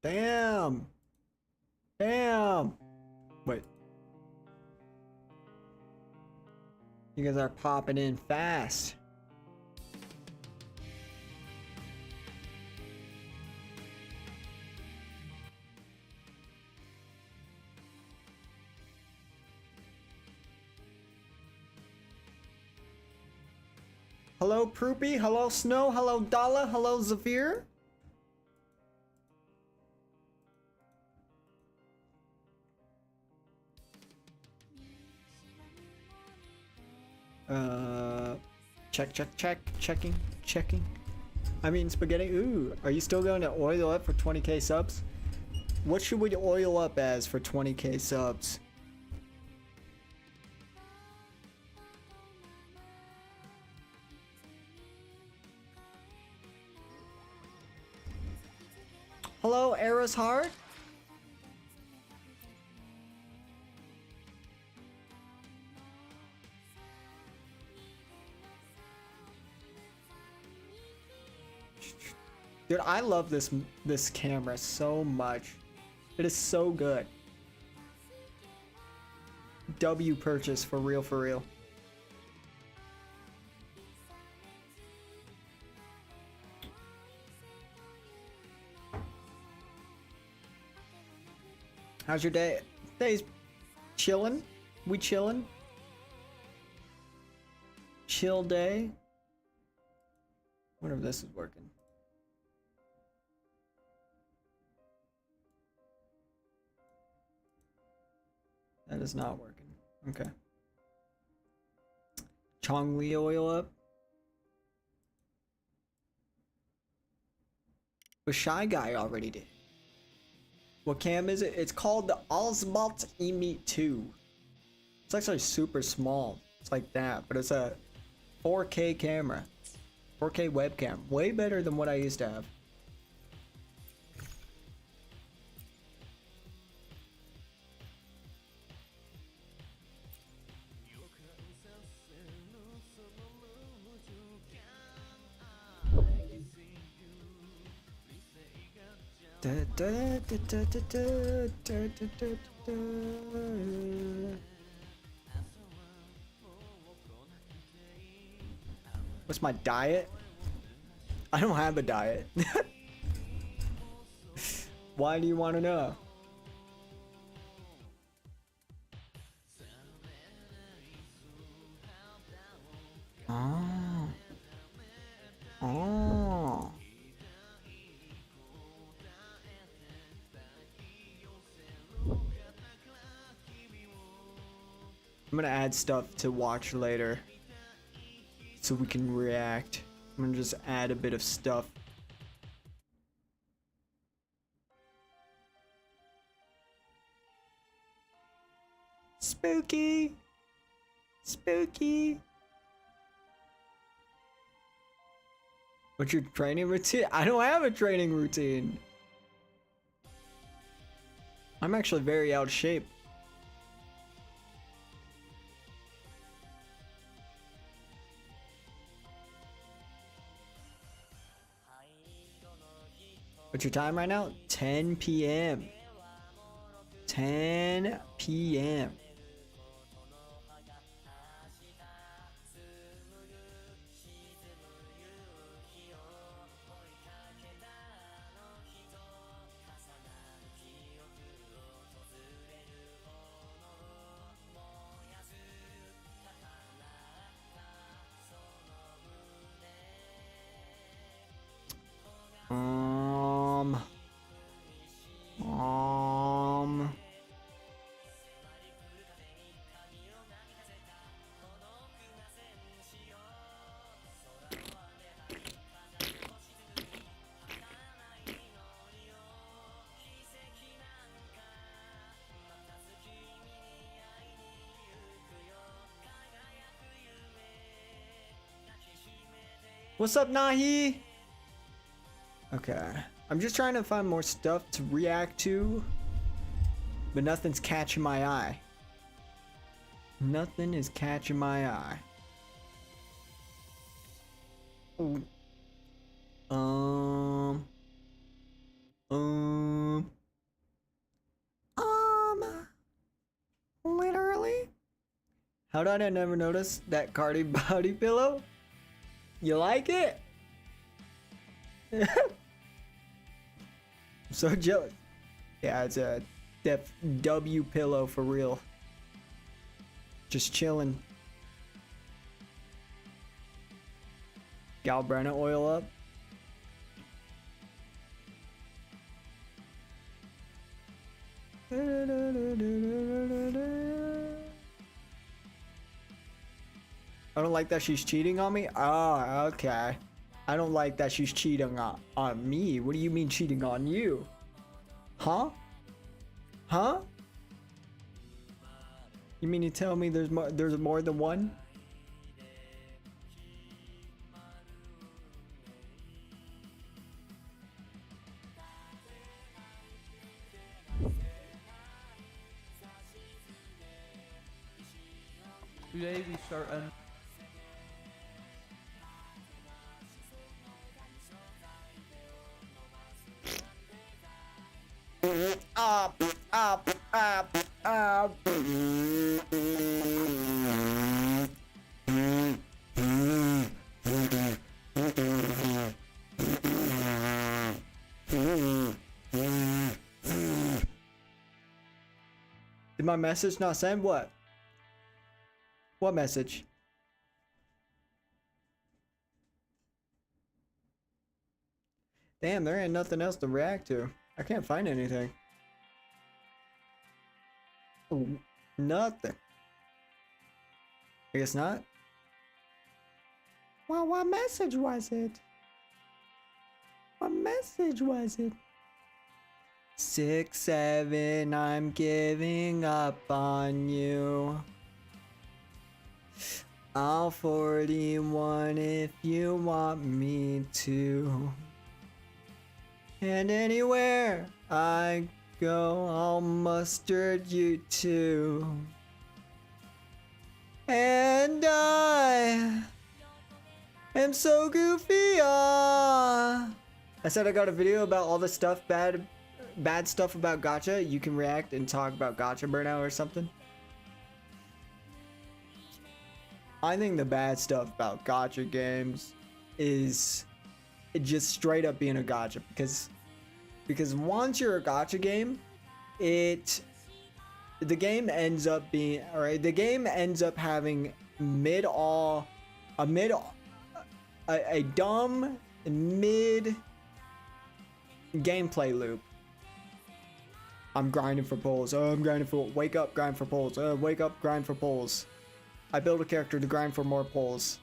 Damn. Damn. Wait. You guys are popping in fast. Hello, Proopy. Hello, Snow. Hello, Dala. Hello, Zafir. Checking. I mean, spaghetti. Ooh, are you still going to oil up for 20k subs? What should we oil up as for 20k subs? Hello, Eris Heart. Dude, I love this camera so much. It is so good. W purchase for real, for real. How's your day? Day's chillin'. We chillin'. Chill day. Wonder if this is working. That is not working. Okay. Chongli oil up. The Shy Guy already did. What cam is it? It's called the Osmalt E-Meet 2. It's actually super small. It's like that, but it's a 4K camera. 4K webcam. Way better than what I used to have. What's my diet? I don't have a diet. Why do you want to know? Oh. Oh. I'm gonna add stuff to watch later so we can react. I'm gonna just add a bit of stuff. Spooky! Spooky! What's your training routine? I don't have a training routine. I'm actually very out of shape. What's your time right now? 10 p.m. 10 p.m. Um. What's up, Nahi? Okay. I'm just trying to find more stuff to react to, but nothing's catching my eye. Nothing is catching my eye. Ooh. How did I never notice that Cardi body pillow? You like it? I'm so jealous. Yeah, it's a W pillow for real. Just chilling. Galbrenna oil up. I don't like that she's cheating on me. Oh, okay. I don't like that she's cheating on me. What do you mean cheating on you? Huh? Huh? You mean to tell me there's more than one? Today we start an Up, up, up, up. Did my message not send? What? What message? Damn, there ain't nothing else to react to. I can't find anything. Ooh, nothing. I guess not. Well, what message was it? What message was it? 6, 7, I'm giving up on you. I'll 41 if you want me to. And anywhere I go, I'll mustard you too. And I am so goofy. I said I got a video about all the stuff, bad stuff about gacha. You can react and talk about gacha burnout or something. I think the bad stuff about gacha games is it just straight up being a gacha, because once you're a gacha game, the game ends up being the game ends up having a dumb mid gameplay loop. I'm grinding for pulls. Oh, I'm grinding for wake up, grind for pulls. Wake up, grind for pulls. I build a character to grind for more pulls.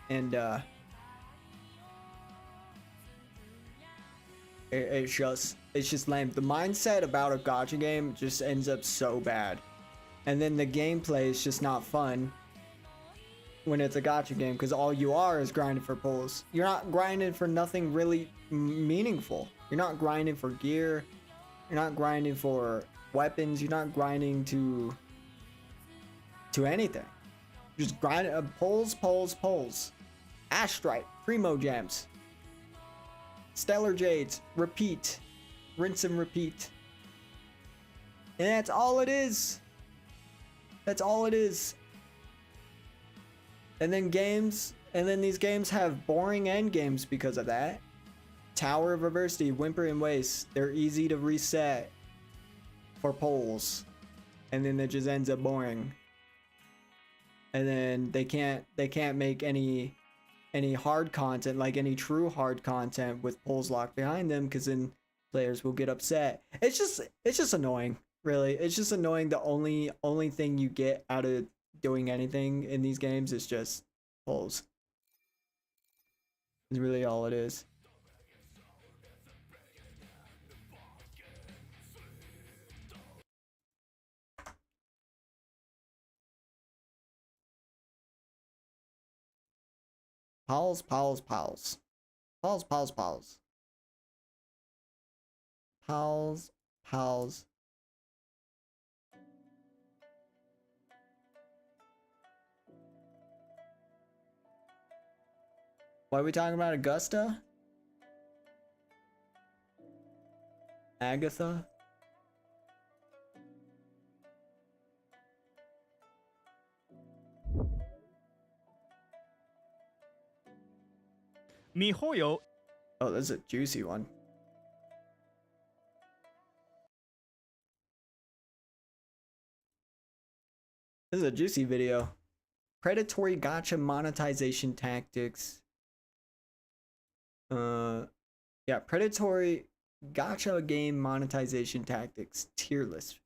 And it's just lame. The mindset about a gacha game just ends up so bad, and then the gameplay is just not fun when it's a gacha game, because all you are is grinding for pulls. You're not grinding for nothing really meaningful. You're not grinding for gear. You're not grinding for weapons. You're not grinding to anything. You're just grinding pulls. Astrite, Primo Gems, Stellar Jades, repeat, rinse and repeat. And that's all it is. That's all it is. And then these games have boring end games because of that. Tower of Adversity, Whimper and Waste, they're easy to reset for polls. And then it just ends up boring. And then they can't make any hard content, like any true hard content with polls locked behind them, because then players will get upset. It's just annoying, really. It's just annoying. The only thing you get out of doing anything in these games is just polls. It's really all it is. Pals. Pals. Why are we talking about Augusta? Agatha. MiHoYo. Oh, that's a juicy one. This is a juicy video. Predatory gacha monetization tactics. Yeah, predatory gacha game monetization tactics tier list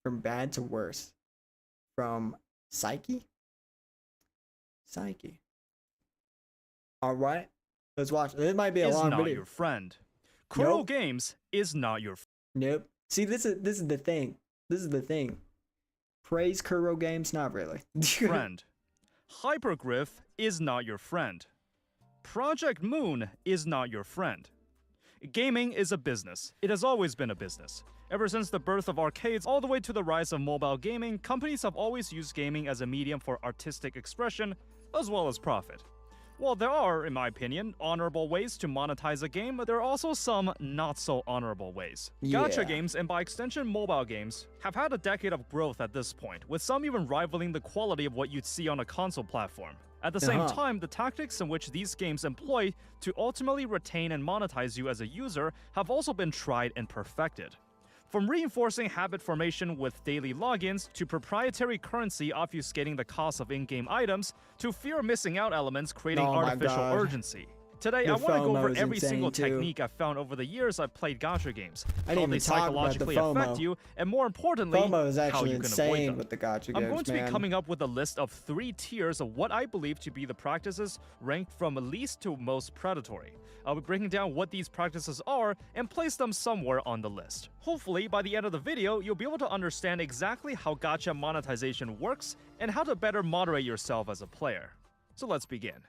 from bad to worse. From Psyche. All right, let's watch. This might be a long Not video. your friend. Kuro Games is not your. Nope. See, this is the thing. This is the thing. Praise Kuro Games, not really. Friend. Hypergriff is not your friend. Project Moon is not your friend. Gaming is a business. It has always been a business. Ever since the birth of arcades all the way to the rise of mobile gaming, companies have always used gaming as a medium for artistic expression as well as profit. While there are, in my opinion, honorable ways to monetize a game, there are also some not so honorable ways. Gacha games, and by extension mobile games, have had a decade of growth at this point, with some even rivaling the quality of what you'd see on a console platform. At the same time, the tactics in which these games employ to ultimately retain and monetize you as a user have also been tried and perfected. From reinforcing habit formation with daily logins, to proprietary currency obfuscating the cost of in-game items, to fear of missing out elements creating artificial urgency. Today, I want to go over every single technique I've found over the years I've played gacha games, how they psychologically affect you, and more importantly, how you can avoid them. With the gacha games, I'm going to be coming up with a list of 3 tiers of what I believe to be the practices ranked from least to most predatory. I'll be breaking down what these practices are and place them somewhere on the list. Hopefully, by the end of the video, you'll be able to understand exactly how gacha monetization works and how to better moderate yourself as a player. So let's begin.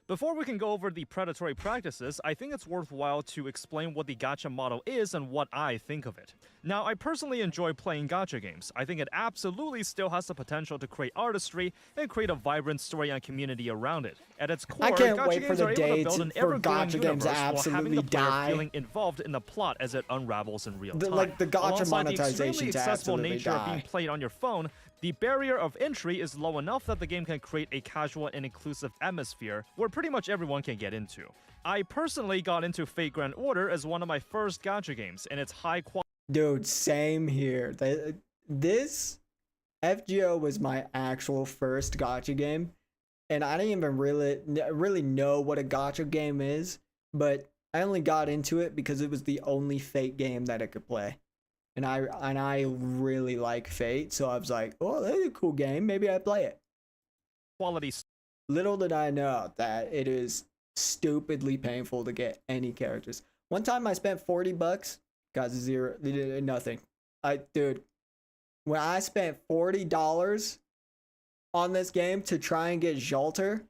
Before we can go over the predatory practices, I think it's worthwhile to explain what the gacha model is and what I think of it. Now, I personally enjoy playing gacha games. I think it absolutely still has the potential to create artistry and create a vibrant story and community around it. At its core, gacha games are able to build an ever-growing universe while having the player feeling involved in the plot as it unravels in real time. Like the gacha monetization, the extremely accessible nature of being played on your phone, the barrier of entry is low enough that the game can create a casual and inclusive atmosphere where pretty much everyone can get into. I personally got into Fate Grand Order as one of my first gacha games, and its high quality. Dude, same here. This FGO was my actual first gacha game, and I didn't even really know what a gacha game is, but I only got into it because it was the only Fate game that I could play. And I really like Fate, so I was like, oh, that's a cool game. Maybe I play it. Quality. Little did I know that it is stupidly painful to get any characters. One time I spent $40, got nothing. Dude, when I spent $40 on this game to try and get Jolter,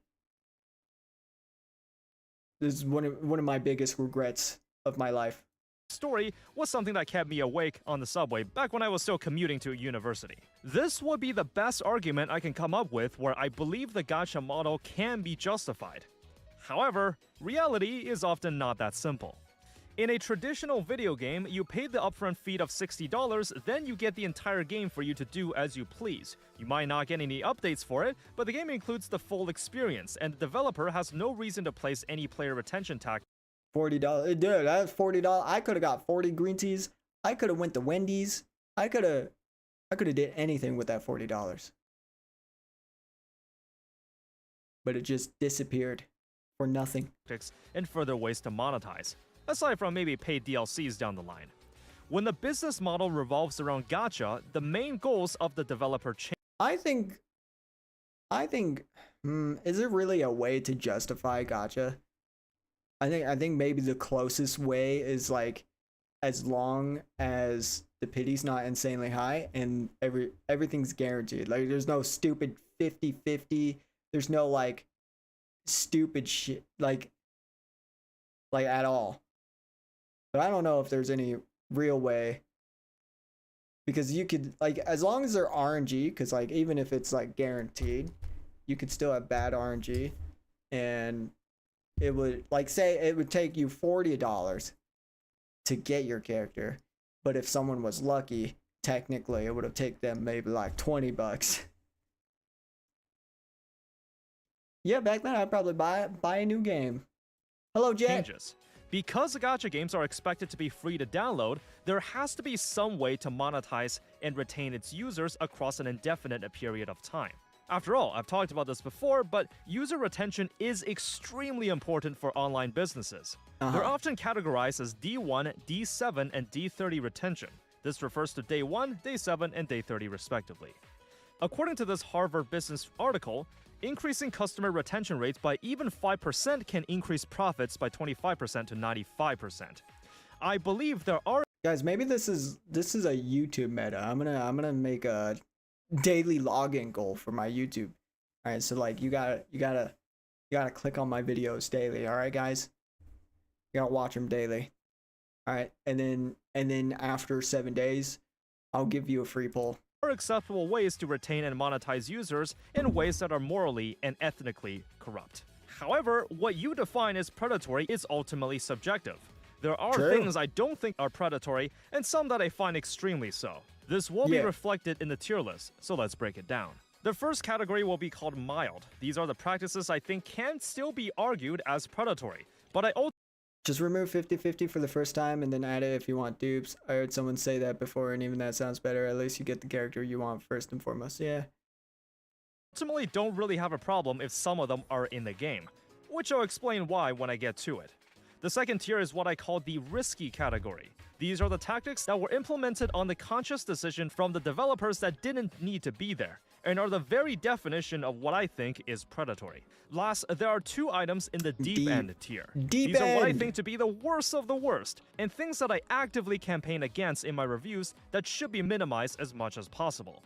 this is one of my biggest regrets of my life. Story was something that kept me awake on the subway back when I was still commuting to university. This would be the best argument I can come up with where I believe the gacha model can be justified. However, reality is often not that simple. In a traditional video game, you pay the upfront fee of $60, then you get the entire game for you to do as you please. You might not get any updates for it, but the game includes the full experience, and the developer has no reason to place any player retention tactics. $40, dude. That's $40. I could have got 40 green teas. I could have went to Wendy's. I could have did anything with that $40. But it just disappeared for nothing. And further ways to monetize, aside from maybe paid DLCs down the line. When the business model revolves around gacha, the main goals of the developer change. I think, is there really a way to justify gacha? I think maybe the closest way is like, as long as the pity's not insanely high and everything's guaranteed. Like there's no stupid 50-50. There's no like stupid shit like at all. But I don't know if there's any real way, because you could like, as long as they're RNG, because like even if it's like guaranteed, you could still have bad RNG, and it would like say it would take you $40 to get your character, But if someone was lucky, technically it would have taken them maybe like $20. Yeah, back then I'd probably buy a new game. Hello, Jet. Changes. Because gacha games are expected to be free to download, there has to be some way to monetize and retain its users across an indefinite period of time. After all, I've talked about this before, but user retention is extremely important for online businesses. They're often categorized as D1, D7, and D30 retention. This refers to Day 1, Day 7, and Day 30 respectively. According to this Harvard Business article, increasing customer retention rates by even 5% can increase profits by 25% to 95%. I believe there are Guys, maybe this is a YouTube meta. I'm gonna make a daily login goal for my YouTube. All right, so like you gotta click on my videos daily. All right, guys, you gotta watch them daily. All right, and then after 7 days, I'll give you a free poll. acceptable ways to retain and monetize users in ways that are morally and ethnically corrupt. However, what you define as predatory is ultimately subjective. There are things I don't think are predatory, and some that I find extremely so. This will be reflected in the tier list, so let's break it down. The first category will be called mild. These are the practices I think can still be argued as predatory, but I just remove 50-50 for the first time and then add it if you want dupes. I heard someone say that before, and even that sounds better. At least you get the character you want first and foremost. Yeah. ultimately don't really have a problem if some of them are in the game, which I'll explain why when I get to it. The second tier is what I call the risky category. These are the tactics that were implemented on the conscious decision from the developers that didn't need to be there, and are the very definition of what I think is predatory. Last, there are two items in the deep end tier. These are what I think to be the worst of the worst, and things that I actively campaign against in my reviews that should be minimized as much as possible,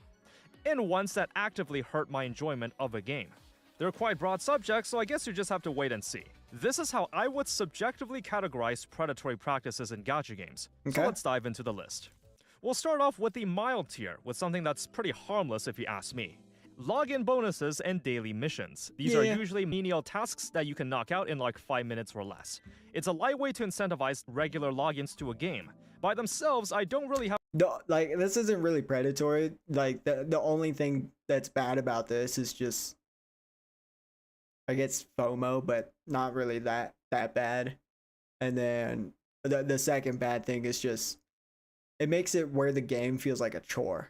and ones that actively hurt my enjoyment of a game. They're quite broad subjects, so I guess you just have to wait and see. This is how I would subjectively categorize predatory practices in gacha games. So let's dive into the list. We'll start off with the mild tier, with something that's pretty harmless if you ask me. Login bonuses and daily missions. These are usually menial tasks that you can knock out in like 5 minutes or less. It's a light way to incentivize regular logins to a game. By themselves, I don't really have like, this isn't really predatory. Like, the only thing that's bad about this is just, I guess, FOMO, but not really that bad. And then the second bad thing is just, it makes it where the game feels like a chore.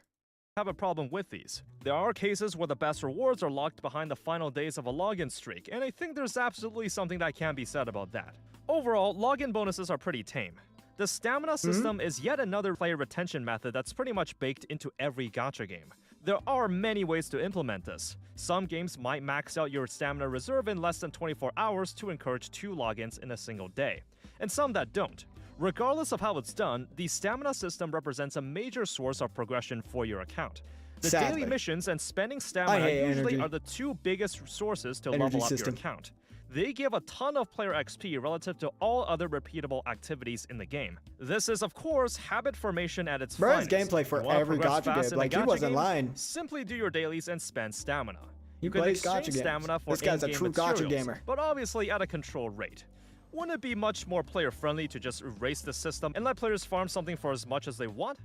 Have a problem with these. There are cases where the best rewards are locked behind the final days of a login streak, and I think there's absolutely something that can be said about that. Overall, login bonuses are pretty tame. The stamina system is yet another player retention method that's pretty much baked into every gacha game. There are many ways to implement this. Some games might max out your stamina reserve in less than 24 hours to encourage 2 logins in a single day, and some that don't. Regardless of how it's done, the stamina system represents a major source of progression for your account. The daily missions and spending stamina usually are the two biggest sources to level up your account. They give a ton of player XP relative to all other repeatable activities in the game. This is, of course, habit formation at its finest. Gameplay for every gacha game. Like, he wasn't lying. Simply do your dailies and spend stamina. You can exchange stamina for this guy's a true gacha gamer, but obviously at a controlled rate. Wouldn't it be much more player-friendly to just erase the system and let players farm something for as much as they want?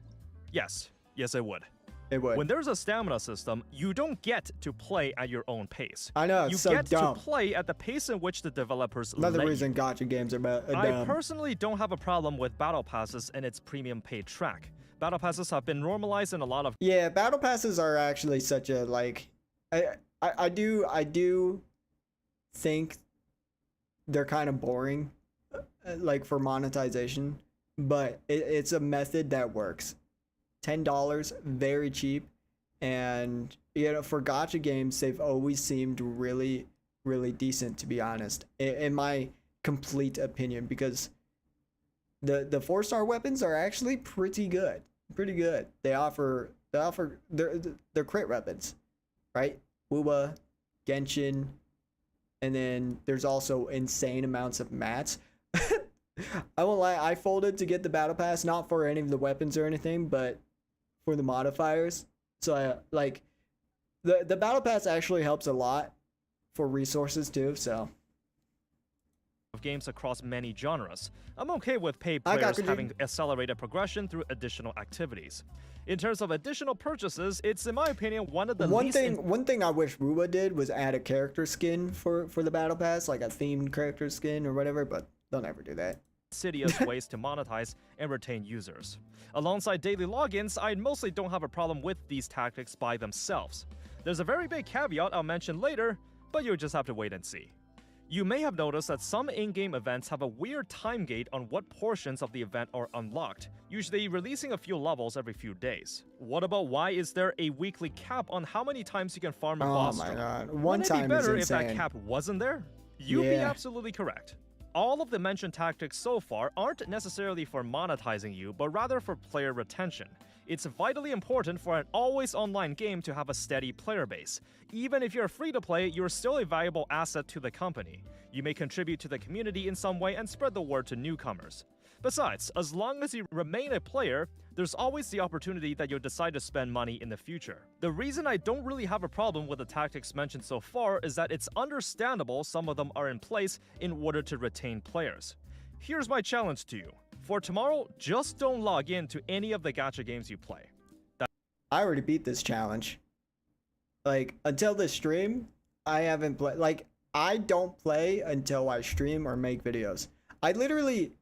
Yes. Yes, it would. It would. When there's a stamina system, you don't get to play at your own pace. I know, it's so dumb. You get to play at the pace in which the developers Another reason gacha games are dumb. I personally don't have a problem with battle passes and its premium paid track. Battle passes have been normalized in a lot of... Yeah, battle passes are actually such a, like... I do think they're kind of boring, like, for monetization, but it's a method that works. $10, very cheap, and you know, for gacha games, they've always seemed really, really decent, to be honest, in my complete opinion, because the 4-star weapons are actually pretty good. They offer they're crit weapons, right? WUWA, Genshin, and then there's also insane amounts of mats. I won't lie, I folded to get the battle pass, not for any of the weapons or anything, but for the modifiers. So I like the battle pass actually helps a lot for resources too, so of games across many genres. I'm okay with paid I got players you. having accelerated progression through additional activities. In terms of additional purchases, it's in my opinion one of the One least thing I wish WUWA did was add a character skin for the battle pass, like a themed character skin or whatever, but they'll never do that. insidious ways to monetize and retain users. Alongside daily logins, I mostly don't have a problem with these tactics by themselves. There's a very big caveat I'll mention later, but you'll just have to wait and see. You may have noticed that some in-game events have a weird time gate on what portions of the event are unlocked, usually releasing a few levels every few days. What about why is there a weekly cap on how many times you can farm a boss? Oh my god. Wouldn't it be time is better if that insane. cap wasn't there? You'd be Yeah. absolutely correct. All of the mentioned tactics so far aren't necessarily for monetizing you, but rather for player retention. It's vitally important for an always online game to have a steady player base. Even if you're free to play, you're still a valuable asset to the company. You may contribute to the community in some way and spread the word to newcomers. Besides, as long as you remain a player, there's always the opportunity that you'll decide to spend money in the future. The reason I don't really have a problem with the tactics mentioned so far is that it's understandable some of them are in place in order to retain players. Here's my challenge to you. For tomorrow, just don't log in to any of the gacha games you play. I already beat this challenge. Like, until this stream, I haven't played. Like, I don't play until I stream or make videos. I literally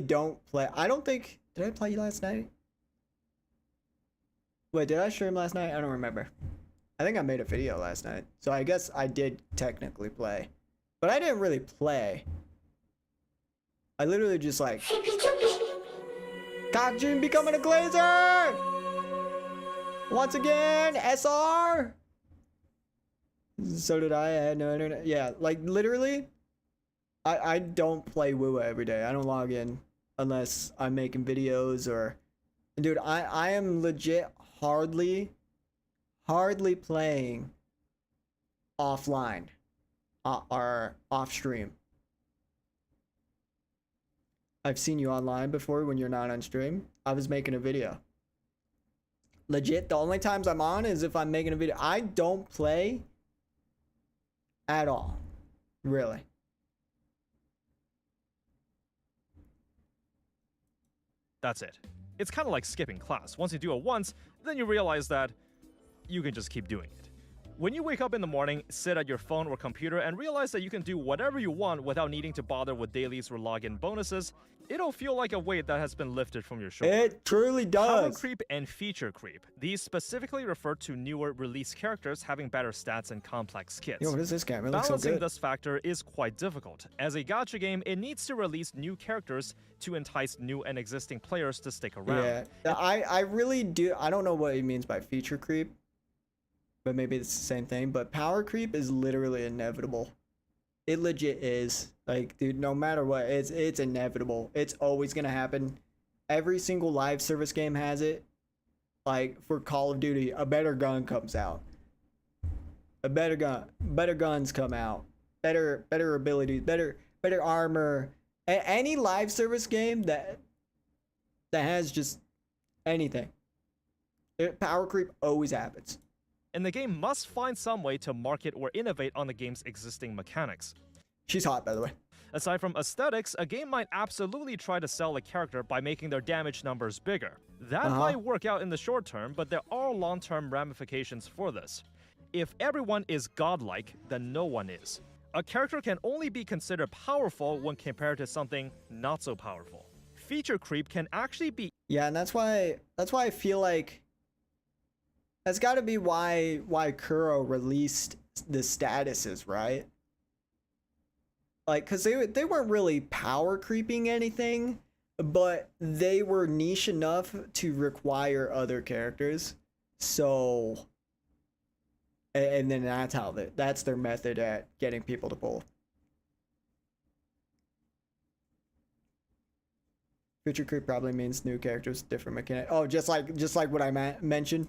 don't play. I don't think. Did I play last night? Wait, did I stream last night? I don't remember. I think I made a video last night. So I guess I did technically play. But I didn't really play. I literally just like, Kajun becoming a glazer! Once again, SR! So did I had no internet. Yeah, like literally, I don't play WUWA every day. I don't log in unless I'm making videos or... Dude, I am legit hardly playing offline or off stream. I've seen you online before when you're not on stream. I was making a video. Legit, the only times I'm on is if I'm making a video. I don't play at all. Really. That's it. It's kind of like skipping class. Once you do it once, then you realize that you can just keep doing it. When you wake up in the morning, sit at your phone or computer and realize that you can do whatever you want without needing to bother with dailies or login bonuses, it'll feel like a weight that has been lifted from your shoulder. It truly Power does. creep and feature creep. These specifically refer to newer release characters having better stats and complex kits. Yo, what is this game? It looks so Balancing good. this factor is quite difficult. As a gacha game, it needs to release new characters to entice new and existing players to stick around. Yeah, I really do. I don't know what he means by feature creep, but maybe it's the same thing. But power creep is literally inevitable. It legit is. Like, dude, no matter what, it's inevitable. It's always gonna happen. Every single live service game has it. Like for Call of Duty, a better gun comes out. Better guns come out. Better abilities, better armor. Any live service game that has just anything. Power creep always happens. And the game must find some way to market or innovate on the game's existing mechanics. She's hot, by the way. Aside from aesthetics, a game might absolutely try to sell a character by making their damage numbers bigger. That might work out in the short term, but there are long-term ramifications for this. If everyone is godlike, then no one is. A character can only be considered powerful when compared to something not so powerful. Feature creep can actually be... Yeah, and that's why I feel like that's got to be why Kuro released the statuses, right? Like, cause they weren't really power creeping anything, but they were niche enough to require other characters. So, and then that's their method at getting people to pull. Feature creep probably means new characters, different mechanic. Oh, just like what I mentioned.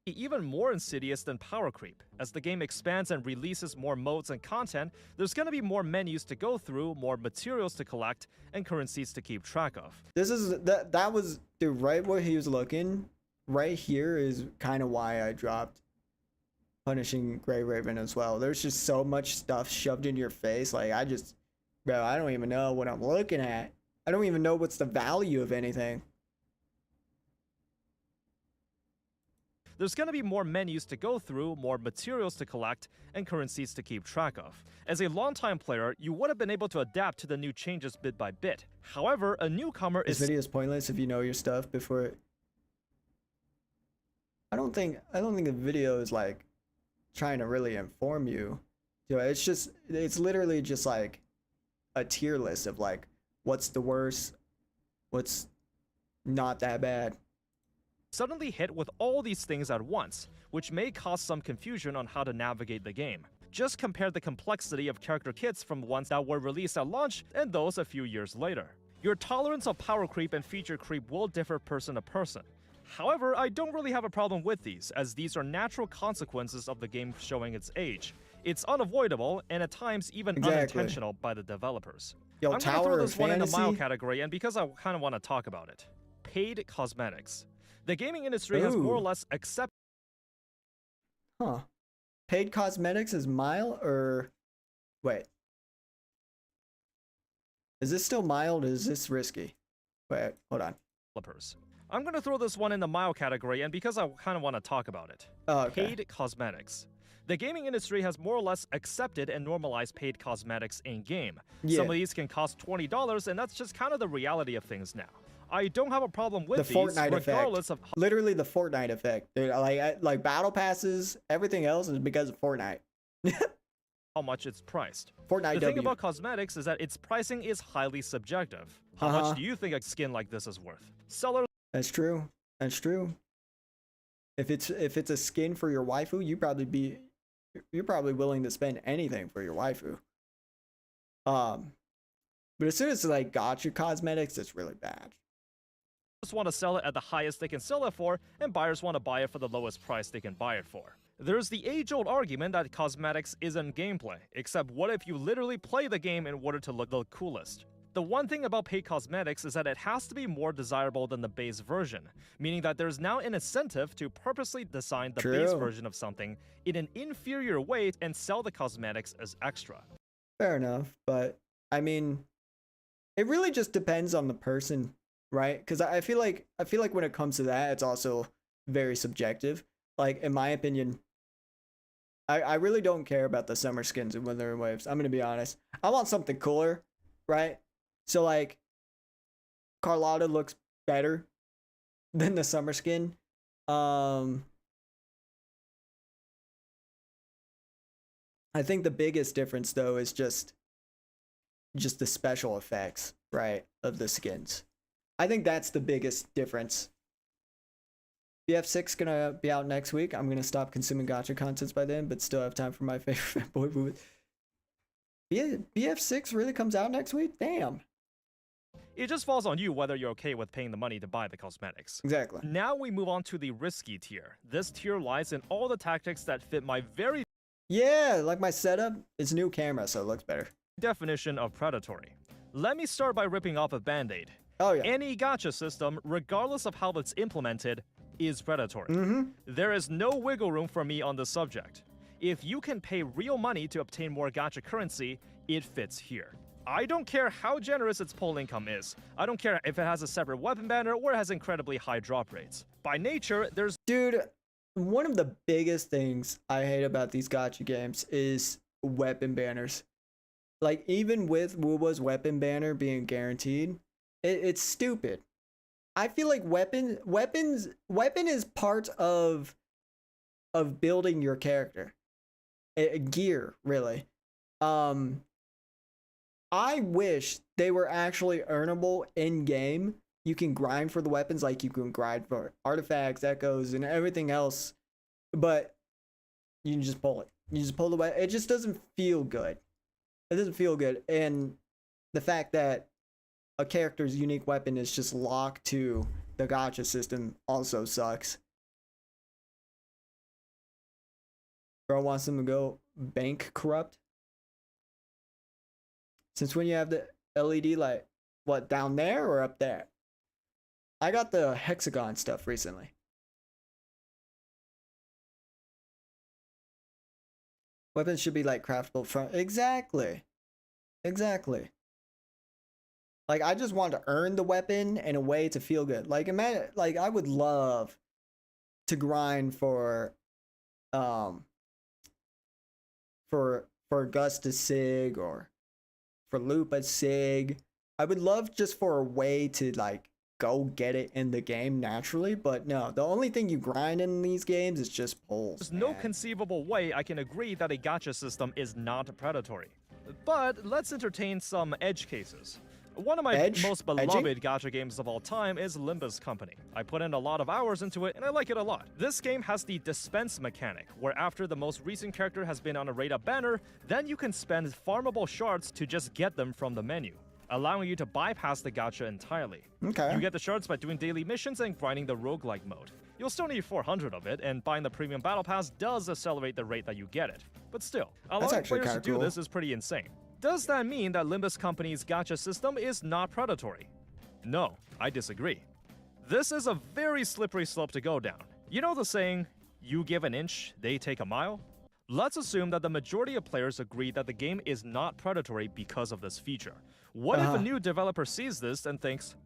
even more insidious than power creep. As the game expands and releases more modes and content, there's gonna be more menus to go through, more materials to collect, and currencies to keep track of. This is that was dude, right where he was looking. Right here is kind of why I dropped Punishing Grey Raven as well. There's just so much stuff shoved in your face. Like I just Bro, I don't even know what I'm looking at. I don't even know what's the value of anything. There's going to be more menus to go through, more materials to collect, and currencies to keep track of. As a longtime player, you would have been able to adapt to the new changes bit by bit. However, a newcomer This is video is pointless if you know your stuff before it. I don't think the video is like trying to really inform you. You know, it's literally just like a tier list of like what's the worst, what's not that bad. suddenly hit with all these things at once, which may cause some confusion on how to navigate the game. Just compare the complexity of character kits from ones that were released at launch and those a few years later. Your tolerance of power creep and feature creep will differ person to person. However, I don't really have a problem with these, as these are natural consequences of the game showing its age. It's unavoidable, and at times even unintentional by the developers. Yo, I'm gonna Tower throw of this one in the mild Fantasy? category, and because I kind of want to talk about it. Paid cosmetics. The gaming industry has more or Ooh. less accepted Huh. Paid cosmetics is mild or wait. Is this still mild or is this risky? Wait, hold on. developers. I'm gonna throw this one in the mild category, and because I kind of want to talk about it. Oh, okay. Paid cosmetics. The gaming industry has more or less accepted and normalized paid cosmetics in-game. Yeah. Some of these can cost $20, and that's just kind of the reality of things now. I don't have a problem with The these, Fortnite regardless effect. of Literally the Fortnite effect. Dude, like battle passes, everything else is because of Fortnite. how much it's priced. Fortnite The W. thing about cosmetics is that its pricing is highly subjective. How much do you think a skin like this is worth? Sellers That's true. That's true. If it's a skin for your waifu, you're probably willing to spend anything for your waifu. But as soon as it's like gotcha cosmetics, it's really bad. want to sell it at the highest they can sell it for, and buyers want to buy it for the lowest price they can buy it for. There's the age-old argument that cosmetics isn't gameplay, except what if you literally play the game in order to look the coolest? The one thing about paid cosmetics is that it has to be more desirable than the base version, meaning that there's now an incentive to purposely design the base True. version of something in an inferior way and sell the cosmetics as extra. Fair enough, but I mean, it really just depends on the person, right? Because I feel like when it comes to that, it's also very subjective. Like in my opinion, I really don't care about the summer skins and Wither and Waves. I'm gonna be honest. I want something cooler, right? So like, Carlotta looks better than the summer skin. I think the biggest difference though is just the special effects, right, of the skins. I think that's the biggest difference. BF6 gonna be out next week. I'm gonna stop consuming gacha contents by then, but still have time for my favorite boy movie. BF6 really comes out next week? Damn. It just falls on you whether you're okay with paying the money to buy the cosmetics. Exactly. Now we move on to the risky tier. This tier lies in all the tactics that fit my very Yeah, like my setup. It's new camera, so it looks better. definition of predatory. Let me start by ripping off a band-aid. Oh yeah. Any gacha system, regardless of how it's implemented, is predatory. Mm-hmm. There is no wiggle room for me on this subject. If you can pay real money to obtain more gacha currency, it fits here. I don't care how generous its poll income is. I don't care if it has a separate weapon banner or it has incredibly high drop rates. By nature, there's Dude, one of the biggest things I hate about these gacha games is weapon banners. Like, even with WUWA's weapon banner being guaranteed, it's stupid. I feel like weapon is part of building your character. Gear, really. I wish they were actually earnable in game. You can grind for the weapons like you can grind for artifacts, echoes, and everything else, but you can just pull it. You just pull the weapon. It just doesn't feel good. It doesn't feel good, and the fact that a character's unique weapon is just locked to the gacha system also sucks. Bro wants them to go bank corrupt. Since when you have the LED light? What, down there or up there? I got the hexagon stuff recently. Weapons should be like craftable from. Exactly. Exactly. Like, I just want to earn the weapon in a way to feel good. Like, imagine, like, I would love to grind for Augustus Sig or for Lupa Sig. I would love just for a way to like go get it in the game naturally, but no, the only thing you grind in these games is just pulls. There's no conceivable way I can agree that a gacha system is not predatory. But let's entertain some edge cases. One of my most beloved gacha games of all time is Limbus Company. I put in a lot of hours into it and I like it a lot. This game has the dispense mechanic, where after the most recent character has been on a raid-up banner, then you can spend farmable shards to just get them from the menu, allowing you to bypass the gacha entirely. Okay. You get the shards by doing daily missions and grinding the roguelike mode. You'll still need 400 of it, and buying the premium battle pass does accelerate the rate that you get it. But still, allowing players to do this is pretty insane. Does that mean that Limbus Company's gacha system is not predatory? No, I disagree. This is a very slippery slope to go down. You know the saying, you give an inch, they take a mile? Let's assume that the majority of players agree that the game is not predatory because of this feature. What if a new developer sees this and thinks,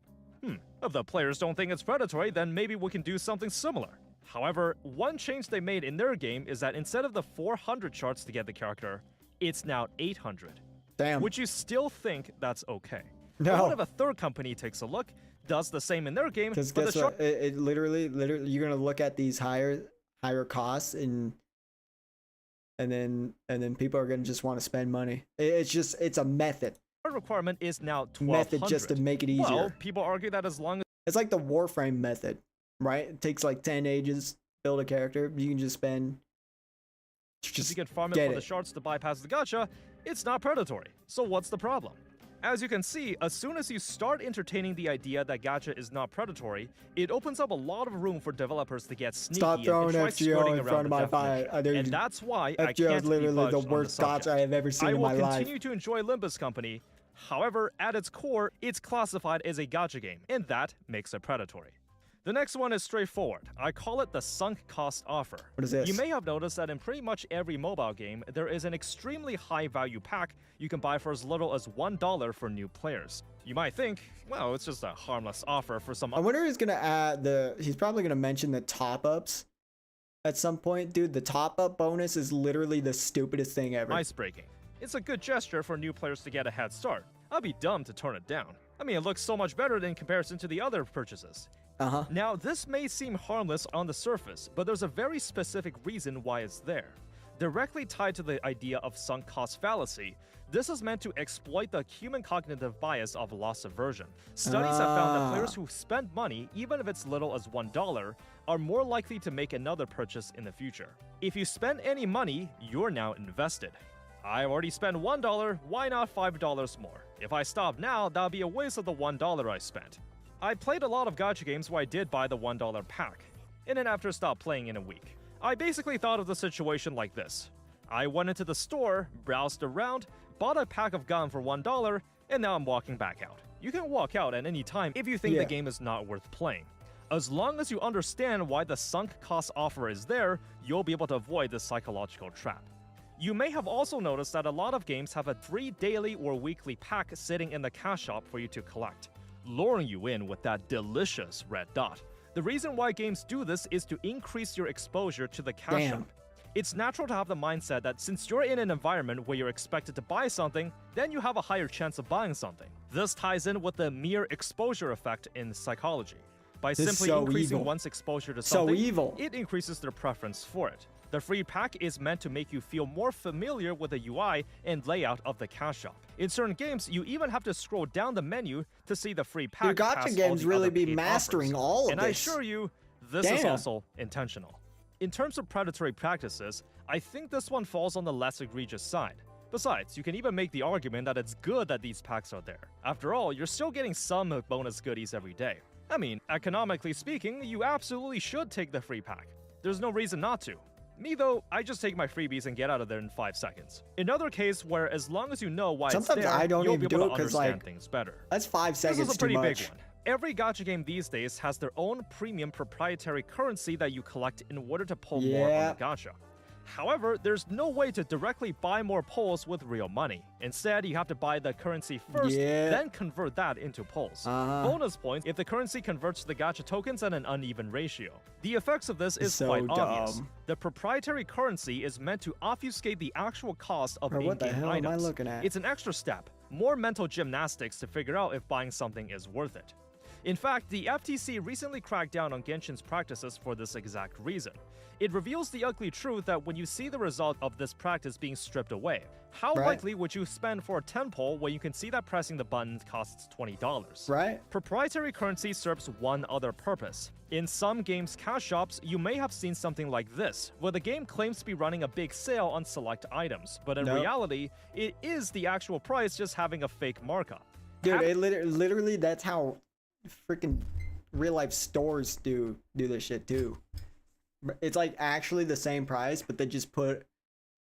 if the players don't think it's predatory, then maybe we can do something similar. However, one change they made in their game is that instead of the 400 shards to get the character, it's now 800. Damn. Would you still think that's okay? No. But what if a third company takes a look, does the same in their game, because guess what? It literally, you're gonna look at these higher costs and then people are gonna just want to spend money. It's a method. Requirement is now 1200. Method just to make it easier. Well, people argue that as long as it's like the Warframe method, right? It takes like 10 ages build a character. You can just spend. You can farm it for the shards to bypass the gacha. It's not predatory. So what's the problem? As you can see, as soon as you start entertaining the idea that gacha is not predatory, it opens up a lot of room for developers to get sneaky. Stop throwing and FGO in front of my fire. And that's why I FGO can't is literally be the worst gacha I have ever seen in my life. I will continue to enjoy Limbus Company. However, at its core, it's classified as a gacha game, and that makes it predatory. The next one is straightforward. I call it the sunk cost offer. What is this? You may have noticed that in pretty much every mobile game, there is an extremely high value pack you can buy for as little as $1 for new players. You might think, well, it's just a harmless offer for some. I wonder if he's gonna add he's probably gonna mention the top-ups at some point. Dude, the top-up bonus is literally the stupidest thing ever. Ice breaking. It's a good gesture for new players to get a head start. I'd be dumb to turn it down. I mean, it looks so much better in comparison to the other purchases. Now, this may seem harmless on the surface, but there's a very specific reason why it's there. Directly tied to the idea of sunk cost fallacy, this is meant to exploit the human cognitive bias of loss aversion. Studies have found that players who spend money, even if it's little as $1, are more likely to make another purchase in the future. If you spend any money, you're now invested. I already spent $1, why not $5 more? If I stop now, that'll be a waste of the $1 I spent. I played a lot of gacha games where I did buy the $1 pack, and then after stopped playing in a week. I basically thought of the situation like this. I went into the store, browsed around, bought a pack of gum for $1, and now I'm walking back out. You can walk out at any time if you think the game is not worth playing. As long as you understand why the sunk cost offer is there, you'll be able to avoid this psychological trap. You may have also noticed that a lot of games have a free daily or weekly pack sitting in the cash shop for you to collect, luring you in with that delicious red dot. The reason why games do this is to increase your exposure to the cash shop. It's natural to have the mindset that since you're in an environment where you're expected to buy something, then you have a higher chance of buying something. This ties in with the mere exposure effect in psychology. By simply increasing one's exposure to something, it increases their preference for it. The free pack is meant to make you feel more familiar with the UI and layout of the cash shop. In certain games, you even have to scroll down the menu to see the free pack. Your gacha games really be mastering all of this. And I assure you, this is also intentional. In terms of predatory practices, I think this one falls on the less egregious side. Besides, you can even make the argument that it's good that these packs are there. After all, you're still getting some bonus goodies every day. I mean, economically speaking, you absolutely should take the free pack. There's no reason not to. Me though, I just take my freebies and get out of there in 5 seconds. Another case where as long as you know why it's there, I don't you'll even be able do to it because understand things better. That's 5 seconds This is a pretty too big much. one. Every gacha game these days has their own premium proprietary currency that you collect in order to pull more on the gacha. However, there's no way to directly buy more pulls with real money. Instead, you have to buy the currency first, then convert that into pulls. Bonus points if the currency converts the gacha tokens at an uneven ratio. The effects of this is quite obvious. The proprietary currency is meant to obfuscate the actual cost of in-game items. What the hell am I looking at? It's an extra step, more mental gymnastics to figure out if buying something is worth it. In fact, the FTC recently cracked down on Genshin's practices for this exact reason. It reveals the ugly truth that when you see the result of this practice being stripped away, how likely would you spend for a 10 pull when you can see that pressing the button costs $20? Right. Proprietary currency serves one other purpose. In some games' cash shops, you may have seen something like this, where the game claims to be running a big sale on select items, but in reality, it is the actual price just having a fake markup. Dude, it literally that's how freaking real life stores do this shit too. It's like actually the same price, but they just put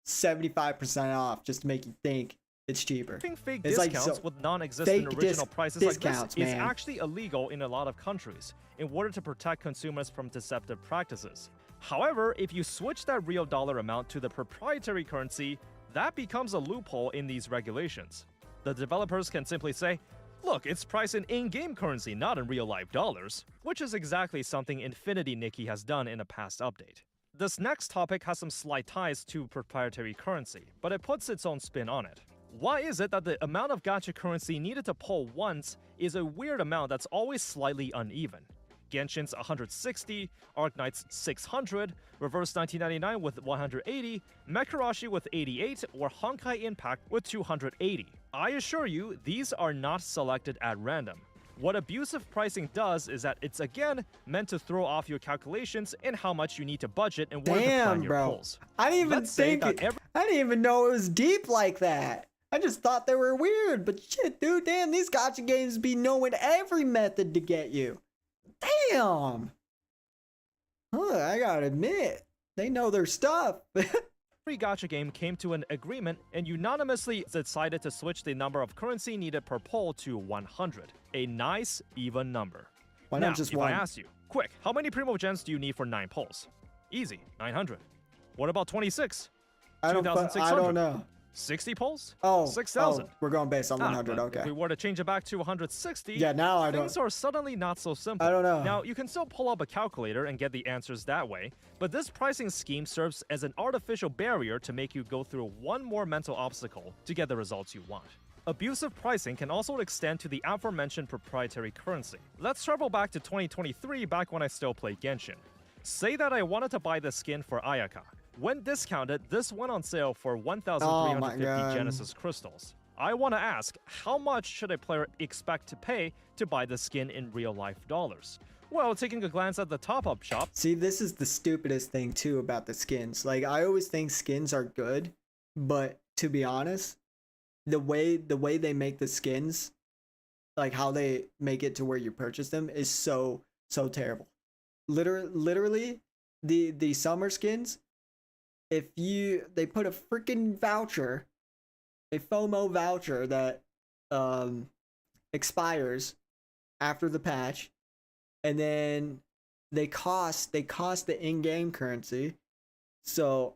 75% off just to make you think it's cheaper. Having fake discounts with non-existent original prices like this is actually illegal in a lot of countries in order to protect consumers from deceptive practices. However, if you switch that real dollar amount to the proprietary currency, that becomes a loophole in these regulations. The developers can simply say, look, it's priced in in-game currency, not in real-life dollars, which is exactly something Infinity Nikki has done in a past update. This next topic has some slight ties to proprietary currency, but it puts its own spin on it. Why is it that the amount of gacha currency needed to pull once is a weird amount that's always slightly uneven? Genshin's 160, Arknight's 600, Reverse 1999 with 180, Mekarashi with 88, or Honkai Impact with 280. I assure you, these are not selected at random. What abusive pricing does is that it's again meant to throw off your calculations and how much you need to budget and where to plan your pulls. I didn't even think I didn't even know it was deep like that. I just thought they were weird, but shit, dude, damn, these gacha games be knowing every method to get you. Damn! I gotta admit, they know their stuff. Every gacha game came to an agreement and unanimously decided to switch the number of currency needed per pull to 100. A nice, even number. Why not just one? If I ask you, quick, how many Primo Gens do you need for 9 pulls? Easy, 900. What about 26? I don't know. 60 pulls? Oh, 6,000. We're going based on 100, okay. If we were to change it back to 160, now I don't. Things are suddenly not so simple. I don't know. Now, you can still pull up a calculator and get the answers that way, but this pricing scheme serves as an artificial barrier to make you go through one more mental obstacle to get the results you want. Abusive pricing can also extend to the aforementioned proprietary currency. Let's travel back to 2023, back when I still played Genshin. Say that I wanted to buy the skin for Ayaka. When discounted, this went on sale for 1,350 Genesis crystals. I want to ask, how much should a player expect to pay to buy the skin in real-life dollars? Well, taking a glance at the top-up shop... See, this is the stupidest thing, too, about the skins. Like, I always think skins are good, but to be honest, the way they make the skins, like how they make it to where you purchase them, is so terrible. Literally, the summer skins... they put a freaking voucher, a FOMO voucher that expires after the patch, and then they cost the in-game currency, so,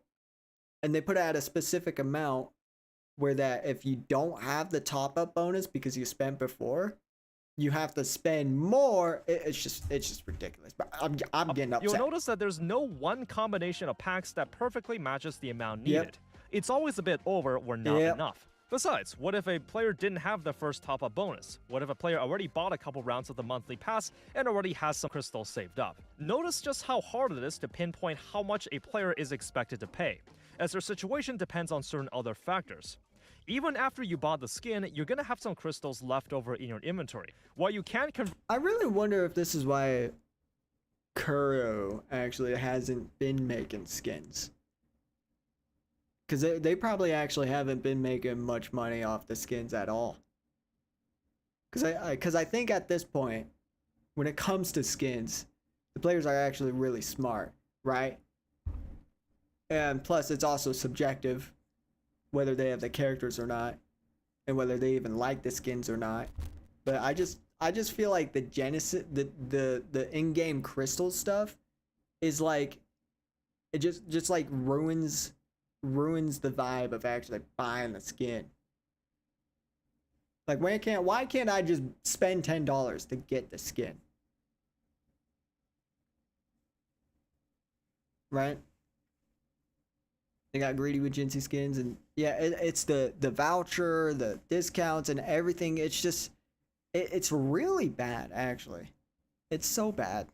and they put it at a specific amount where that if you don't have the top-up bonus because you spent before, you have to spend more. It's just ridiculous. But I'm getting upset. You'll notice that there's no one combination of packs that perfectly matches the amount needed. It's always a bit over or not enough. Besides, what if a player didn't have the first top-up bonus? What if a player already bought a couple rounds of the monthly pass and already has some crystals saved up? Notice just how hard it is to pinpoint how much a player is expected to pay, as their situation depends on certain other factors. Even after you bought the skin, you're gonna have some crystals left over in your inventory. While you can I really wonder if this is why Kuro actually hasn't been making skins. Because they probably actually haven't been making much money off the skins at all. Because I think at this point, when it comes to skins, the players are actually really smart, right? And plus, it's also subjective whether they have the characters or not, and whether they even like the skins or not. But I just feel like the Genesis, the in-game crystal stuff is like, it just like ruins ruins the vibe of actually buying the skin. Like, why can't I just spend $10 to get the skin? Right? They got greedy with Jinsey skins, and yeah, it's the voucher, the discounts, and everything. It's just, it's really bad, actually. It's so bad.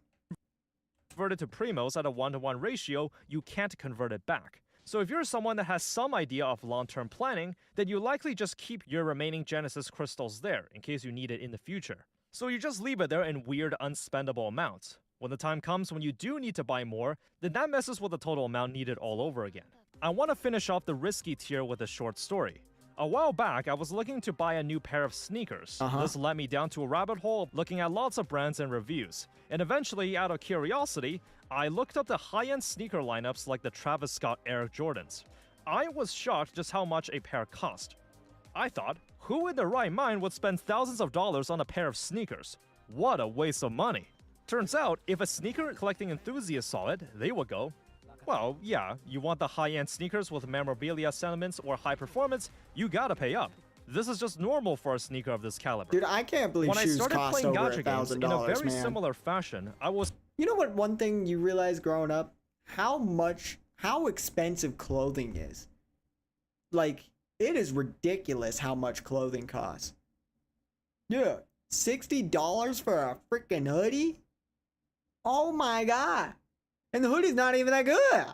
Converted to primos at a 1-to-1 ratio, you can't convert it back. So if you're someone that has some idea of long-term planning, then you likely just keep your remaining Genesis crystals there in case you need it in the future. So you just leave it there in weird unspendable amounts. When the time comes when you do need to buy more, then that messes with the total amount needed all over again. I want to finish off the risky tier with a short story. A while back, I was looking to buy a new pair of sneakers. This led me down to a rabbit hole of looking at lots of brands and reviews. And eventually, out of curiosity, I looked up the high-end sneaker lineups like the Travis Scott Air Jordans. I was shocked just how much a pair cost. I thought, who in their right mind would spend thousands of dollars on a pair of sneakers? What a waste of money. Turns out, if a sneaker collecting enthusiast saw it, they would go, well, yeah, you want the high-end sneakers with memorabilia sentiments or high performance, you gotta pay up. This is just normal for a sneaker of this caliber. Dude, I can't believe shoes cost over $1,000, games in a very similar fashion, I was... You know what one thing you realize growing up? How expensive clothing is. Like, it is ridiculous how much clothing costs. Yeah, $60 for a freaking hoodie? Oh my god. And the hoodie's not even that good.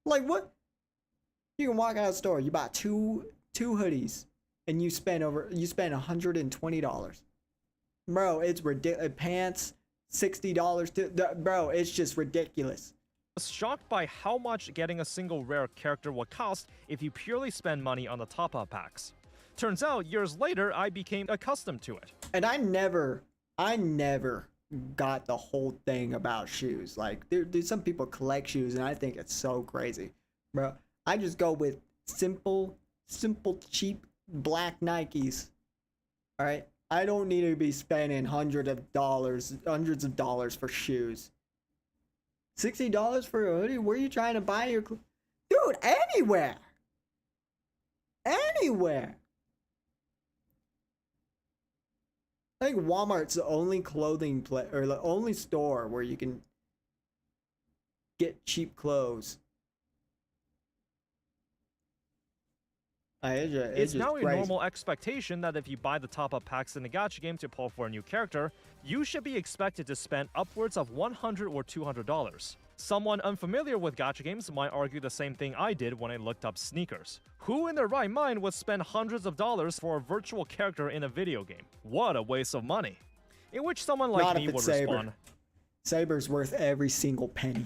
Like, what? You can walk out of the store, you buy two hoodies, and you spend $120. Bro, it's ridiculous. Pants, $60. Bro, it's just ridiculous. I was shocked by how much getting a single rare character would cost if you purely spend money on the top-up packs. Turns out, years later, I became accustomed to it. And I never got the whole thing about shoes. Like, there's some people collect shoes, and I think it's so crazy. Bro, I just go with simple, cheap black Nikes. Alright? I don't need to be spending hundreds of dollars for shoes. $60 for a hoodie? Where are you trying to buy your dude, anywhere! Anywhere! I think Walmart's the only clothing or the only store where you can get cheap clothes. It's now a crazy. normal expectation that if you buy the top-up packs in the gacha game to pull for a new character, you should be expected to spend upwards of $100 or $200. Someone unfamiliar with gacha games might argue the same thing I did when I looked up sneakers. Who in their right mind would spend hundreds of dollars for a virtual character in a video game? What a waste of money. In which someone like me would respond, Saber's worth every single penny.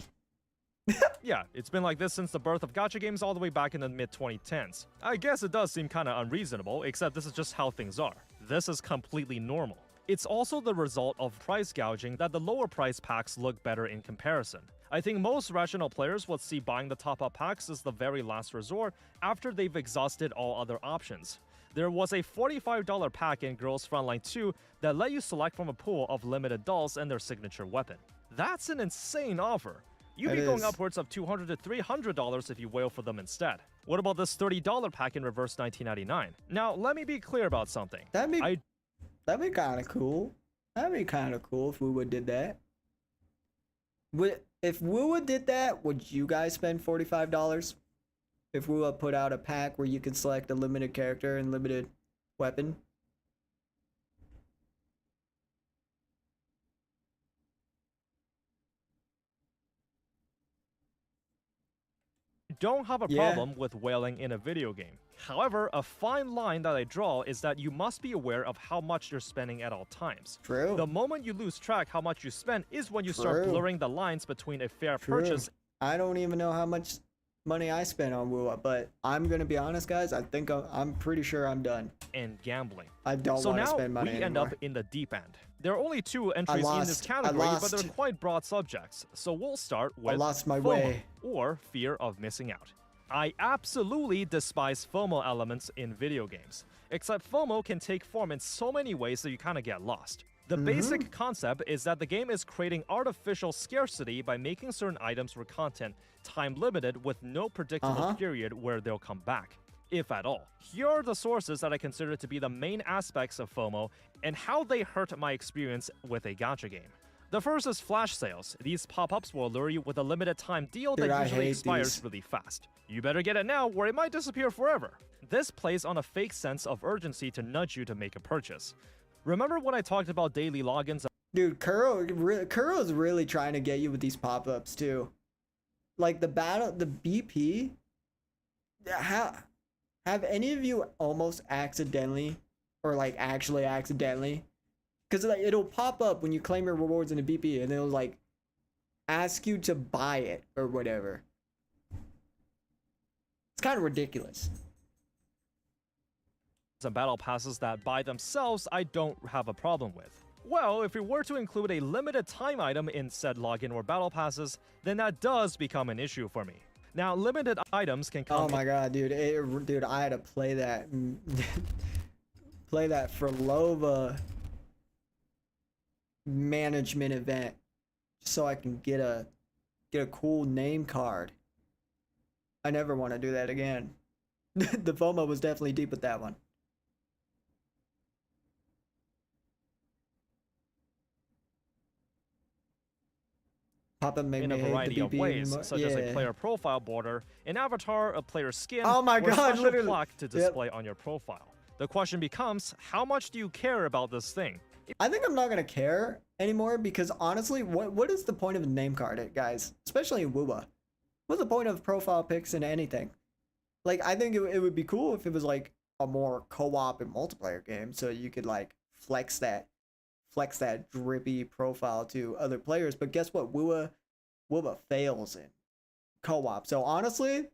yeah, it's been like this since the birth of gacha games all the way back in the mid-2010s. I guess it does seem kinda unreasonable, except this is just how things are. This is completely normal. It's also the result of price gouging that the lower price packs look better in comparison. I think most rational players would see buying the top-up packs as the very last resort after they've exhausted all other options. There was a $45 pack in Girls Frontline 2 that let you select from a pool of limited dolls and their signature weapon. That's an insane offer. You'd be going upwards of $200 to $300 if you wail for them instead. What about this $30 pack in Reverse 1999? Now, let me be clear about something. That'd be kind of cool. That'd be kind of cool if WUWA did that. If WUWA did that, would you guys spend $45? If WUWA put out a pack where you can select a limited character and limited weapon? Don't have a problem with whaling in a video game. However, a fine line that I draw is that you must be aware of how much you're spending at all times. True. The moment you lose track how much you spend is when you start blurring the lines between a fair purchase. I don't even know how much money I spent on WUWA, but I'm gonna be honest, guys. I think I'm pretty sure I'm done. And gambling. I don't want to spend money we end anymore. up in the deep end. There are only two entries in this category, but they're quite broad subjects. So we'll start with I lost my FOMO, way. or fear of missing out. I absolutely despise FOMO elements in video games. Except FOMO can take form in so many ways that you kind of get lost. The basic concept is that the game is creating artificial scarcity by making certain items or content time limited with no predictable period where they'll come back, if at all. Here are the sources that I consider to be the main aspects of FOMO and how they hurt my experience with a gacha game. The first is flash sales. These pop-ups will lure you with a limited time deal that usually expires really fast. You better get it now or it might disappear forever. This plays on a fake sense of urgency to nudge you to make a purchase. Remember when I talked about daily logins? Dude, Kuro's really trying to get you with these pop-ups too. Like the BP. Have any of you almost accidentally, or like actually accidentally? Because like, it'll pop up when you claim your rewards in the BP, and it'll like ask you to buy it or whatever. It's kind of ridiculous. And battle passes that by themselves I don't have a problem with. Well, if we were to include a limited time item in said login or battle passes, then that does become an issue for me. Now, limited items can come. Oh my god, dude! Dude, I had to play that, play that for Lova management event, so I can get a cool name card. I never want to do that again. The FOMO was definitely deep with that one. Pop-up in a variety of ways, such as a player profile border, an avatar, a player skin, oh my or god, a special plaque to display on your profile. The question becomes, how much do you care about this thing? I think I'm not gonna care anymore because honestly, what is the point of a name card, guys? Especially in WUWA. What's the point of profile pics in anything? Like, I think it would be cool if it was like a more co-op and multiplayer game, so you could like flex that drippy profile to other players. But guess what? WUWA fails in co-op. So honestly,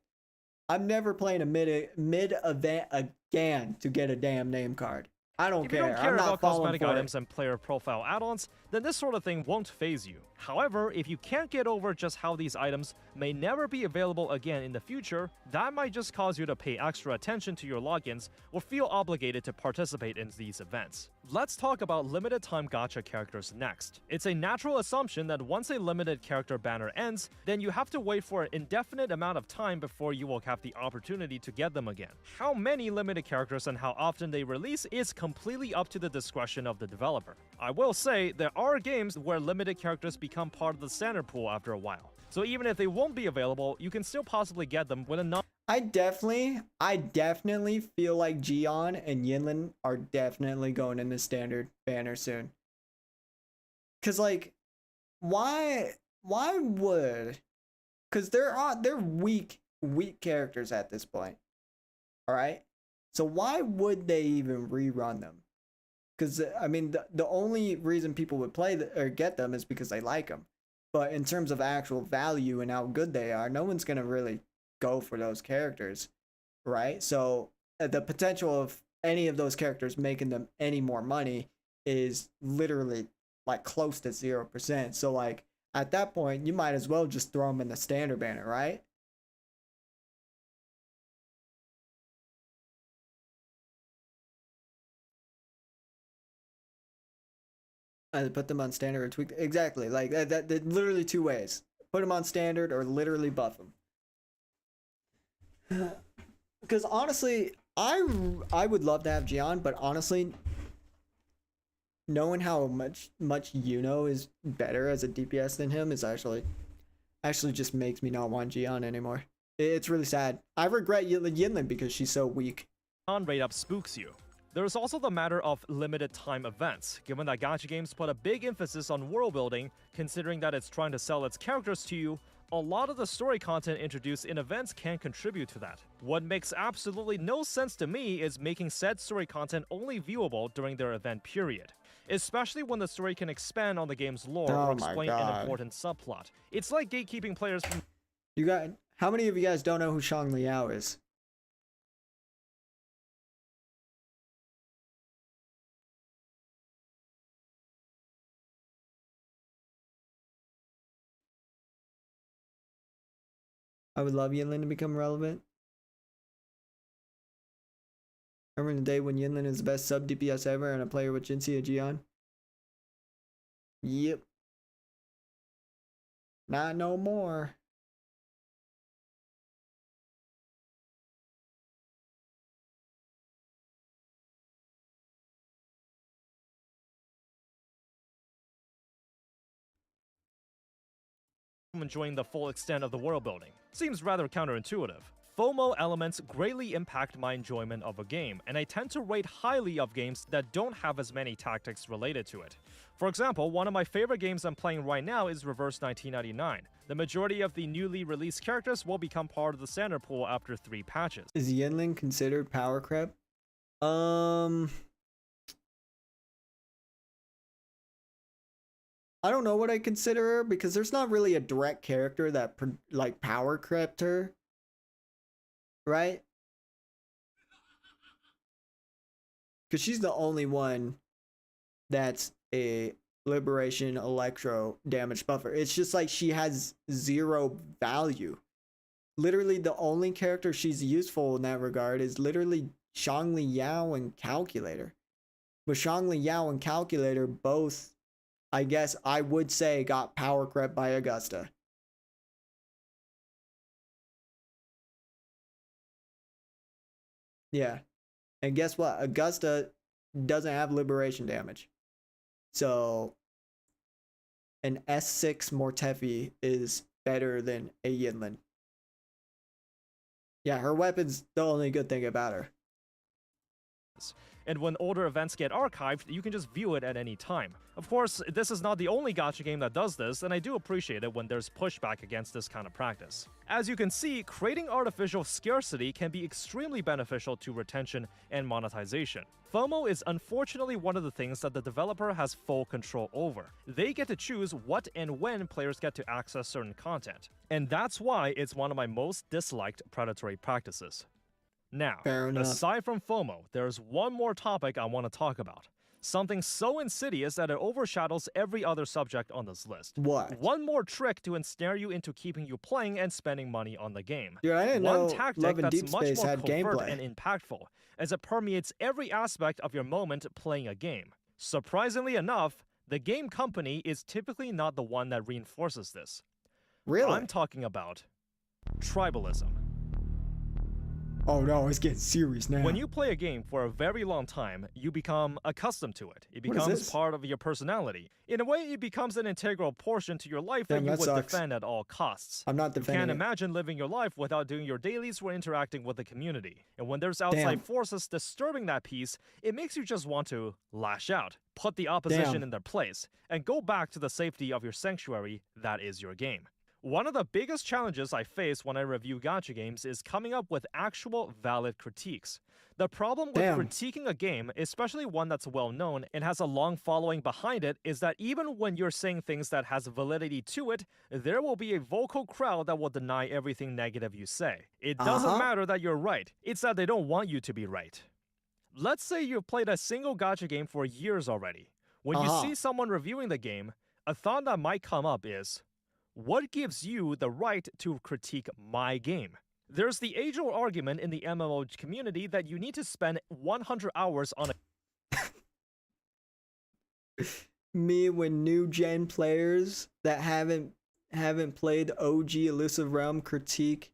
I'm never playing a mid event again to get a damn name card. I don't care. If you don't care I'm not about cosmetic for items and player profile add-ons, then this sort of thing won't faze you. However, if you can't get over just how these items may never be available again in the future, that might just cause you to pay extra attention to your logins or feel obligated to participate in these events. Let's talk about limited time gacha characters next. It's a natural assumption that once a limited character banner ends, then you have to wait for an indefinite amount of time before you will have the opportunity to get them again. How many limited characters and how often they release is completely up to the discretion of the developer. I will say, there are games where limited characters become part of the standard pool after a while. So even if they won't be available, you can still possibly get them with a I definitely feel like Jian and Yinlin are definitely going in the standard banner soon. Cause like, why would? Cause they're weak characters at this point. All right. So why would they even rerun them? Because I mean, the only reason people would play or get them is because they like them. But in terms of actual value and how good they are, no one's gonna really go for those characters, right? So the potential of any of those characters making them any more money is literally like close to 0%. So like at that point, you might as well just throw them in the standard banner, right? Put them on standard or tweak. Exactly, like that literally two ways. Put them on standard or literally buff them. Because honestly, I would love to have Jian, but honestly, knowing how much Yuno is better as a DPS than him is actually just makes me not want Jian anymore. It's really sad. I regret Yinlin because she's so weak. rate up spooks you. There's also the matter of limited time events, given that gacha games put a big emphasis on world building, considering that it's trying to sell its characters to you. A lot of the story content introduced in events can contribute to that. What makes absolutely no sense to me is making said story content only viewable during their event period, especially when the story can expand on the game's lore or explain an important subplot. It's like gatekeeping players from... How many of you guys don't know who Shang Liao is? I would love Yinlin to become relevant. Remember the day when Yinlin is the best sub DPS ever and a player with Jinxie and Jian? Yep. Not no more. Enjoying the full extent of the world building. Seems rather counterintuitive. FOMO elements greatly impact my enjoyment of a game, and I tend to rate highly of games that don't have as many tactics related to it. For example, one of my favorite games I'm playing right now is Reverse 1999. The majority of the newly released characters will become part of the standard pool after 3 patches. Is Yinlin considered power creep? I don't know what I consider her because there's not really a direct character that like power crept her, right? Because she's the only one that's a liberation electro damage buffer. It's just like she has 0 value. Literally the only character she's useful in that regard is literally Shangli Yao and Calculator. But Shangli Yao and Calculator both, I guess I would say, got power crept by Augusta. Yeah. And guess what? Augusta doesn't have liberation damage. So an S6 Mortefi is better than a Yinlin. Yeah, her weapon's the only good thing about her. And when older events get archived, you can just view it at any time. Of course, this is not the only gacha game that does this, and I do appreciate it when there's pushback against this kind of practice. As you can see, creating artificial scarcity can be extremely beneficial to retention and monetization. FOMO is unfortunately one of the things that the developer has full control over. They get to choose what and when players get to access certain content. And that's why it's one of my most disliked predatory practices. Now, aside from FOMO, there's one more topic I want to talk about. Something so insidious that it overshadows every other subject on this list. What? One more trick to ensnare you into keeping you playing and spending money on the game. Dude, I didn't know tactic Love and that's Deep much Space more had covert gameplay. and impactful, as it permeates every aspect of your moment playing a game. Surprisingly enough, the game company is typically not the one that reinforces this. Really? I'm talking about tribalism. Oh no, it's getting serious now. When you play a game for a very long time, you become accustomed to it. It What is becomes this? part of your personality. In a way, it becomes an integral portion to your life that you would sucks. defend at all costs. I'm not You defending can't it. imagine living your life without doing your dailies or interacting with the community. And when there's outside forces disturbing that peace, it makes you just want to lash out, put the opposition in their place, and go back to the safety of your sanctuary that is your game. One of the biggest challenges I face when I review gacha games is coming up with actual valid critiques. The problem with critiquing a game, especially one that's well known and has a long following behind it, is that even when you're saying things that has validity to it, there will be a vocal crowd that will deny everything negative you say. It doesn't matter that you're right, it's that they don't want you to be right. Let's say you've played a single gacha game for years already. When you see someone reviewing the game, a thought that might come up is, what gives you the right to critique my game? There's the age-old argument in the MMO community that you need to spend 100 hours on a Me when new gen players that haven't played OG Elusive Realm critique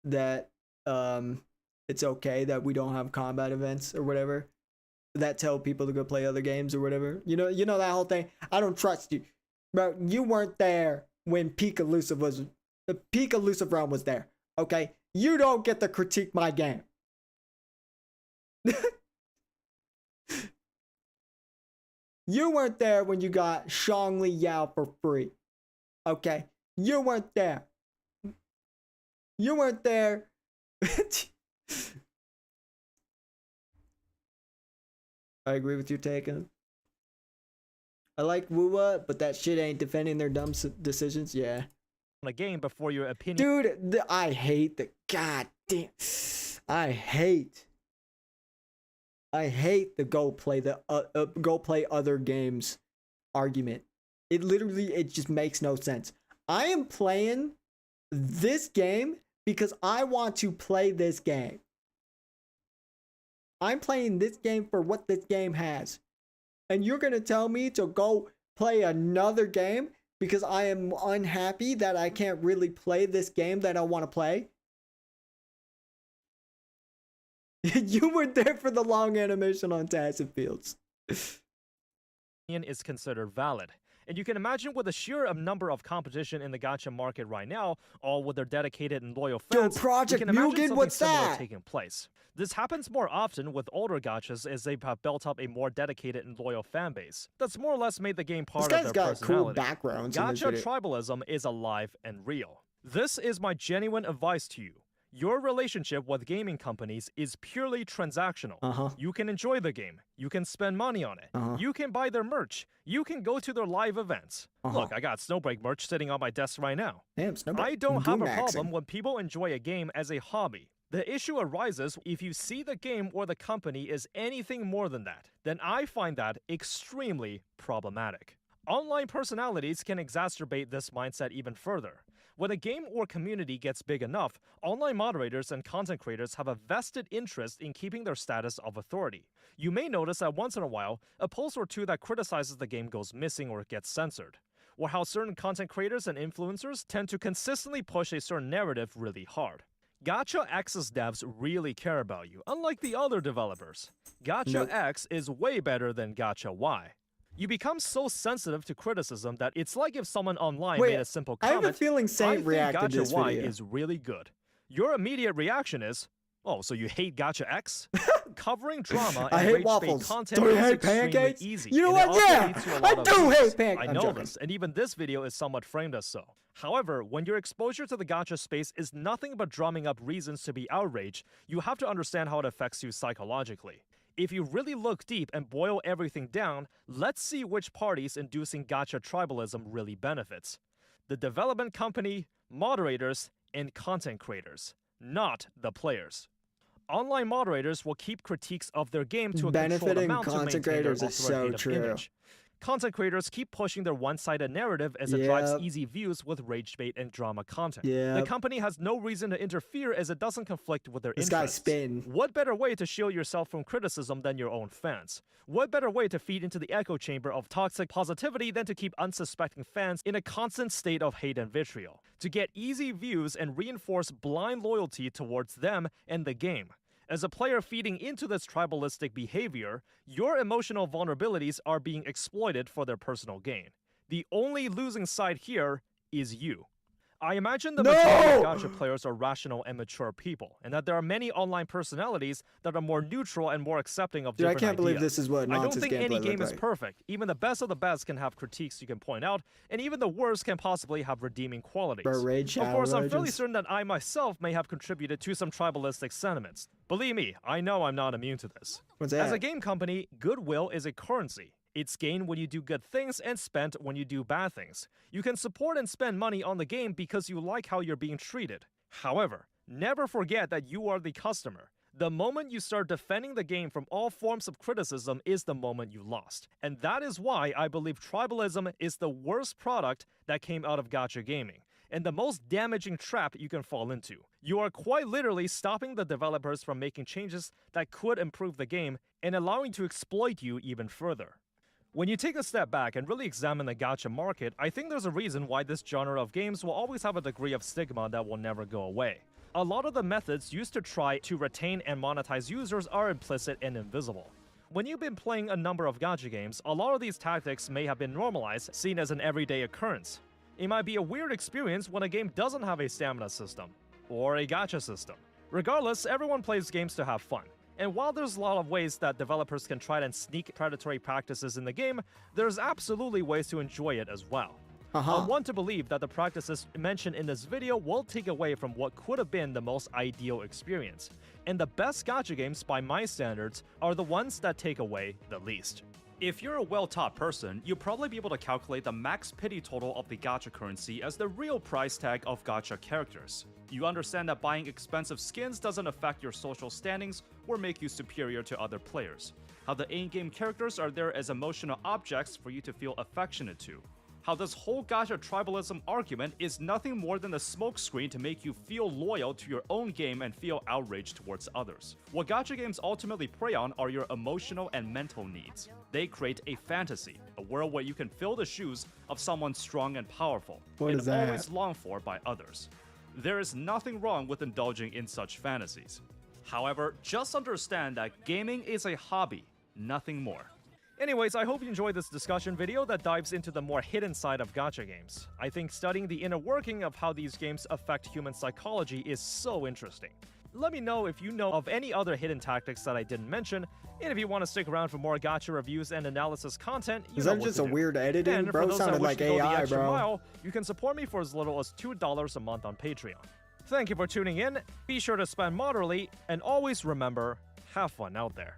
that it's okay that we don't have combat events or whatever, that tell people to go play other games or whatever. You know that whole thing. I don't trust you. Bro, you weren't there when Peak Elusive Realm was there, okay? You don't get to critique my game. You weren't there when you got Shangli Yao for free, okay? You weren't there. You weren't there. I agree with you, Taken. I like WUWA, but that shit ain't defending their dumb decisions. Yeah. a game before your opinion. Dude, I hate the goddamn. I hate the go play other games argument. It just makes no sense. I am playing this game because I want to play this game. I'm playing this game for what this game has. And you're gonna tell me to go play another game because I am unhappy that I can't really play this game that I want to play? You were there for the long animation on Tassin Fields. Is considered valid. And you can imagine with the sheer number of competition in the gacha market right now, all with their dedicated and loyal fans, Yo, Project you can imagine Mugen, something what's similar that? taking place. This happens more often with older gachas as they have built up a more dedicated and loyal fan base. That's more or less made the game part This of guy's their got cool personality. backgrounds in this Gacha video. tribalism is alive and real. This is my genuine advice to you. Your relationship with gaming companies is purely transactional. You can enjoy the game. You can spend money on it. You can buy their merch. You can go to their live events. Look, I got Snowbreak merch sitting on my desk right now. Damn, Snowbreak. I don't have a Boom-maxing. problem when people enjoy a game as a hobby. The issue arises if you see the game or the company is anything more than that. Then I find that extremely problematic. Online personalities can exacerbate this mindset even further. When a game or community gets big enough, online moderators and content creators have a vested interest in keeping their status of authority. You may notice that once in a while, a post or two that criticizes the game goes missing or gets censored, or how certain content creators and influencers tend to consistently push a certain narrative really hard. Gacha X's devs really care about you, unlike the other developers. Gacha X is way better than Gacha Y. You become so sensitive to criticism that it's like if someone online made a simple comment, I have a feeling Saint I think reacted to Gacha this Y video. is really good. Your immediate reaction is, oh, so you hate Gacha X? Covering drama I and hate rage-bait waffles. content Don't you is hate extremely pancakes? easy. You know and it what? also Yeah, leads to a I lot of do views. hate pancakes. I I'm know joking. this, and even this video is somewhat framed as so. However, when your exposure to the gacha space is nothing but drumming up reasons to be outraged, you have to understand how it affects you psychologically. If you really look deep and boil everything down, let's see which parties inducing gacha tribalism really benefits. The development company, moderators, and content creators, not the players. Online moderators will keep critiques of their game to a controlled Benefiting amount to content maintain their creators is so authoritative true. image. Content creators keep pushing their one-sided narrative as it drives easy views with rage bait and drama content. The company has no reason to interfere as it doesn't conflict with their This interests. guy's spin. What better way to shield yourself from criticism than your own fans? What better way to feed into the echo chamber of toxic positivity than to keep unsuspecting fans in a constant state of hate and vitriol? To get easy views and reinforce blind loyalty towards them and the game. As a player feeding into this tribalistic behavior, your emotional vulnerabilities are being exploited for their personal gain. The only losing side here is you. I imagine the majority of gacha players are rational and mature people, and that there are many online personalities that are more neutral and more accepting of different I can't believe ideas. this is what I don't nonsense think any gameplay game look is like. perfect. Even the best of the best can have critiques you can point out, and even the worst can possibly have redeeming qualities. Bro, Raid Of Shadow course, I'm fairly Legends. certain that I myself may have contributed to some tribalistic sentiments. Believe me, I know I'm not immune to this. What's As a that? game company, goodwill is a currency. It's gained when you do good things and spent when you do bad things. You can support and spend money on the game because you like how you're being treated. However, never forget that you are the customer. The moment you start defending the game from all forms of criticism is the moment you lost. And that is why I believe tribalism is the worst product that came out of gacha gaming, and the most damaging trap you can fall into. You are quite literally stopping the developers from making changes that could improve the game and allowing to exploit you even further. When you take a step back and really examine the gacha market, I think there's a reason why this genre of games will always have a degree of stigma that will never go away. A lot of the methods used to try to retain and monetize users are implicit and invisible. When you've been playing a number of gacha games, a lot of these tactics may have been normalized, seen as an everyday occurrence. It might be a weird experience when a game doesn't have a stamina system, or a gacha system. Regardless, everyone plays games to have fun. And while there's a lot of ways that developers can try and sneak predatory practices in the game, there's absolutely ways to enjoy it as well. I want to believe that the practices mentioned in this video will take away from what could have been the most ideal experience. And the best gacha games by my standards are the ones that take away the least. If you're a well-taught person, you'll probably be able to calculate the max pity total of the gacha currency as the real price tag of gacha characters. You understand that buying expensive skins doesn't affect your social standings or make you superior to other players. How the in-game characters are there as emotional objects for you to feel affectionate to. how this whole gacha tribalism argument is nothing more than a smokescreen to make you feel loyal to your own game and feel outrage towards others. What gacha games ultimately prey on are your emotional and mental needs. They create a fantasy, a world where you can fill the shoes of someone strong and powerful, What and is that? always longed for by others. There is nothing wrong with indulging in such fantasies. However, just understand that gaming is a hobby, nothing more. Anyways, I hope you enjoyed this discussion video that dives into the more hidden side of gacha games. I think studying the inner working of how these games affect human psychology is so interesting. Let me know if you know of any other hidden tactics that I didn't mention, and if you want to stick around for more gacha reviews and analysis content, you Is know that what just to a do. weird editing? And for Bro those that sounded wish like to go the AI, extra bro. mile, you can support me for as little as $2 a month on Patreon. Thank you for tuning in. Be sure to spend moderately, and always remember, have fun out there.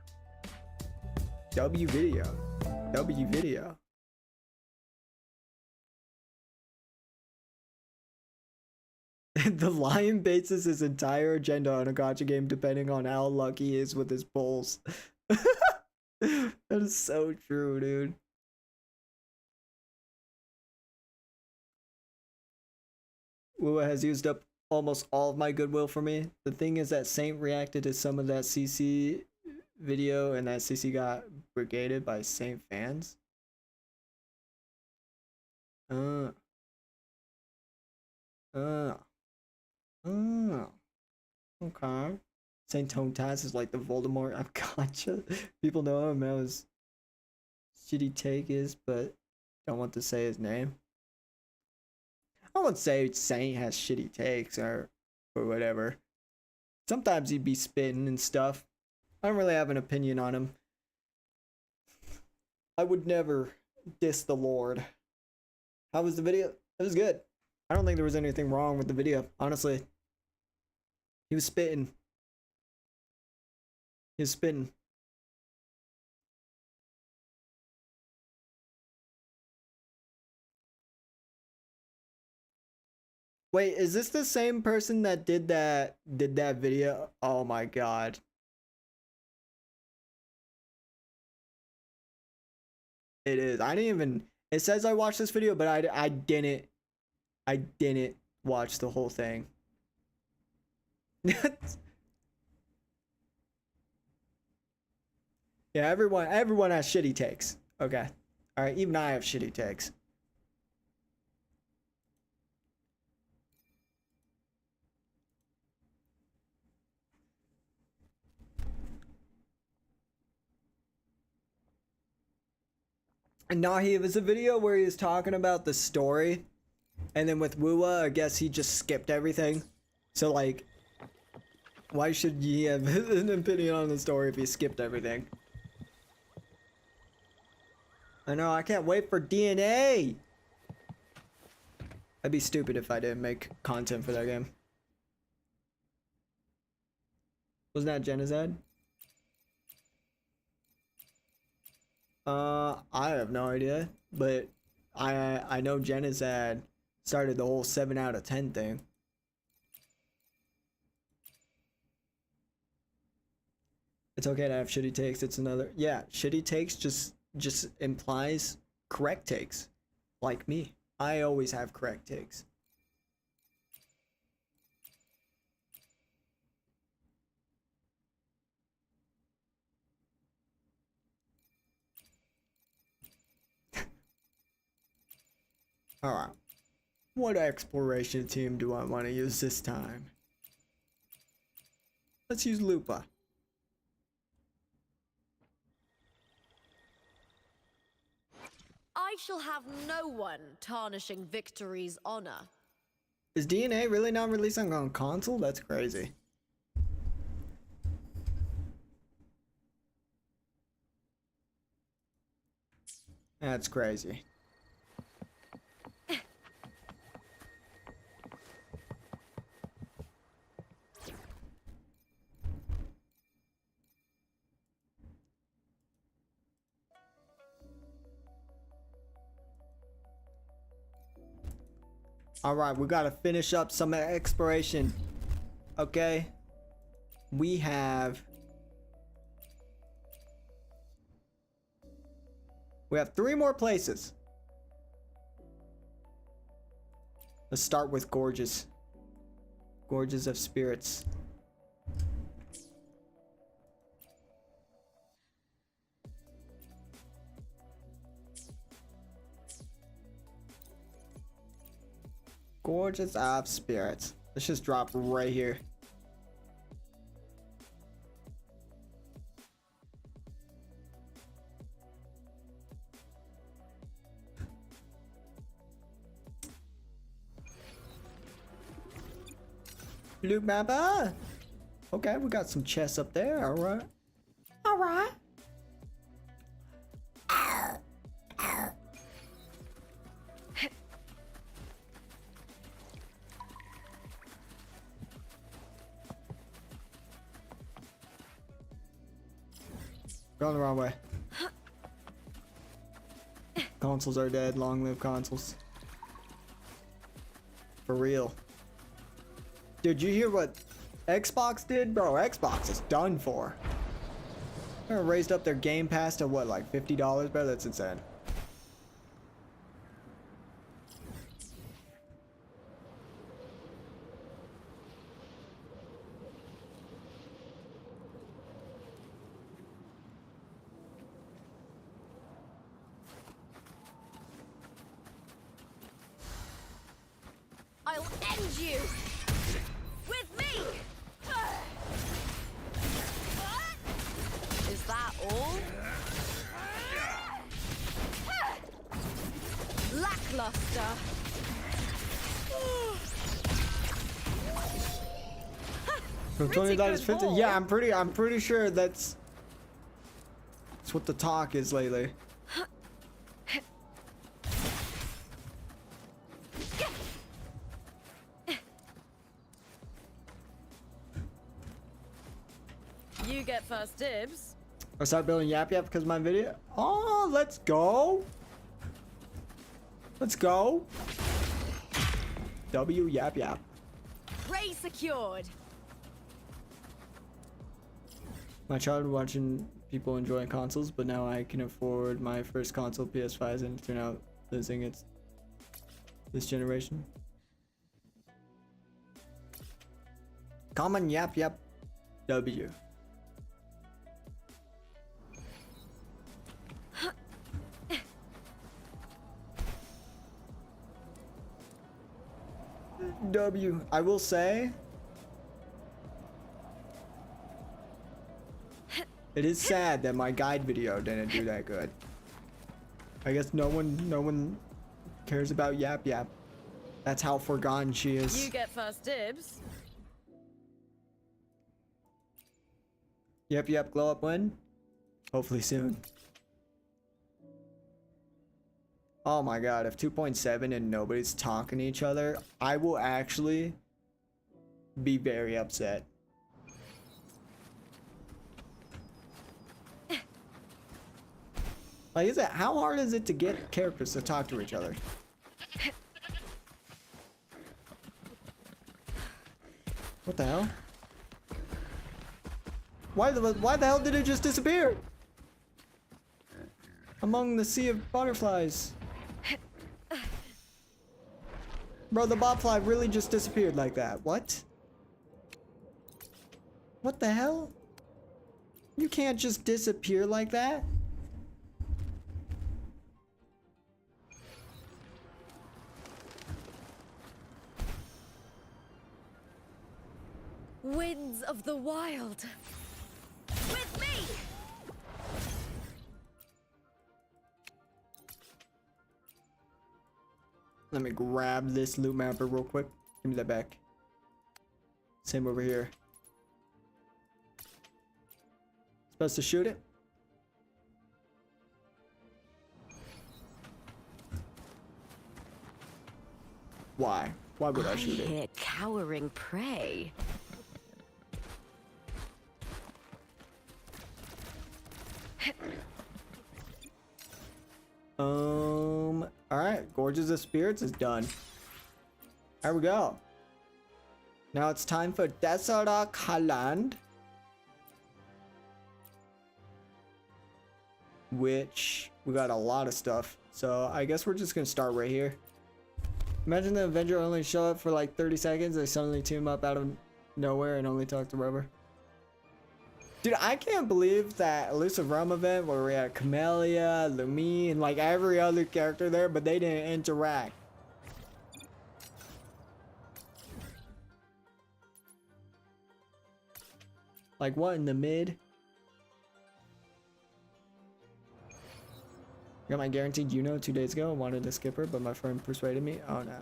W video. W video. The lion bases his entire agenda on a gacha game depending on how lucky he is with his pulls. That is so true, dude. WUWA has used up almost all of my goodwill for me. The thing is that Saint reacted to some of that CC video and that CC got brigaded by Saint fans. Uh. Okay. Saint Tone Taz is like the Voldemort of gacha. People know him as shitty take is, but don't want to say his name. I won't say Saint has shitty takes or whatever. Sometimes he'd be spitting and stuff. I don't really have an opinion on him. I would never diss the Lord. How was the video? It was good. I don't think there was anything wrong with the video, honestly. He was spitting. He was spitting. Wait, is this the same person that did that video? Oh my god. It is. I didn't even, it says I watched this video, but I didn't watch the whole thing. Yeah, everyone has shitty takes. Okay. All right, even I have shitty takes. And Nahi, it was a video where he was talking about the story, and then with WUWA, I guess he just skipped everything. So like, why should he have an opinion on the story if he skipped everything? I know, I can't wait for DNA! I'd be stupid if I didn't make content for that game. Wasn't that Genocide? I have no idea, but I know Genocide started the whole 7 out of 10 thing. It's okay to have shitty takes. It's another, yeah, shitty takes just implies correct takes. Like me. I always have correct takes. Alright. What exploration team do I want to use this time? Let's use Lupa. I shall have no one tarnishing victory's honor. Is DNA really not releasing on console? That's crazy. That's crazy. Alright, we gotta finish up some exploration. Okay. We have 3 more places. Let's start with Gorges. Gorges of Spirits. Gorges of Spirits. Let's just drop right here. Loot mapper. Okay, we got some chests up there. All right. All right. Going the wrong way. Consoles are dead. Long live consoles. For real. Did you hear what Xbox did? Bro, Xbox is done for. They raised up their Game Pass to what, like $50, bro? That's insane. I'll end you! With me! Is that all? Lackluster. From Pretty $20 good 50. haul. Yeah, I'm pretty sure that's what the talk is lately. You get first dibs. I start building Yap Yap because of my video. Oh, let's go. Let's go. W Yap Yap. Prey secured. My childhood watching people enjoying consoles, but now I can afford my first console, PS5, and turn out losing its this generation. Common Yap Yap W. W. I will say it is sad that my guide video didn't do that good. I guess no one cares about Yap Yap. That's how forgotten she is. You get first dibs. Yep, yep, glow up when? Hopefully soon. Oh my god, if 2.7 and nobody's talking to each other, I will actually be very upset. Like, is it, how hard is it to get characters to talk to each other? What the hell? Why the hell did it just disappear? Among the sea of butterflies. Bro, the botfly really just disappeared like that. What? What the hell? You can't just disappear like that. Winds of the wild. With me! Let me grab this loot mapper real quick. Give me that back. Same over here. Supposed to shoot it? Why? Why would I shoot it? hear cowering prey. Alright, Gorges of Spirits is done. There we go. Now it's time for Desert Highland. Which, we got a lot of stuff. So I guess we're just gonna start right here. Imagine the Avenger only show up for like 30 seconds, they suddenly team up out of nowhere and only talk to Rubber. Dude, I can't believe that Elusive Realm event where we had Camellia, Lumi, and like every other character there, but they didn't interact. Like what in the mid? Got my guaranteed 2 days ago. I wanted to skip her, but my friend persuaded me. Oh no.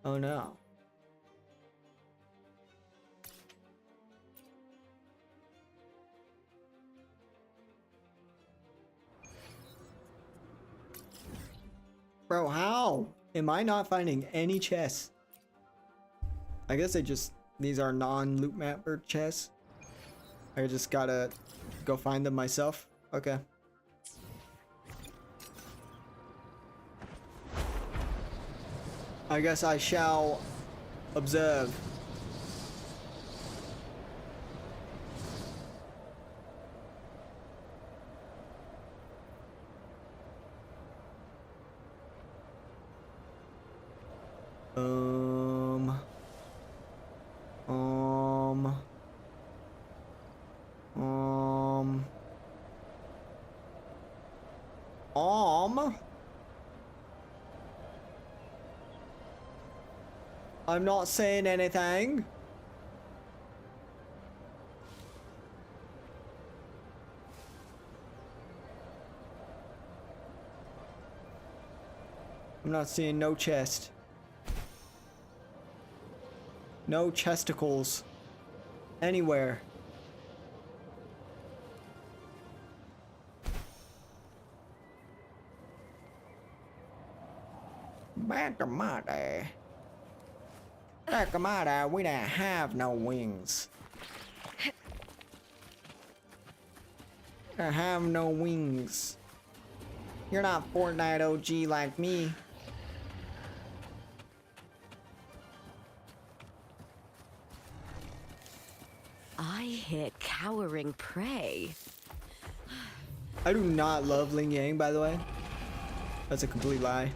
Oh no. Bro, how am I not finding any chests? I guess these are non-loot mapper chests. I just gotta go find them myself. Okay. I guess I shall observe. Um. I'm not saying anything. I'm not seeing no chest. No chesticles. Anywhere. Bakamada. Bakamada, we don't have no wings. I have no wings. You're not Fortnite OG like me. I hit cowering prey. I do not love Ling Yang, by the way. That's a complete lie.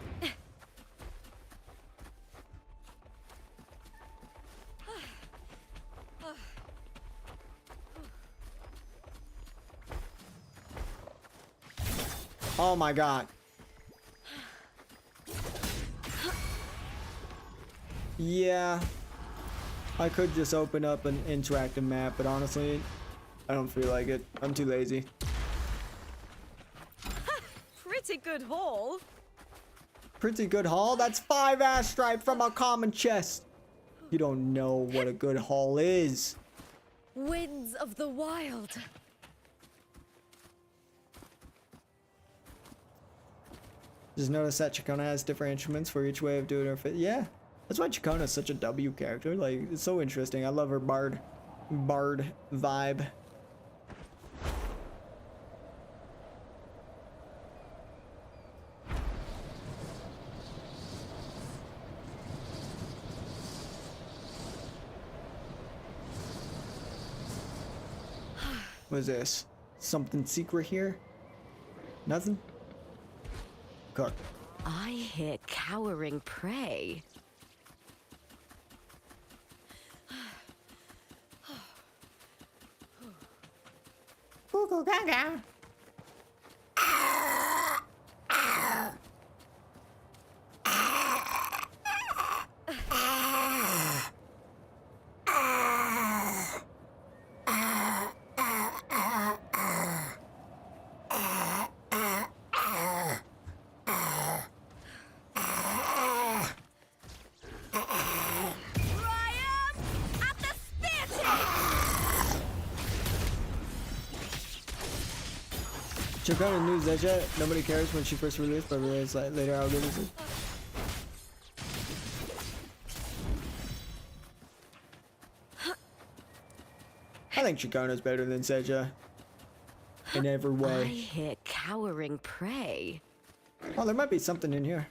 Oh my god. Yeah. I could just open up an interactive map, but honestly, I don't feel like it. I'm too lazy. Pretty good haul. Pretty good haul? That's 5 ass stripe from a common chest. You don't know what a good haul is. Winds of the wild. Just notice that Chacona has different instruments for each way of doing her fit. Yeah, that's why Chacona is such a W character. Like, it's so interesting. I love her bard vibe. What is this? Something secret here? Nothing? Cook. I hit cowering prey. Google Gaga. Chacona knew Zedja. Nobody cares when she first released, but realized like later I'll release it. I think Chacona's better than Zedja. In every I way. hit cowering prey. Oh, there might be something in here.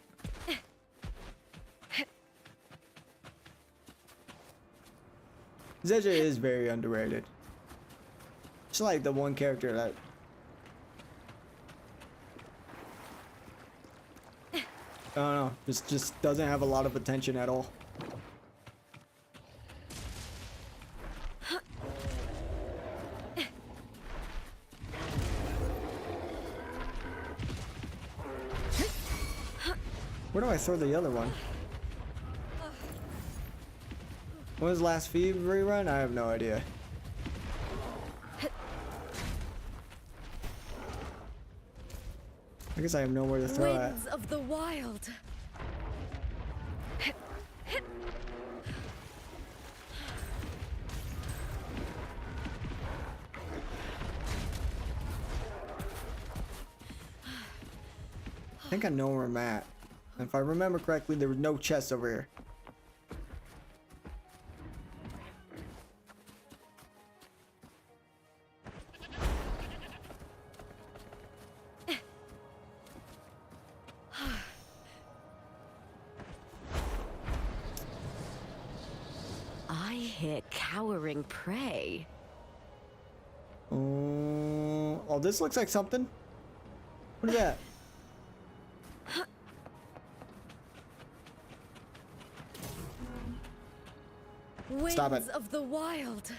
Zedja is very underrated. She's like the one character that don't know. Just doesn't have a lot of attention at all. Where do I throw the other one? When was the last feed rerun? I have no idea. I guess I have nowhere to throw Winds of the wild. I think I know where I'm at. If I remember correctly, there was no chest over here. I hear cowering prey. Oh, this looks like something. What is that? Stop it. Winds of the wild.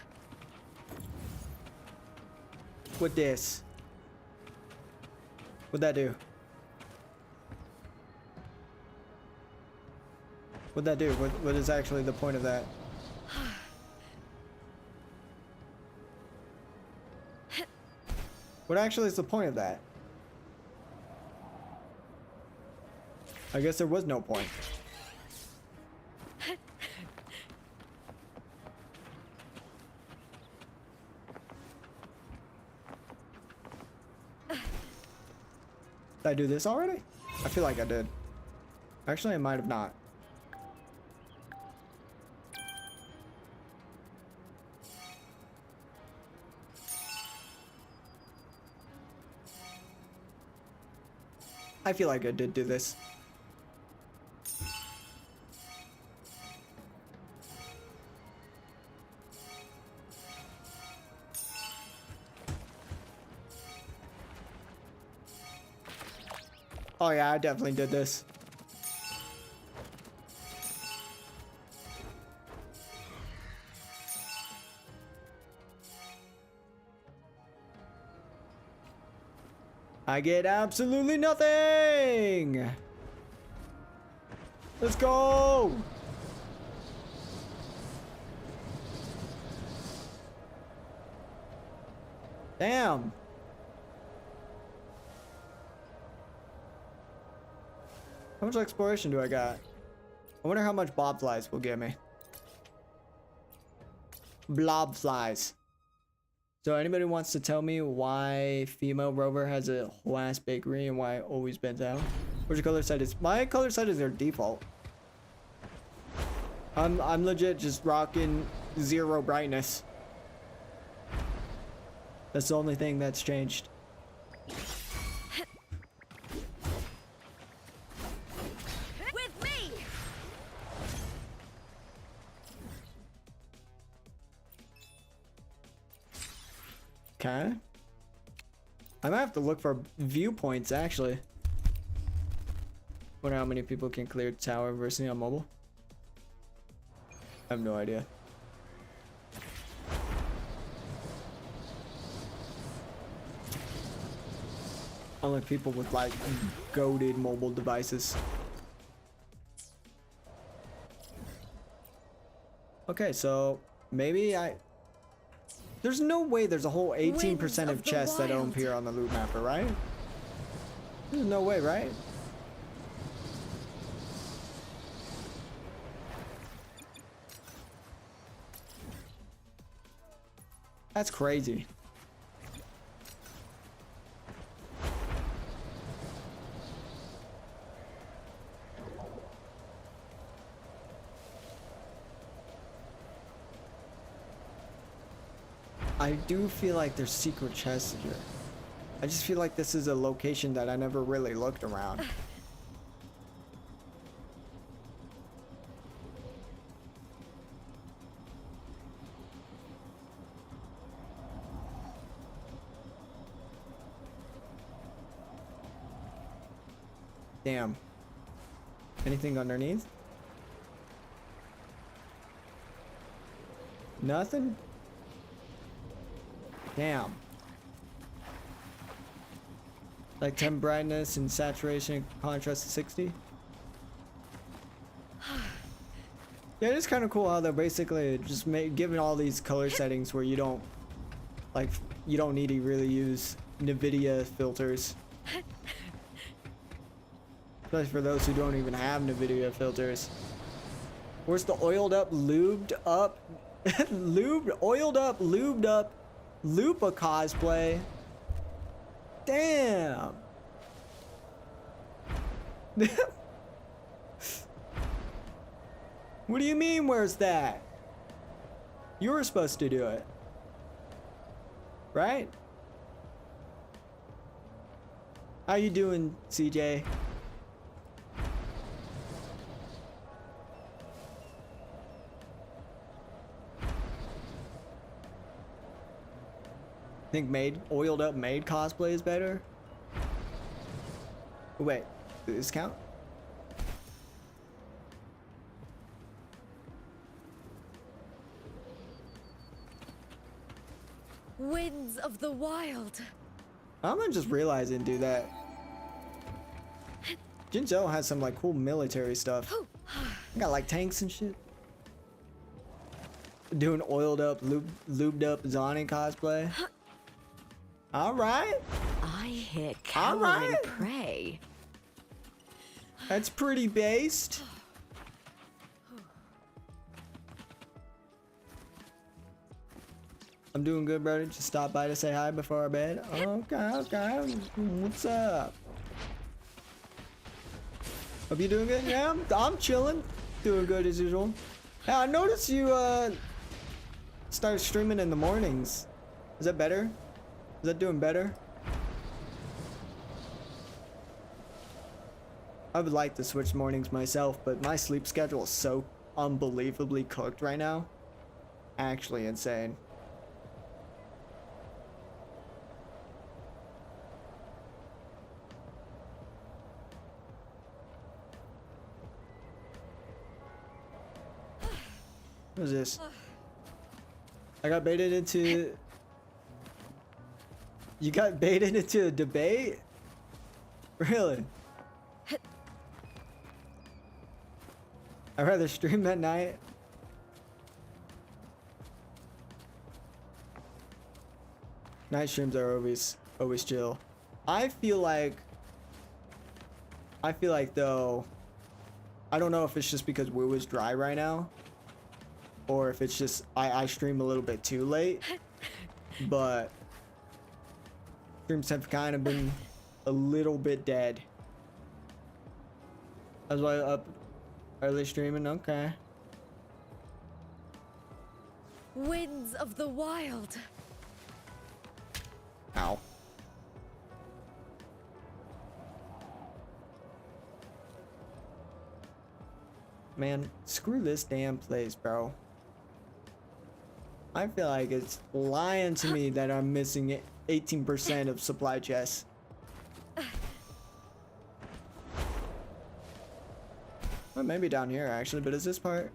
With this. What'd that do? What'd that do? What is actually the point of that? What actually is the point of that? I guess there was no point. Did I do this already? I feel like I did. Actually, I might have not. I feel like I did do this. Oh yeah, I definitely did this. I get absolutely nothing. Let's go. Damn. How much exploration do I got? I wonder how much blob flies will give me. Blob flies. So anybody wants to tell me why female rover has a whole ass bakery and why it always bends out? Where's your color set is? My color set is their default. I'm legit just rocking 0 brightness. That's the only thing that's changed. With me. Okay. I might have to look for viewpoints actually. Wonder how many people can clear tower versus on mobile. I have no idea. Unlike people with like goated mobile devices. Okay, so maybe there's no way there's a whole 18% of chests that don't appear on the loot mapper, right? There's no way, right? That's crazy. I do feel like there's secret chests here. I just feel like this is a location that I never really looked around. Damn. Anything underneath? Nothing? Damn. Like 10 brightness and saturation, contrast to 60. Yeah, it's kind of cool how they're basically just giving all these color settings where you don't need to really use NVIDIA filters. Especially for those who don't even have NVIDIA filters. Where's the oiled up, lubed up, oiled up, lubed up, Lupa cosplay? Damn. What do you mean, where's that? You were supposed to do it. Right? How you doing, CJ? Think oiled up maid cosplay is better? Wait, does this count? Winds of the wild. I'm gonna just realize and do that. Jinzhou has some like cool military stuff. Got like tanks and shit. Doing oiled up, lubed up Zani cosplay. All right. I hear cowering prey. That's pretty based. I'm doing good, brother. Just stop by to say hi before our bed. Okay. What's up? Hope you doing good? Yeah, I'm chilling. Doing good as usual. Hey, I noticed you started streaming in the mornings. Is that better? Is that doing better? I would like to switch mornings myself, but my sleep schedule is so unbelievably cooked right now. Actually insane. What is this? I got baited into... You got baited into a debate? Really? I'd rather stream at night. Night streams are always chill. I feel like though, I don't know if it's just because WUWA is dry right now, or if it's just I stream a little bit too late, but streams have kind of been a little bit dead. That's why up early streaming. Okay. Winds of the wild. Ow. Man, screw this damn place, bro. I feel like it's lying to me that I'm missing 18% of supply chests. Well, maybe down here actually, but is this part?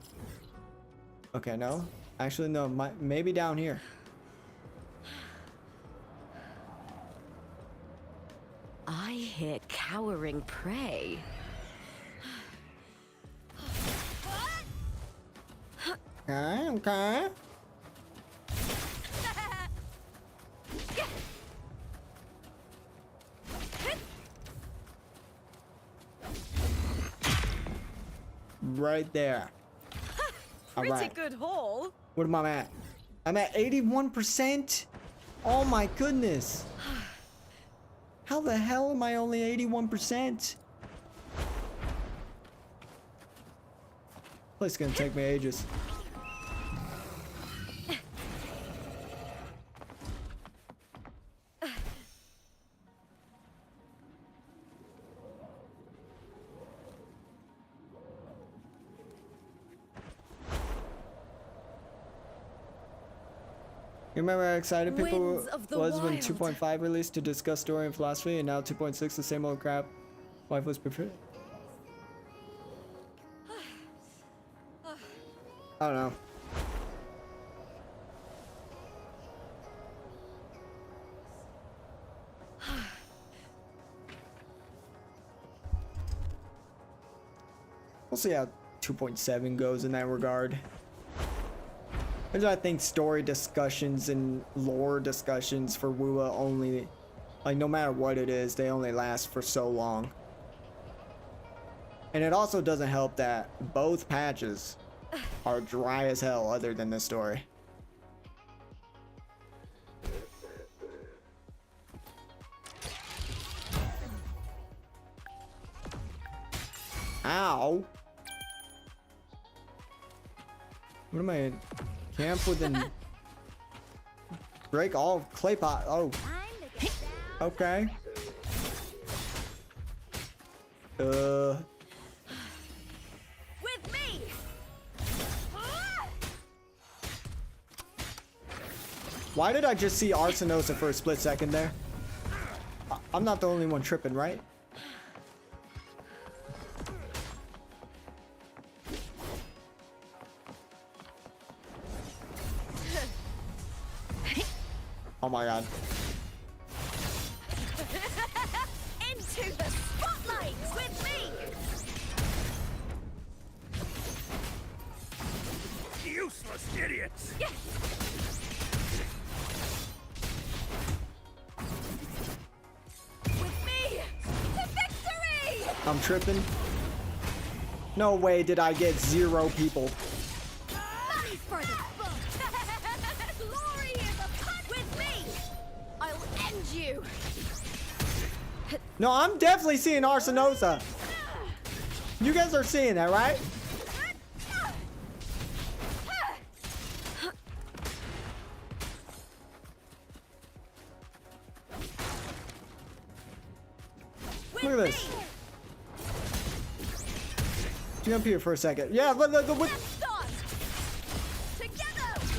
Okay, no. Actually, no. Maybe down here. I hear cowering prey. Okay. Right there. Pretty Alright. good haul. What am I at? I'm at 81%? Oh my goodness. How the hell am I only 81%? This is gonna take me ages. You remember how excited people Winds of the was when wild. 2.5 released to discuss story and philosophy, and now 2.6 the same old crap. Wife was preferred. I don't know. We'll see how 2.7 goes in that regard. I think story discussions and lore discussions for WUWA only, like, no matter what it is, they only last for so long. And it also doesn't help that both patches are dry as hell other than this story. Ow. What am I? Camp within. Break all clay pot. Oh. Okay. With me. Why did I just see Arsenosa for a split second there? I'm not the only one tripping, right? Oh my god. Into the spotlight with me. Useless idiots! With me to victory. I'm tripping. No way did I get 0 people. Money's for the book. Glory is a punch with me. I'll end you. No, I'm definitely seeing Arsenosa. You guys are seeing that, right? Look at this. Jump here for a second. Yeah, look. Together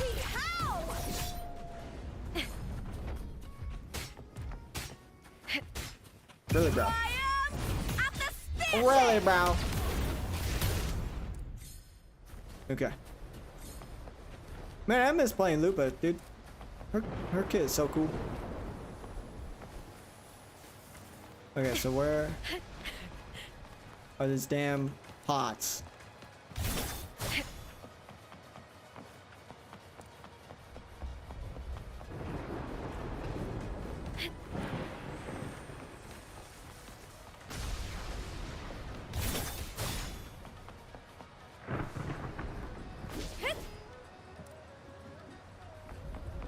we howl. Really, bro. I am at the spear. Really, bro. Okay. Man, I miss playing Lupa, dude. Her kid is so cool. Okay, so where are these damn pots?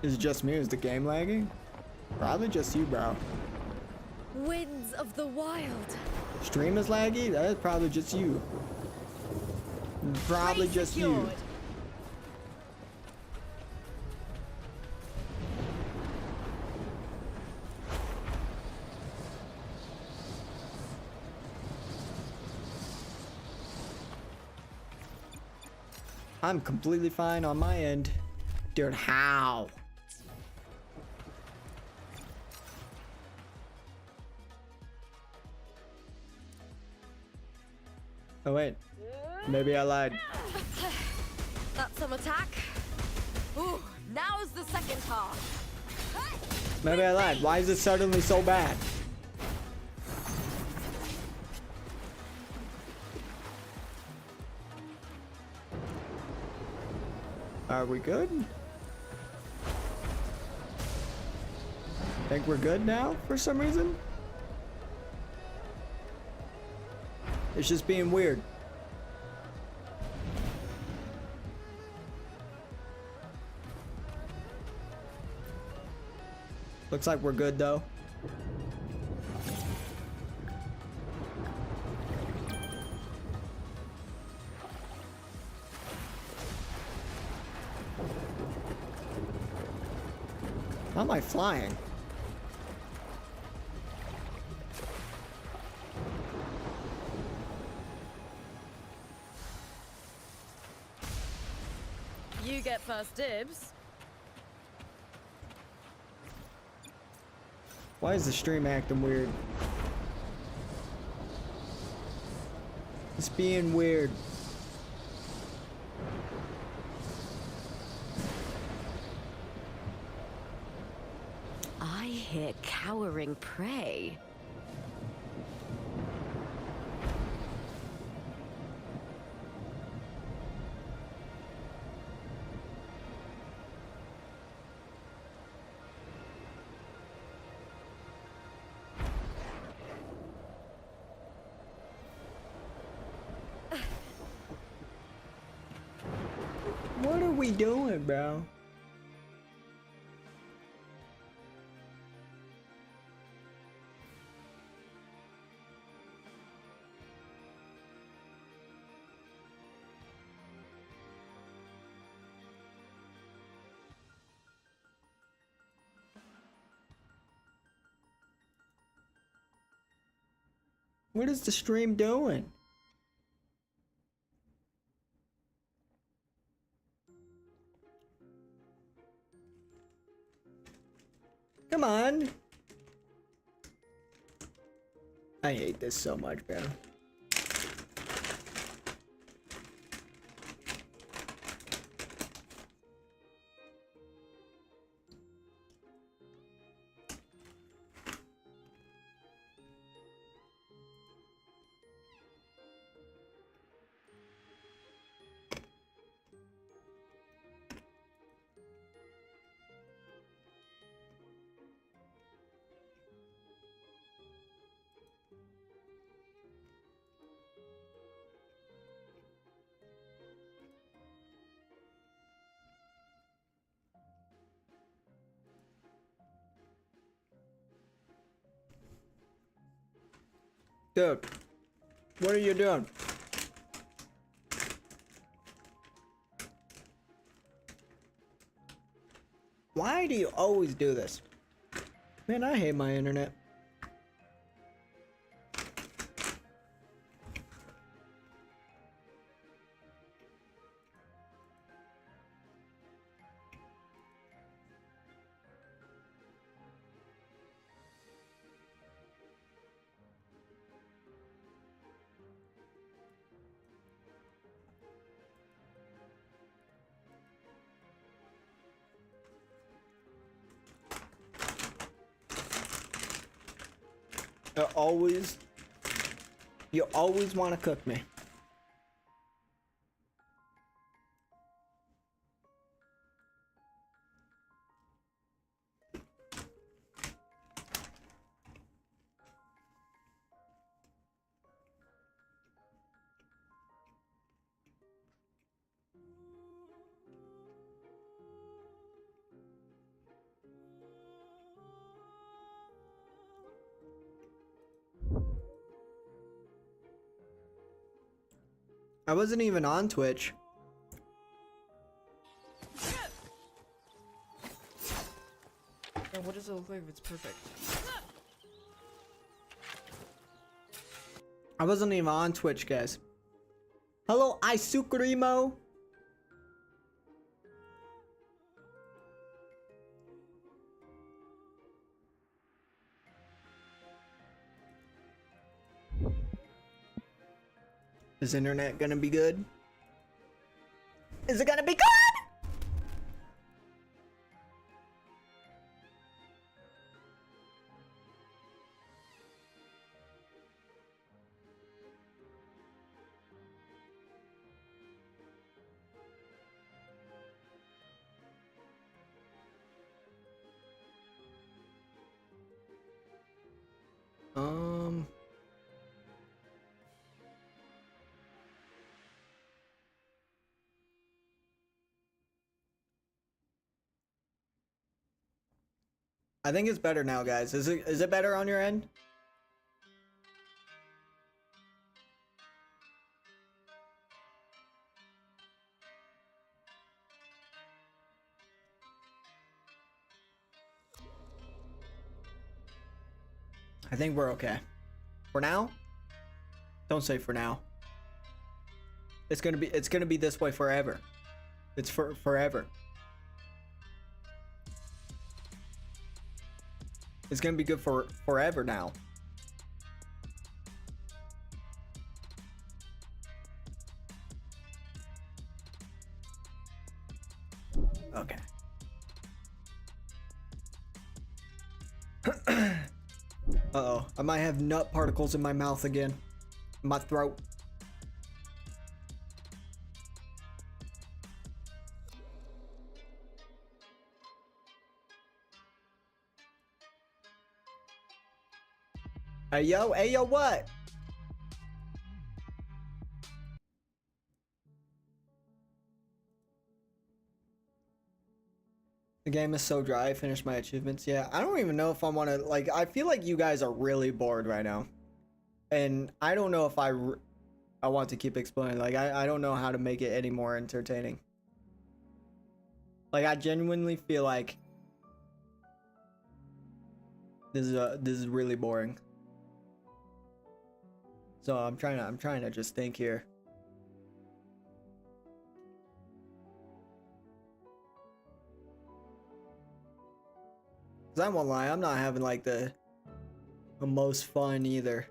Is it just me? Is the game lagging? Probably just you, bro. Winds of the wild. Stream is laggy? That is probably just you. Probably just you. Secured. I'm completely fine on my end. Dude, how? Oh wait, maybe I lied. That's some attack. Ooh, now's the second half. Maybe I lied. Why is it suddenly so bad? Are we good? Think we're good now for some reason? It's just being weird. Looks like we're good though. How am I flying? You get first dibs. Why is the stream acting weird? It's being weird. hit cowering prey. What are we doing, bro? What is the stream doing? Come on. I hate this so much, bro. Dude, what are you doing? Why do you always do this? Man, I hate my internet. You always want to cook me. I wasn't even on Twitch. Yeah, what does it look like if it's perfect? I wasn't even on Twitch, guys. Hello, Isukrimo. Is internet gonna be good? Is it gonna be good? I think it's better now, guys. Is it better on your end? I think we're okay. For now? Don't say for now. It's gonna be this way forever. It's for forever. It's gonna be good for forever now. Okay. Uh-oh. I might have nut particles in my mouth again. In my throat. Hey yo, what? The game is so dry. I finished my achievements. Yeah, I don't even know if I want to, like, I feel like you guys are really bored right now. And I don't know if I want to keep explaining. Like, I don't know how to make it any more entertaining. Like, I genuinely feel like this is really boring. So I'm trying to just think here. 'Cause I won't lie, I'm not having like the most fun either.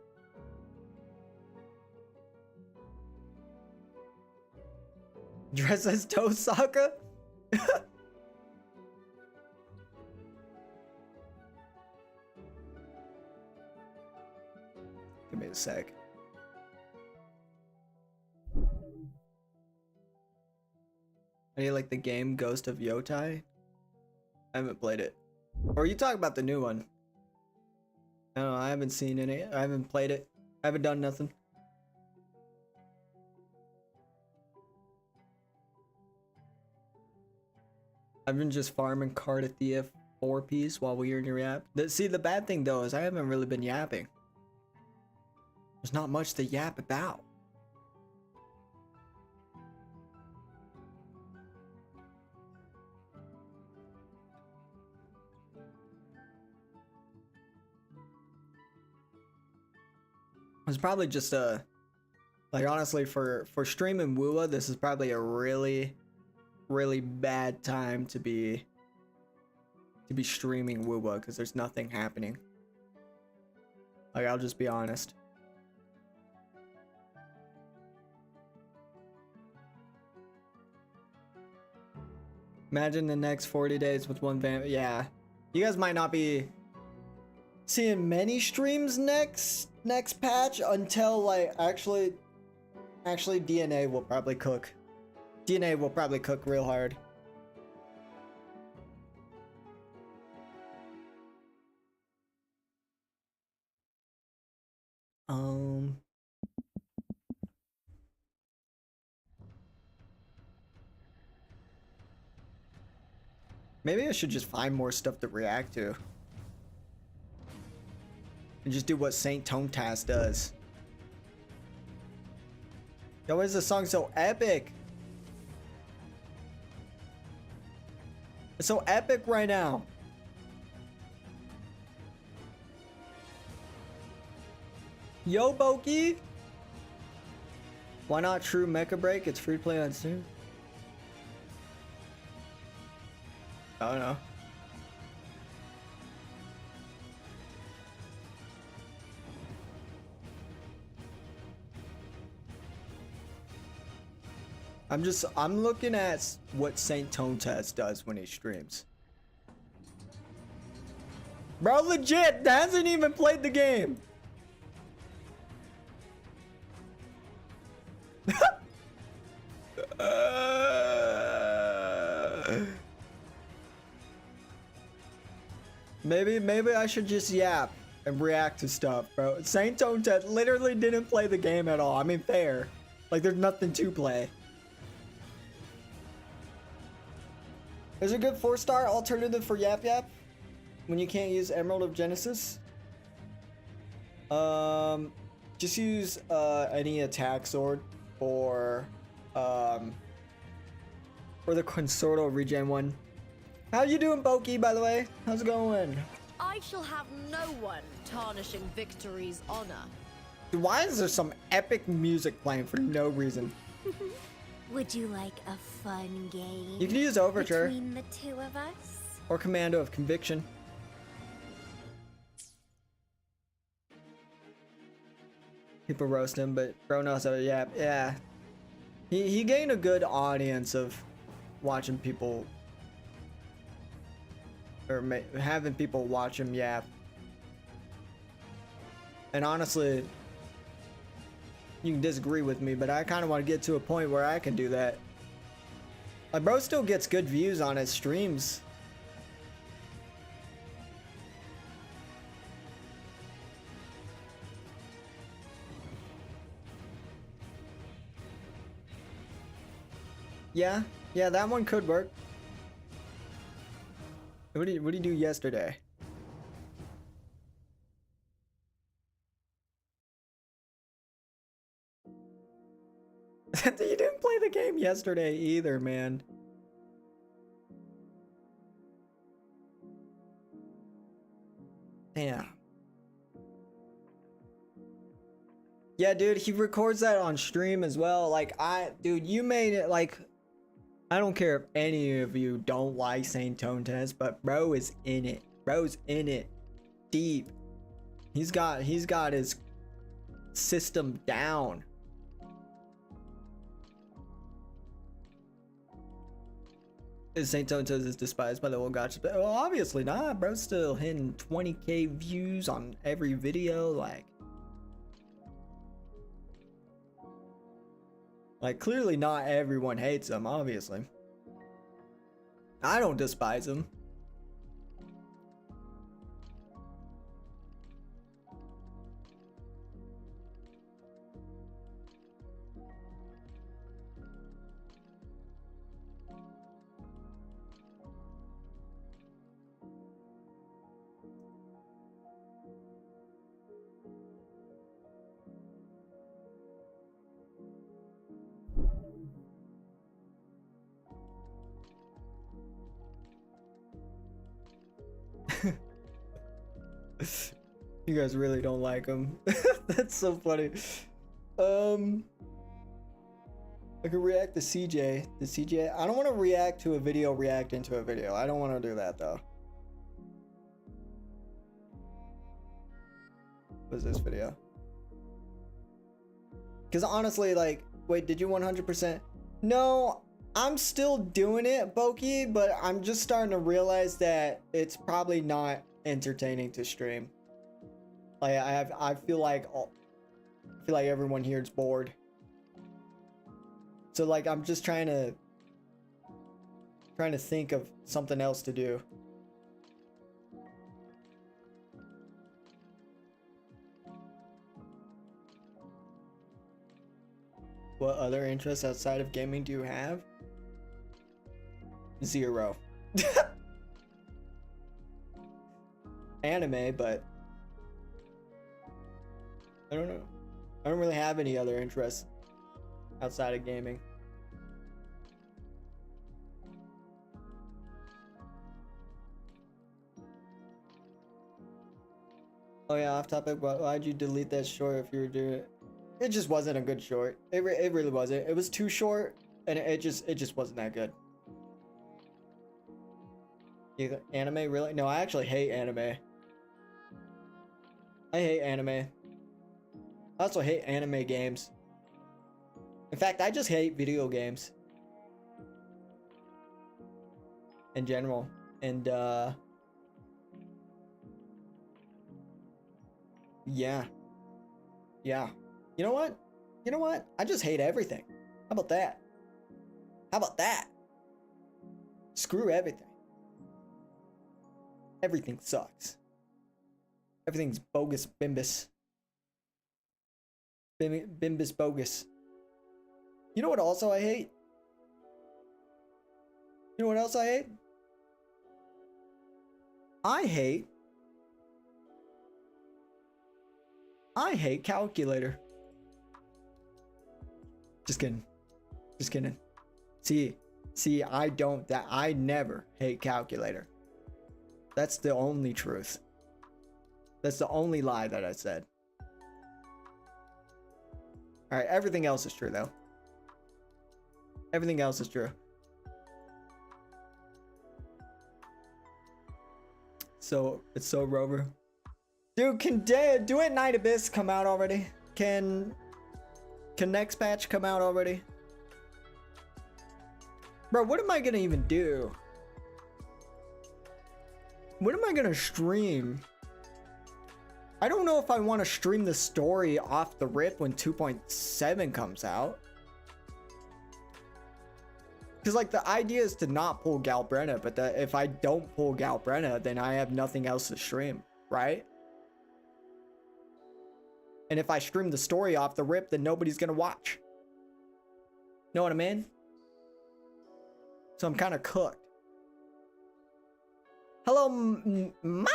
Dress as Tosaka? Give me a sec. I need like the game Ghost of Yotai. I haven't played it. Or you talk about the new one. I don't know, I haven't seen any. I haven't played it. I haven't done nothing. I've been just farming Carta Thea 4 piece while we're in your yap. See, the bad thing though is I haven't really been yapping. There's not much to yap about. It's probably just like honestly for streaming WUWA, this is probably a really bad time to be streaming WUWA because there's nothing happening. Like, I'll just be honest. Imagine the next 40 days with one vamp. Yeah, you guys might not be seeing many streams next patch until like actually DNA will probably cook. DNA will probably cook real hard. Maybe I should just find more stuff to react to. And just do what Saint Tomtas does. Yo, why is this song so epic? It's so epic right now. Yo, Boki. Why not True Mecha Break? It's free to play on Steam. I don't know. I'm looking at what Saint Tomtas does when he streams. Bro, legit, hasn't even played the game. Maybe I should just yap and react to stuff, bro. Saint Tomtas literally didn't play the game at all. I mean, fair. Like, there's nothing to play. There's a good 4-star alternative for Yap Yap when you can't use Emerald of Genesis. Just use any attack sword or the Consorto regen one. How you doing, Boki, by the way? How's it going? I shall have no one tarnishing victory's honor. Dude, why is there some epic music playing for no reason? Would you like a fun game? You can use Overture. Between the two of us? Or Commando of Conviction. People roast him, but bro knows how to yap. Yeah. He gained a good audience of watching people, or having people watch him yap. And honestly, you can disagree with me, but I kind of want to get to a point where I can do that. Like, bro still gets good views on his streams. Yeah, yeah, that one could work. What did you do yesterday? You didn't play the game yesterday either, man. Damn. Yeah, dude, he records that on stream as well. Like, dude, you made it, like, I don't care if any of you don't like Sane Tone Test, but bro is in it. Bro's in it deep. He's got his system down. St. Tone Test is despised by the old gotcha. Well, obviously not. Bro's still hitting 20k views on every video. Like, clearly not everyone hates him, obviously. I don't despise him. You guys really don't like him. That's so funny. I could react to CJ. The CJ. I don't want to react to a video reacting to a video. I don't want to do that though. What's this video? Because honestly, like, wait, did you 100%? No, I'm still doing it, Boki, but I'm just starting to realize that it's probably not entertaining to stream. Like, I feel like everyone here is bored. So like, I'm just trying to think of something else to do. What other interests outside of gaming do you have? Zero. Anime, but I don't know. I don't really have any other interests outside of gaming. Oh yeah, off topic, but why'd you delete that short if you were doing it? It just wasn't a good short. It really wasn't. It was too short, and it just wasn't that good. Anime, really? No, I actually hate anime. I hate anime. I also hate anime games. In fact, I just hate video games in general. And yeah. You know what? I just hate everything. How about that? Screw everything. Everything sucks. Everything's bogus, bimbus. Bimbus bogus. You know what also I hate? You know what else I hate? I hate calculator. Just kidding. See, I never hate calculator. That's the only truth. That's the only lie that I said. All right, everything else is true though. Everything else is true. So it's so Rover. Dude, can Do It Night Abyss come out already? Can next patch come out already? Bro, what am I gonna even do? What am I gonna stream I don't know if I want to stream the story off the rip when 2.7 comes out. Because, like, the idea is to not pull Galbrenna, but if I don't pull Galbrenna, then I have nothing else to stream, right? And if I stream the story off the rip, then nobody's going to watch. Know what I mean? So I'm kind of cooked. Hello, Ma!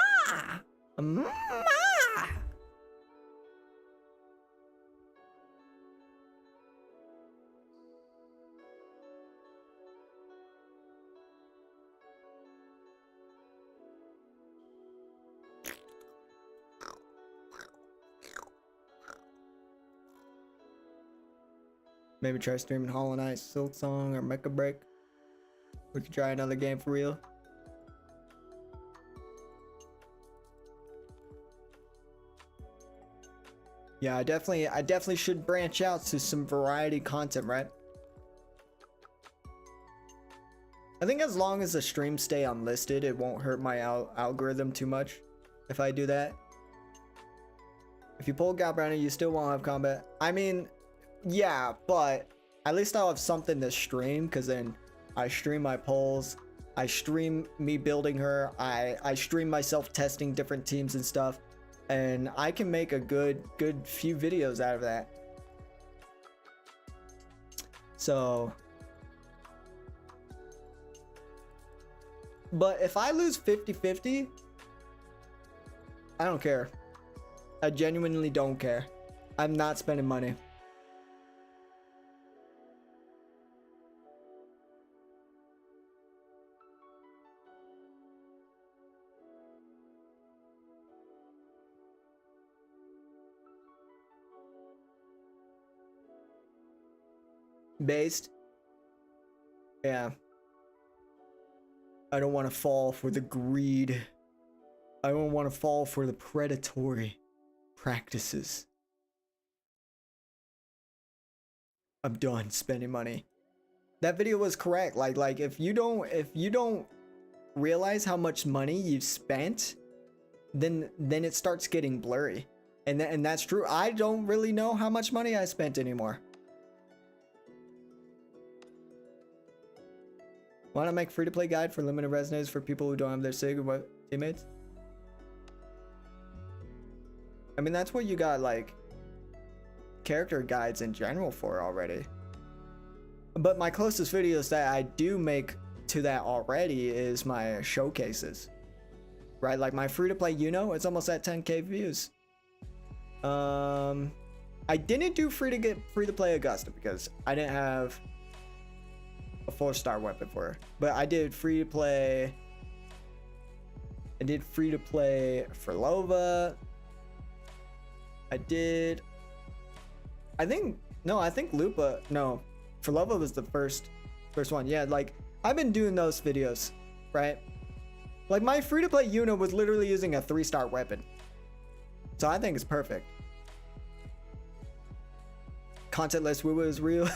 Ma! Maybe try streaming Hollow Knight, Silk Song, or Mecha Break. We could try another game for real. Yeah, I definitely should branch out to some variety content, right? I think as long as the streams stay unlisted, it won't hurt my algorithm too much if I do that. If you pull Galbrenna, you still won't have combat. I mean, yeah, but at least I'll have something to stream, because then I stream my polls, I stream me building her, I stream myself testing different teams and stuff, and I can make a good few videos out of that. So, but if I lose 50-50, I don't care. I genuinely don't care. I'm not spending money. Based, yeah, I don't want to fall for the greed. I don't want to fall for the predatory practices. I'm done spending money. That video was correct. Like if you don't realize how much money you've spent, then it starts getting blurry, and that's true. I don't really know how much money I spent anymore. Why not make free-to-play guide for limited resonators for people who don't have their SIG or teammates? I mean, that's what you got, like, character guides in general for already. But my closest videos that I do make to that already is my showcases. Right? Like my free-to-play it's almost at 10k views. I didn't do free-to-play Augusta because I didn't have a 4-star weapon for her, but I did free to play for Lova. I think Lupa, no, for Lova was the first one. Yeah, like I've been doing those videos, right? Like my free to play was literally using a 3-star weapon, so I think it's perfect. Contentless WUWA is real.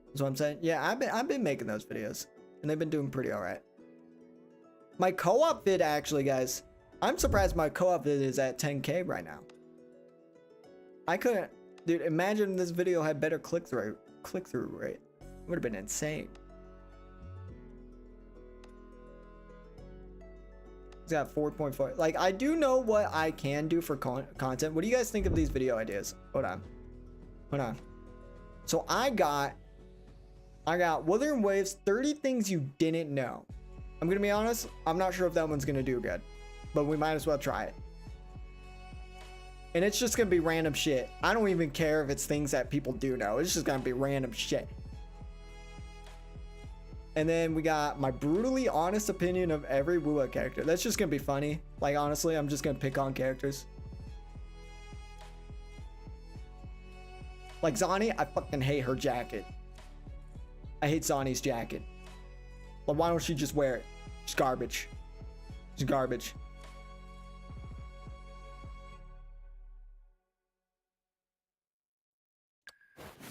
That's what I'm saying. Yeah, I've been making those videos, and they've been doing pretty alright. My co-op vid, actually, guys, I'm surprised my co-op vid is at 10k right now. I couldn't, dude. Imagine this video had better click-through rate. It would have been insane. It's got 4.4. Like, I do know what I can do for content. What do you guys think of these video ideas? Hold on. So I got Wuthering Waves, 30 things you didn't know. I'm gonna be honest, I'm not sure if that one's gonna do good, but we might as well try it. And it's just gonna be random shit. I don't even care if it's things that people do know. It's just gonna be random shit. And then we got my brutally honest opinion of every WUWA character. That's just gonna be funny. Like, honestly, I'm just gonna pick on characters. Like Zani, I fucking hate her jacket. I hate Zani's jacket. Like, why don't she just wear it? It's garbage. It's garbage.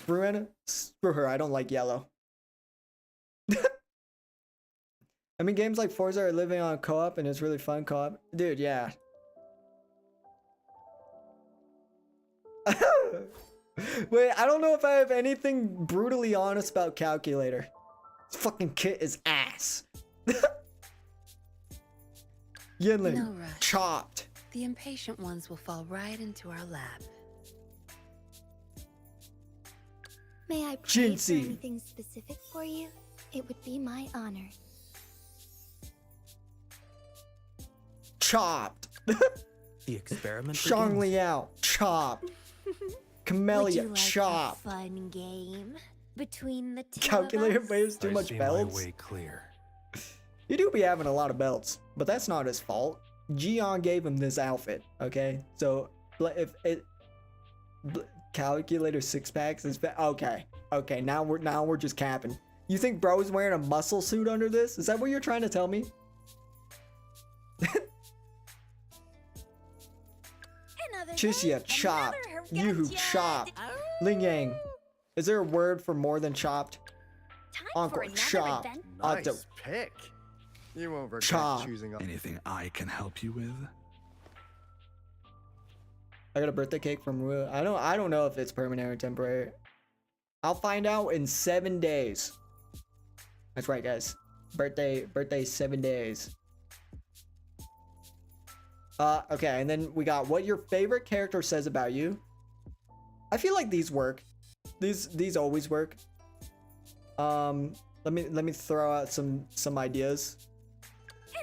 Bruanna, screw her. I don't like yellow. I mean, games like Forza are living on co-op and it's really fun co-op. Dude, yeah. Wait, I don't know if I have anything brutally honest about Calculator. This fucking kit is ass. Yinlin, No rush. chopped. The impatient ones will fall right into our lap. May I pray for Jinsey. anything specific for you? It would be my honor. Chopped. The experiment Shang Liao, chopped. Would you Camellia, like chopped. a fun game between the two Calculator of us? waves too much belts. clear. You do be having a lot of belts, but that's not his fault. Gion gave him this outfit, okay? So if it Calculator 6-packs is okay. Okay, now we're just capping. You think bro's wearing a muscle suit under this? Is that what you're trying to tell me? Chisia, chopped. Yoo-hoo, chopped. Ling Yang. Is there a word for more than chopped? Time Encore, for another chopped. adventure. Otto, Nice pick. You won't regret Chop. choosing. Anything I can help you with? I got a birthday cake from WUWA. I don't know if it's permanent or temporary. I'll find out in 7 days. That's right, guys. Birthday 7 days. Okay, and then we got what your favorite character says about you. I feel like these work. These always work. Let me throw out some ideas.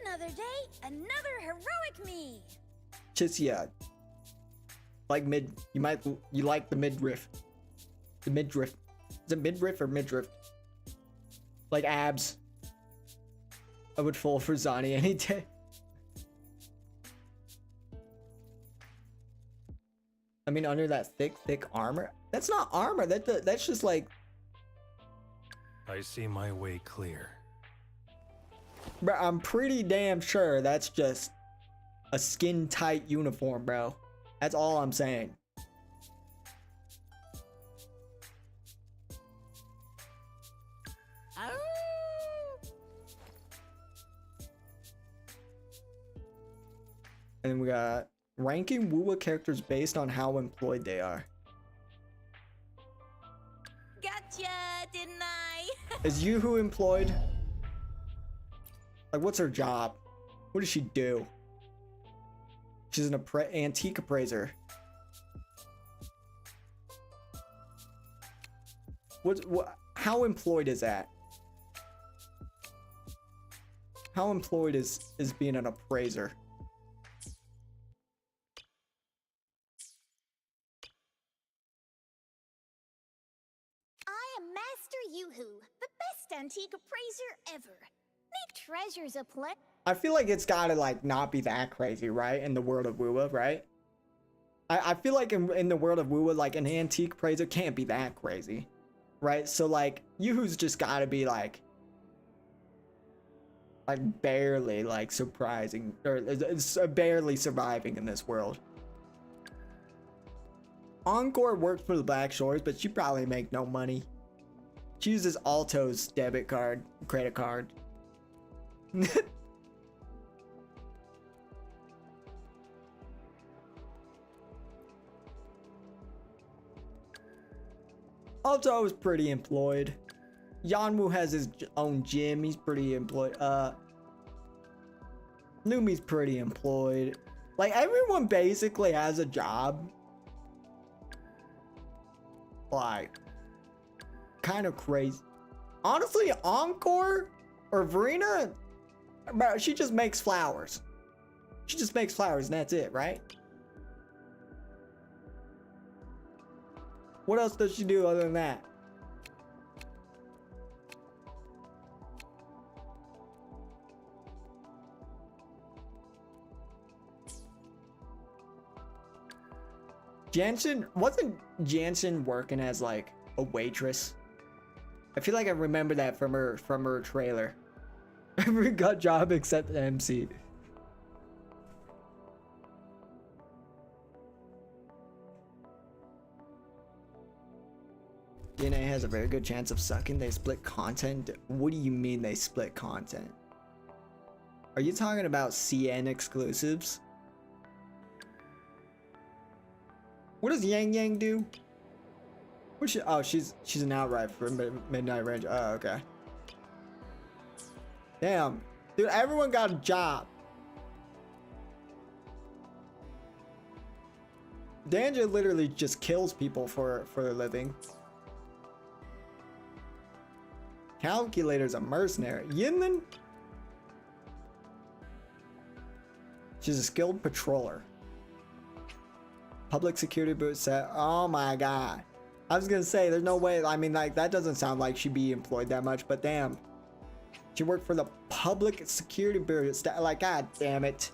Another day, another heroic me. Chisia. Like you like the midriff. The midriff. Is it midriff or midriff? Like abs. I would fall for Zani any day. I mean, under that thick armor. That's not armor. That's just like. I see my way clear. Bro, I'm pretty damn sure that's just a skin tight uniform, bro. That's all I'm saying. And then we got ranking WUWA characters based on how employed they are. Gotcha, didn't I? Is Yoo-hoo employed? Like, what's her job? What does she do? She's an antique appraiser. How employed is that? How employed is being an appraiser? I am Master Yoo-hoo, the best antique appraiser ever. Make treasures a plenty. I feel like it's gotta like not be that crazy, right? In the world of WUWA, right? I feel like in the world of WUWA, like an antique appraiser can't be that crazy, right? So like Yoo-hoo's just gotta be like barely like surprising or barely surviving in this world. Encore worked for the Black Shores, but she probably make no money. She uses Alto's debit card, credit card. Alto is pretty employed. Yanwu has his own gym. He's pretty employed. Lumi's pretty employed. Like, everyone basically has a job. Like, kind of crazy. Honestly, Encore or Verena, bro, she just makes flowers. She just makes flowers and that's it, right? What else does she do other than that? Wasn't Jansen working as like a waitress? I feel like I remember that from her trailer. Every gut job except MC. DNA has a very good chance of sucking. They split content. What do you mean they split content? Are you talking about CN exclusives? What does Yang Yang do? What's she? Oh, she's an outright for midnight range. Oh, okay. Damn, dude, everyone got a job. Danja literally just kills people for a living. Calculator's a mercenary. Yinlin? She's a skilled patroller. Public security boot set. Oh my god. I was gonna say, there's no way. I mean, like, that doesn't sound like she'd be employed that much, but damn. She worked for the public security bureau. Like, god damn it.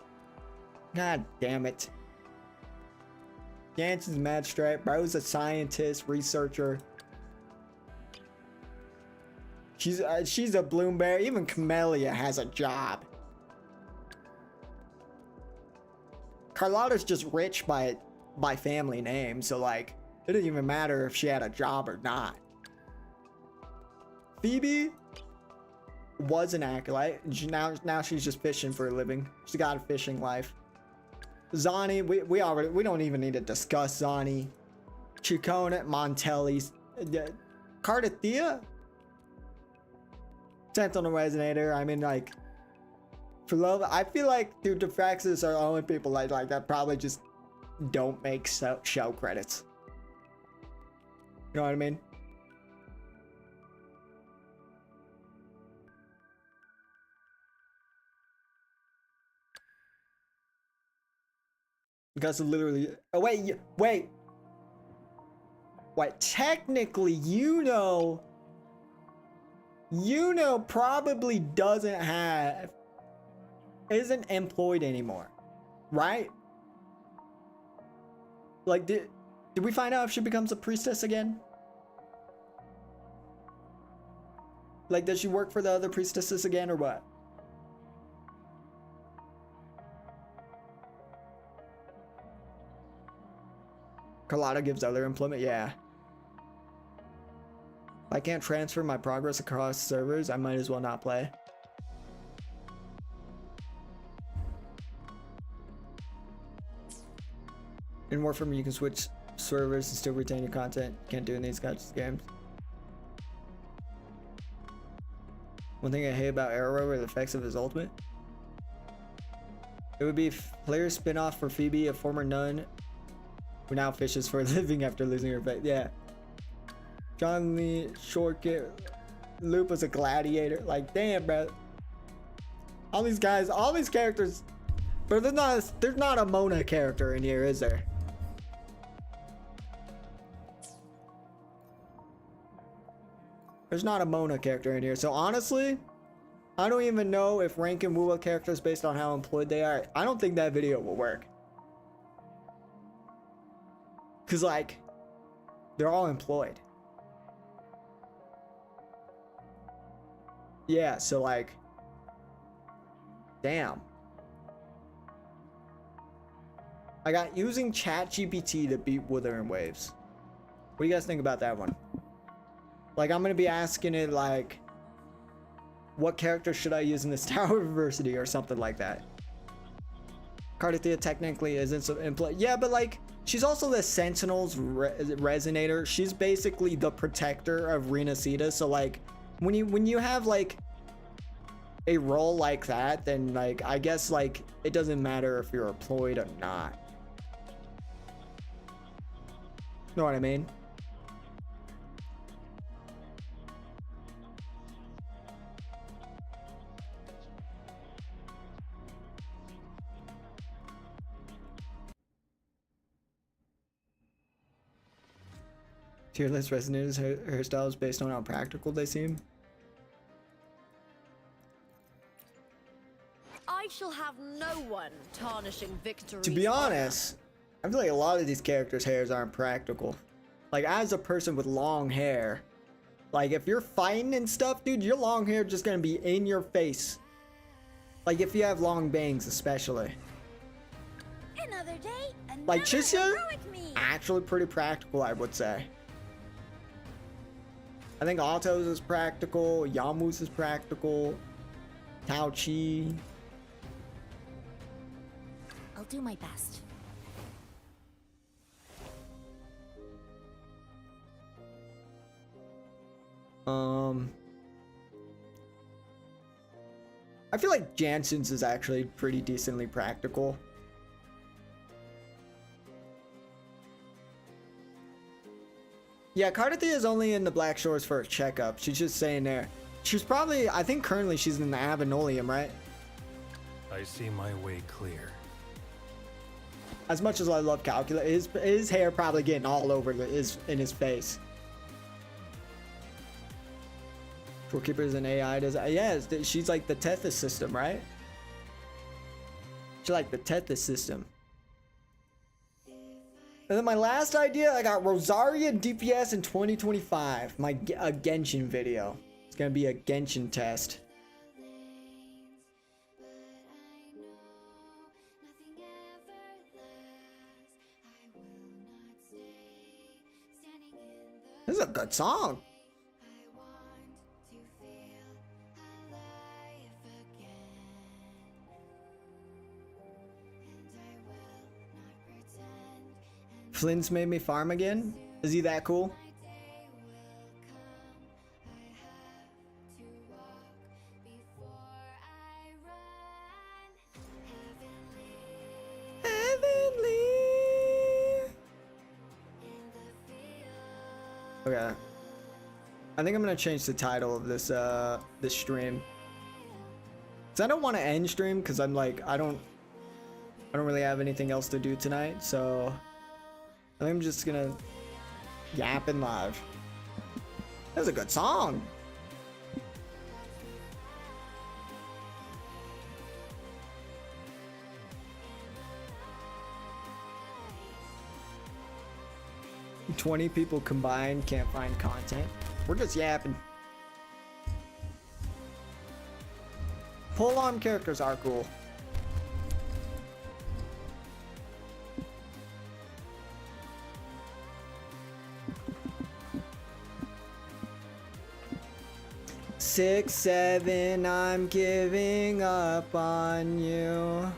God damn it. Gantz is a magistrate. Bro's a scientist, researcher. She's a Bloomberg. Even Camellia has a job. Carlotta's just rich by family name, so like it doesn't even matter if she had a job or not. Phoebe was an acolyte. Now she's just fishing for a living. She's got a fishing life. Zani, we don't even need to discuss Zani. Chicone, Montelli, Cardathea, Sentinel Resonator. I mean, like, for love, I feel like dude, Defraxis are the only people like that probably just don't make show credits. You know what I mean? Because literally, oh wait. Technically, you probably isn't employed anymore, right? Like, did we find out if she becomes a priestess again? Like, does she work for the other priestesses again or what? Carlotta gives other employment, yeah. If I can't transfer my progress across servers, I might as well not play. In Warframe, you can switch servers and still retain your content. Can't do in these kinds of games. One thing I hate about Arrow are the effects of his ultimate. It would be player spin-off for Phoebe, a former nun who now fishes for a living after losing her faith. Yeah. John Lee, Shortcut, Loop was a gladiator. Like, damn, bro. All these guys, all these characters. But there's not a Mona character in here, is there? There's not a Mona character in here. So honestly, I don't even know if ranking WUWA characters based on how employed they are. I don't think that video will work. Cause like, they're all employed. Yeah, so like, damn. I got using ChatGPT to beat Wuthering Waves. What do you guys think about that one? Like, I'm gonna be asking it like, what character should I use in this Tower of Adversity or something like that. Cardathea technically isn't so employed. Yeah, but like, she's also the Sentinel's Resonator. She's basically the protector of Rena Sita. So like, when you have like a role like that, then like, I guess like, it doesn't matter if you're employed or not. Know what I mean? Tier list Resonators hairstyles based on how practical they seem. I shall have no one tarnishing victory. To be honest, I feel like a lot of these characters' hairs aren't practical. Like, as a person with long hair, like if you're fighting and stuff, dude, your long hair just gonna be in your face. Like if you have long bangs, especially. Another day, another Like Chisya, heroic me. actually pretty practical, I would say. I think Autos is practical, Yamus is practical, Tao Chi. do my best. I feel like Jansen's is actually pretty decently practical. Yeah, Cardathea is only in the Black Shores for a checkup. She's just staying there. She's probably, I think currently she's in the Avenolium, right? I see my way clear. As much as I love Calcula, his hair probably getting all over in his face. Trollkeeper is an AI. Yeah, she's like the Tethys system, right? She's like the Tethys system. And then my last idea, I got Rosaria DPS in 2025. A Genshin video. It's gonna be a Genshin test. This is a good song. Flynn's made me farm again? Is he that cool? Heavenly. Okay. I think I'm gonna change the title of this this stream. 'Cause I don't want to end stream because I'm like I don't really have anything else to do tonight, so I think I'm just gonna yapping live. That was a good song. "20 people combined can't find content." We're just yapping. Pole arm characters are cool. Six, seven, I'm giving up on you.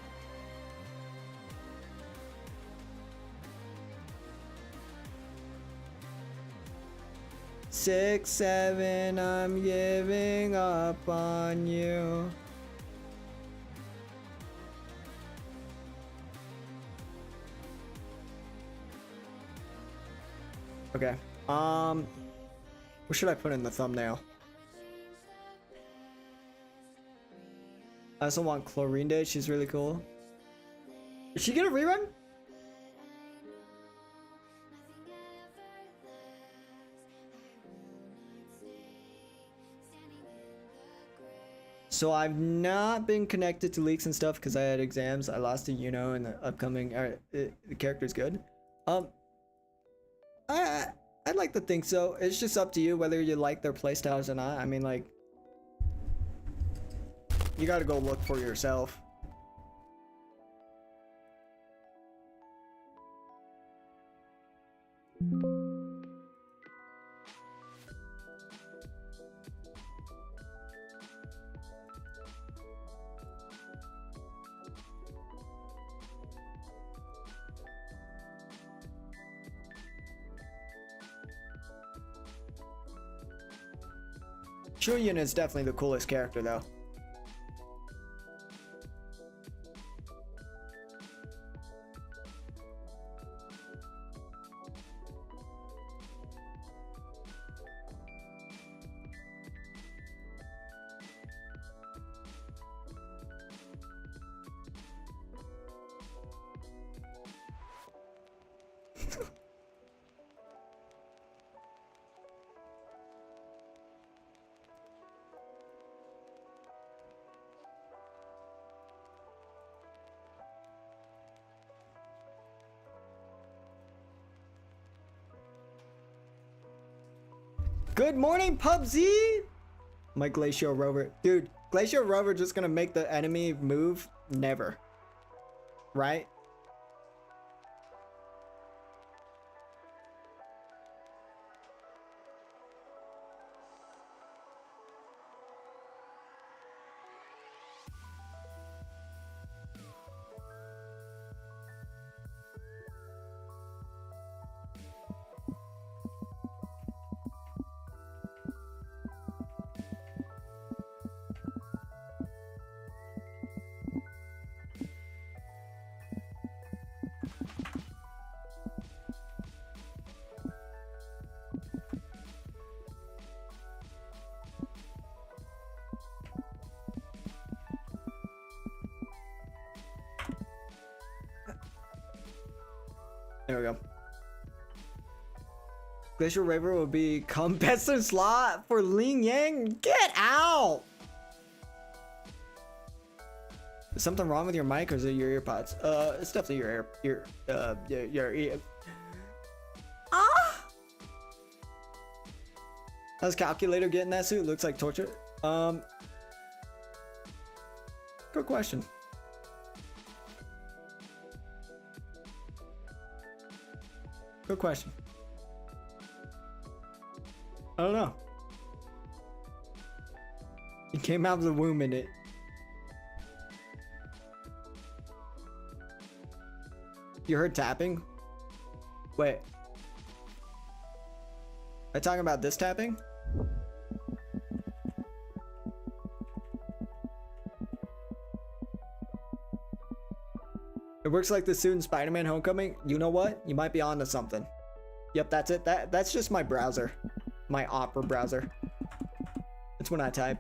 Six, seven, I'm giving up on you. Okay. What should I put in the thumbnail? I also want Chlorine Day. She's really cool. Is she gonna rerun? So I've not been connected to leaks and stuff because I had exams. I lost to Yuno in the upcoming. The character's good. I'd like to think so. It's just up to you whether you like their playstyles or not. I mean, like, you gotta go look for yourself. Shuyin is definitely the coolest character though. Good morning, PUBG! My Glacial Rover. Dude, Glacial Rover just gonna make the enemy move? Never. Right? There we go. Glacial Raver will become best in slot for Ling Yang. Get out! Is something wrong with your mic or is it your ear pods? It's definitely your ear. Ah! How's Calculator getting that suit? Looks like torture. Good question. Good question. I don't know. He came out of the womb in it. You heard tapping? Wait. Are you talking about this tapping? It works like the suit in Spider-Man Homecoming. You know what? You might be onto something. Yep, that's it. That's just my browser. My Opera browser. That's when I type.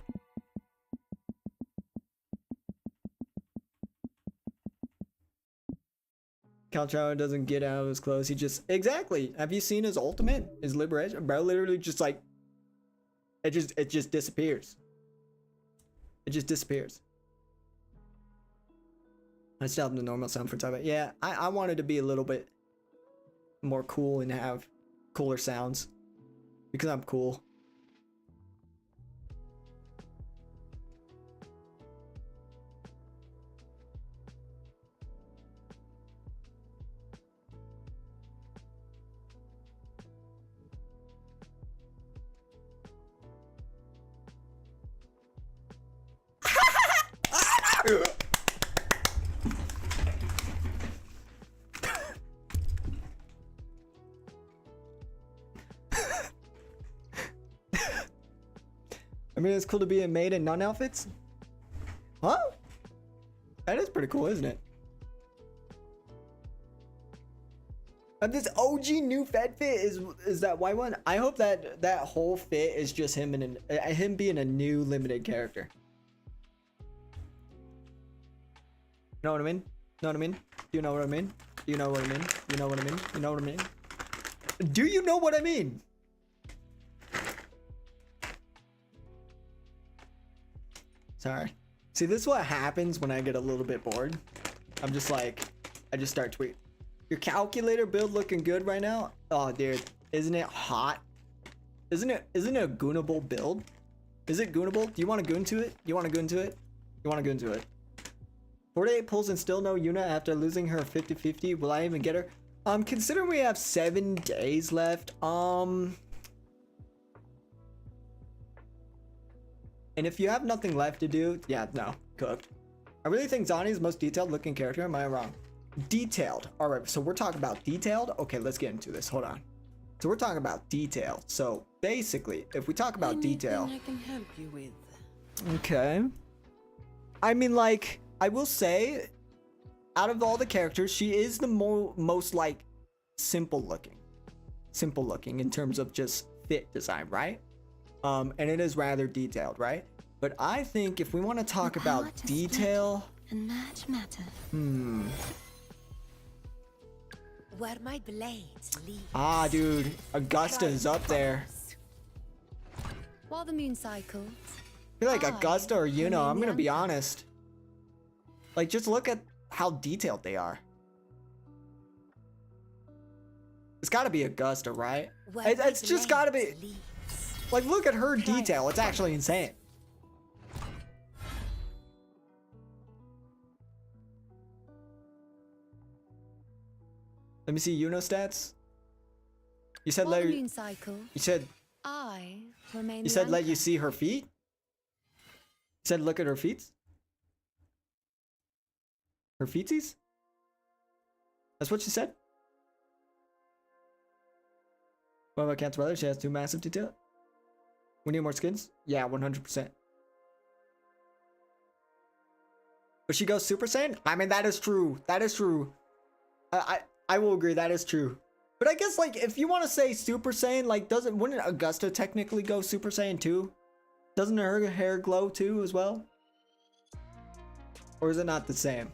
Caltrao doesn't get out of his clothes. He just... Exactly. Have you seen his ultimate? His liberation? Bro literally just like... It just disappears. It just disappears. I still have the normal sound for typing. Yeah, I wanted to be a little bit more cool and have cooler sounds. Because I'm cool. I mean, it's cool to be a maid in nun outfits. Huh? That is pretty cool, isn't it? This OG new Fed fit is that white one. I hope that that whole fit is just him and him being a new limited character. Know what I mean? Know what I mean? Do you know what I mean? Do you know what I mean? You know what I mean? You know what I mean? Do you know what I mean? Sorry. See, this is what happens when I get a little bit bored. I'm just like, I just start tweeting. Your calculator build looking good right now? Oh, dude, isn't it hot? Isn't it a goonable build? Is it goonable? Do you want to goon to it? You want to goon to it? You want to goon to it? 48 pulls and still no Yuna after losing her 50-50. Will I even get her? Considering we have 7 days left, and if you have nothing left to do, yeah, no, cooked. I really think Zani is the most detailed looking character. Am I wrong? Detailed. All right, so we're talking about detailed. Okay, let's get into this. Hold on. So we're talking about detail. So basically, if we talk about detail, I can help you with. okay. I mean, like, I will say, out of all the characters, she is the most like simple looking in terms of just fit design, right? And it is rather detailed, right? But I think if we want to talk about detail, And match matter. Where my blades lead. ah, dude, Augusta's up there. While the moon cycles, I feel like Augusta or Yuno, I'm gonna be honest. Like, just look at how detailed they are. It's gotta be Augusta, right? It's just gotta be. Like, look at her detail. It's actually insane. Let me see Yuno stats. You said while let the you moon cycles, said I remain. you the said let you anchor. see her feet. You said look at her feet. Her feetsies? That's what she said? What about Cat's brother? She has 2 massive detail. We need more skins? Yeah, 100%. But she goes Super Saiyan? I mean, that is true. That is true. I will agree, that is true. But I guess, like, if you want to say Super Saiyan, like, wouldn't Augusta technically go Super Saiyan too? Doesn't her hair glow too as well? Or is it not the same?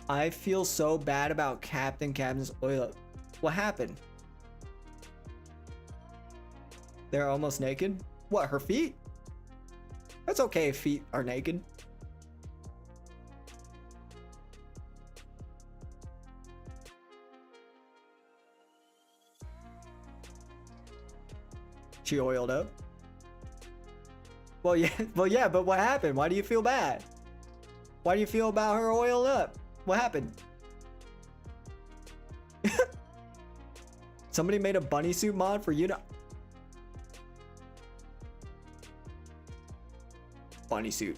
I feel so bad about Captain's oil. What happened? They're almost naked? What, her feet? That's okay if feet are naked. She oiled up. Well, yeah, but what happened? Why do you feel bad? Why do you feel about her oiled up? What happened? Somebody made a bunny suit mod for you to... Bunny suit.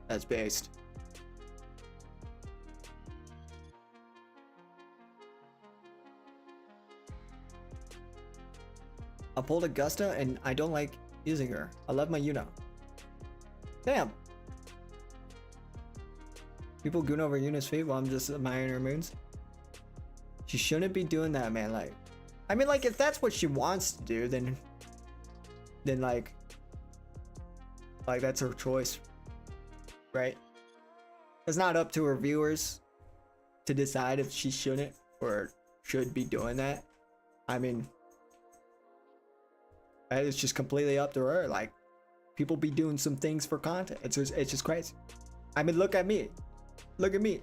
That's based. I pulled Augusta and I don't like using her. I love my Yuno. Damn. People goon over Yuna's feet while I'm just admiring her moons. She shouldn't be doing that, man. Like, I mean, like, if that's what she wants to do, then like that's her choice, right? It's not up to her viewers to decide if she shouldn't or should be doing that. I mean, it's just completely up to her. Like, people be doing some things for content. It's just crazy. I mean, look at me. Look at me.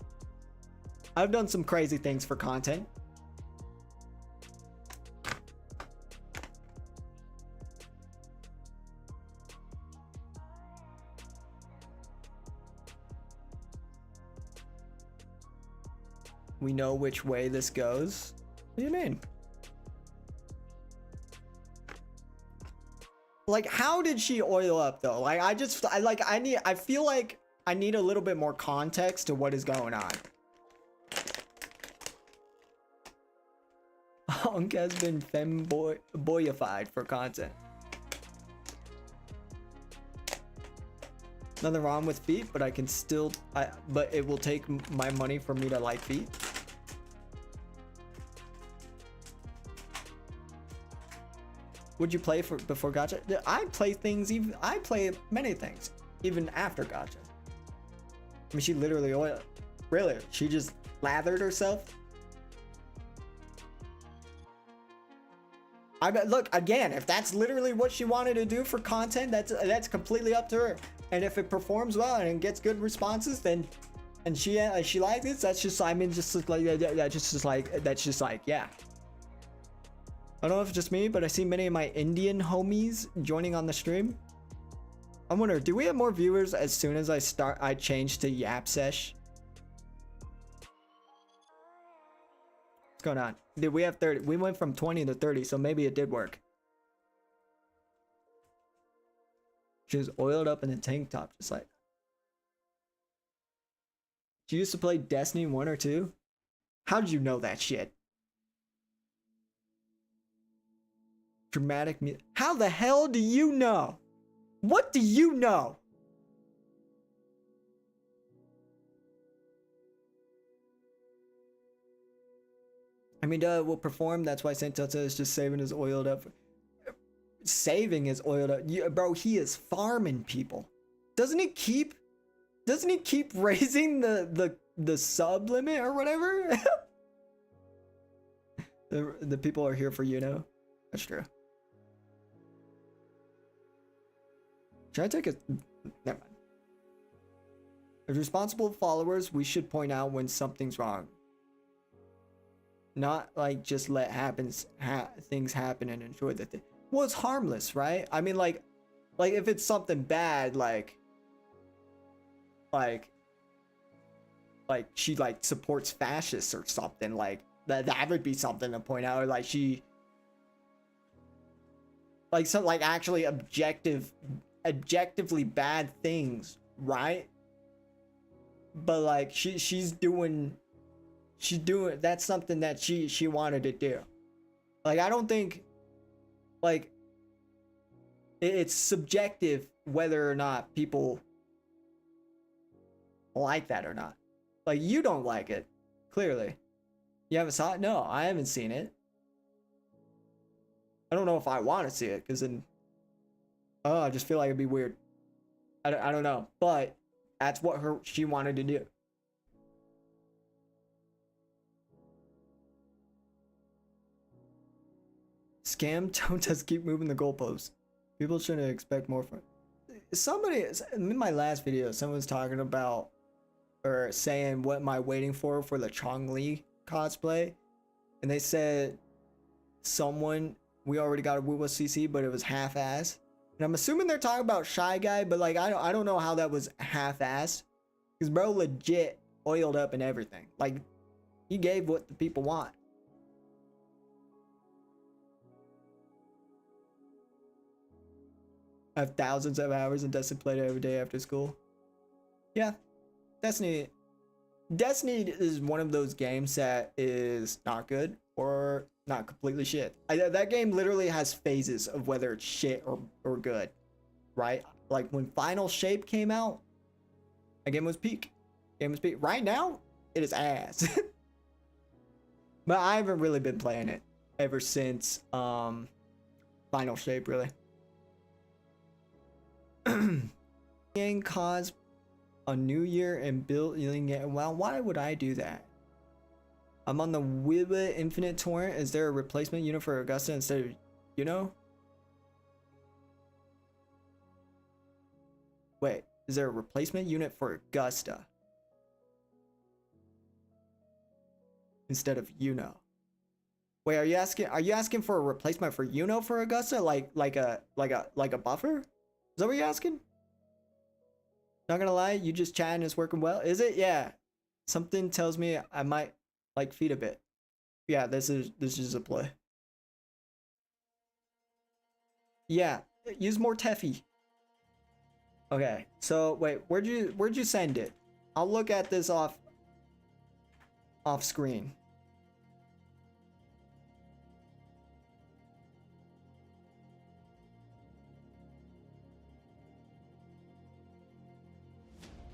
I've done some crazy things for content. We know which way this goes. What do you mean? Like, how did she oil up though? Like, I feel like I need a little bit more context to what is going on. Hunk has been femboyified for content. Nothing wrong with feet, but I can still, but it will take my money for me to like feet. Would you play before gacha? I play things, I play many things, even after gacha. I mean, she literally oiled. Really? She just lathered herself? I bet, look, again, if that's literally what she wanted to do for content, that's completely up to her. And if it performs well and it gets good responses, then, and she likes it, that's just, I mean, just like, that's just like, yeah. I don't know if it's just me, but I see many of my Indian homies joining on the stream. I wonder, do we have more viewers as soon as I change to Yap Sesh? What's going on? Did we have 30? We went from 20 to 30, so maybe it did work. She was oiled up in a tank top, just like. She used to play Destiny 1 or 2? How did you know that shit? Dramatic music. How the hell do you know? What do you know? I mean, will perform. That's why Saint Tata is just saving his oiled up. Saving his oiled up. Bro, he is farming people. Doesn't he keep raising the sub limit or whatever? the people are here for That's true. Should I take a... Never mind. As responsible followers, we should point out when something's wrong. Not like just let things happen and enjoy the thing. Well, it's harmless, right? I mean, like if it's something bad, like she like supports fascists or something, like that would be something to point out. Or like she... Like some like actually objectively bad things, right? But like she's doing that's something that she wanted to do. Like, I don't think, like, it's subjective whether or not people like that or not. Like, you don't like it, clearly. You haven't saw it? No, I haven't seen it. I don't know if I want to see it, because then, oh, I just feel like it'd be weird. I don't know, but that's what she wanted to do. Scam don't just keep moving the goalposts. People shouldn't expect more from. Somebody in my last video, someone was talking about or saying what am I waiting for the Chong-Li cosplay, and they said we already got a WUWA CC, but it was half-assed. And I'm assuming they're talking about Shy Guy, but like I don't know how that was half-assed, because bro legit oiled up and everything. Like he gave what the people want. I have thousands of hours in Destiny, played every day after school. Yeah, Destiny is one of those games that is not good or not completely shit. That game literally has phases of whether it's shit or good, right? Like when Final Shape came out, that game was peak. Right now, it is ass. But I haven't really been playing it ever since Final Shape, really. Cause a new year and building it. Well, why would I do that? I'm on the WUWA Infinite Torrent. Is there a replacement unit for Augusta instead of, you know? Wait, is there a replacement unit for Augusta instead of Wait, are you asking for a replacement for for Augusta? Like a buffer? Is that what you're asking? Not gonna lie, you just chatting is working well. Is it? Yeah. Something tells me I might like feed a bit. Yeah, this is a play. Yeah, use more Teffy. Okay, so wait, where'd you send it? I'll look at this off screen.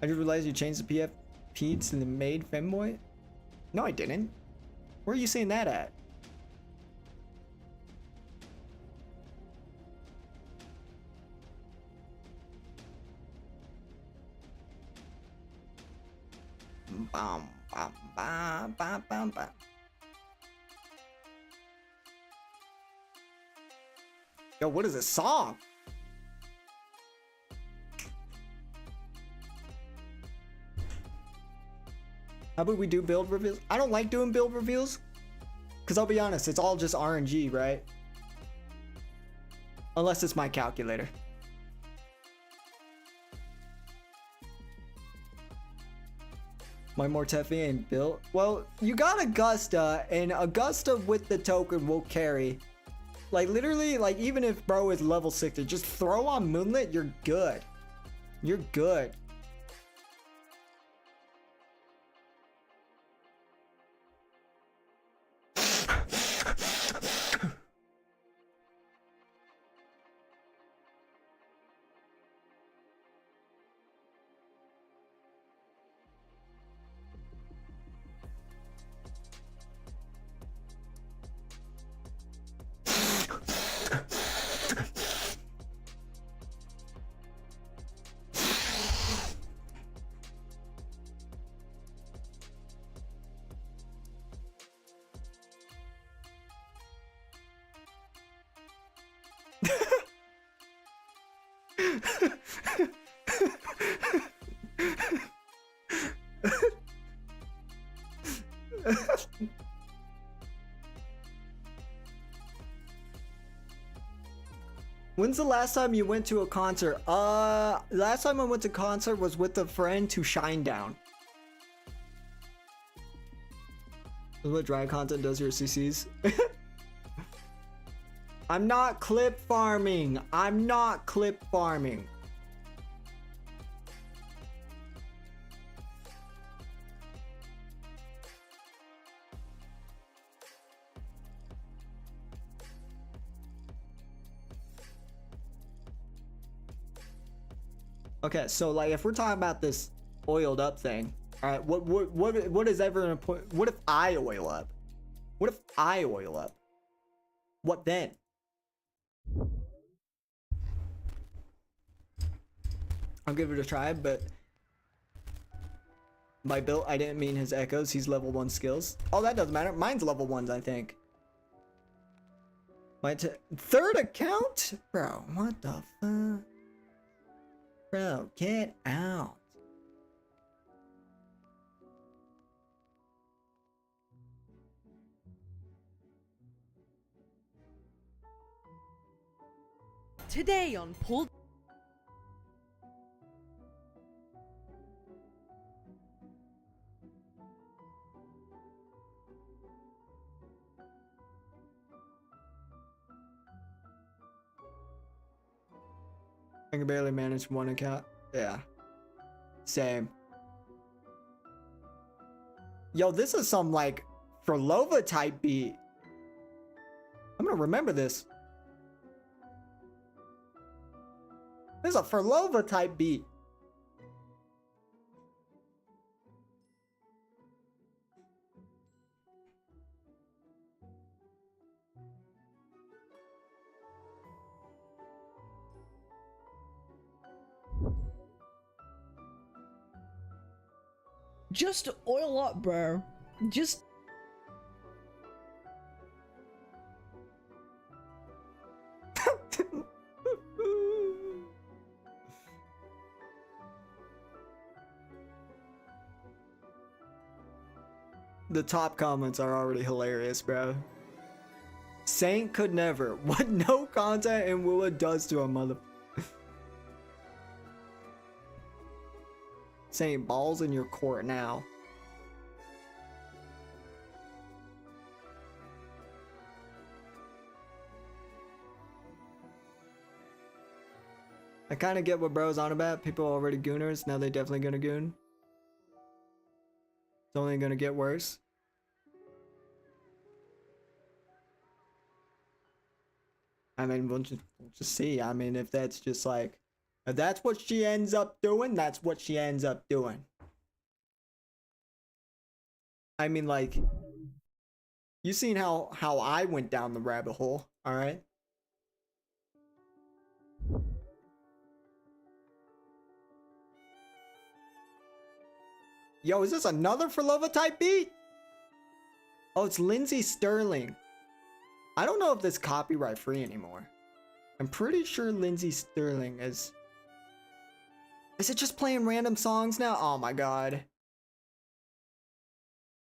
I just realized you changed the PFP to the maid femboy. No, I didn't. Where are you seeing that at? Bam, bam, bam, bam, bam, bam. Yo, what is this song? How about we do build reveals? I don't like doing build reveals, because I'll be honest, it's all just RNG, right? Unless it's my calculator. My Mortefi ain't built. Well, you got Augusta, and Augusta with the token will carry. Like, literally, like, even if bro is level 60, just throw on Moonlit, you're good. You're good. When's the last time you went to a concert? Last time I went to concert was with a friend to Shinedown. That's what dry content does to your CCs. I'm not clip farming. I'm not clip farming. Okay, so like if we're talking about this oiled up thing, all right, what is ever important? What if I oil up? What if I oil up? What then? I'll give it a try, but by build, I didn't mean his echoes. He's level 1 skills. Oh, that doesn't matter. Mine's level 1s, I think. My third account? Bro, what the fuck? Bro, get out. Today on Pull. I can barely manage one account. Yeah. Same. Yo, this is some like Frolova type beat. I'm gonna remember this. This is a Frolova type beat. Just oil up, bro. Just. The top comments are already hilarious, bro. Saint could never. What no content in WUWA does to a mother. Saint, balls in your court now. I kind of get what bro's on about. People are already gooners. Now they definitely gonna goon. It's only gonna get worse. I mean, we'll just see. I mean, if that's just like, if that's what she ends up doing, that's what she ends up doing. I mean, like, you seen how I went down the rabbit hole, all right? Yo, is this another Frolova type beat? Oh, it's Lindsay Sterling. I don't know if this copyright free anymore. I'm pretty sure Lindsay Sterling is... Is it just playing random songs now? Oh my god.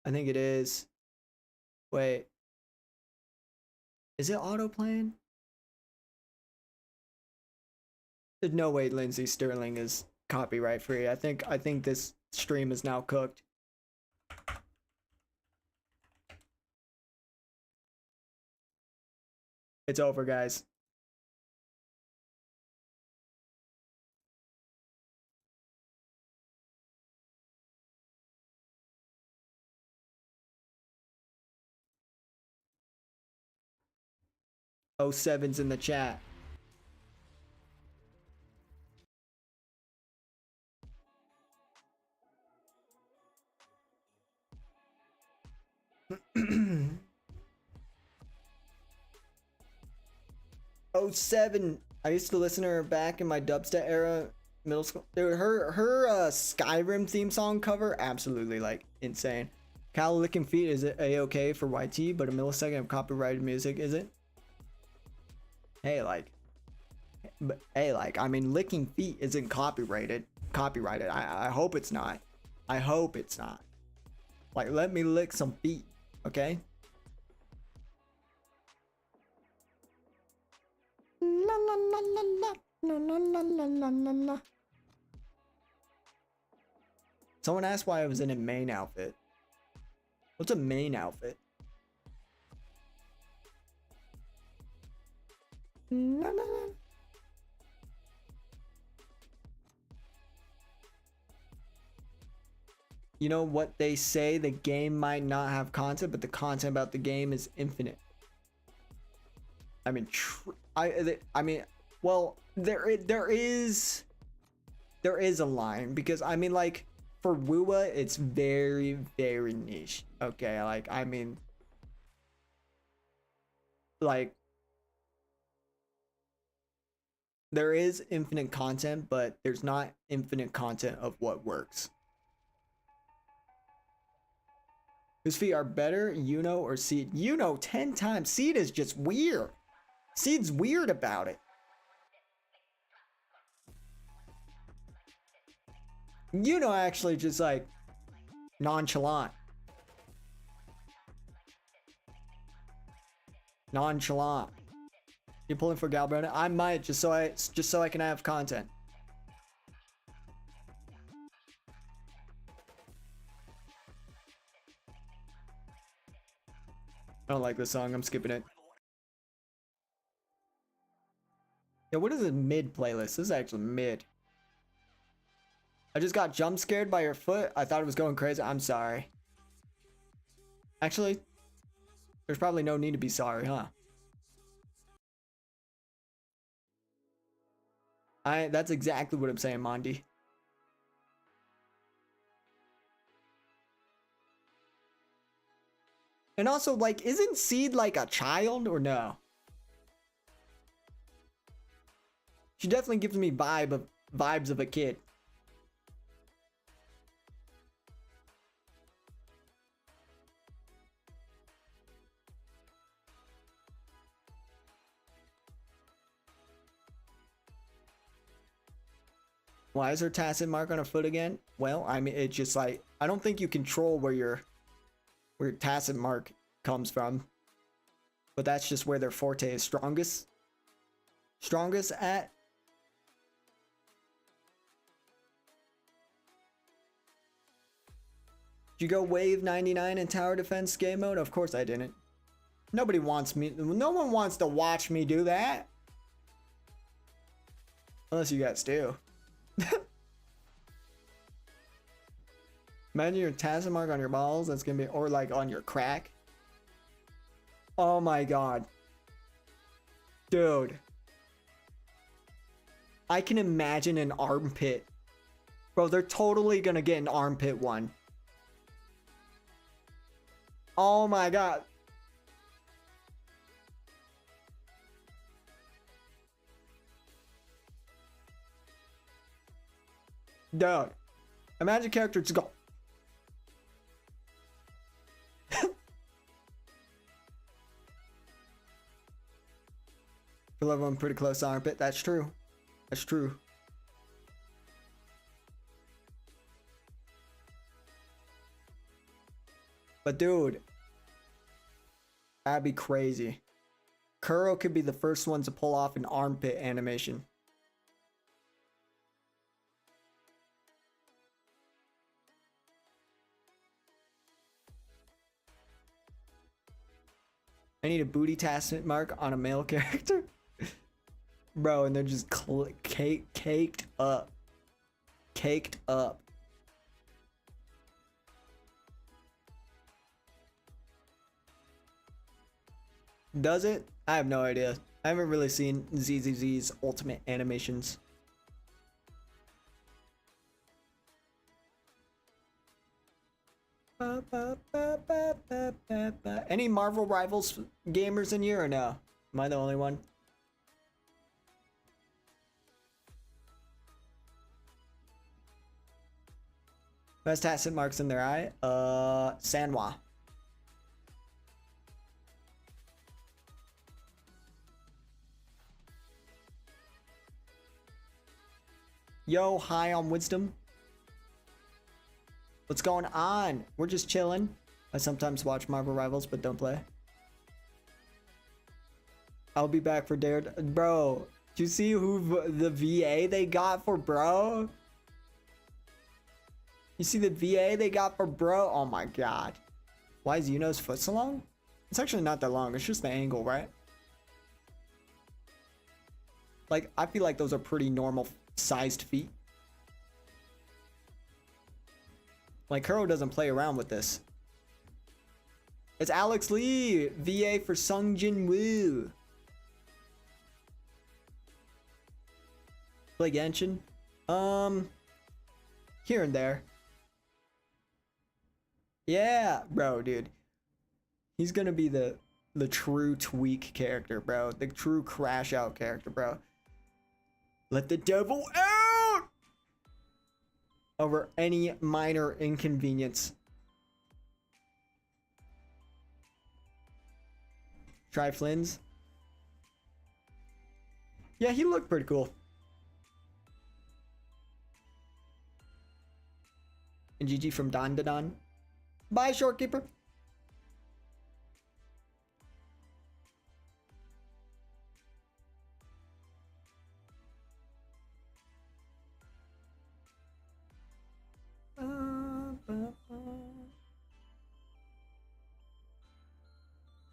I think it is. Wait. Is it auto playing? There's no way Lindsay Sterling is copyright free. I think this stream is now cooked. It's over, guys. Oh, 07's in the chat. Oh, 07. I used to listen to her back in my dubstep era, middle school. Dude, her Skyrim theme song cover, absolutely like insane. Cal licking feet is a-okay for YT, but a millisecond of copyrighted music, is it? Hey, like, I mean, licking feet isn't copyrighted. I hope it's not. I hope it's not. Like, let me lick some feet, okay? La la la la la la la la la la la. Someone asked why I was in a main outfit. What's a main outfit? La, la, la. You know what they say? The game might not have content, but the content about the game is infinite. I mean, I mean, well, there is a line, because I mean, like, for WUWA, it's very, very niche. Okay, like, I mean, like, there is infinite content, but there's not infinite content of what works. Whose feet are better, Yuno or Seed? Yuno 10 times. Seed is just weird. Seed's weird about it. You know, actually just like nonchalant. Nonchalant. You pulling for Galbrona? I might just so I can have content. I don't like this song. I'm skipping it. Yeah, what is a mid playlist? This is actually mid. I just got jump scared by your foot. I thought it was going crazy. I'm sorry. Actually, there's probably no need to be sorry, huh? That's exactly what I'm saying, Mondi. And also, like, isn't Seed like a child or no? She definitely gives me vibes of a kid. Why is her tacit mark on her foot again? Well, I mean, it's just like, I don't think you control where your tacit mark comes from. But that's just where their forte is strongest. Strongest at. Did you go wave 99 in tower defense game mode? Of course I didn't. Nobody wants me. No one wants to watch me do that. Unless you guys do. Imagine your tacit mark on your balls. That's gonna be, or like on your crack. Oh my god. Dude. I can imagine an armpit. Bro, they're totally gonna get an armpit one. Oh my god. Dude. Imagine character just go. For level 1 pretty close to armpit. That's true. That's true. But dude, that'd be crazy. Kuro could be the first one to pull off an armpit animation. I need a booty tacit mark on a male character. Bro, and they're just caked up. Caked up. Does it? I have no idea. I haven't really seen ZZZ's ultimate animations. Any Marvel Rivals gamers in here or no? Am I the only one? Who has tacit marks in their eye? Sanwa. Yo, hi on Wisdom. What's going on? We're just chilling. I sometimes watch Marvel Rivals, but don't play. I'll be back for Dare. Bro, do you see who the VA they got for bro? You see the VA they got for bro? Oh my god. Why is Yuno's foot so long? It's actually not that long. It's just the angle, right? Like, I feel like those are pretty normal sized feet. Like, Kuro doesn't play around with this. It's Alex Lee, VA for Sung Jin Woo. Play Genshin? Here and there. Yeah, bro, dude. He's gonna be the true tweak character, bro. The true crash out character, bro. Let the devil out! Over any minor inconvenience. Try Flynn's. Yeah, he looked pretty cool. And GG from Don to Don. Bye, Shortkeeper.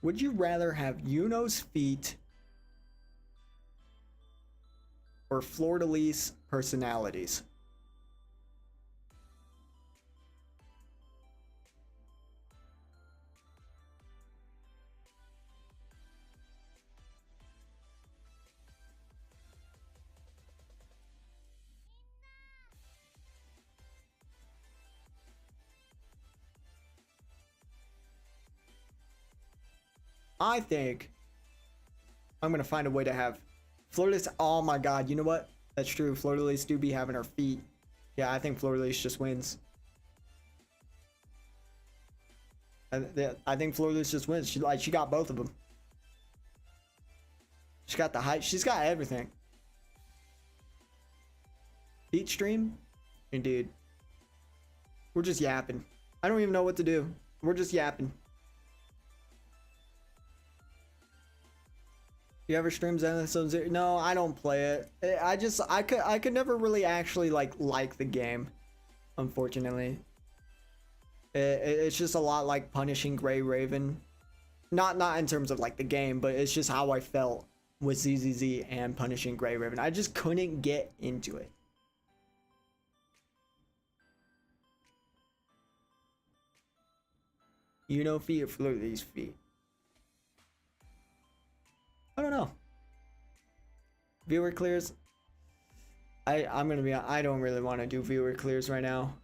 Would you rather have Yuno's feet or fleur-de-lis personalities? I think I'm gonna find a way to have fleur-de-lis. Oh my god, you know what? That's true. Fleur-de-lis do be having her feet. Yeah, I think fleur-de-lis just wins. I think fleur-de-lis just wins. She got both of them. She's got the height. She's got everything. Feet stream? Indeed. We're just yapping. I don't even know what to do. We're just yapping. You ever stream Zenith Zero? No, I don't play it. I could never really actually like the game, unfortunately. It's just a lot like punishing Grey Raven. Not in terms of like the game, but it's just how I felt with ZZZ and punishing Grey Raven. I just couldn't get into it. You know, feet or fleur-de-lis feet? I don't know. Viewer clears. I'm gonna be. I don't really want to do viewer clears right now.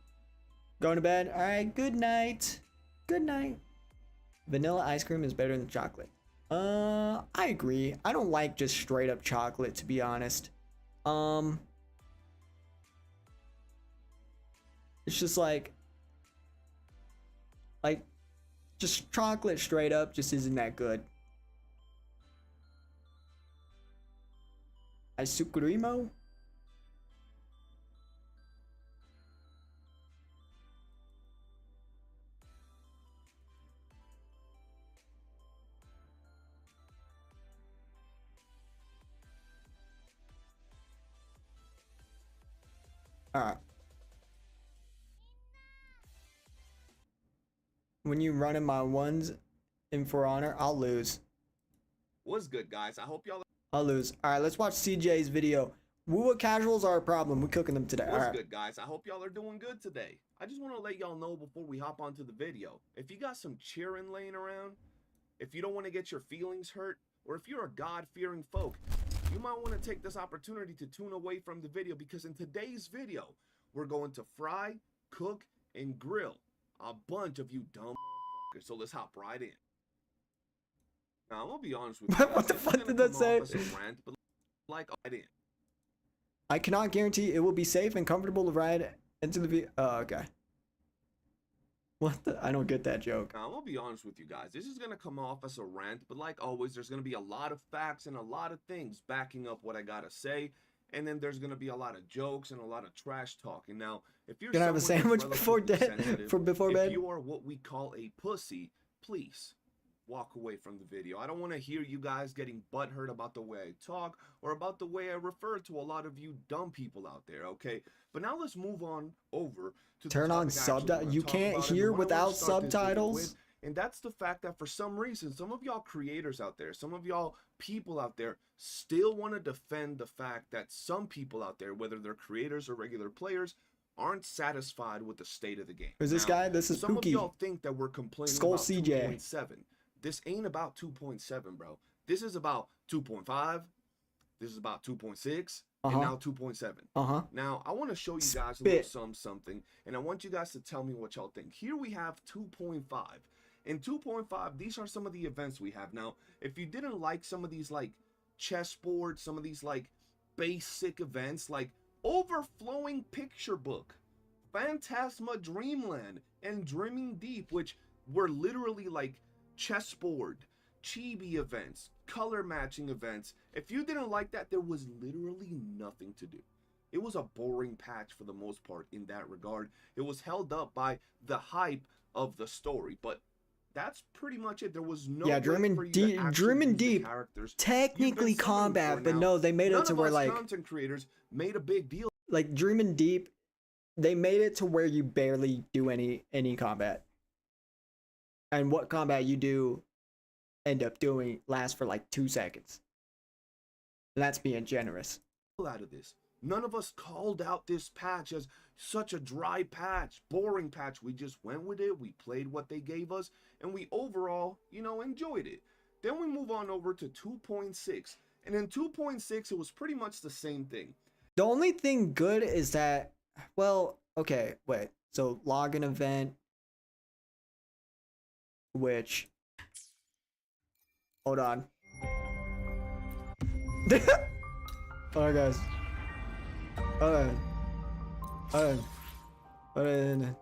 Going to bed. All right. Good night. Good night. Vanilla ice cream is better than chocolate. I agree. I don't like just straight up chocolate, to be honest. It's just like just chocolate straight up just isn't that good. Isukrimo? Alright. When you run in my ones in For Honor, I'll lose. What's good, guys? I hope y'all. I'll lose. Alright, let's watch CJ's video. WUWA casuals are a problem. We're cooking them today. What's good, guys? I hope y'all are doing good today. I just want to let y'all know before we hop onto the video. If you got some cheering laying around, if you don't want to get your feelings hurt, or if you're a God-fearing folk, you might want to take this opportunity to tune away from the video, because in today's video, we're going to fry, cook, and grill a bunch of you dumb motherfuckers. So let's hop right in. Now, I'm gonna be honest with you. What the fuck did that say? Rant, but like, right in. I cannot guarantee it will be safe and comfortable to ride into the video. Oh, okay. What the? I don't get that joke. Now, I'm gonna be honest with you guys. This is gonna come off as a rant, but like always, there's gonna be a lot of facts and a lot of things backing up what I gotta say. And then there's gonna be a lot of jokes and a lot of trash talking. Now, if you're gonna have a sandwich before bed, if you are what we call a pussy, please walk away from the video. I don't want to hear you guys getting butthurt about the way I talk or about the way I refer to a lot of you dumb people out there, okay? But now let's move on over to turn on subtitles. You can't hear without subtitles. And that's the fact that for some reason, some of y'all creators out there, some of y'all people out there still want to defend the fact that some people out there, whether they're creators or regular players, aren't satisfied with the state of the game. Who's this guy? This is some Pookie. Of y'all think that we're complaining Skull about CJ. 2.7. This ain't about 2.7, bro. This is about 2.5. This is about 2.6. And now 2.7. Now, I want to show you guys a little something, and I want you guys to tell me what y'all think. Here we have 2.5. In 2.5, these are some of the events we have. Now, if you didn't like some of these, like, chessboard, some of these, like, basic events, like Overflowing Picture Book, Phantasma Dreamland, and Dreaming Deep, which were literally, like, chessboard, chibi events, color matching events. If you didn't like that, there was literally nothing to do. It was a boring patch for the most part in that regard. It was held up by the hype of the story, but that's pretty much it. There was no Dream and Deep characters. technically combat, but no, they made it to where like content creators made a big deal. Like Dream and Deep, they made it to where you barely do any combat, and what combat you do end up doing lasts for like 2 seconds. And that's being generous. Out of this, none of us called out this patch as such a dry patch, boring patch. We just went with it. We played what they gave us, and we overall, enjoyed it. Then we move on over to 2.6, and in 2.6, it was pretty much the same thing. The only thing good is that, well, okay, wait. So login event, which, hold on. Alright, guys. Alright. Alright. Alright.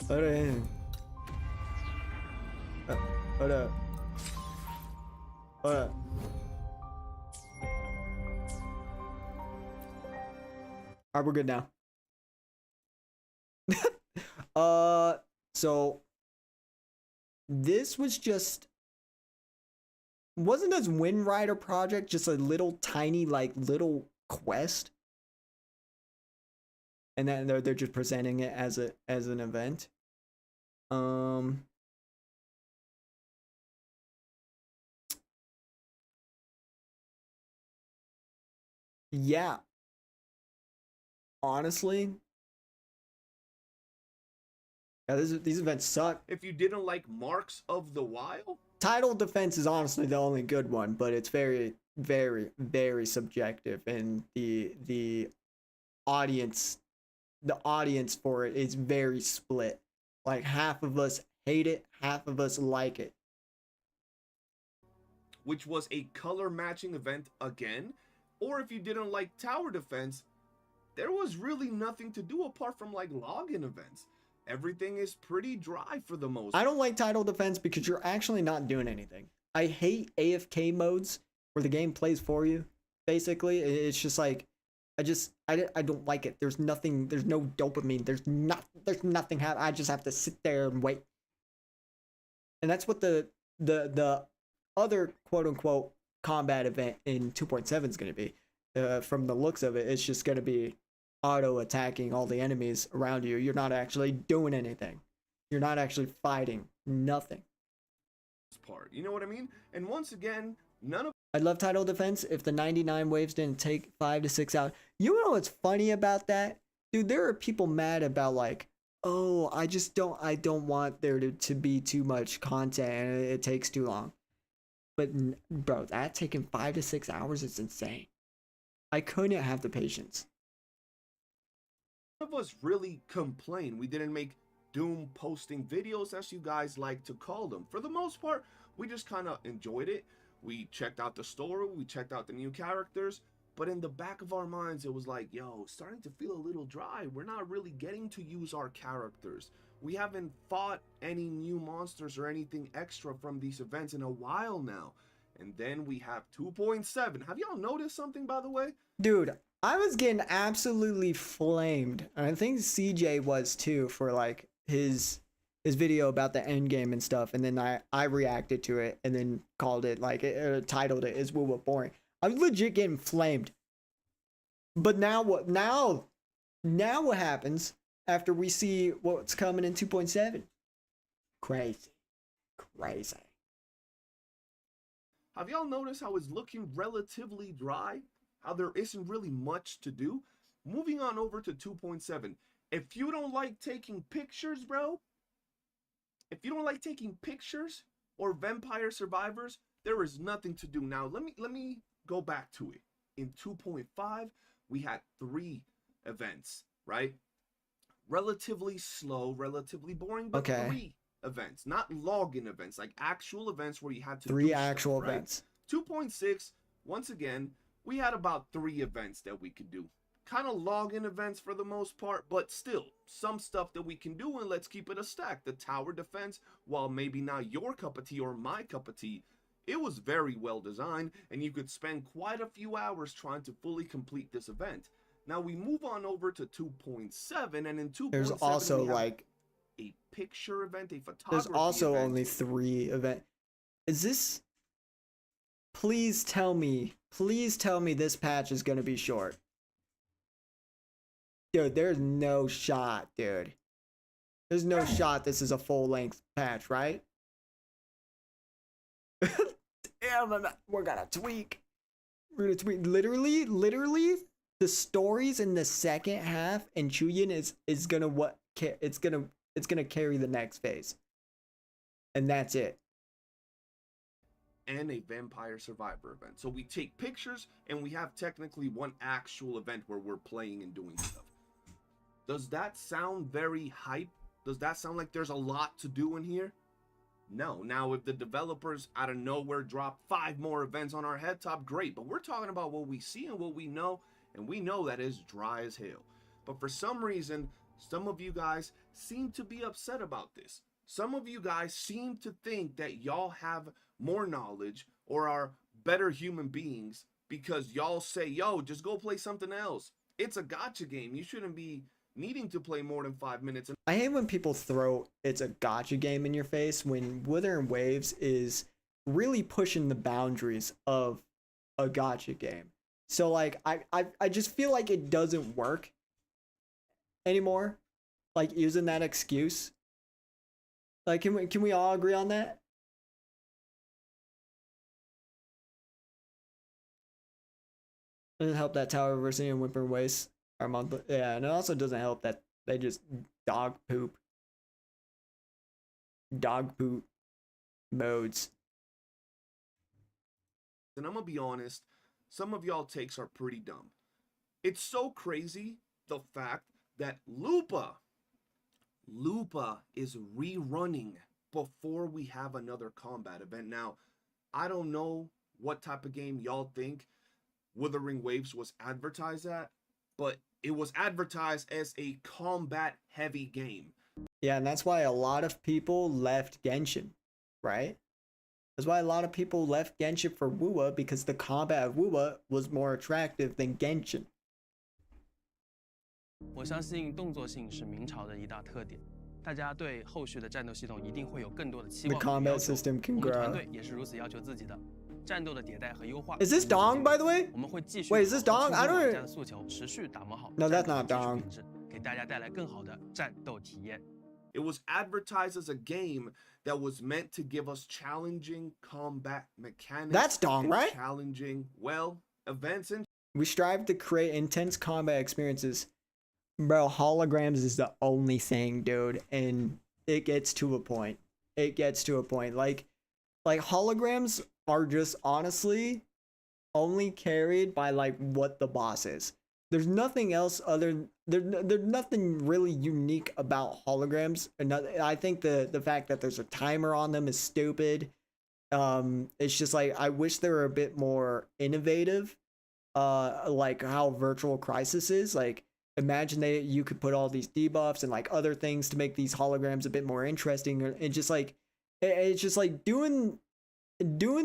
Alright. Hold up. Hold up. Alright, we're good now. So this was just, wasn't this Wind Rider project just a little tiny little quest, and then they're just presenting it as an event. Yeah, honestly, yeah, these events suck. If you didn't like Marks of the Wild, Title Defense is honestly the only good one, but it's very, very, very subjective, and the audience for it is very split. Like half of us hate it, half of us like it. Which was a color matching event again, or if you didn't like Tower Defense, there was really nothing to do apart from like login events. Everything is pretty dry for the most. I don't like Title Defense because you're actually not doing anything. I hate AFK modes where the game plays for you. Basically, it's just like, I don't like it. There's nothing, there's no dopamine. There's nothing happen. I just have to sit there and wait. And that's what the other quote unquote combat event in 2.7 is going to be. From the looks of it, it's just going to be auto attacking all the enemies around you. You're not actually doing anything. You're not actually fighting. Nothing. Part, you know what I mean? And once again, none of I'd love Title Defense if the 99 waves didn't take 5 to 6 hours. You know what's funny about that? Dude, there are people mad about like, oh, I don't want there to be too much content and it takes too long. But bro, that taking 5 to 6 hours is insane. I couldn't have the patience. None of us really complain. We didn't make doom posting videos, as you guys like to call them. For the most part, we just kind of enjoyed it. We checked out the story, we checked out the new characters, but in the back of our minds, it was like, yo, it's starting to feel a little dry. We're not really getting to use our characters. We haven't fought any new monsters or anything extra from these events in a while now. And then we have 2.7. Have y'all noticed something, by the way? Dude, I was getting absolutely flamed. And I think CJ was too, for like his video about the end game and stuff. And then I reacted to it and then called it like, titled it "Is WUWA boring?" I was legit getting flamed. But now what? Now what happens after we see what's coming in 2.7? Crazy. Have y'all noticed how it's looking relatively dry? How there isn't really much to do? Moving on over to 2.7. If you don't like taking pictures, bro, if you don't like taking pictures or Vampire Survivors, there is nothing to do. Now, let me go back to it. In 2.5, we had 3 events, right? Relatively slow, relatively boring, but 3 events. Not login events, like actual events where you had to 3 actual stuff, right? events. 2.6, once again, we had about 3 events that we could do. Kind of login events for the most part, but still, some stuff that we can do, and let's keep it a stack. The tower defense, while maybe not your cup of tea or my cup of tea, It was very well designed, and you could spend quite a few hours trying to fully complete this event. Now we move on over to 2.7, and in 2.7 there's also like a picture event, a photography there's also event. only 3 event. Is this? Please tell me this patch is gonna be short. Dude, there's no shot, dude. There's no shot this is a full-length patch, right? Damn, we're gonna tweak. We're gonna tweak. Literally, the stories in the second half and Chuyin is gonna it's gonna carry the next phase. And that's it. And a vampire survivor event. So we take pictures and we have technically one actual event where we're playing and doing stuff. Does that sound very hype? Does that sound like there's a lot to do in here? No. Now, if the developers out of nowhere drop 5 more events on our head top, great. But we're talking about what we see and what we know, and we know that is dry as hell. But for some reason, some of you guys seem to be upset about this. Some of you guys seem to think that y'all have more knowledge or are better human beings because y'all say, yo, just go play something else. It's a gacha game. You shouldn't be needing to play more than 5 minutes. I hate when people throw it's a gacha game in your face when Wither and Waves is really pushing the boundaries of a gacha game. So like I just feel like it doesn't work anymore. Like using that excuse. Like can we all agree on that? Doesn't help that Tower University and Whimper Waste are monthly. Yeah, and it also doesn't help that they just dog poop modes. And I'm gonna be honest, some of y'all takes are pretty dumb. It's so crazy the fact that WUWA is rerunning before we have another combat event. Now, I don't know what type of game y'all think Wuthering Waves was advertised at, but it was advertised as a combat heavy game. Yeah, and that's why a lot of people left Genshin, right? That's why a lot of people left Genshin for WUWA, because the combat of WUWA was more attractive than Genshin. 我相信动作性是明朝的一大特点，大家对后续的战斗系统一定会有更多的期望。 The combat system can 我们 grow. 团队也是如此要求自己的。战斗的迭代和优化。 Is this Dong, by the way? 我们会继续 Wait, is this Dong? I don't. 玩家的诉求，持续打磨好。 No, that's not Dong. 给大家带来更好的战斗体验。 It was advertised as a game that was meant to give us challenging combat mechanics. That's Dong, right? Challenging, well, events and. We strive to create intense combat experiences. Bro, holograms is the only thing, dude, and it gets to a point. It gets to a point. Like holograms are just honestly only carried by like what the boss is. There's nothing else other there's nothing really unique about holograms. And I think the fact that there's a timer on them is stupid. It's just like I wish they were a bit more innovative. Like how Virtual Crisis is. Like imagine you could put all these debuffs and like other things to make these holograms a bit more interesting. And just like it's just like doing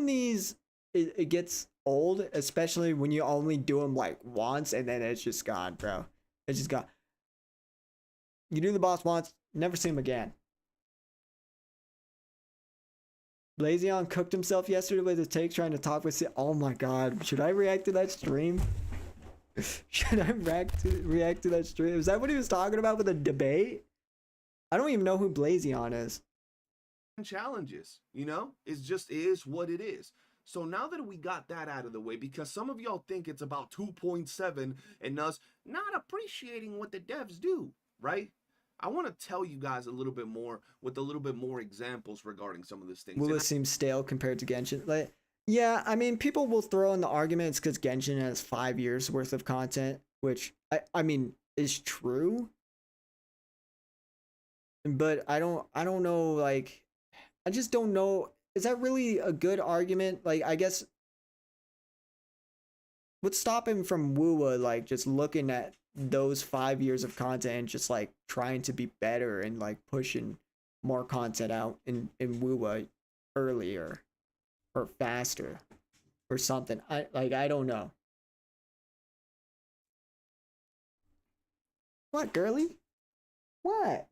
these it gets old, especially when you only do them like once and then it's just gone, bro. It's just gone. You do the boss once, never see him again. Blazion cooked himself yesterday with his takes trying to talk with oh my god, should I react to that stream? Should I react to that stream? Is that what he was talking about with the debate? I don't even know who Blazion is. Challenges, you know, it just is what it is. So now that we got that out of the way, because some of y'all think it's about 2.7 and us not appreciating what the devs do, right? I want to tell you guys a little bit more with a little bit more examples regarding some of these things. Will it seem stale compared to Genshin? Like, yeah, I mean, people will throw in the arguments because Genshin has 5 years worth of content, which I mean is true. But I don't know, like, I just don't know. Is that really a good argument? Like, I guess what's stopping from WUWA, like, just looking at those 5 years of content and just, like, trying to be better and, like, pushing more content out in WUWA earlier? or faster or something. I don't know. What, girly? What?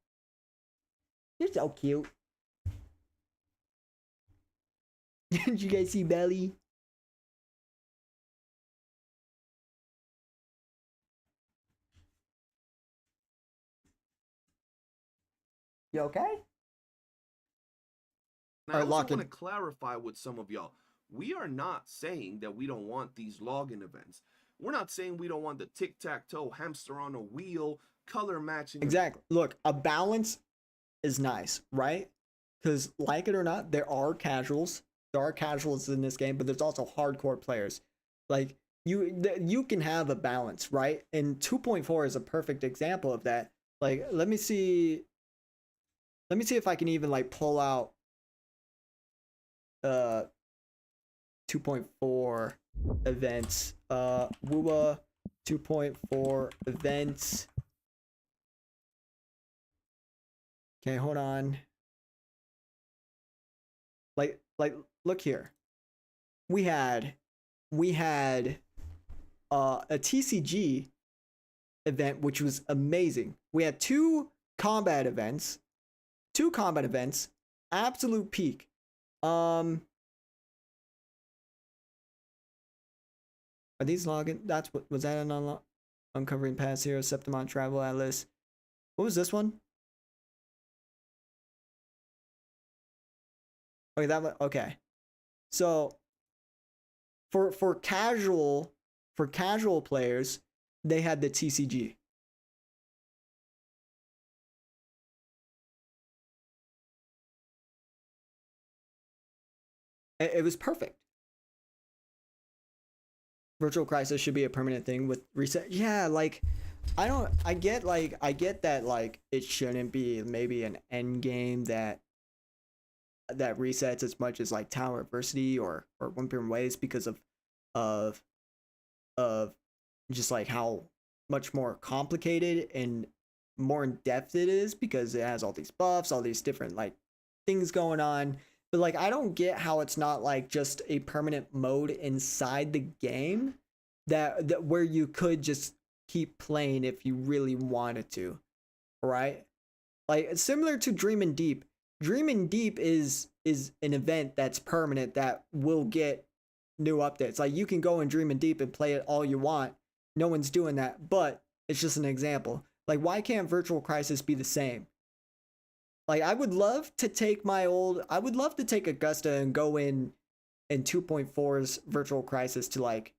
You're so cute. Did you guys see Belly? You okay? Now, I also want to clarify with some of y'all. We are not saying that we don't want these login events. We're not saying we don't want the tic-tac-toe, hamster on a wheel, color matching. Exactly. Look, a balance is nice, right? Because like it or not, there are casuals. There are casuals in this game, but there's also hardcore players. Like you can have a balance, right? And 2.4 is a perfect example of that. Like, let me see if I can even like pull out 2.4 events. WUWA 2.4 events. Okay, hold on. Like look here. We had a TCG event which was amazing. We had two combat events, absolute peak. Are these login? That's what was that an uncovering past hero, Septimon Travel Atlas. What was this one? Okay, that one, okay. So for casual players, they had the TCG. It was perfect. Virtual Crisis should be a permanent thing with reset. Yeah, like I get that like it shouldn't be maybe an end game that resets as much as like Tower Adversity or Whimpering Waves because of just like how much more complicated and more in depth it is because it has all these buffs, all these different like things going on. But like I don't get how it's not like just a permanent mode inside the game that where you could just keep playing if you really wanted to, right? Like similar to Dreamin' Deep. Dreamin' Deep is an event that's permanent that will get new updates. Like you can go in Dreamin' Deep and play it all you want. No one's doing that, but it's just an example. Like why can't Virtual Crisis be the same? Like I would love to take Augusta and go in 2.4's Virtual Crisis to like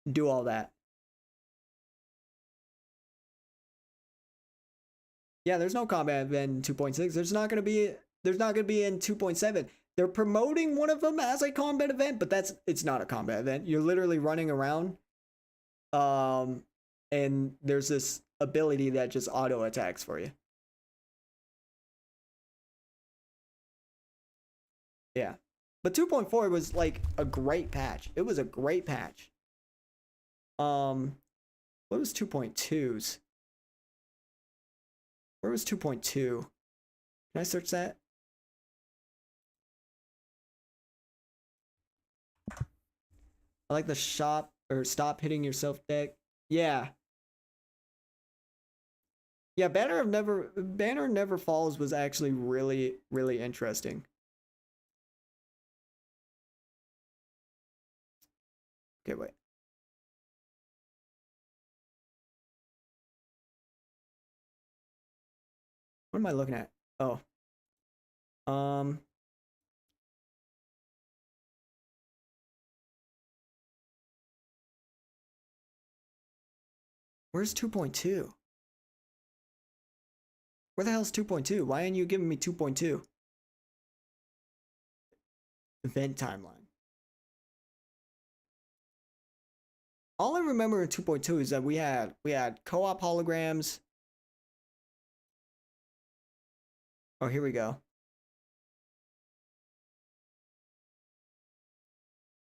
do all that. Yeah, there's no combat event in 2.6. There's not gonna be in 2.7. They're promoting one of them as a combat event, but it's not a combat event. You're literally running around, and there's this ability that just auto attacks for you. Yeah, but 2.4 was like a great patch. It was a great patch. What was 2.2's? Where was 2.2? Can I search that? I like the shop or stop hitting yourself deck. Yeah. Yeah, Banner Never Falls was actually really, really interesting. Okay, wait. What am I looking at? Oh. Where's 2.2? Where the hell is 2.2? Why aren't you giving me 2.2? Event timeline. All I remember in 2.2 is that we had co-op holograms. Oh, here we go.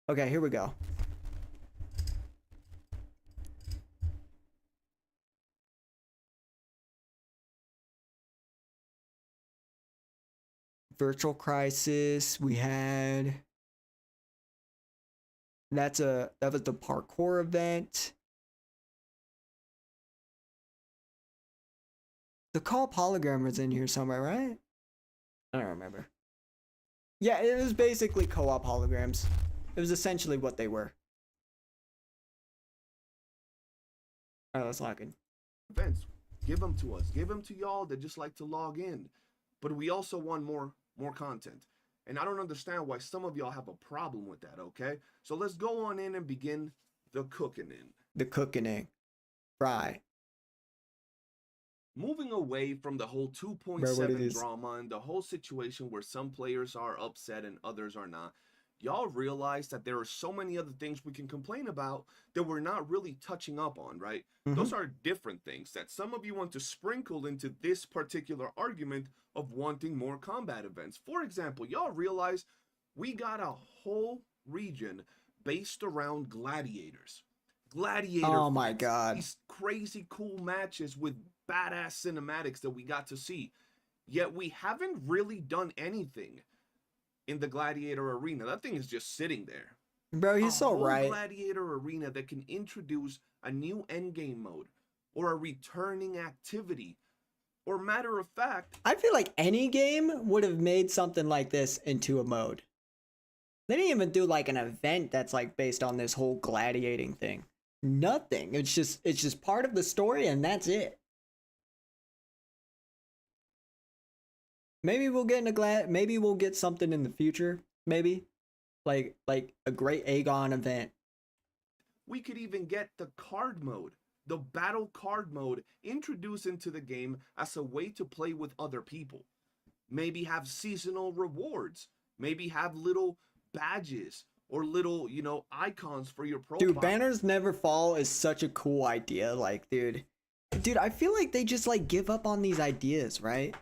Okay, here we go. Virtual Crisis. We had that was the parkour event. The co-op hologram was in here somewhere, right? I don't remember. Yeah, it was basically co-op holograms. It was essentially what they were. Alright, let's lock in. Events, give them to us. Give them to y'all that just like to log in. But we also want more content. And I don't understand why some of y'all have a problem with that, okay? So let's go on in and begin the cooking in. The cooking in. Fry. Moving away from the whole 2.7 drama and the whole situation where some players are upset and others are not, y'all realize that there are so many other things we can complain about that we're not really touching up on, right? Those are different things that some of you want to sprinkle into this particular argument of wanting more combat events. For example, y'all realize we got a whole region based around gladiators. Gladiator oh my fights, god. These crazy cool matches with badass cinematics that we got to see. Yet we haven't really done anything in the gladiator arena. That thing is just sitting there. Bro, he's so right. Gladiator arena that can introduce a new endgame mode or a returning activity. Or matter of fact, I feel like any game would have made something like this into a mode. They didn't even do like an event that's like based on this whole gladiating thing. Nothing. It's just part of the story and that's it. Maybe we'll get maybe we'll get something in the future. Maybe like a great Aegon event. We could even get the card mode, the battle card mode, introduced into the game as a way to play with other people. Maybe have seasonal rewards. Maybe have little badges or little, you know, icons for your profile. Dude, Banners Never Fall is such a cool idea. Like, dude, I feel like they just like give up on these ideas, right?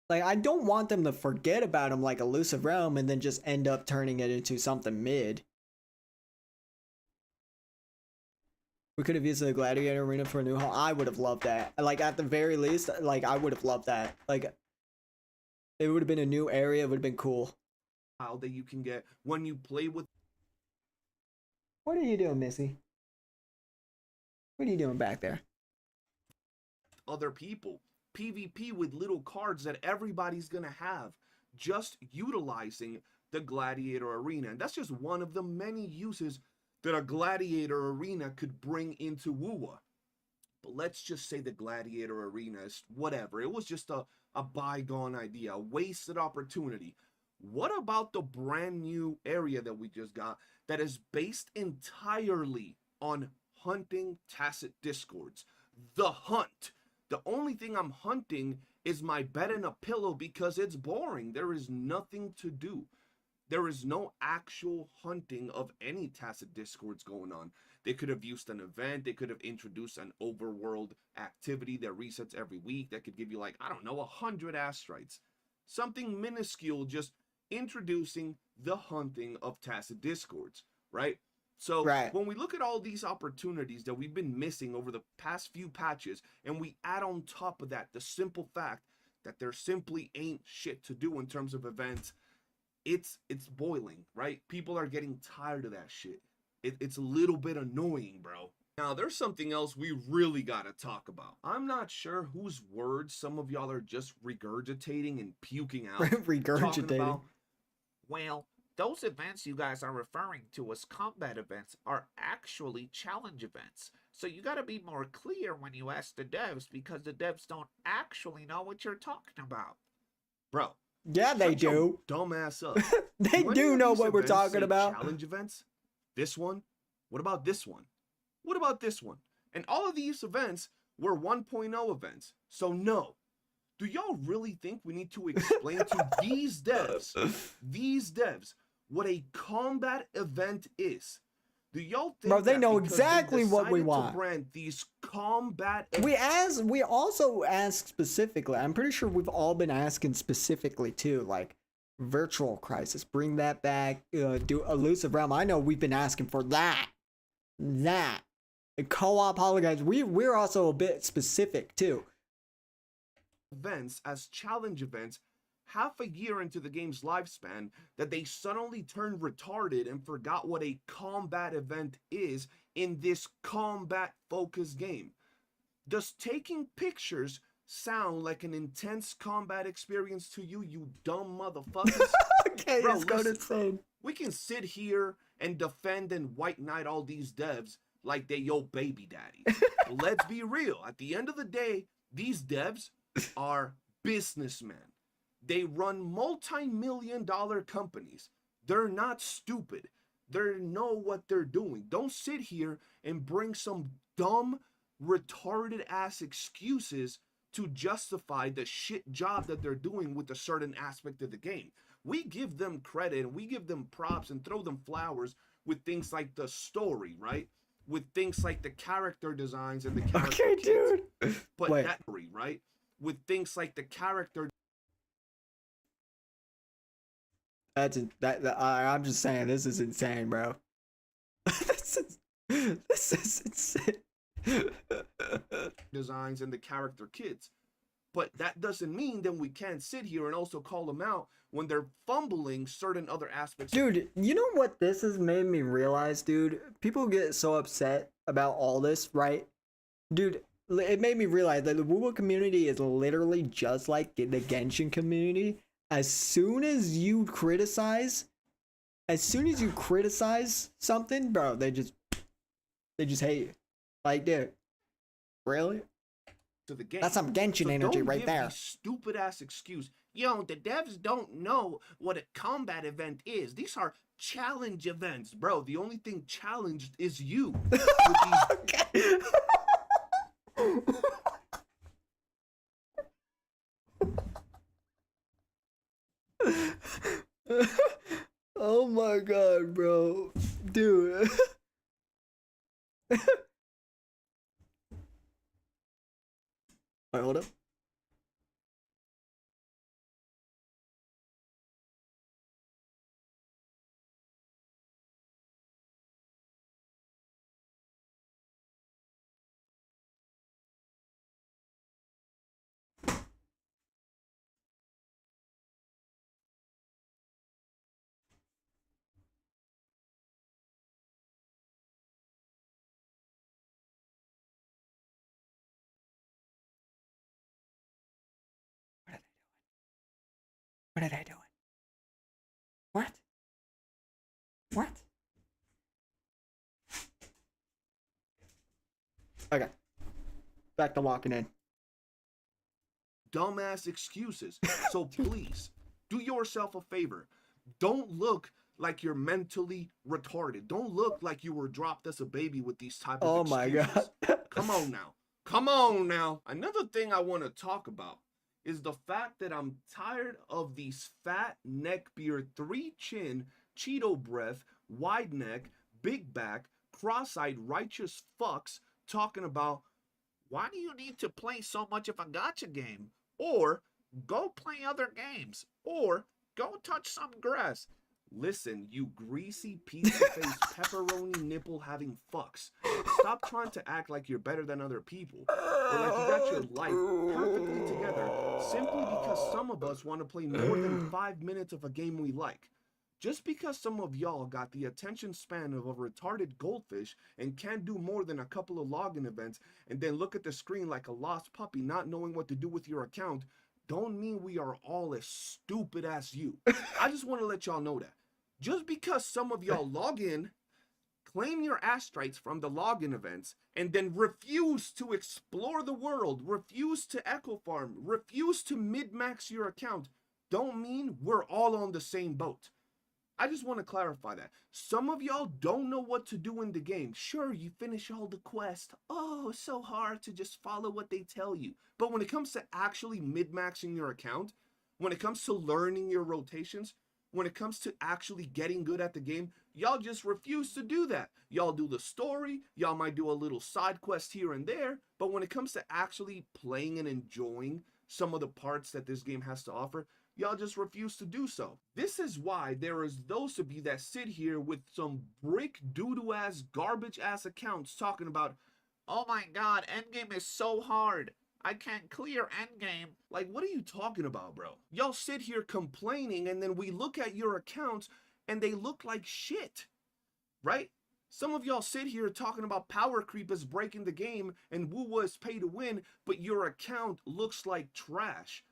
Like, I don't want them to forget about them like Elusive Realm and then just end up turning it into something mid. We could have used the Gladiator Arena for a new hall. I would have loved that. Like, at the very least, like, I would have loved that. Like, it would have been a new area. It would have been cool. That you can get when you play with. What are you doing, Missy? What are you doing back there? Other people. PvP with little cards that everybody's gonna have, just utilizing the Gladiator Arena. And that's just one of the many uses that a Gladiator Arena could bring into WUWA. But let's just say the Gladiator Arena is whatever. It was just a bygone idea, a wasted opportunity. What about the brand new area that we just got that is based entirely on hunting tacit discords? The hunt. The only thing I'm hunting is my bed and a pillow because it's boring. There is nothing to do. There is no actual hunting of any tacit discords going on. They could have used an event. They could have introduced an overworld activity that resets every week that could give you, like, I don't know, 100 astrites. Something minuscule, just introducing the hunting of tacit discords, right? So when we look at all these opportunities that we've been missing over the past few patches, and we add on top of that the simple fact that there simply ain't shit to do in terms of events, it's boiling, right? People are getting tired of that shit. It's a little bit annoying, bro. Now, there's something else we really gotta talk about. I'm not sure whose words some of y'all are just regurgitating and puking out. Regurgitating. Well, those events you guys are referring to as combat events are actually challenge events. So you gotta be more clear when you ask the devs, because the devs don't actually know what you're talking about. Bro. Yeah, they do. Dumbass up. They do know what we're talking about. Challenge events? This one? What about this one? What about this one? And all of these events were 1.0 events. So no. Do y'all really think we need to explain to these devs, what a combat event is? Do y'all think bro, they know exactly what we want. To brand these combat we also asked specifically. I'm pretty sure we've all been asking specifically too, like Virtual Crisis, bring that back, do Elusive Realm. I know we've been asking for that. Co-op holograms. We're also a bit specific too. events as challenge events half a year into the game's lifespan that they suddenly turned retarded and forgot what a combat event is in this combat-focused game. Does taking pictures sound like an intense combat experience to you, you dumb motherfuckers? Okay, Bro, it's going listen, insane. we can sit here and defend and white knight all these devs like they your baby daddies. But let's be real. At the end of the day, these devs are businessmen. They run multi-million-dollar companies. They're not stupid. They know what they're doing. Don't sit here and bring some dumb, retarded-ass excuses to justify the shit job that they're doing with a certain aspect of the game. We give them credit and we give them props and throw them flowers with things like the story, right? With things like the character designs and the character Okay, kits. dude. But Wait. that, right? With things like the character. I'm just saying, this is insane, bro. this is insane. Designs and the character kits. But that doesn't mean that we can't sit here and also call them out when they're fumbling certain other aspects. Dude, you know what this has made me realize, dude? People get so upset about all this, right? Dude, it made me realize that the WUWA community is literally just like the Genshin community. As soon as you criticize something, bro, they just hate you. Like, dude, really? To the game. That's some Genshin energy right there. Stupid ass excuse. Yo, the devs don't know what a combat event is. These are challenge events, bro. The only thing challenged is you. Okay. Oh my god, bro. Dude. Wait, hold up. What are they doing? What? What? Okay. Back to locking in. Dumbass excuses. So please, do yourself a favor. Don't look like you're mentally retarded. Don't look like you were dropped as a baby with these type of excuses. My god. Come on now. Come on now. Another thing I want to talk about is the fact that I'm tired of these fat neckbeard, 3-chin, Cheeto breath, wide neck, big back, cross-eyed righteous fucks talking about, why do you need to play so much of a gacha game? Or go play other games. Or go touch some grass. Listen, you greasy piece of face pepperoni nipple having fucks. Stop trying to act like you're better than other people. Or like you got your life perfectly together simply because some of us want to play more than 5 minutes of a game we like. Just because some of y'all got the attention span of a retarded goldfish and can't do more than a couple of login events and then look at the screen like a lost puppy not knowing what to do with your account, don't mean we are all as stupid as you. I just want to let y'all know that. Just because some of y'all log in, claim your astrites from the login events, and then refuse to explore the world, refuse to echo farm, refuse to min-max your account, don't mean we're all on the same boat. I just want to clarify that. Some of y'all don't know what to do in the game. Sure, you finish all the quests. Oh, it's so hard to just follow what they tell you. But when it comes to actually min-maxing your account, when it comes to learning your rotations, when it comes to actually getting good at the game, y'all just refuse to do that. Y'all do the story, y'all might do a little side quest here and there, but when it comes to actually playing and enjoying some of the parts that this game has to offer, y'all just refuse to do so. This is why there is those of you that sit here with some brick doo-doo ass, garbage ass accounts talking about, oh my god, endgame is so hard. I can't clear endgame. Like, what are you talking about, bro? Y'all sit here complaining, and then we look at your accounts, and they look like shit, right? Some of y'all sit here talking about power creep is breaking the game, and WUWA is pay to win, but your account looks like trash.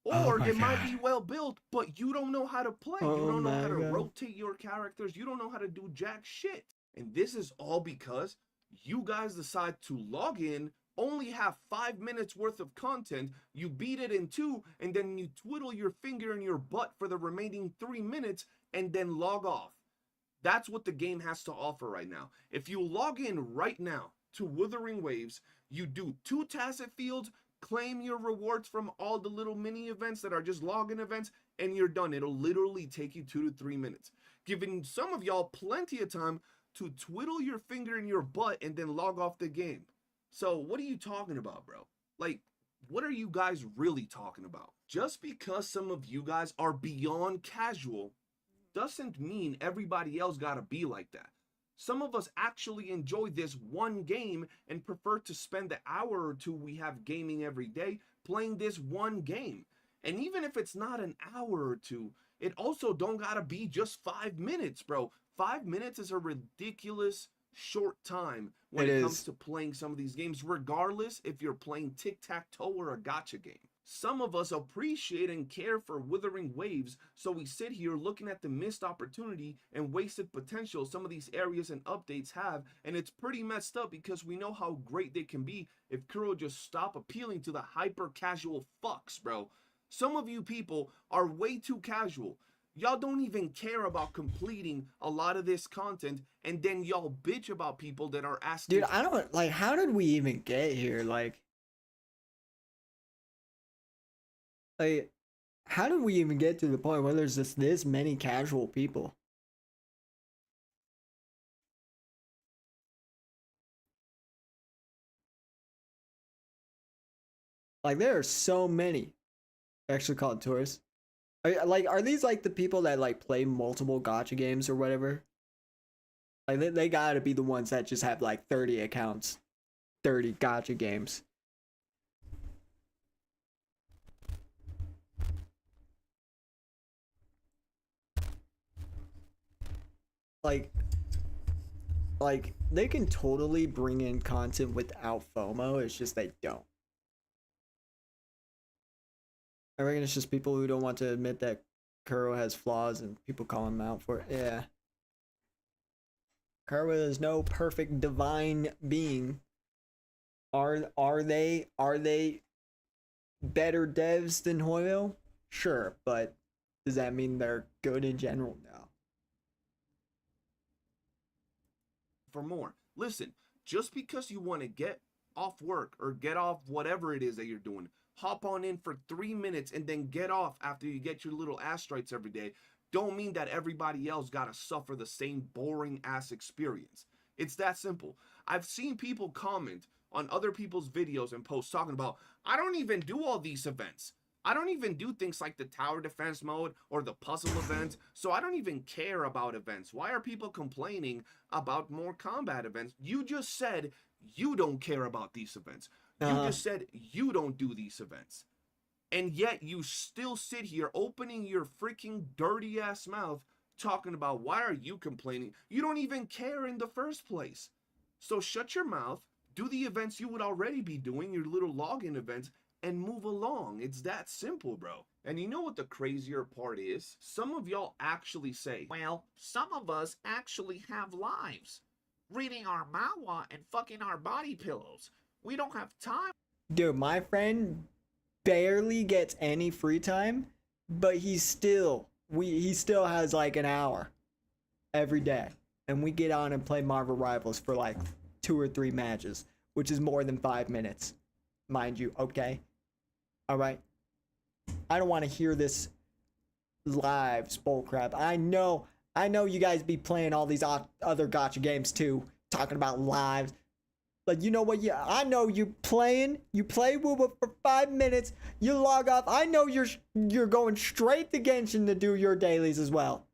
Or it might be well built, but you don't know how to play. You don't know how to rotate your characters. You don't know how to do jack shit. And this is all because you guys decide to log in, only have 5 minutes worth of content, you beat it in 2, and then you twiddle your finger in your butt for the remaining 3 minutes, and then log off. That's what the game has to offer right now. If you log in right now to Wuthering Waves, you do 2 tacit fields, claim your rewards from all the little mini events that are just login events, and you're done. It'll literally take you 2 to 3 minutes, giving some of y'all plenty of time to twiddle your finger in your butt and then log off the game. So what are you talking about, bro? Like, what are you guys really talking about? Just because some of you guys are beyond casual doesn't mean everybody else gotta be like that. Some of us actually enjoy this one game and prefer to spend the hour or 2 we have gaming every day playing this one game. And even if it's not an hour or 2, it also don't gotta be just 5 minutes, bro. 5 minutes is a ridiculous short time when it comes to playing some of these games, regardless if you're playing tic-tac-toe or a gacha game. Some of us appreciate and care for Wuthering Waves, so we sit here looking at the missed opportunity and wasted potential some of these areas and updates have, and it's pretty messed up because we know how great they can be if Kuro just stop appealing to the hyper-casual fucks, bro. Some of you people are way too casual. Y'all don't even care about completing a lot of this content, and then y'all bitch about people that are asking. Dude, I don't, like, how did we even get here? Like, how did we even get to the point where there's just this many casual people? Like, there are so many actually called tourists. Are these like the people that like play multiple gacha games or whatever? Like they gotta be the ones that just have like 30 accounts, 30 gacha games. Like they can totally bring in content without FOMO. It's just they don't. I reckon it's just people who don't want to admit that Kuro has flaws and people call him out for it. Yeah. Kuro is no perfect divine being. Are they better devs than Hoyo? Sure, but does that mean they're good in general? No. For more. Listen, just because you want to get off work or get off whatever it is that you're doing, hop on in for 3 minutes and then get off after you get your little ass strikes every day, don't mean that everybody else gotta suffer the same boring ass experience. It's that simple. I've seen people comment on other people's videos and posts talking about, I don't even do all these events. I don't even do things like the tower defense mode or the puzzle events, so I don't even care about events. Why are people complaining about more combat events? You just said you don't care about these events. You just said you don't do these events. And yet you still sit here opening your freaking dirty ass mouth talking about why are you complaining? You don't even care in the first place. So shut your mouth, do the events you would already be doing, your little login events, and move along. It's that simple, bro. And you know what the crazier part is? Some of y'all actually say, well, some of us actually have lives. Reading our manhwa and fucking our body pillows. We don't have time. Dude, my friend barely gets any free time, but he still has like an hour every day. And we get on and play Marvel Rivals for like 2 or 3 matches, which is more than 5 minutes, mind you, okay? All right? I don't want to hear this live bullcrap. I know you guys be playing all these other gacha games too, talking about lives. But you know what? Yeah, I know you play WUWA for 5 minutes, you log off. I know you're going straight to Genshin to do your dailies as well.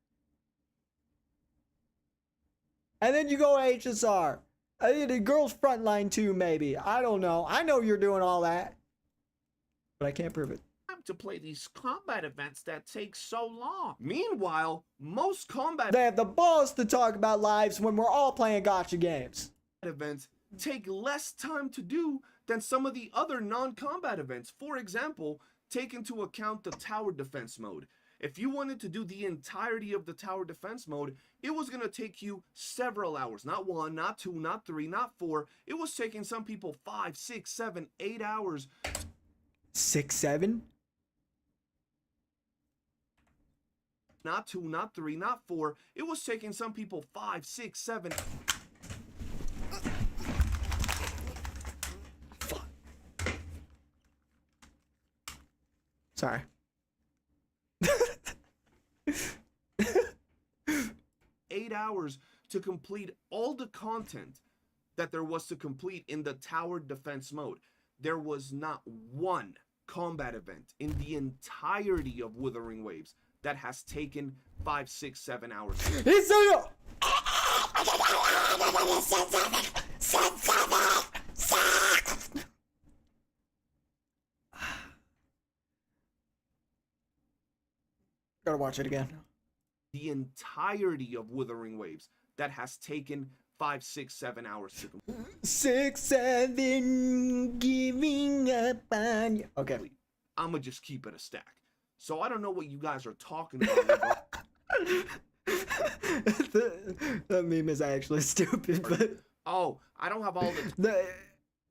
And then you go HSR. The girls frontline too, maybe. I don't know. I know you're doing all that, but I can't prove it. To play these combat events that take so long. Meanwhile, most combat They have the balls to talk about lives when we're all playing gotcha games. events take less time to do than some of the other non-combat events. For example, take into account the tower defense mode. If you wanted to do the entirety of the tower defense mode, it was going to take you several hours. Not 1, not 2, not 3, not 4. It was taking some people 5, 6, 7, 8 hours. 6, 7? Not 2, not 3, not 4. It was taking some people 5, 6, 7. Fuck. Sorry. 8 hours to complete all the content that there was to complete in the tower defense mode. There was not one combat event in the entirety of Wuthering Waves that has taken 5, 6, 7 hours. It's a... Gotta watch it again. The entirety of Wuthering Waves that has taken 5, 6, 7 hours to complete. 6, 7, giving up on you. Okay. I'ma just keep it a stack. So I don't know what you guys are talking about. The meme is actually stupid, but oh, I don't have all the.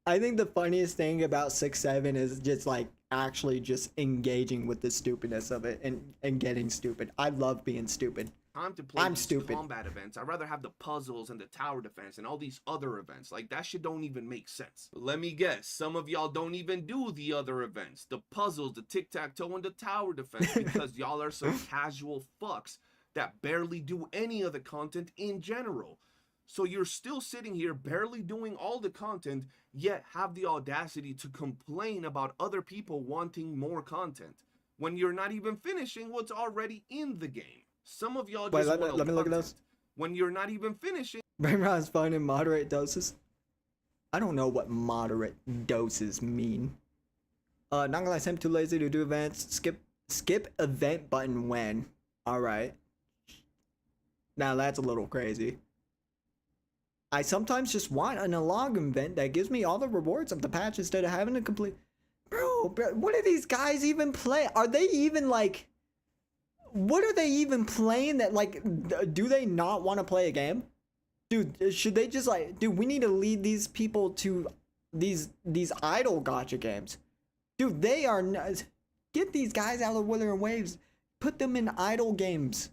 I think the funniest thing about 6, 7 is just like actually just engaging with the stupidness of it and getting stupid. I love being stupid. Time to play these stupid. combat events. I'd rather have the puzzles and the tower defense and all these other events. Like, that shit don't even make sense. Let me guess, some of y'all don't even do the other events. The puzzles, the tic-tac-toe, and the tower defense because y'all are some casual fucks that barely do any of the content in general. So you're still sitting here barely doing all the content, yet have the audacity to complain about other people wanting more content when you're not even finishing what's already in the game. Some of y'all just let me look at those. When you're not even finishing. Brain rot is fun in moderate doses. I don't know what moderate doses mean. Not gonna lie, I'm too lazy to do events. Skip event button when. Alright. Now that's a little crazy. I sometimes just want an log event that gives me all the rewards of the patch instead of having to complete. Bro, what are these guys even playing? Are they even like... What are they even playing that, like, do they not want to play a game? Dude, should they just, like, dude, we need to lead these people to these idle gacha games. Dude, they are not, get these guys out of Wuthering Waves. Put them in idle games.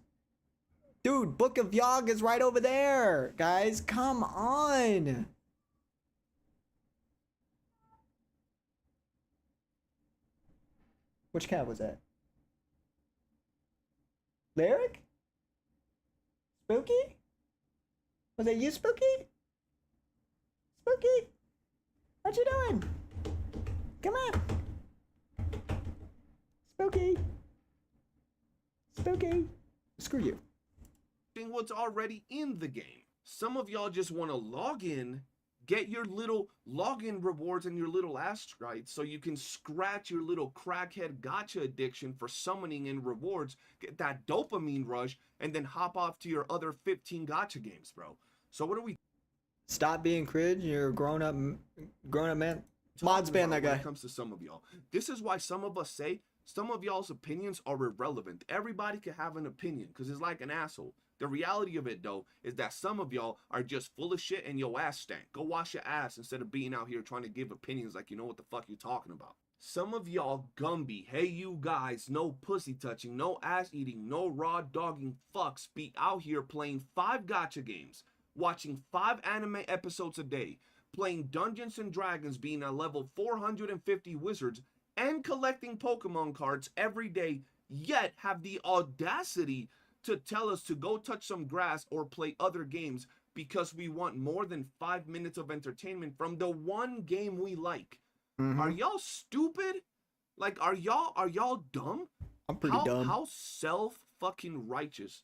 Dude, Book of Yogg is right over there. Guys, come on. Which cat was that? Lyric? Spooky? Was it you, Spooky? Spooky? What you doing? Come on. Spooky. Spooky. Screw you. What's already in the game. Some of y'all just want to log in, get your little login rewards and your little astrites so you can scratch your little crackhead gacha addiction for summoning and rewards, get that dopamine rush, and then hop off to your other 15 gacha games, bro. So what are we... Stop being cringe, you're a grown up man. Mods ban that guy. When it comes to some of y'all. This is why some of us say some of y'all's opinions are irrelevant. Everybody can have an opinion because it's like an asshole. The reality of it, though, is that some of y'all are just full of shit and your ass stank. Go wash your ass instead of being out here trying to give opinions like you know what the fuck you're talking about. Some of y'all Gumby, hey you guys, no pussy touching, no ass eating, no raw dogging fucks be out here playing 5 gacha games, watching 5 anime episodes a day, playing Dungeons and Dragons being a level 450 wizards, and collecting Pokemon cards every day, yet have the audacity to tell us to go touch some grass or play other games because we want more than 5 minutes of entertainment from the one game we like. Are y'all stupid? Like, are y'all dumb? I'm pretty dumb. How self-fucking righteous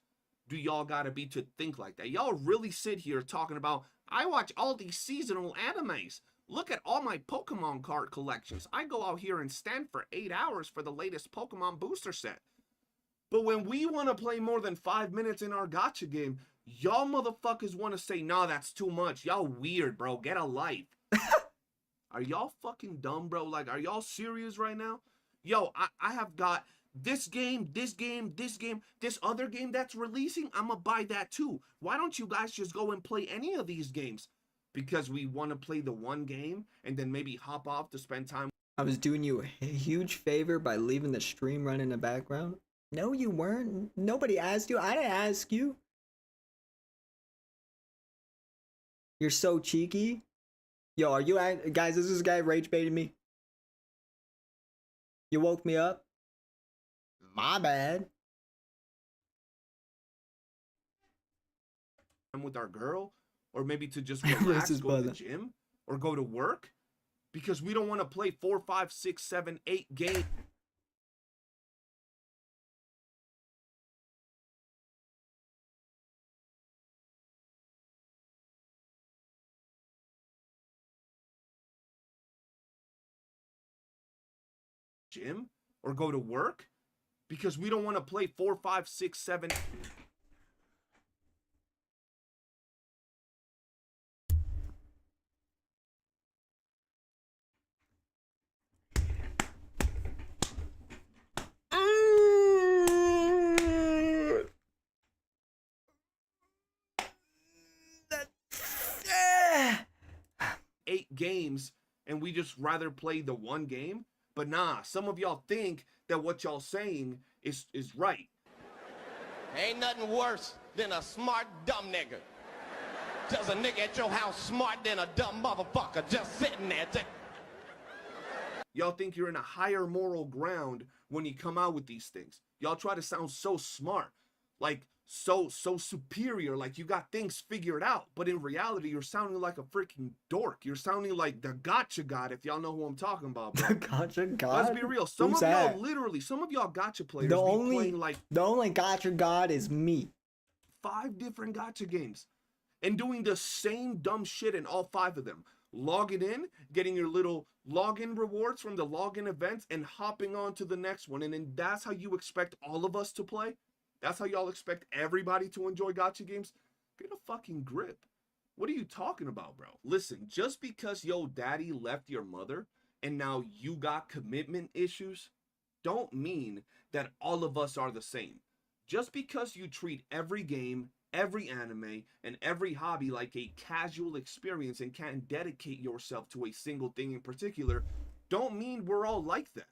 do y'all gotta be to think like that? Y'all really sit here talking about I watch all these seasonal animes. Look at all my Pokemon card collections. I go out here and stand for 8 hours for the latest Pokemon booster set. But when we want to play more than 5 minutes in our gacha game, y'all motherfuckers want to say, nah, that's too much. Y'all weird, bro. Get a life. Are y'all fucking dumb, bro? Like, are y'all serious right now? Yo, I have got this game, this other game that's releasing. I'm gonna buy that too. Why don't you guys just go and play any of these games? Because we want to play the one game and then maybe hop off to spend time. I was doing you a huge favor by leaving the stream running in the background. No, you weren't. Nobody asked you. I didn't ask you. You're so cheeky. Yo, are you guys? Is this guy rage baiting me? You woke me up. My bad. With our girl, or maybe to just relax, go to the gym, or go to work, because we don't want to play 4, 5, 6, 7, 8 games. Gym, or go to work, because we don't want to play 4, 5, 6, 7. Games, and we just rather play the one game. But nah, some of y'all think that what y'all saying is right. Ain't nothing worse than a smart dumb nigga. Just a nigga at your house smart than a dumb motherfucker just sitting there. Y'all think you're in a higher moral ground when you come out with these things. Y'all try to sound so smart, like so superior, like you got things figured out. But in reality, you're sounding like a freaking dork. You're sounding like the gotcha god, if y'all know who I'm talking about, bro. The gotcha god? Let's be real. Some of y'all literally, some of y'all gotcha players the only gotcha god is me. 5 different gotcha games and doing the same dumb shit in all 5 of them. Logging in, getting your little login rewards from the login events, and hopping on to the next one. And then that's how you expect all of us to play? That's how y'all expect everybody to enjoy gacha games? Get a fucking grip. What are you talking about, bro? Listen, just because yo daddy left your mother and now you got commitment issues, don't mean that all of us are the same. Just because you treat every game, every anime, and every hobby like a casual experience and can't dedicate yourself to a single thing in particular, don't mean we're all like that.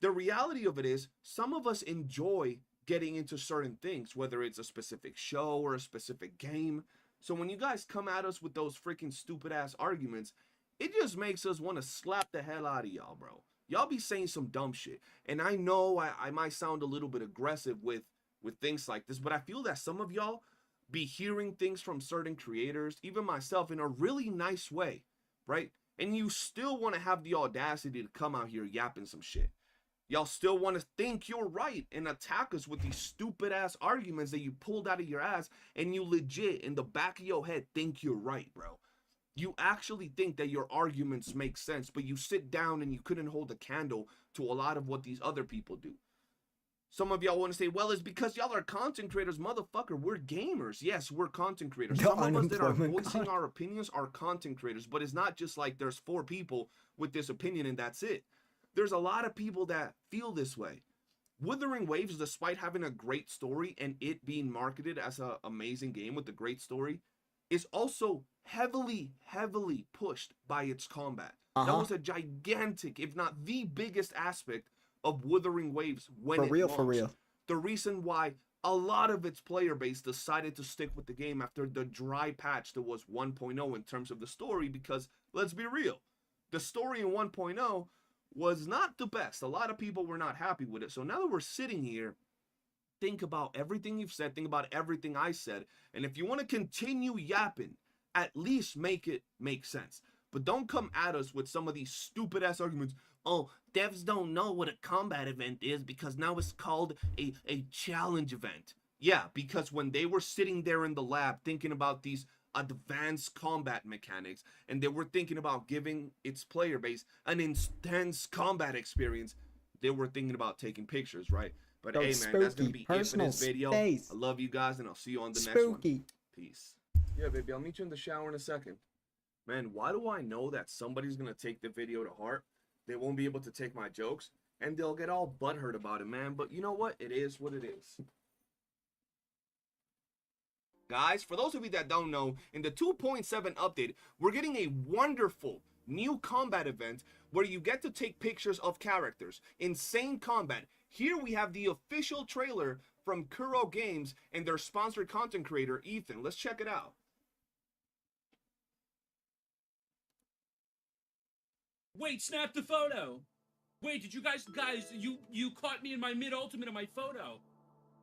The reality of it is, some of us enjoy getting into certain things, whether it's a specific show or a specific game. So when you guys come at us with those freaking stupid ass arguments, it just makes us want to slap the hell out of y'all, bro. Y'all be saying some dumb shit. And I know I might sound a little bit aggressive with things like this, but I feel that some of y'all be hearing things from certain creators, even myself, in a really nice way, right? And you still want to have the audacity to come out here yapping some shit. Y'all still want to think you're right and attack us with these stupid ass arguments that you pulled out of your ass, and you legit in the back of your head think you're right, bro. You actually think that your arguments make sense, but you sit down and you couldn't hold a candle to a lot of what these other people do. Some of y'all want to say, well, it's because y'all are content creators. Motherfucker, we're gamers. Yes, we're content creators. Some of us that are voicing our opinions are content creators, but it's not just like there's 4 people with this opinion and that's it. There's a lot of people that feel this way. Wuthering Waves, despite having a great story and it being marketed as an amazing game with a great story, is also heavily pushed by its combat. That was a gigantic, if not the biggest aspect of Wuthering Waves when it launched. For real. The reason why a lot of its player base decided to stick with the game after the dry patch that was 1.0 in terms of the story, because let's be real, the story in 1.0 was not the best. A lot of people were not happy with it. So now that we're sitting here, think about everything you've said, think about everything I said, and if you want to continue yapping, at least make it make sense. But don't come at us with some of these stupid ass arguments. Oh, devs don't know what a combat event is because now it's called a challenge event. Yeah, because when they were sitting there in the lab thinking about these advanced combat mechanics, and they were thinking about giving its player base an intense combat experience, they were thinking about taking pictures, right? But hey, man, that's gonna be it for this video. I love you guys, and I'll see you on the next one. Peace. Yeah, baby, I'll meet you in the shower in a second. Man, why do I know that somebody's gonna take the video to heart? They won't be able to take my jokes, and they'll get all butthurt about it, man. But you know what? It is what it is. Guys, for those of you that don't know, in the 2.7 update, we're getting a wonderful new combat event where you get to take pictures of characters. Insane combat. Here we have the official trailer from Kuro Games and their sponsored content creator, Ethan. Let's check it out. Wait, snap the photo. Wait, did you guys, you caught me in my mid-ultimate of my photo.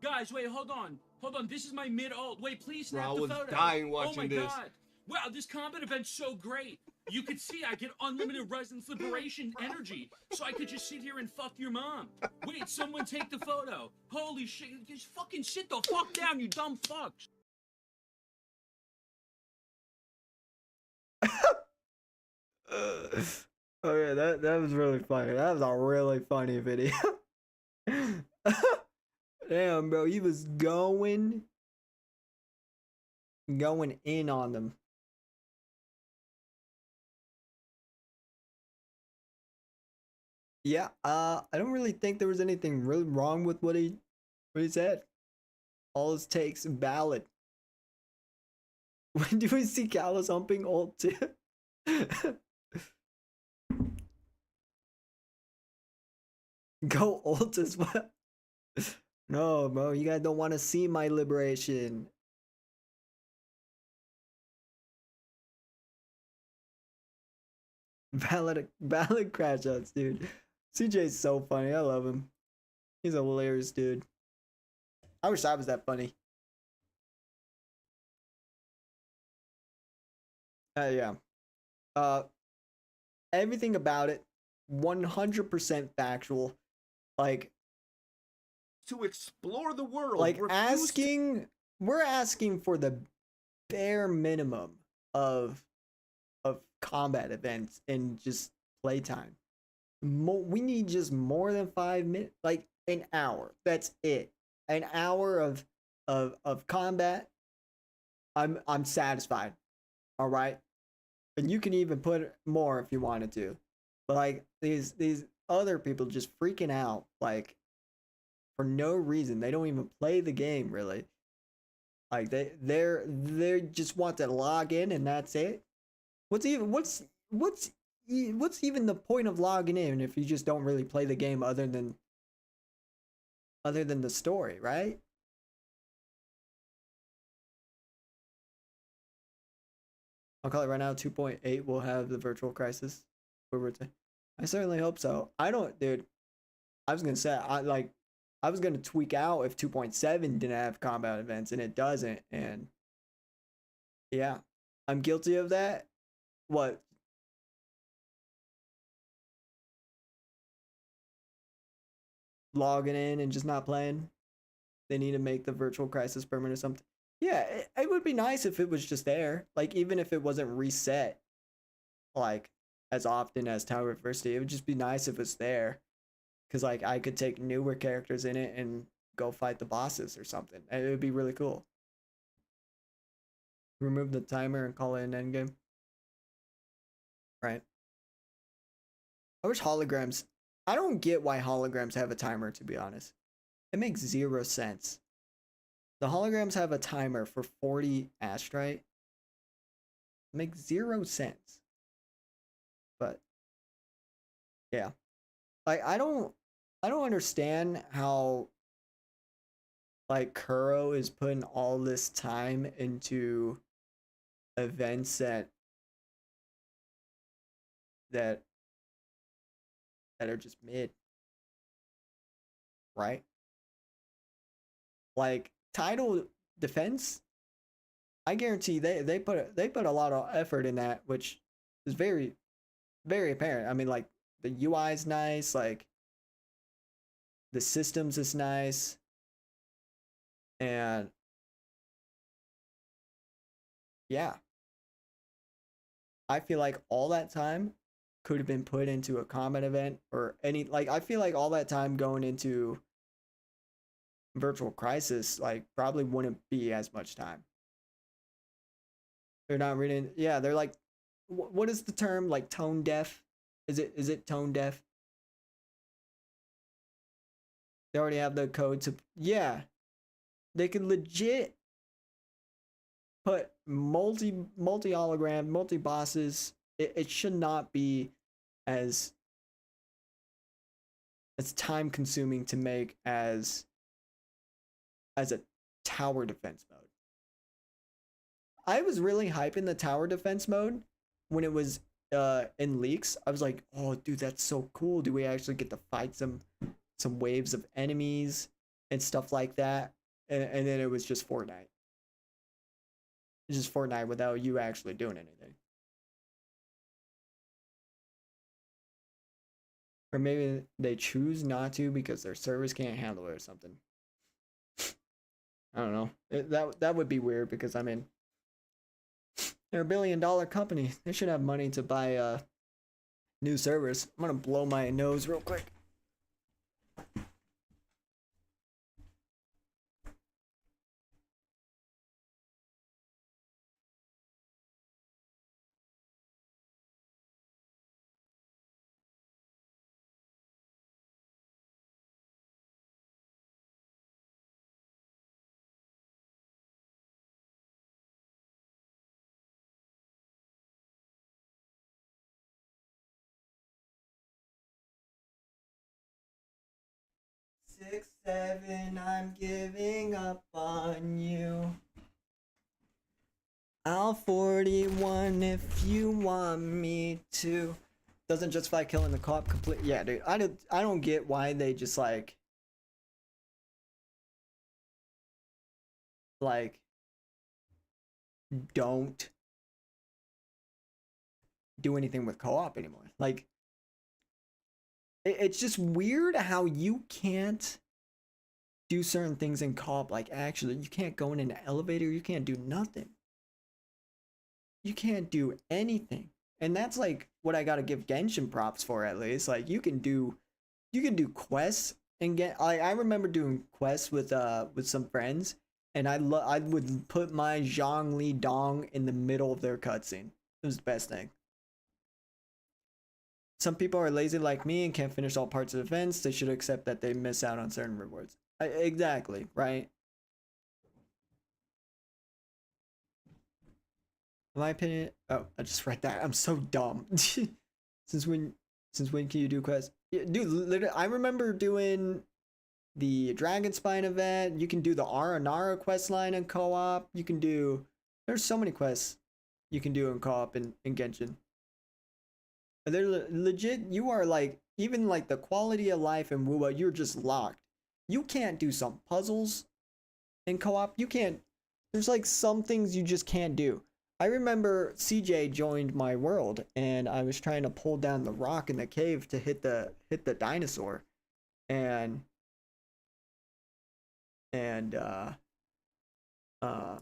Guys, wait, hold on. Hold on, this is my mid-ult. Wait, please snap the photo. I was dying watching this. Oh my god. Wow, this combat event's so great. You could see I get unlimited Resonance Liberation energy, so I could just sit here and fuck your mom. Wait, someone take the photo. Holy shit, just fucking sit the fuck down, you dumb fucks. Oh yeah, that was really funny. That was a really funny video. Damn, bro, he was going in on them. Yeah, I don't really think there was anything really wrong with what he said. All his takes valid. When do we see Callus humping ult too? Go ult as well. No, bro, you guys don't want to see my liberation. Valid crash outs, dude. CJ's so funny. I love him. He's a hilarious dude. I wish I was that funny. Yeah. Everything about it, 100% factual. Like, to explore the world. Like we're asking for the bare minimum of combat events and just playtime. We need just more than 5 minutes, like an hour. That's it. An hour of combat. I'm satisfied. All right. And you can even put more if you wanted to. But like these other people just freaking out like for no reason. They don't even play the game really. Like they just want to log in and that's it. What's even the point of logging in if you just don't really play the game other than the story, right? I'll call it right now. 2.8 will have the virtual crisis. I certainly hope so. I don't, dude. I was gonna say I was gonna tweak out if 2.7 didn't have combat events and it doesn't, and yeah, I'm guilty of that. What? Logging in and just not playing? They need to make the virtual crisis permanent or something. Yeah, it would be nice if it was just there. Like, even if it wasn't reset, like, as often as Tower Adversity, it would just be nice if it was there. Because, like, I could take newer characters in it and go fight the bosses or something. And it would be really cool. Remove the timer and call it an endgame. Right. I wish holograms... I don't get why holograms have a timer, to be honest. It makes 0 sense. The holograms have a timer for 40 Astrite. It makes 0 sense. But yeah. Like I don't understand how like Kuro is putting all this time into events that are just mid. Right? Like title defense, I guarantee they put a lot of effort in that, which is very, very apparent. I mean, like the UI is nice, like the systems is nice, and yeah. I feel like all that time could have been put into a combat event or any, like, I feel like all that time going into Virtual Crisis, like, probably wouldn't be as much time. They're not reading, yeah, they're like, what is the term, like, tone deaf? Is it tone deaf? They already have the code to, yeah. They could legit put multi hologram, multi bosses. It should not be as time consuming to make as a tower defense mode. I was really hyping the tower defense mode when it was in leaks. I was like, oh dude, that's so cool. Do we actually get to fight some waves of enemies and stuff like that? And then it was just Fortnite. It's just Fortnite without you actually doing anything. Or maybe they choose not to because their servers can't handle it or something. I don't know. That would be weird because, I mean, they're $1 billion company. They should have money to buy new servers. I'm gonna blow my nose real quick. Six, seven, I'm giving up on you. I'll 41 if you want me to. Doesn't justify killing the co-op complete. Yeah, dude. I don't get why they just like don't do anything with co-op anymore. Like, it's just weird how you can't do certain things in co-op. Like, actually, you can't go in an elevator. You can't do nothing. You can't do anything. And that's like what I gotta give Genshin props for, at least. Like, you can do quests and get. I remember doing quests with some friends, and I would put my Zhongli Dong in the middle of their cutscene. It was the best thing. Some people are lazy like me and can't finish all parts of events. They should accept that they miss out on certain rewards. Exactly, right? In my opinion, oh, I just read that. I'm so dumb. Since when can you do quests? Yeah, dude, literally, I remember doing the Dragon Spine event. You can do the Aranara quest line in co-op. You can do, there's so many quests you can do in co-op in Genshin. They're legit. You are like, even like the quality of life in WUWA, you're just locked. You can't do some puzzles in co-op. You can't. There's like some things you just can't do. I remember CJ joined my world, and I was trying to pull down the rock in the cave to hit the dinosaur, and all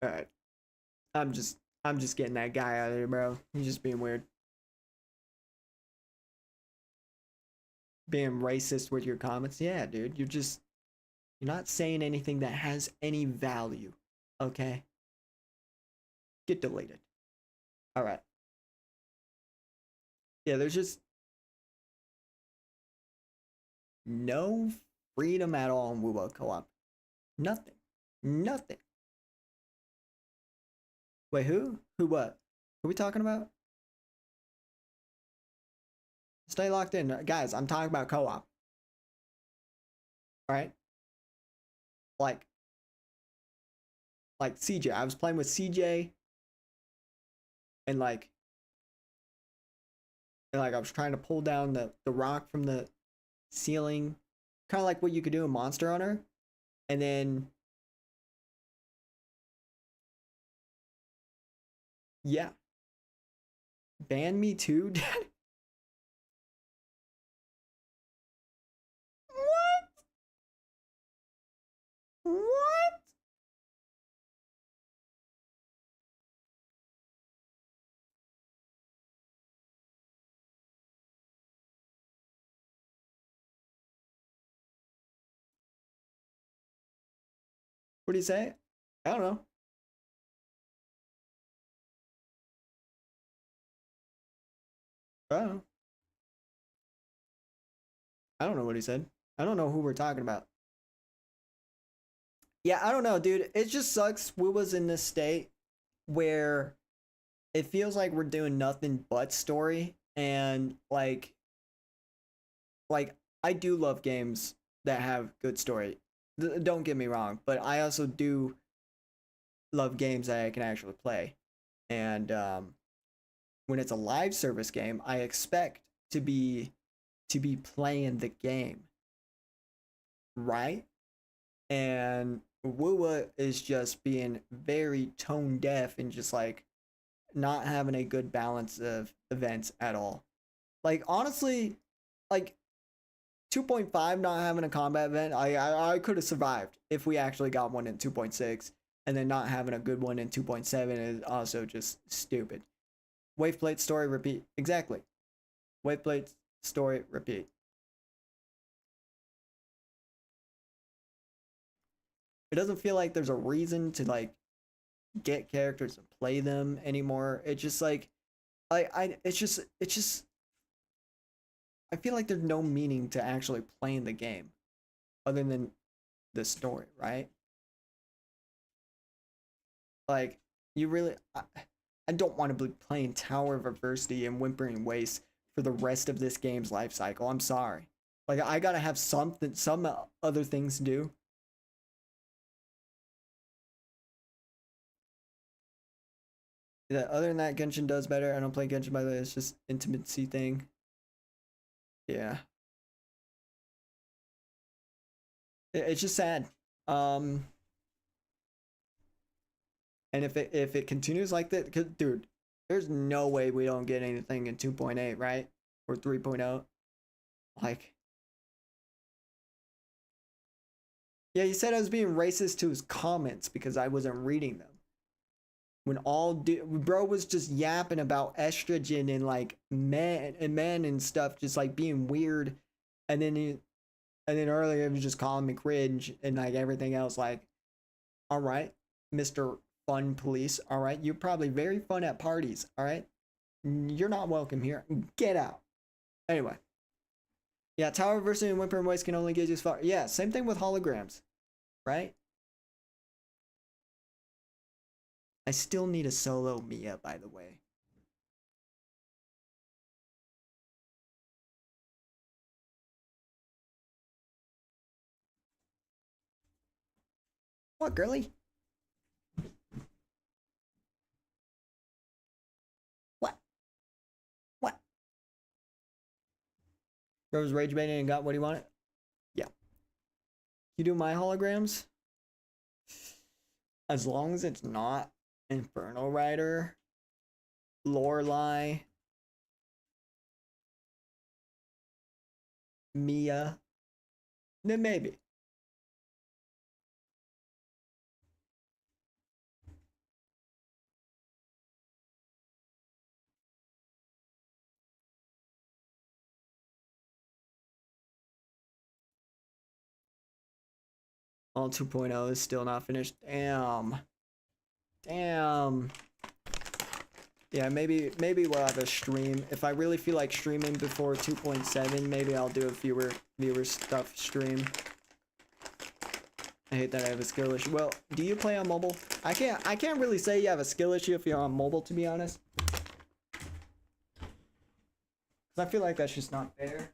right. I'm just getting that guy out of here, bro. He's just being weird. Being racist with your comments. Yeah, dude. You're not saying anything that has any value. Okay? Get deleted. Alright. Yeah, there's just no freedom at all in WUWA co-op. Nothing. Nothing. Wait, who? Who what? Who are we talking about? Stay locked in. Guys, I'm talking about co-op. Alright? Like CJ. I was playing with CJ, and like I was trying to pull down the rock from the ceiling. Kind of like what you could do in Monster Hunter. And then yeah. Ban me too, Dad. What? What? What do you say? I don't know. I don't know. I don't know what he said. I don't know who we're talking about. Yeah, I don't know, dude. It just sucks WUWA's in this state where it feels like we're doing nothing but story, and like I do love games that have good story. Don't get me wrong, but I also do love games that I can actually play. And when it's a live service game, I expect to be playing the game, right? And WUWA is just being very tone deaf and just like not having a good balance of events at all. Like honestly, like 2.5 not having a combat event, I could have survived if we actually got one in 2.6, and then not having a good one in 2.7 is also just stupid. Waveplate story repeat. Exactly. Waveplate story repeat. It doesn't feel like there's a reason to like get characters and play them anymore. It's just like it's just I feel like there's no meaning to actually playing the game other than the story, right? Like you really I don't want to be playing Tower of Adversity and Whimpering Waste for the rest of this game's life cycle. I'm sorry. Like I gotta have some other things to do. Yeah, other than that, Genshin does better. I don't play Genshin, by the way. It's just intimacy thing. Yeah. It's just sad. And if it continues like that, cause dude, there's no way we don't get anything in 2.8, right? Or 3.0. Like, yeah, he said I was being racist to his comments because I wasn't reading them. When bro was just yapping about estrogen and like men and stuff, just like being weird, and then earlier he was just calling me cringe and like everything else. Like, all right, Mr. Fun Police, all right, you're probably very fun at parties, all right, you're not welcome here, get out. Anyway, yeah, Tower Adversity and Whimper and Voice can only get you as far. Yeah, same thing with holograms, right? I still need a solo Mia, by the way. What, girly? What? What? Bro was rage baiting and got what he wanted? Yeah. You do my holograms? As long as it's not Inferno Rider, Lorelei, Mia, then maybe. All 2.0 is still not finished. Damn. Damn. Yeah, maybe we'll have a stream. If I really feel like streaming before 2.7, maybe I'll do a viewer stuff stream. I hate that I have a skill issue. Well, do you play on mobile? I can't really say you have a skill issue if you're on mobile, to be honest. Cause I feel like that's just not fair.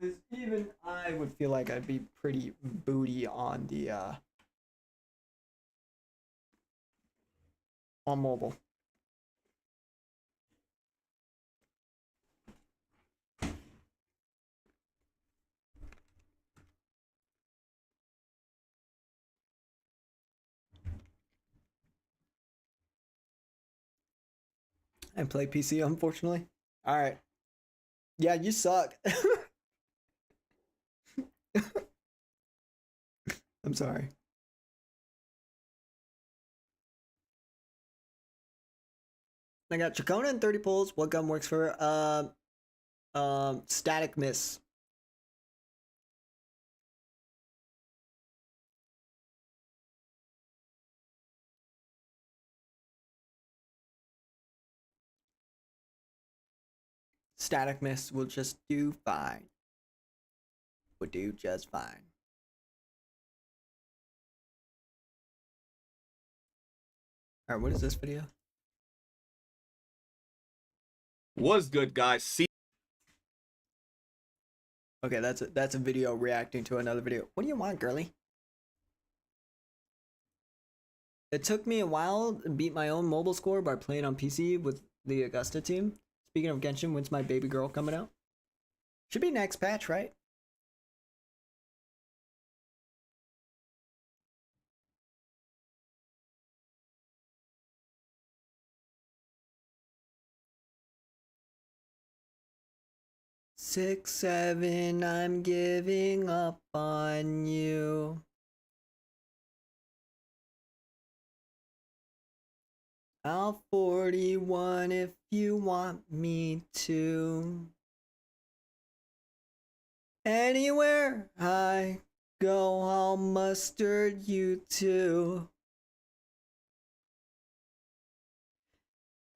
Cause even I would feel like I'd be pretty booty on the on mobile. I play PC, unfortunately. All right. Yeah, you suck. I'm sorry. I got Chacona and 30 pulls. What gun works for static miss. Static Mist will just do fine. Will do just fine. Alright, what is this video? What's good, guys? See. Okay, that's a video reacting to another video. What do you want, girly? It took me a while to beat my own mobile score by playing on PC with the Augusta team. Speaking of Genshin, when's my baby girl coming out? Should be next patch, right? Six, seven, I'm giving up on you. I'll 41 if you want me to. Anywhere I go, I'll mustard you too.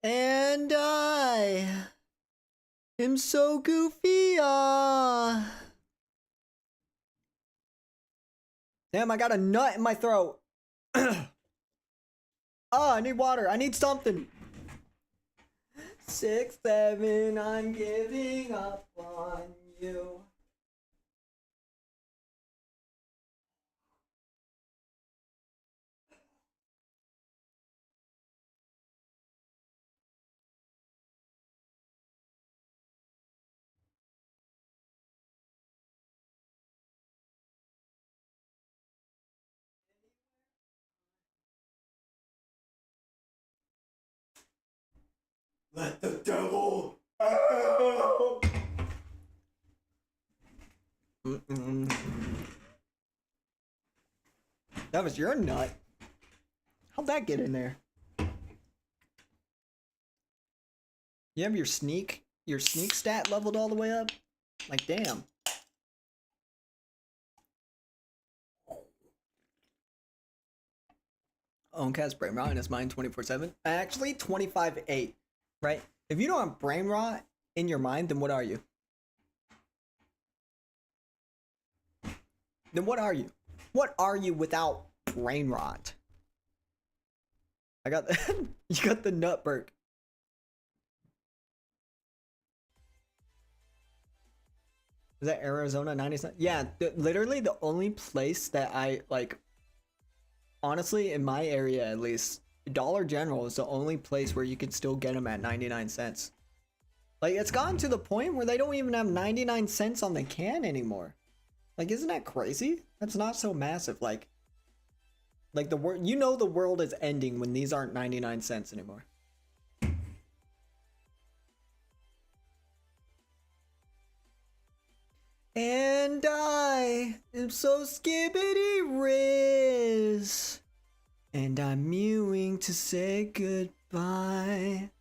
And I am so goofy, Damn, I got a nut in my throat. I need water. I need something. 6, 7, I'm giving up on you. Let the devil out. That was your nut. How'd that get in there? You have your sneak stat leveled all the way up? Like, damn. Oncast brain rot and his mind 24/7. Actually, 25/8. Right? If you don't have brain rot in your mind, then what are you? Then what are you? What are you without brain rot? I got the you got the Nutberg. Is that Arizona 97? Yeah, literally the only place that I like, honestly, in my area at least, Dollar General is the only place where you can still get them at 99 cents. Like, it's gotten to the point where they don't even have 99 cents on the can anymore. Like, isn't that crazy? That's not so massive. Like the world, you know, the world is ending when these aren't 99 cents anymore. And I am so skibbity riz. And I'm mewing to say goodbye.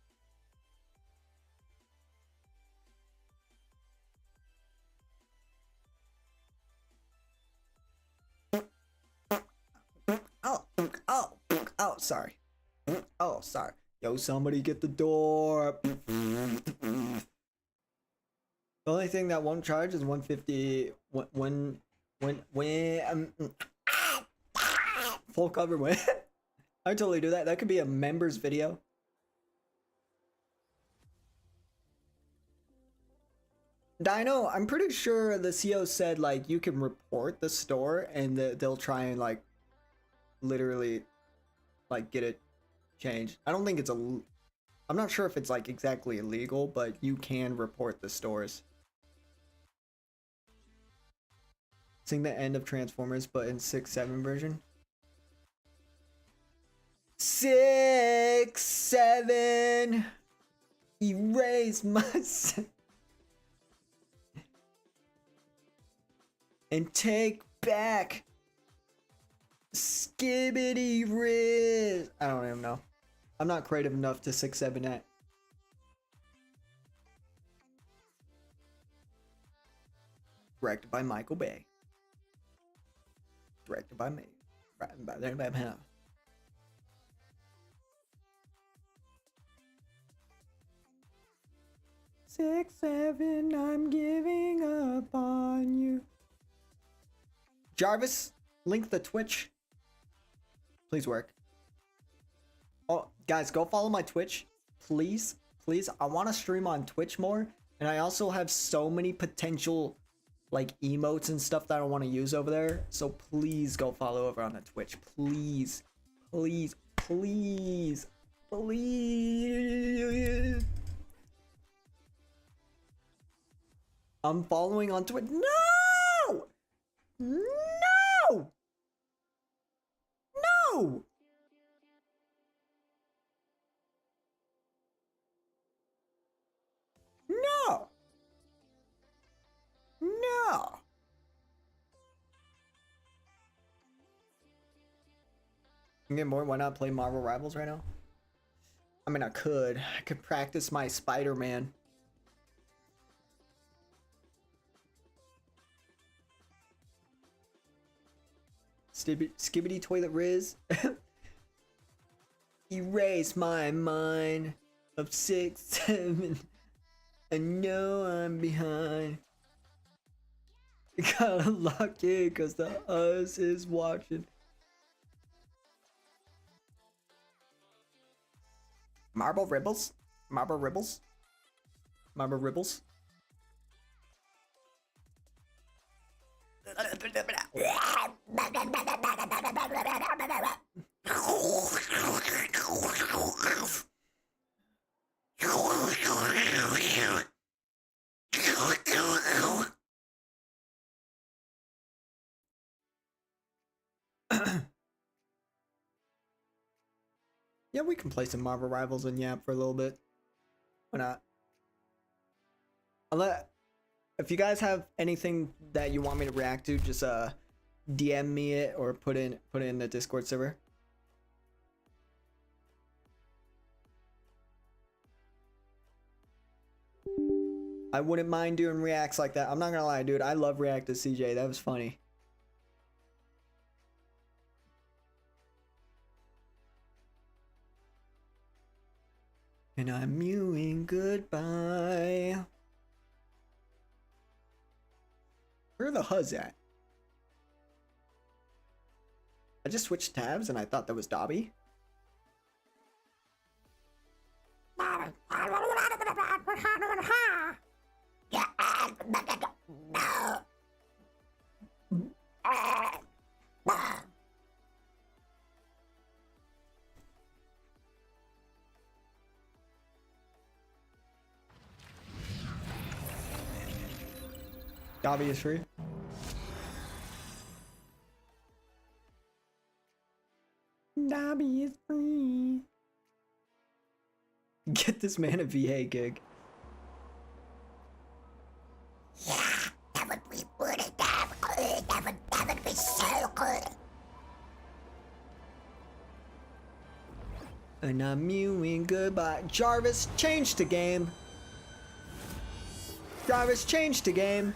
Oh, sorry. Oh, sorry. Yo, somebody get the door. The only thing that won't charge is 150 when full cover when I totally do that. That could be a members video. Dino, I'm pretty sure the CO said like you can report the store and they'll try and like literally like get it changed. I don't think it's I'm not sure if it's like exactly illegal, but you can report the stores. Sing the end of Transformers, but in 6-7 version. 6, 7. Erase my and take back Skibbity Riz. I don't even know. I'm not creative enough to 6-7 that. Directed by Michael Bay. Directed by me. Written by him. 6, 7, I'm giving up on you. Jarvis, link the Twitch. Please work. Oh, guys, go follow my Twitch. Please, please. I want to stream on Twitch more. And I also have so many potential, like, emotes and stuff that I want to use over there. So please go follow over on the Twitch. Please, please, please, please. I'm following on Twitch. No! No! No! No! No! You get more? Why not play Marvel Rivals right now? I mean, I could practice my Spider-Man. Skibbity toilet Riz. Erase my mind of 6, 7. I know I'm behind. Gotta lock in cause the us is watching. Marble Ribbles? Marble Ribbles? Marble Ribbles? Yeah, we can play some Marvel Rivals and Yap for a little bit. Why not? If you guys have anything that you want me to react to, just DM me it or put it in the Discord server. I wouldn't mind doing reacts like that. I'm not gonna lie, dude. I love react to CJ. That was funny. And I'm mewing goodbye. Where the huzz at? I just switched tabs and I thought that was Dobby. Dobby is free. Dobby is free. Get this man a VA gig. Yeah, that would be pretty damn good. That would be so good. And I'm mewing goodbye. Jarvis, change the game. Jarvis, change the game.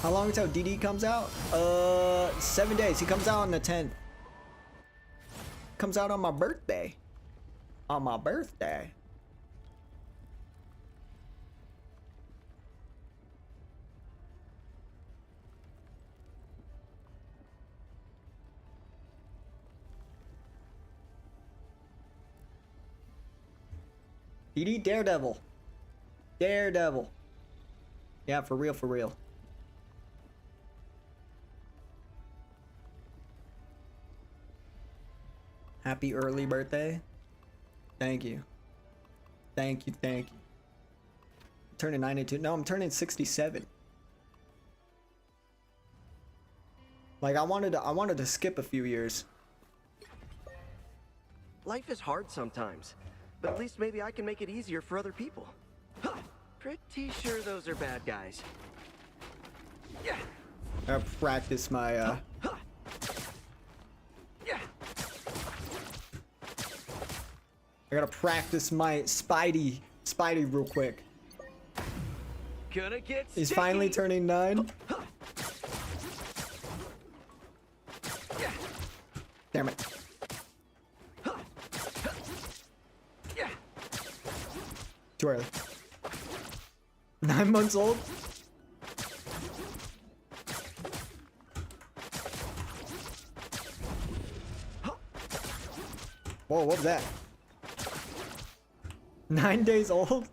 How long until DD comes out? 7 days. He comes out on the 10th. Comes out on my birthday. On my birthday. DD Daredevil. Daredevil. Yeah, for real, for real. Happy early birthday. Thank you. Thank you, thank you. I'm turning 92. No, I'm turning 67. Like I wanted to skip a few years. Life is hard sometimes, but at least maybe I can make it easier for other people. Huh. Pretty sure those are bad guys. Yeah. I practice my Yeah. I gotta practice my Spidey real quick. Gonna get He's sticky. finally turning 9. Damn it. Too early. 9 months old? Whoa, what was that? 9 days old?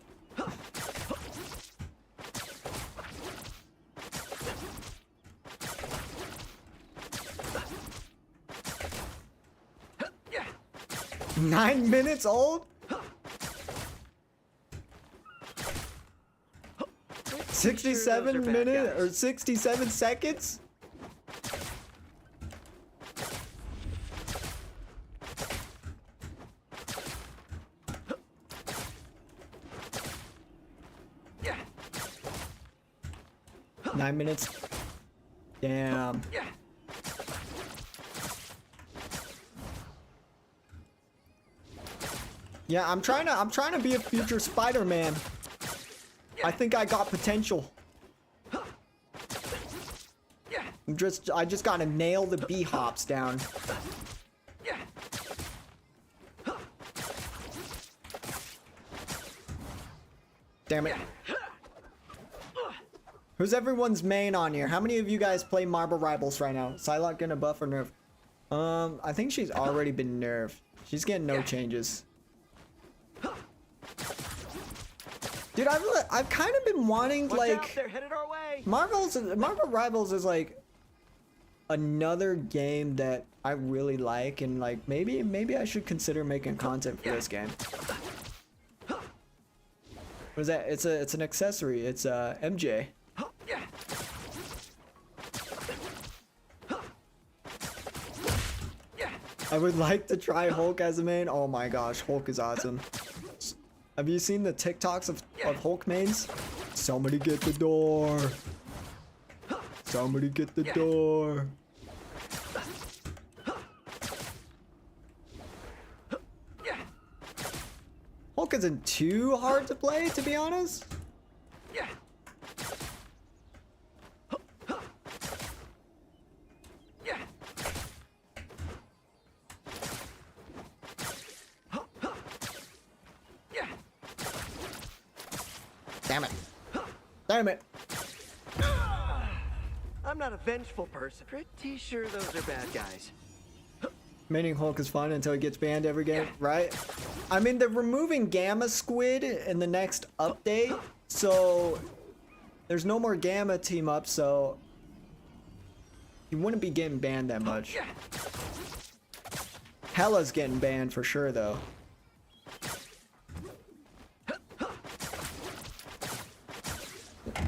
Nine minutes old? 67 minutes or 67 seconds? Yeah. 9 minutes. Damn. Yeah. Yeah, I'm trying to be a future Spider-Man. I think I got potential. I just gotta nail the B hops down. Damn it. Who's everyone's main on here? How many of you guys play Marble Rivals right now? Psylocke getting a buff or nerf? I think she's already been nerfed. She's getting no changes. Dude, I've kind of been wanting like Marvel Rivals is like another game that I really like, and like maybe I should consider making content for this game. What is that? It's an accessory. It's MJ. I would like to try Hulk as a main. Oh my gosh, Hulk is awesome. Have you seen the TikToks of Hulk mains? Somebody get the door. Somebody get the door. Hulk isn't too hard to play, to be honest. Damn it. Damn it. I'm not a vengeful person. Pretty sure those are bad guys. Maining Hulk is fun until he gets banned every game, right? I mean, they're removing Gamma Squid in the next update, so there's no more Gamma team up, so he wouldn't be getting banned that much. Hella's getting banned for sure, though.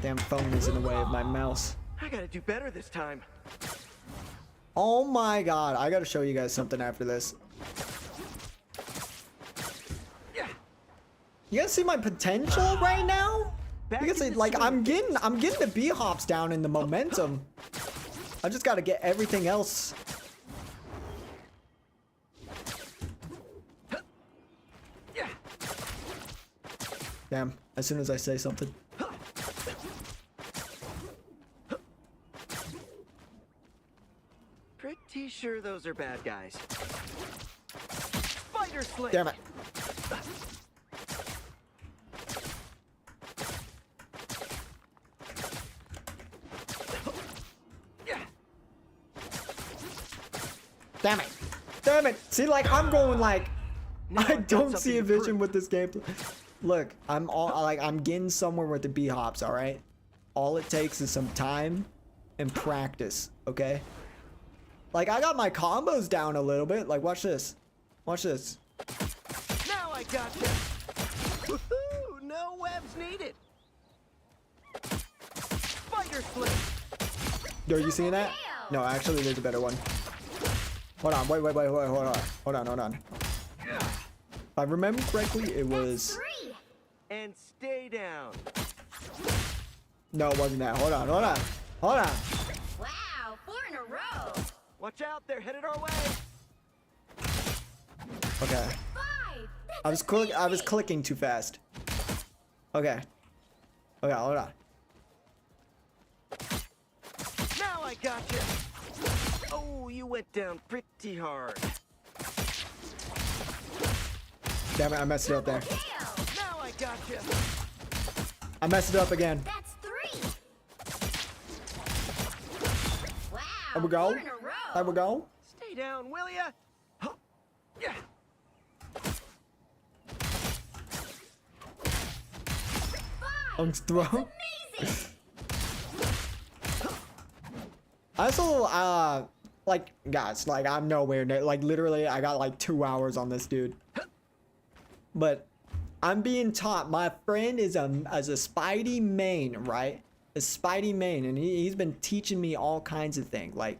Damn phone is in the way of my mouse. I gotta do better this time. Oh my god, I gotta show you guys something after this. You guys see my potential right now? Because like I'm getting the B hops down in the momentum. I just gotta get everything else. Damn, as soon as I say something. Pretty sure those are bad guys. Spider Slate. Damn it. Damn it. Damn it. See, like, I'm going like, I don't see a vision with this gameplay. Look, I'm getting somewhere with the B hops, all right? All it takes is some time and practice, okay? Like, I got my combos down a little bit. Like, watch this. Watch this. Now I got you. Woohoo! No webs needed. Spider Slate. Yo, you seeing that? No, actually, there's a better one. Hold on, wait, hold on. If I remember correctly, it was... And stay down. No, it wasn't that. Hold on. Wow, 4 in a row. Watch out, they're headed our way. Okay. I was clicking too fast. Okay. Okay, hold on. Now I got you. Oh, you went down pretty hard. Damn it, I messed it up there. Now I I gotcha. I messed it up again. That's 3. Wow. There we go. 4 in a row. There we go. Stay down, will ya? Yeah. Throw. I also, like, guys, like, I'm nowhere near, like, literally, I got like 2 hours on this dude. But I'm being taught. My friend is a Spidey main, right? A Spidey main, and he's been teaching me all kinds of things. Like,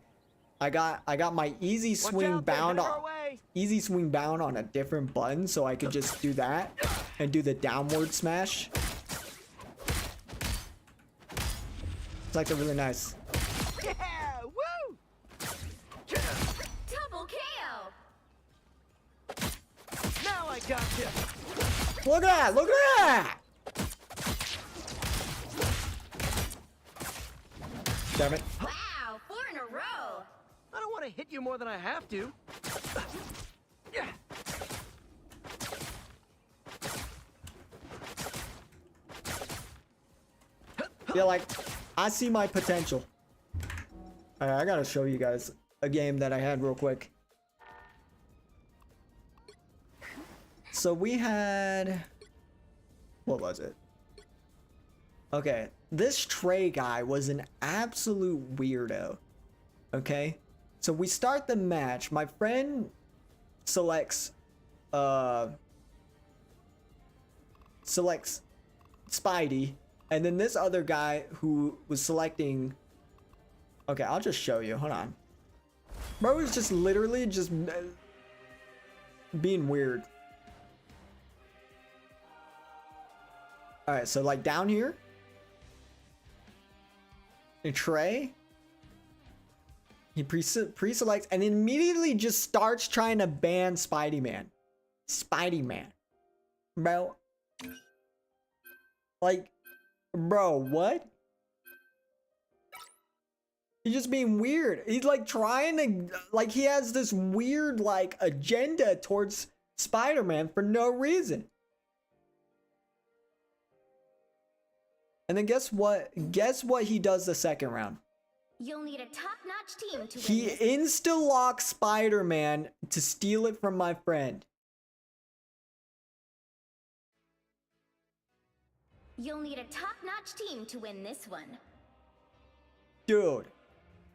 I got my easy swing bound on a different button, so I could just do that and do the downward smash. It's like really nice. Yeah, woo! Double KO. Now I gotcha. Look at that! Look at that! Damn it. Wow, 4 in a row. I don't want to hit you more than I have to. Yeah. Yeah, like, I see my potential. Alright, I gotta show you guys a game that I had real quick. So we had... What was it? Okay, this Trey guy was an absolute weirdo. Okay? So we start the match. My friend selects Spidey. And then this other guy who was selecting... Okay, I'll just show you. Hold on. Bro was just literally just being weird. Alright, so like down here. And Trey. He pre-selects and immediately just starts trying to ban Spidey-Man. Spidey-Man. Bro. Like... Bro, what? He's just being weird. He's like trying to, like, he has this weird, like, agenda towards Spider-Man for no reason. And then guess what? Guess what he does the second round? You'll need a top-notch team to He win. insta-locks Spider-Man to steal it from my friend. You'll need a top-notch team to win this one. Dude.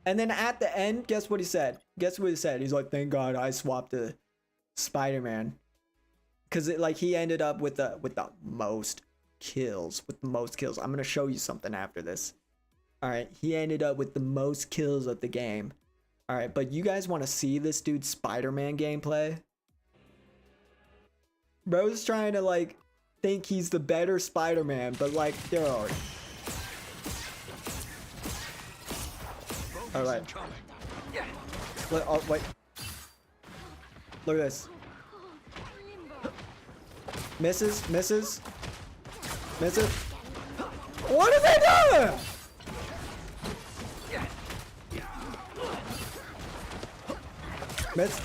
And then at the end, guess what he said? Guess what he said? He's like, thank God I swapped to Spider-Man. Cause it, like, he ended up with the most kills. With the most kills. I'm gonna show you something after this. Alright, he ended up with the most kills of the game. Alright, but you guys wanna see this dude's Spider-Man gameplay? Bro's trying to, like, think he's the better Spider-Man, but like, dude. Alright. Oh, wait. Look at this. Misses. What is he doing? Missed.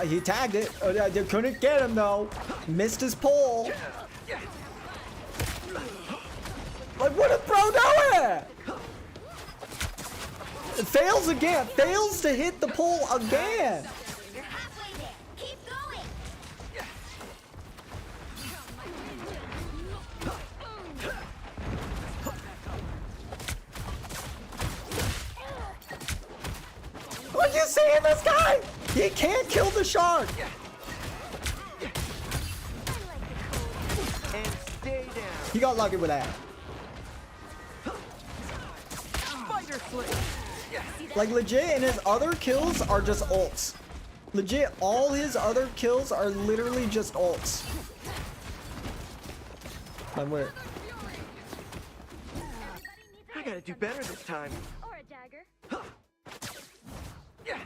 He tagged it. They couldn't get him though. Missed his pole. Like, what is bro doing? It fails again. Fails to hit the pole again. You're halfway there. Keep going. What you seeing this guy? He can't kill the shark. And stay down. He got lucky with that. Spider Sling. Like, legit, and his other kills are just ults. Legit, all his other kills are literally just ults. I'm weird. I gotta do better this time. Or a dagger. Yeah.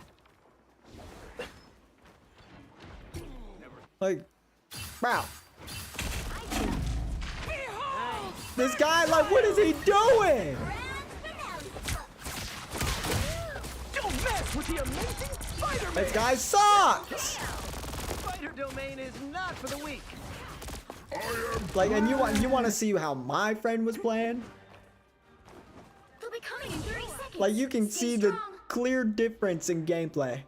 Like, wow. This guy, like, what is he doing? Don't mess with the amazing Spider-Man. This guy sucks. Spider domain is not for the weak. Like, and you want to see how my friend was playing? They'll be coming in 30 seconds. Like, you can Stay see strong. the clear difference in gameplay.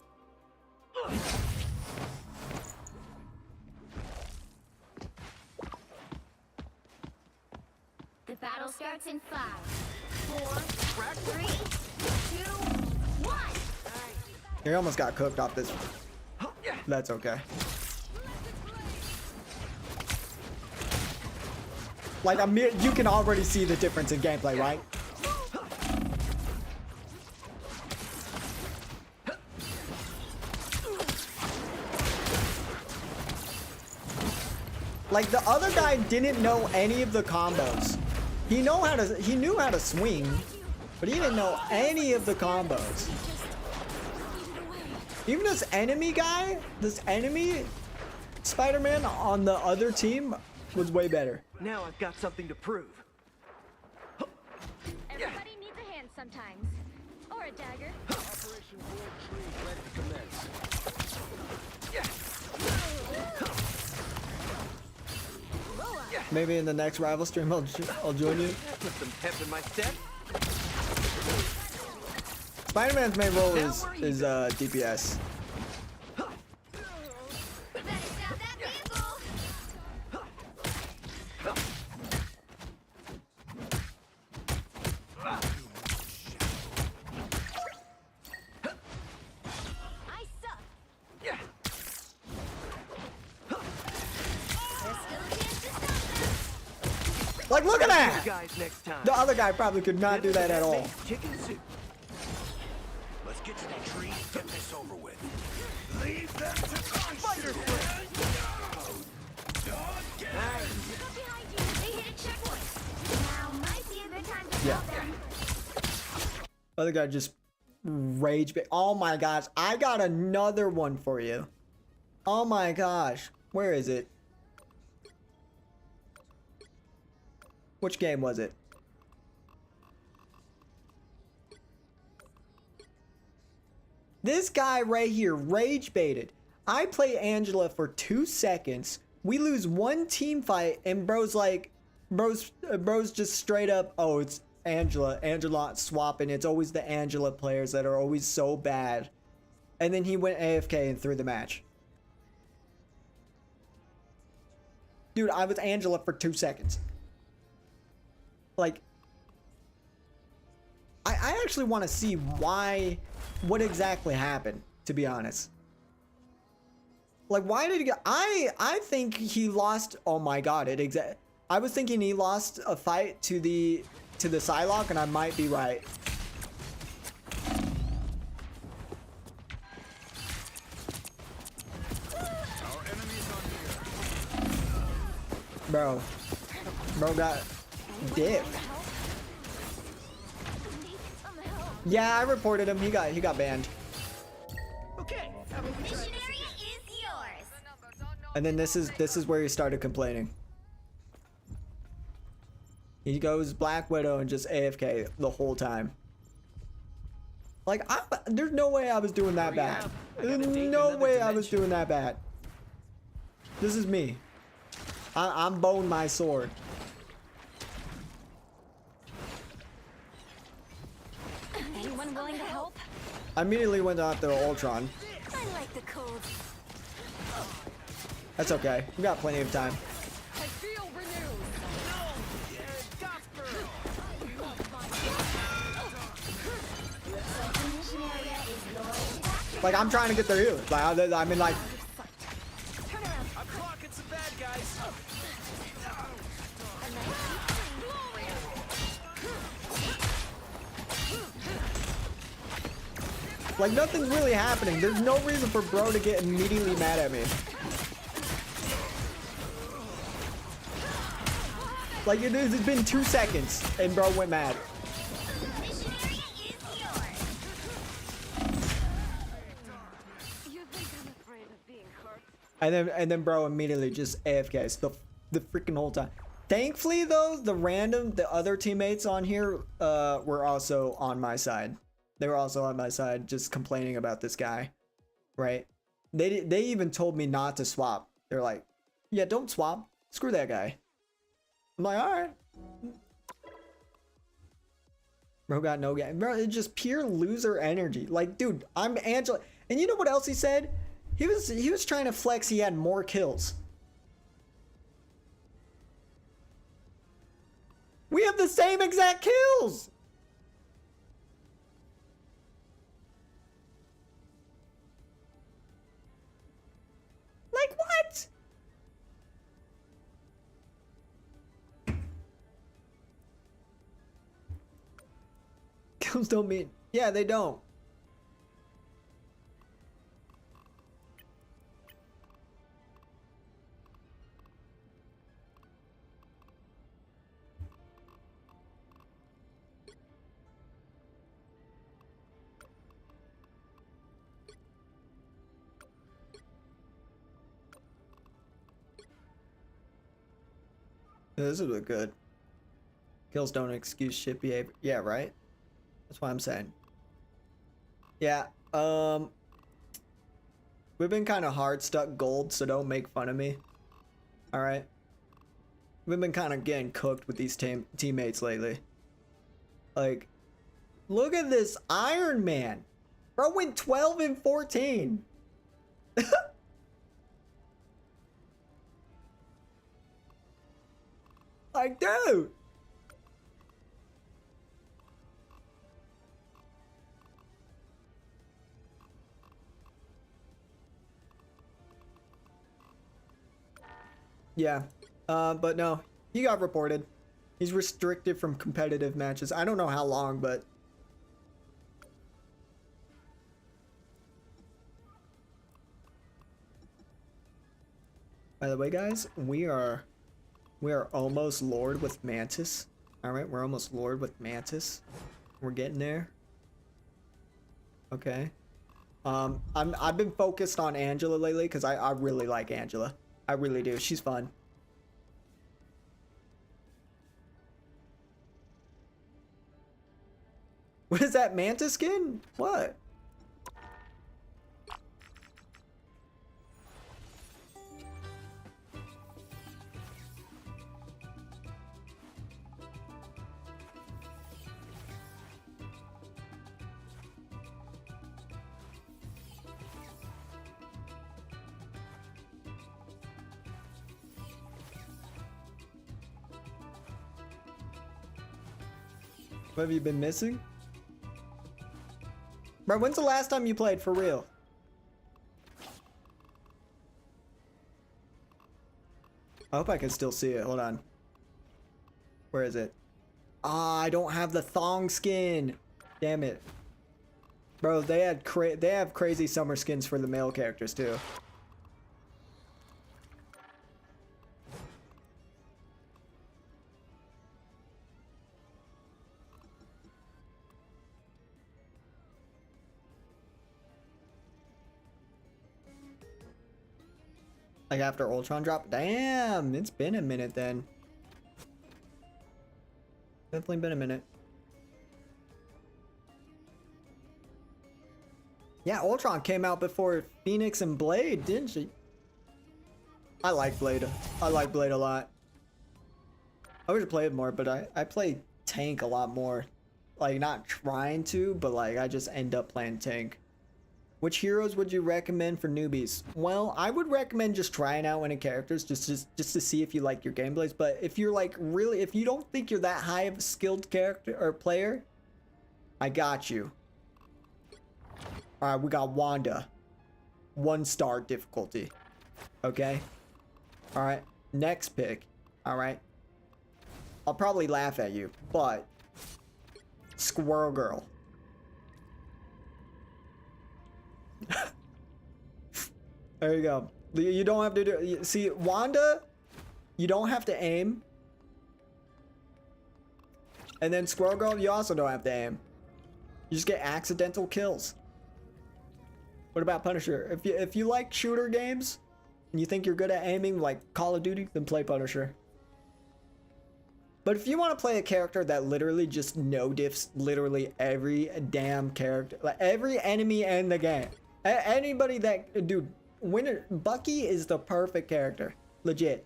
The battle starts in 5, 4, 3, 2, 1. He almost got cooked off this one. That's okay. Like, you can already see the difference in gameplay, right? Like, the other guy didn't know any of the combos. He knew how to swing, but he didn't know any of the combos. Even this enemy guy, this enemy Spider-Man on the other team was way better. Now I've got something to prove. Everybody needs a hand sometimes. Or a dagger. Operation World Tree ready to commence. Maybe in the next rival stream I'll join you. Put some pep in my step. Spider-Man's main role is DPS. Like, look at that! The other guy probably could not do that at all. Chicken soup. Let's get to the tree and get this over with. Leave them to spider friend. Yeah. Other guy just rage bait. Oh my gosh, I got another one for you. Oh my gosh, where is it? Which game was it? This guy right here rage baited. I play Angela for 2 seconds. We lose one team fight and bro's like, bro's just straight up, oh, it's Angela. Angela swapping. It's always the Angela players that are always so bad. And then he went AFK and threw the match. Dude, I was Angela for 2 seconds. Like, I actually want to see what exactly happened, to be honest. Like, why did he get, I think he lost, oh my god, I was thinking he lost a fight to the Psylocke, and I might be right. Bro got dipped. Yeah, I reported him. He got banned. Okay. Missionary is yours. And then this is where he started complaining. He goes Black Widow and just AFK the whole time. Like, there's no way I was doing that bad. There's no way I was doing that bad. This is me. I'm bowing my sword. Anyone willing to help? I immediately went after Ultron. I like the cold. That's okay. We got plenty of time. I feel renewed. Like, I'm trying to get their healers. Like, I mean, like, I'm clocking some bad guys. like nothing's really happening. There's no reason for bro to get immediately mad at me. Like, it's been 2 seconds and bro went mad. And then bro immediately just AFKs the freaking whole time. Thankfully though, the other teammates on here were also on my side. They were also on my side, just complaining about this guy, right? They even told me not to swap. They're like, yeah, don't swap. Screw that guy. I'm like, all right. Bro got no game. Bro, it's just pure loser energy. Like, dude, I'm Angela. And you know what else he said? He was trying to flex he had more kills. We have the same exact kills. Like what? Kills don't mean. Yeah, they don't. This would look good. Kills don't excuse shit behavior. Yeah, right? That's what I'm saying. Yeah, we've been kind of hard stuck gold, so don't make fun of me. Alright? We've been kind of getting cooked with these teammates lately. Like, look at this Iron Man. Bro went 12 and 14. Like, dude. Yeah. But no, he got reported. He's restricted from competitive matches. I don't know how long, but by the way, guys, we are almost Lord with Mantis. All right, we're almost Lord with Mantis. We're getting there. Okay. I've been focused on Angela lately because I really like Angela. I really do. She's fun. What is that, Mantis skin? What? What have you been missing? Bro, when's the last time you played for real? I hope I can still see it. Hold on. Where is it? Ah, I don't have the thong skin. Damn it. Bro, they have crazy summer skins for the male characters too. Like after Ultron drop? Damn, it's been a minute then. Definitely been a minute. Yeah, Ultron came out before Phoenix and Blade, didn't she? I like Blade. I like Blade a lot. I wish I played more, but I play tank a lot more. Like, not trying to, but like I just end up playing tank. Which heroes would you recommend for newbies? Well, I would recommend just trying out one of characters just to see if you like your gameplays. But if you're like really, if you don't think you're that high of a skilled character or player, I got you. All right, we got Wanda, 1-star difficulty. Okay. All right, next pick. All right. I'll probably laugh at you, but Squirrel Girl. There you go. You don't have to do. See, Wanda, you don't have to aim. And then Squirrel Girl, you also don't have to aim. You just get accidental kills. What about Punisher? If you like shooter games and you think you're good at aiming, like Call of Duty, then play Punisher. But if you want to play a character that literally just no-diffs literally every damn character, like every enemy in the game, anybody that, dude, Bucky is the perfect character, legit.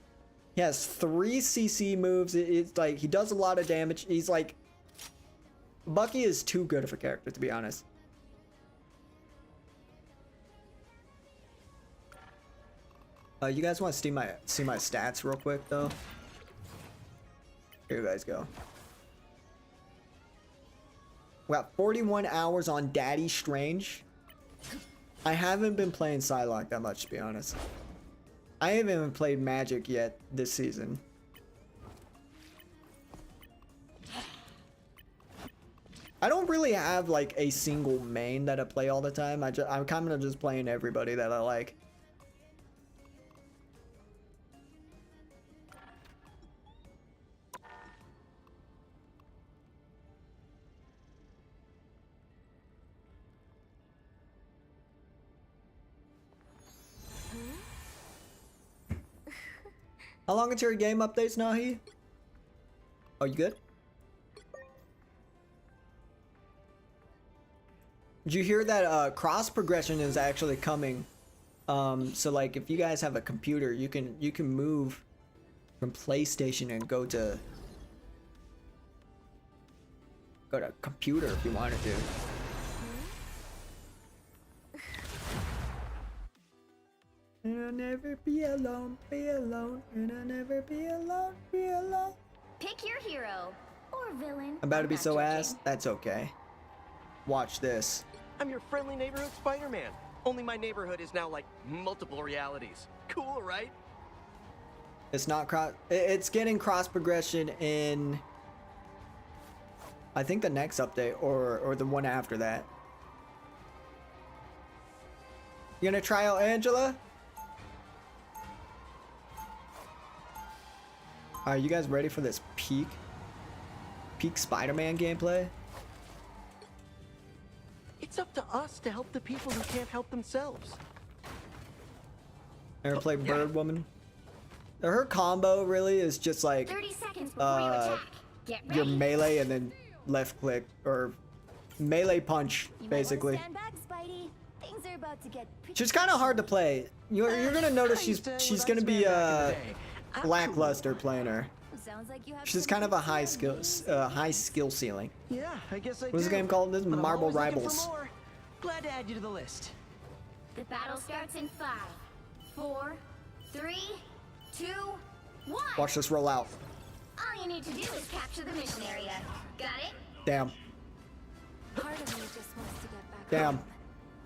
He has 3 CC moves. It's like he does a lot of damage. He's like, Bucky is too good of a character, to be honest. You guys want to see my stats real quick though? Here you guys go. We got 41 hours on Daddy Strange. I haven't been playing Psylocke that much, to be honest. I haven't even played Magic yet this season. I don't really have like a single main that I play all the time. I'm kind of just playing everybody that I like. How long until your game updates, Nahi? Oh, you good? Did you hear that cross progression is actually coming? So like if you guys have a computer, you can move from PlayStation and go to computer if you wanted to. And I'll never be alone, and I'll never be alone, Pick your hero or villain. I'm about to be so ass. That's okay. Watch this. I'm your friendly neighborhood Spider-Man. Only my neighborhood is now like multiple realities. Cool, right? It's not it's getting cross progression in I think the next update or the one after that. You gonna try out Angela? Are you guys ready for this peak Spider-Man gameplay? It's up to us to help the people who can't help themselves. Ever play Bird Woman? Her combo really is just like 30 seconds before you attack. Get ready. your melee and then left click or melee punch basically. Stand back, Spidey. Things are about to get She's kind of hard to play. You're gonna notice she's gonna be lackluster playing her. Sounds like you have She's kind of a high skill ceiling. Yeah, I guess I What's this do. game called? This is But I'm Marble always looking for Rivals. more. Glad to add you to the list. The battle starts in 5, 4, 3, 2, 1. Watch this roll out. All you need to do is capture the mission area. Got it? Damn. Part of me just wants to get back Damn. home,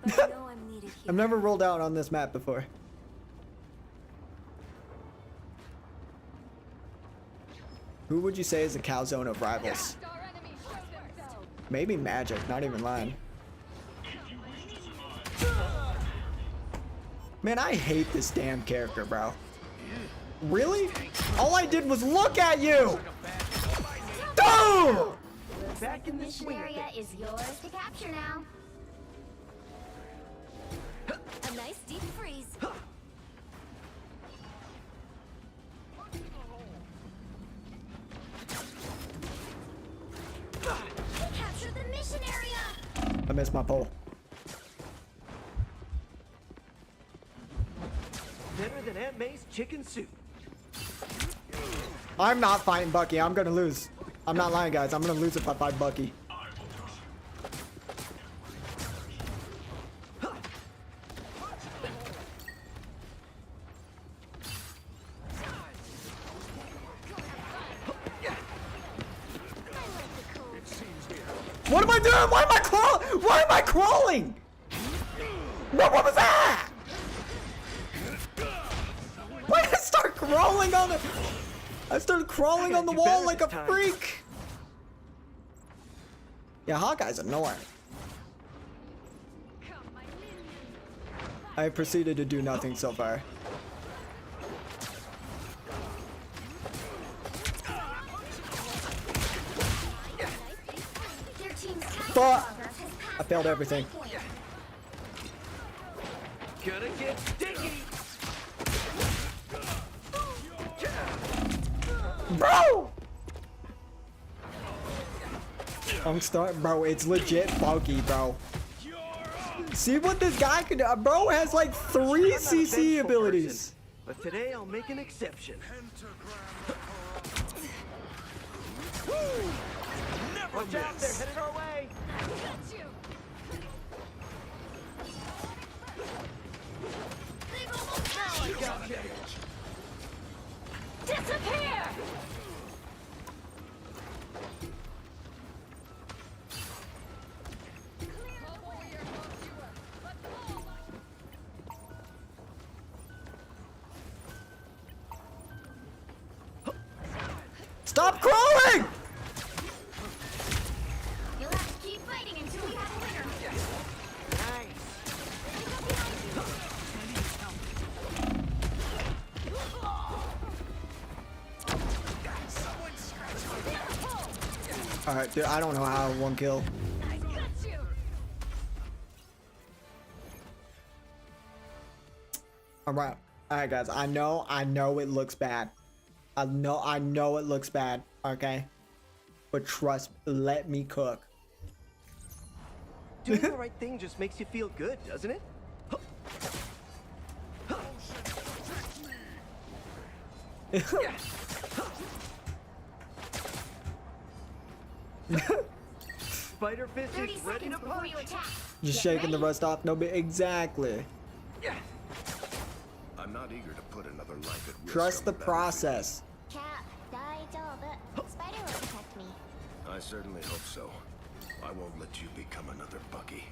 but I know I'm needed here. I've never rolled out on this map before. Who would you say is the calzone of rivals? Maybe Magic, not even lying. Man, I hate this damn character, bro. Really? All I did was look at you! Dude! Back in this area is yours to capture now. A nice deep freeze. Capture the mission area. I missed my pole. Better than Aunt May's chicken soup. I'm not fighting Bucky. I'm gonna lose. I'm not lying, guys. I'm gonna lose if I fight Bucky. What am I doing? Why am I crawling? Why am I crawling? What was that? Why did I start crawling on the... I started crawling on the wall like a freak. Yeah, Hawkeye's annoying. I proceeded to do nothing so far. But I failed everything. Gonna get sticky. Bro! Bro, it's legit funky, bro. See what this guy can do? Bro has like 3 CC abilities. But today I'll make an exception. Watch out, they're headed our way. Got you. They've almost got you. Gotcha. Disappear. Stop crawling! You'll have to keep fighting until we have a winner. Alright, dude, I don't know how one kill. I got you. Alright. Alright guys, I know it looks bad. I know it looks bad, okay? But trust, let me cook. Doing the right thing just makes you feel good, doesn't it? Spider Fist is ready to punch. Just shaking the rust off, no bit. Exactly. I'm not eager to put another life at risk. Trust the process. Cap, Spider will protect me. I certainly hope so. I won't let you become another Bucky.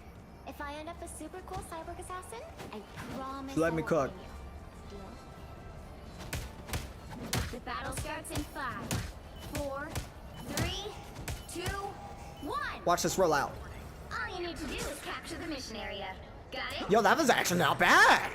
If I end up a super cool cyborg assassin, I promise. Let I me won't cook. blame you. The battle starts in 5, 4, 3, 2, 1. Watch this roll out. All you need to do is capture the mission area. Got it? Yo, that was actually not bad.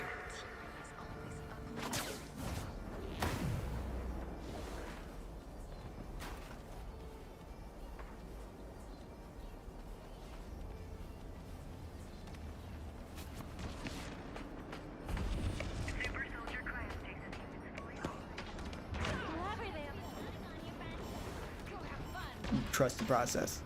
Trust the process.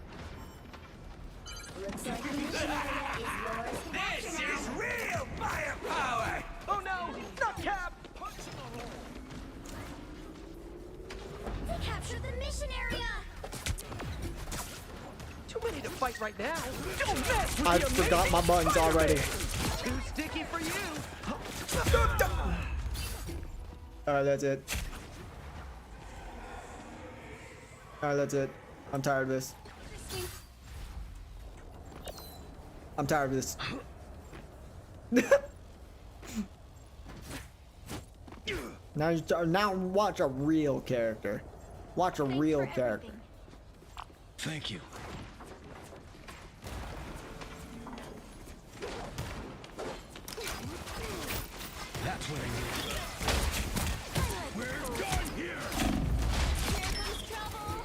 Looks like the mission area is yours to capture This now. is real firepower! Oh no, not Cap! They captured the mission area. Too many to fight right now. Don't mess with I the forgot my buttons Spider-Man. already. Too sticky for you. Alright, that's it. Alright, that's it. I'm tired of this. I'm tired of this. Now watch a real character. Watch a real character. Thank you. That's what I need. We're done here! Here comes trouble.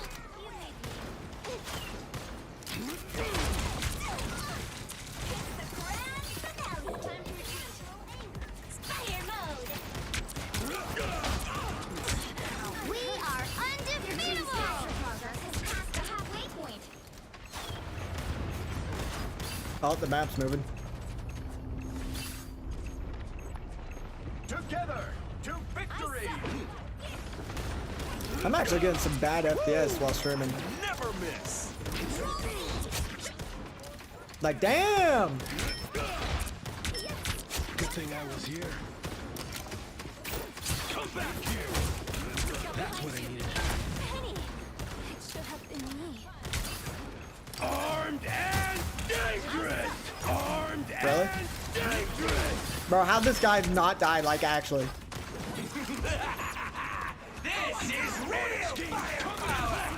It's the grand finale. Time to Spider mode. We are undefeatable. Progress has passed the halfway point. Oh, the map's moving. Together to victory! I'm actually getting some bad FPS while streaming. Never miss! Like, damn! Good thing I was here. Come back here! That's what I needed. Penny, it should have been me. Armed and dangerous! Armed Really? and dangerous! Bro, how'd this guy not die, like, actually? This is real firepower!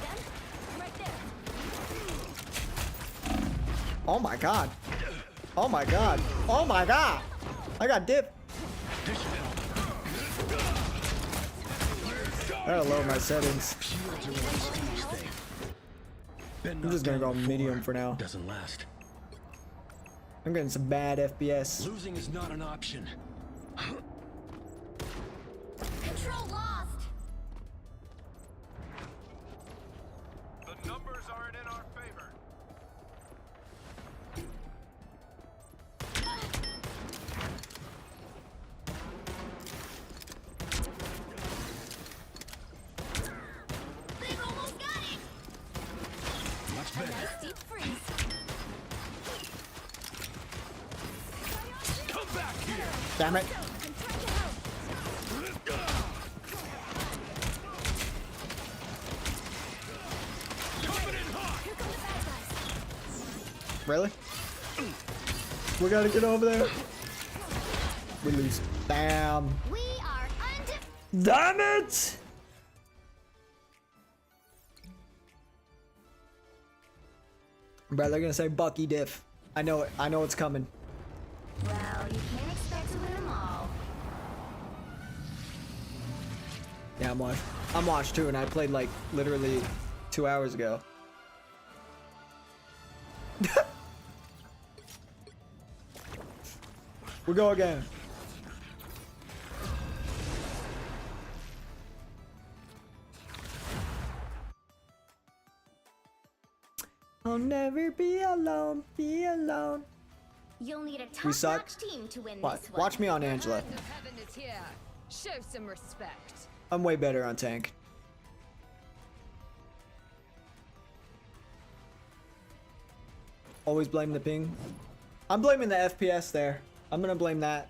Right there. Oh my god. Oh my god. Oh my god. I got dip. I gotta lower my settings. I'm just gonna go medium for now. Doesn't last. I'm getting some bad FPS. Losing is not an option. Control lost. The numbers aren't in our favor. Damn it. Really? We gotta get over there. We lose. Damn. We are Damn it! Bro, they're gonna say Bucky diff. I know it. I know it's coming. Well, you can't expect to win them all. Yeah, I'm watched too, and I played like literally 2 hours ago. We go again. I'll never be alone, be alone. You'll need a We suck. top-notch team to win Watch, this one. watch me on Angela. Hand of heaven is here. Show some respect. I'm way better on tank. Always blame the ping. I'm blaming the FPS there. I'm gonna blame that.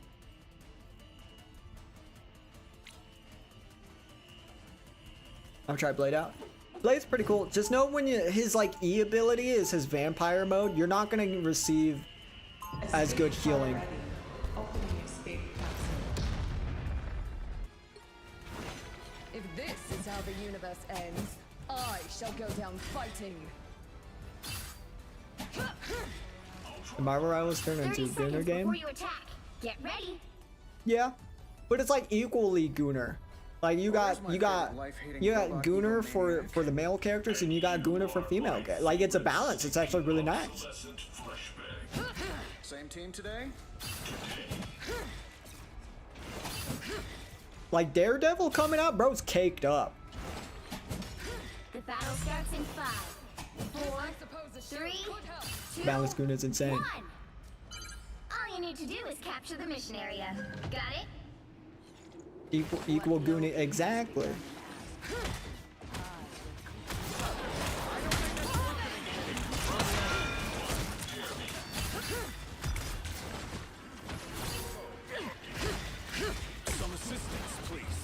I'm trying Blade out. Blade's pretty cool. Just know when his like E ability is his vampire mode, you're not gonna receive as good healing. If this is how the universe ends, I shall go down fighting. The Marvel Rivals turn into a Gunner game. Before you attack, get ready. Yeah, but it's like equally Gunner. Like you got Gunner for the male characters and you got Gunner for female. Like it's a balance. It's actually really nice. Same team today? Like Daredevil coming out, bro's caked up. The battle starts in 5, 4, 3, 2, Balance Gunner's insane. 1. All you need to do is capture the mission area. Got it? Equal Gunner, exactly. Some assistance, please.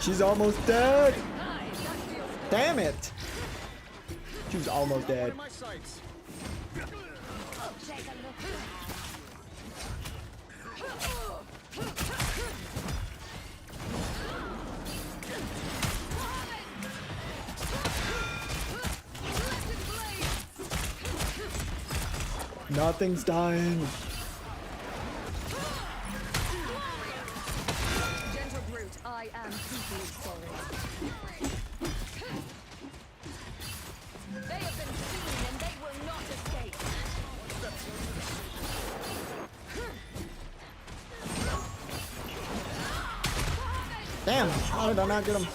She's almost dead. Damn it. She was almost dead. Nothing's dying. Gentle brute, I am deeply sorry. They have been seen and they will not escape. Damn, how did I not get him?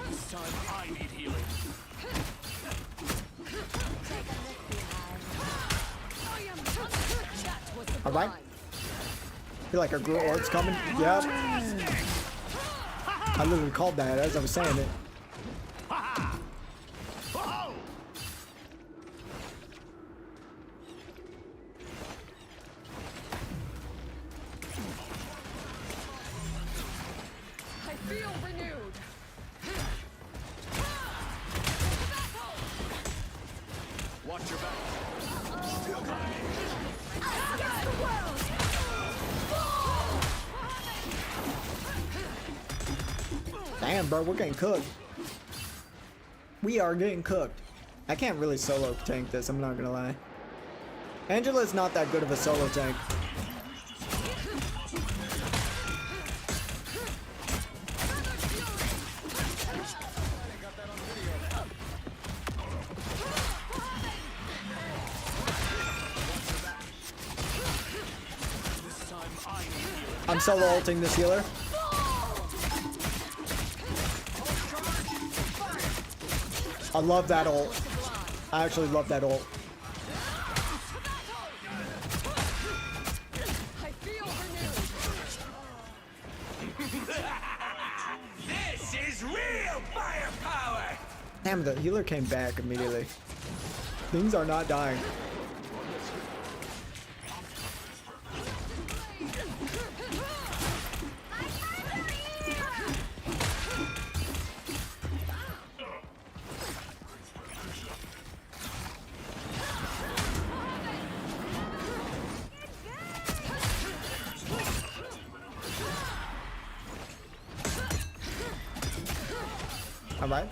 This time I need healing. Alright. Feel like our Groot Orc's coming. Yep. I literally called that as I was saying it. I feel renewed. Watch your back. Against the world! Damn, bro, we're getting cooked. We are getting cooked. I can't really solo tank this, I'm not gonna lie. Angela's not that good of a solo tank. I'm solo ulting this healer. I love that ult. I actually love that ult. This is real firepower. Damn, the healer came back immediately. Things are not dying. All right.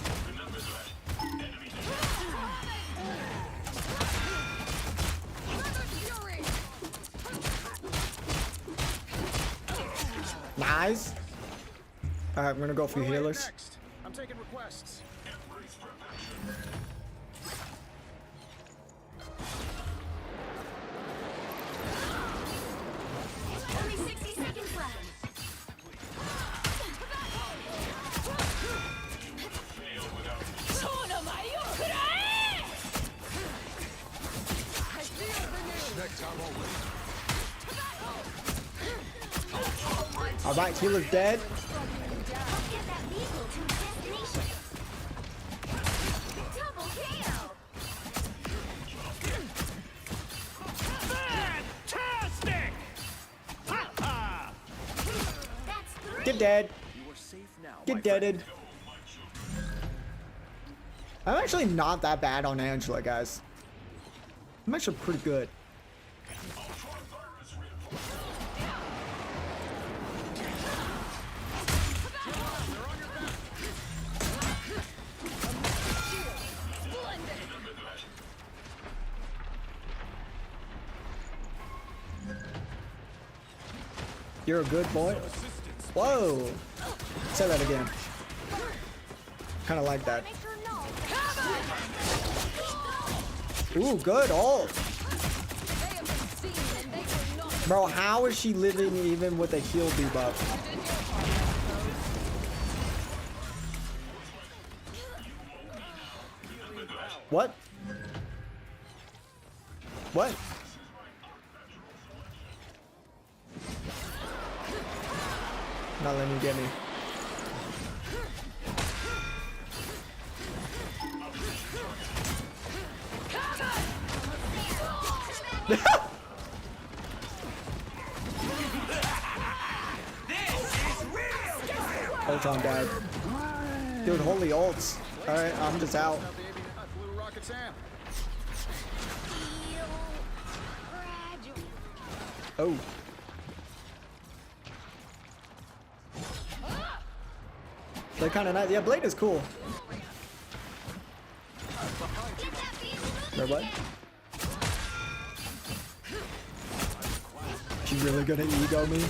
Nice. All right, I'm gonna go for healers. I'm taking requests. Only 60 seconds left. All right, healer's dead. Get dead. Get deaded. I'm actually not that bad on Angela, guys. I'm actually pretty good. You're a good boy. Whoa. Say that again. Kind of like that. Ooh, good ult. Bro, how is she living even with a heal debuff? What? What? Not letting you get me. Ult on dad. Dude, holy ults. Alright, I'm just out. Oh. Blade kind of nice. Yeah, Blade is cool. Or what? She really gonna ego me?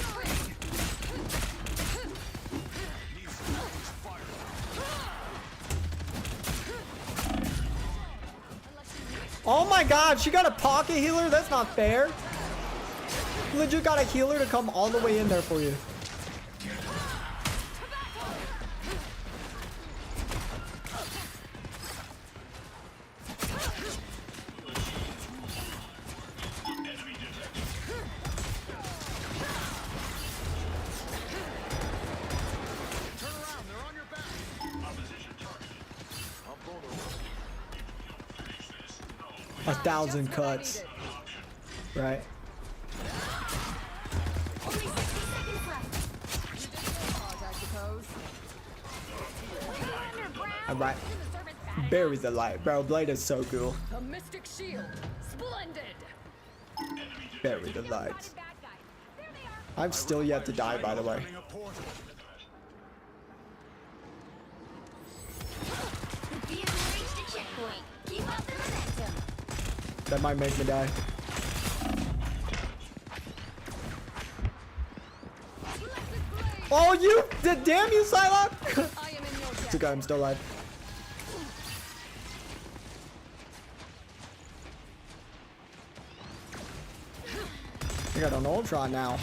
Oh my god, she got a pocket healer? That's not fair. You legit got a healer to come all the way in there for you. A 1,000 cuts. Right. Alright. Bury the light. Bro, Blade is so cool. The Mystic Shield. Splendid. Bury the lights. I've still yet to die, by the way. That might make me die. Oh, you! Damn you, Psylocke! It's okay, I'm still alive. I got an Ultron now.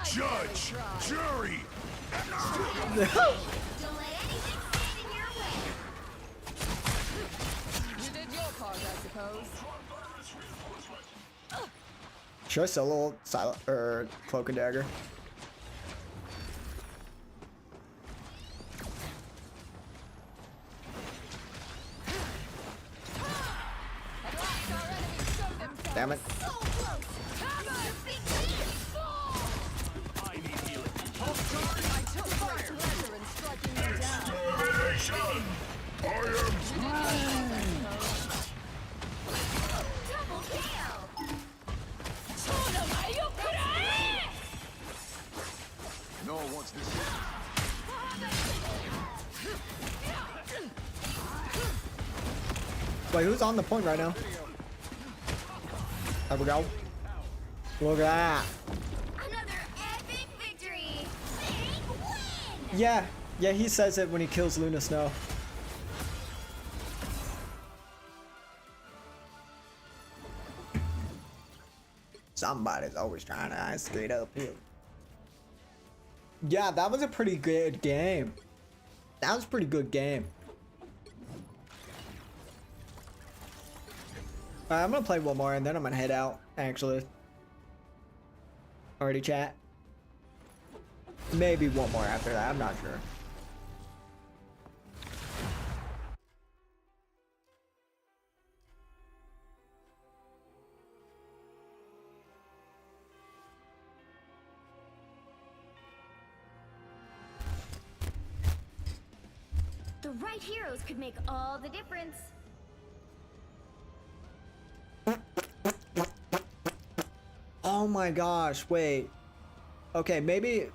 Judge, jury, Don't let anything stand in your way. You did your part, I suppose. Should I solo silent or cloak and dagger? Damn it. No one wants this. Wait, who's on the point right now? There we go. Look at that. Another epic victory. Big win. Yeah, he says it when he kills Luna Snow. Somebody's always trying to ice skate uphill. Yeah, that was a pretty good game. That was a pretty good game. Alright, I'm gonna play one more and then I'm gonna head out, actually. Already chat? Maybe one more after that, I'm not sure. The right heroes could make all the difference. Oh my gosh, wait. Okay, maybe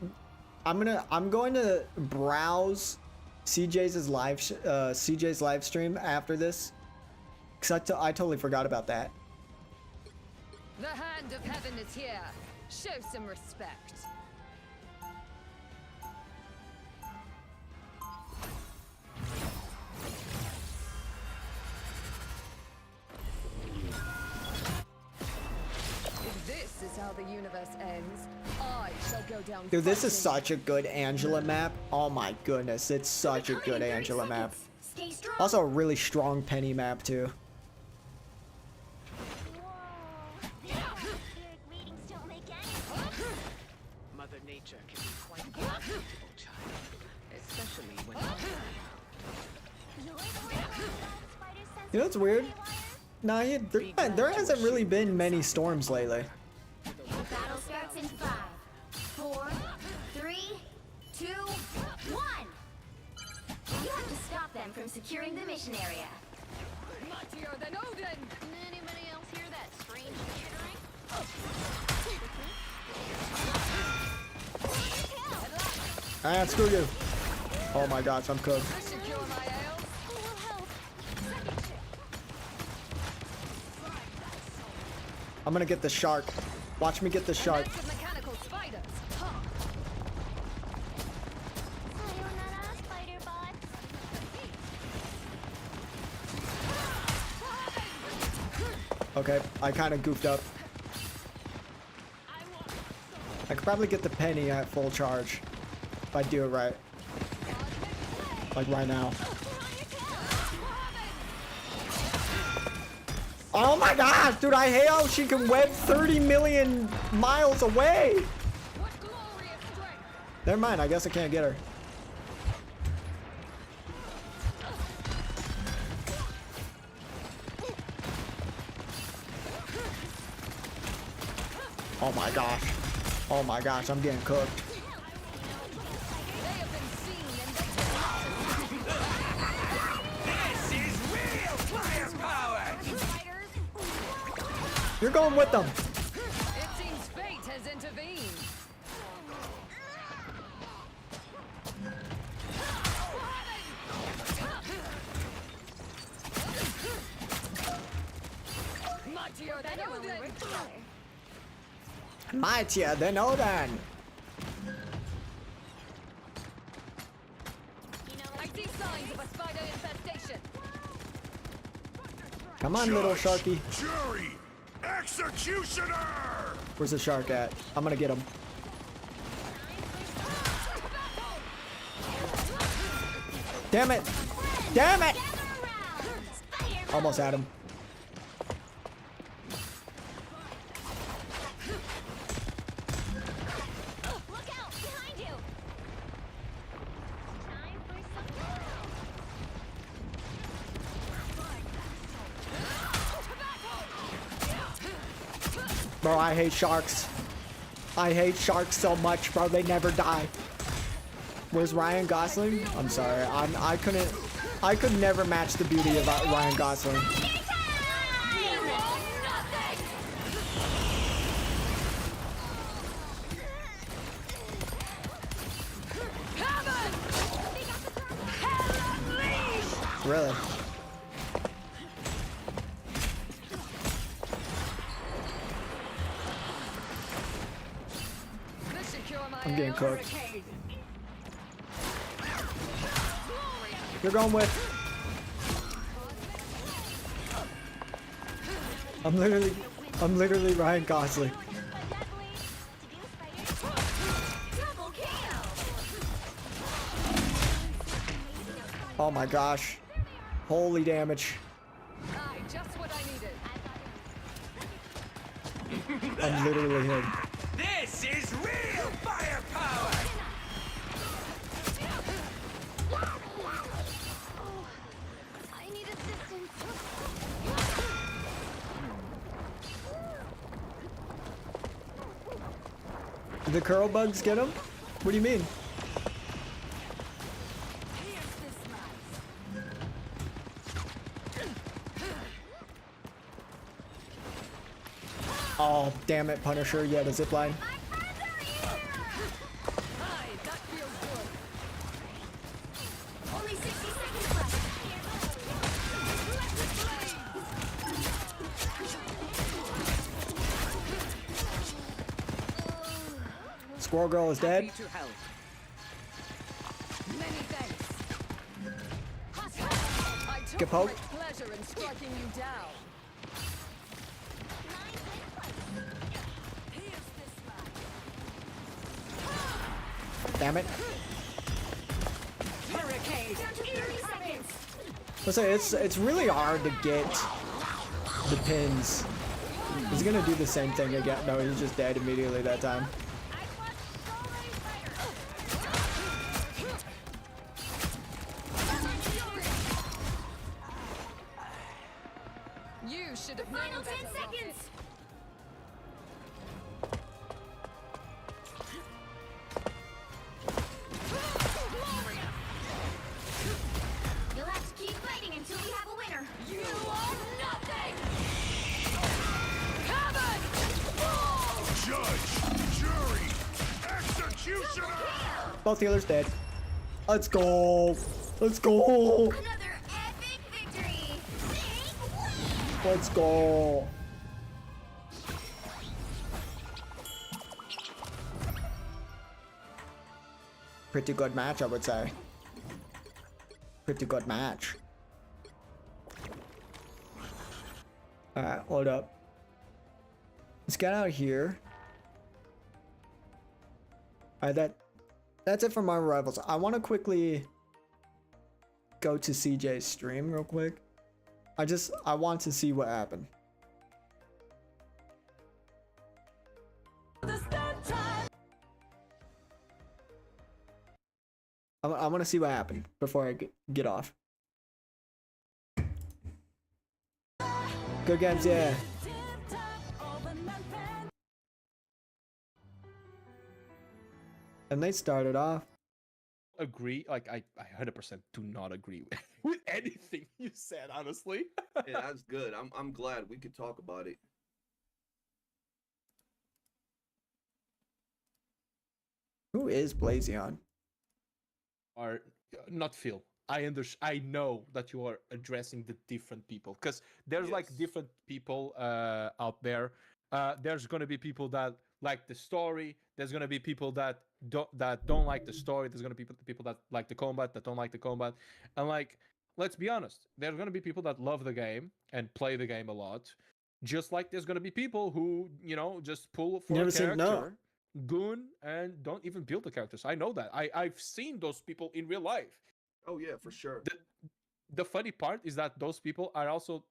I'm going to browse CJ's live stream after this, cuz I totally forgot about that. The hand of heaven is here. Show some respect. If this is how the universe ends, I shall go down. Dude, this is such a good Angela map. Oh my goodness, it's such a good Angela map. Also a really strong Penny map too. Mother Nature can be quite unpredictable, child, especially when You know what's weird? Nah, there hasn't really been many storms lately. The battle starts in 5, 4, 3, 2, 1. You have to stop them from securing the mission area. Mightier than Odin. Anybody else hear that strange chittering? Ah, screw you. Oh my gosh, I'm cooked. I'm gonna get the shark. Watch me get the shark. Mechanical spiders. Okay, I kind of goofed up. I could probably get the penny at full charge if I do it right. Like right now. Oh my gosh, dude, I hate how she can web 30 million miles away. Never mind, I guess I can't get her. Oh my gosh. Oh my gosh, I'm getting cooked. This is real firepower! You're going with them. It seems fate has intervened. Mightier than Odin. Mightier than Odin. I see signs of a spider infestation. Come on, little sharky. Jury! Executioner! Where's the shark at? I'm gonna get him. Damn it! Damn it! Almost had him. Bro, I hate sharks. I hate sharks so much, bro. They never die. Where's Ryan Gosling? I'm sorry. I could never match the beauty of Ryan Gosling. Really? I'm getting cooked. You're going with. I'm literally Ryan Gosling. Oh my gosh. Holy damage. Just what I needed. I'm literally him. This is real firepower! I need assistance. Did the curl bugs get him? What do you mean? Oh, damn it, Punisher. Yeah, the zipline. Only 60 seconds left. Squirrel Girl is dead. Many thanks. I took Get poked. great pleasure in striking you down. Damn it. Hurricane. Down to 30 seconds. Let's say it's really hard to get the pins. He's gonna do the same thing again. No, he's just dead immediately that time. You should have Final known 10 better. seconds. You'll have to keep fighting until we have a winner. You are nothing! Judge, jury, executioner! Both healers dead. Let's go. Let's go. Another epic victory. Let's go. Pretty good match, I would say. Pretty good match. Alright, hold up. Let's get out of here. Alright, that's it for my rivals. I want to quickly go to CJ's stream real quick. I want to see what happened. I want to see what happened before I get off. Good games, yeah. And they started off. Agree, like I 100% do not agree with anything you said, honestly. Yeah, that's good. I'm glad we could talk about it. Who is Blazion? Are not Phil. I know that you are addressing the different people because there's like different people out there. There's gonna be people that like the story. There's gonna be people that don't like the story. There's gonna be people that like the combat, that don't like the combat, and like let's be honest, there's gonna be people that love the game and play the game a lot. Just like there's gonna be people who just pull for a character, goon, and don't even build the characters. I know that. I've seen those people in real life. Oh yeah, for sure. The funny part is that those people are also,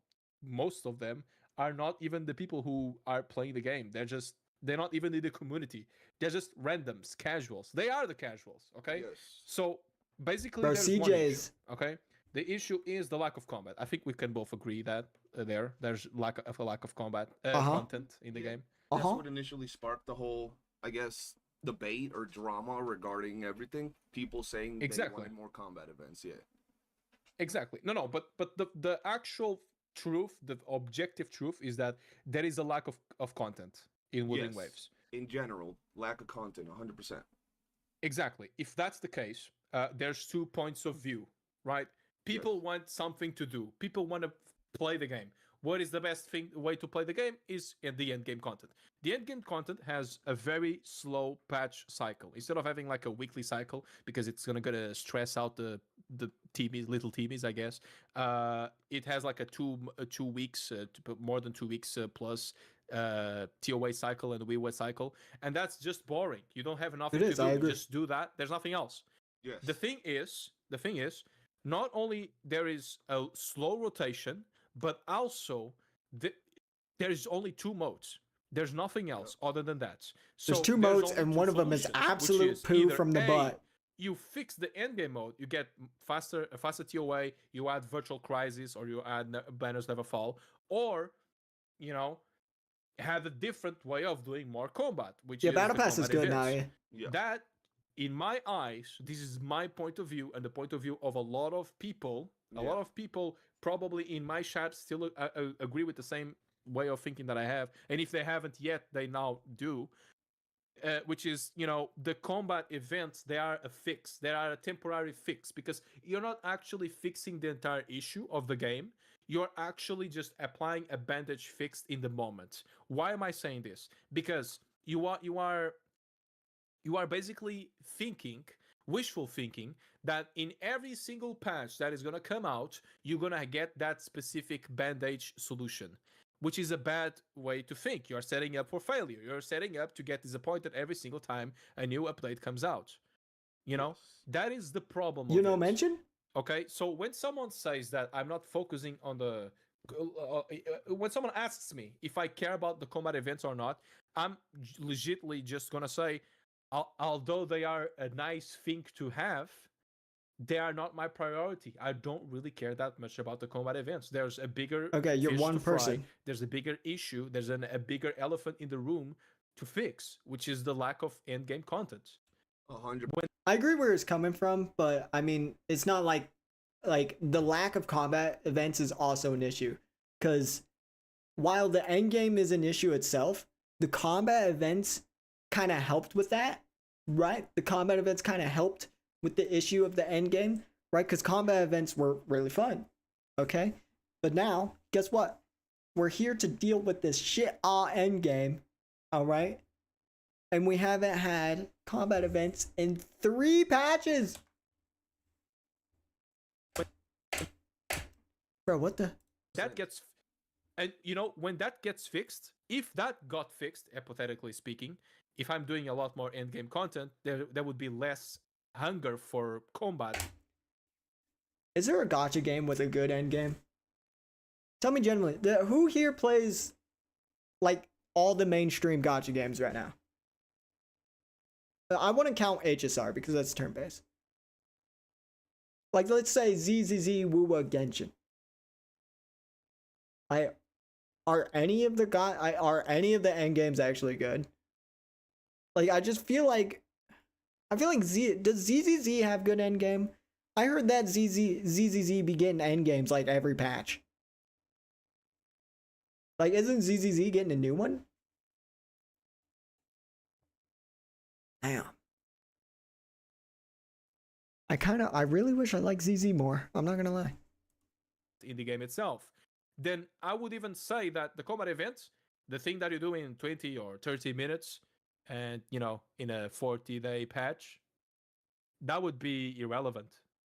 most of them are not even the people who are playing the game. They're not even in the community. They're just randoms, casuals. They are the casuals, okay? Yes. So basically, Bro, there's one issue, CJ's. okay? The issue is the lack of combat. I think we can both agree that there's a lack of combat content in the game. That's what initially sparked the whole, I guess, debate or drama regarding everything. People saying they wanted more combat events. Yeah. Exactly. No, but the actual truth, the objective truth, is that there is a lack of content in Wuthering Waves. In general, lack of content, 100%. Exactly. If that's the case, there's 2 points of view, right? People want something to do. People want to play the game. What is the best way to play the game is in the end game content. The end game content has a very slow patch cycle. Instead of having like a weekly cycle, because it's gonna stress out the teamies, little teamies, I guess. It has like a 2 weeks, more than 2 weeks plus TOA cycle and WUWA cycle, and that's just boring. You don't have enough to do. You just do that. There's nothing else. Yes. The thing is, not only there is a slow rotation, but also there is only 2 modes. There's nothing else other than that. So there's 2 modes, and one of them is absolute poo from the butt. You fix the endgame mode, you get a faster TOA, you add Virtual Crisis, or you add Banners Never Fall, or, you know, have a different way of doing more combat, which is Battle Pass is good now. That, in my eyes, this is my point of view and the point of view of a lot of people. A lot of people probably in my chat still agree with the same way of thinking that I have, and if they haven't yet, they now do. Which is, you know, the combat events, they are a fix. They are a temporary fix, because you're not actually fixing the entire issue of the game. You're actually just applying a bandage fixed in the moment. Why am I saying this? Because you are basically thinking, wishful thinking, that in every single patch that is going to come out, you're going to get that specific bandage solution, which is a bad way to think. You're setting up for failure. You're setting up to get disappointed every single time a new update comes out. You know, that is the problem. You know, mention? Okay, so when someone says that I'm not focusing on the... when someone asks me if I care about the combat events or not, I'm legitimately just going to say, although they are a nice thing to have, they are not my priority. I don't really care that much about the combat events. There's a bigger... Okay, you're one person. There's a bigger issue. There's a bigger elephant in the room to fix, which is the lack of end-game content. 100%. I agree where it's coming from, but I mean, it's not like the lack of combat events is also an issue. Because while the end game is an issue itself, the combat events kind of helped with that, right? The combat events kind of helped with the issue of the end game, right? Because combat events were really fun, okay? But now, guess what? We're here to deal with this shit end game, all right? And we haven't had combat events in 3 patches. Bro, what the? That gets... And, you know, when that gets fixed, if that got fixed, hypothetically speaking, if I'm doing a lot more endgame content, there would be less hunger for combat. Is there a gacha game with a good endgame? Tell me generally, who here plays like all the mainstream gacha games right now? I wouldn't count HSR because that's turn-based. Like, let's say ZZZ, WUWA, Genshin. Are any of the end games actually good? Like, I feel like does ZZZ have good end game? I heard that ZZZ be getting end games like every patch. Like, isn't ZZZ getting a new one? Damn. I really wish I liked ZZ more. I'm not gonna lie. In the game itself, then I would even say that the combat events, the thing that you do in 20 or 30 minutes, and, you know, in a 40-day patch, that would be irrelevant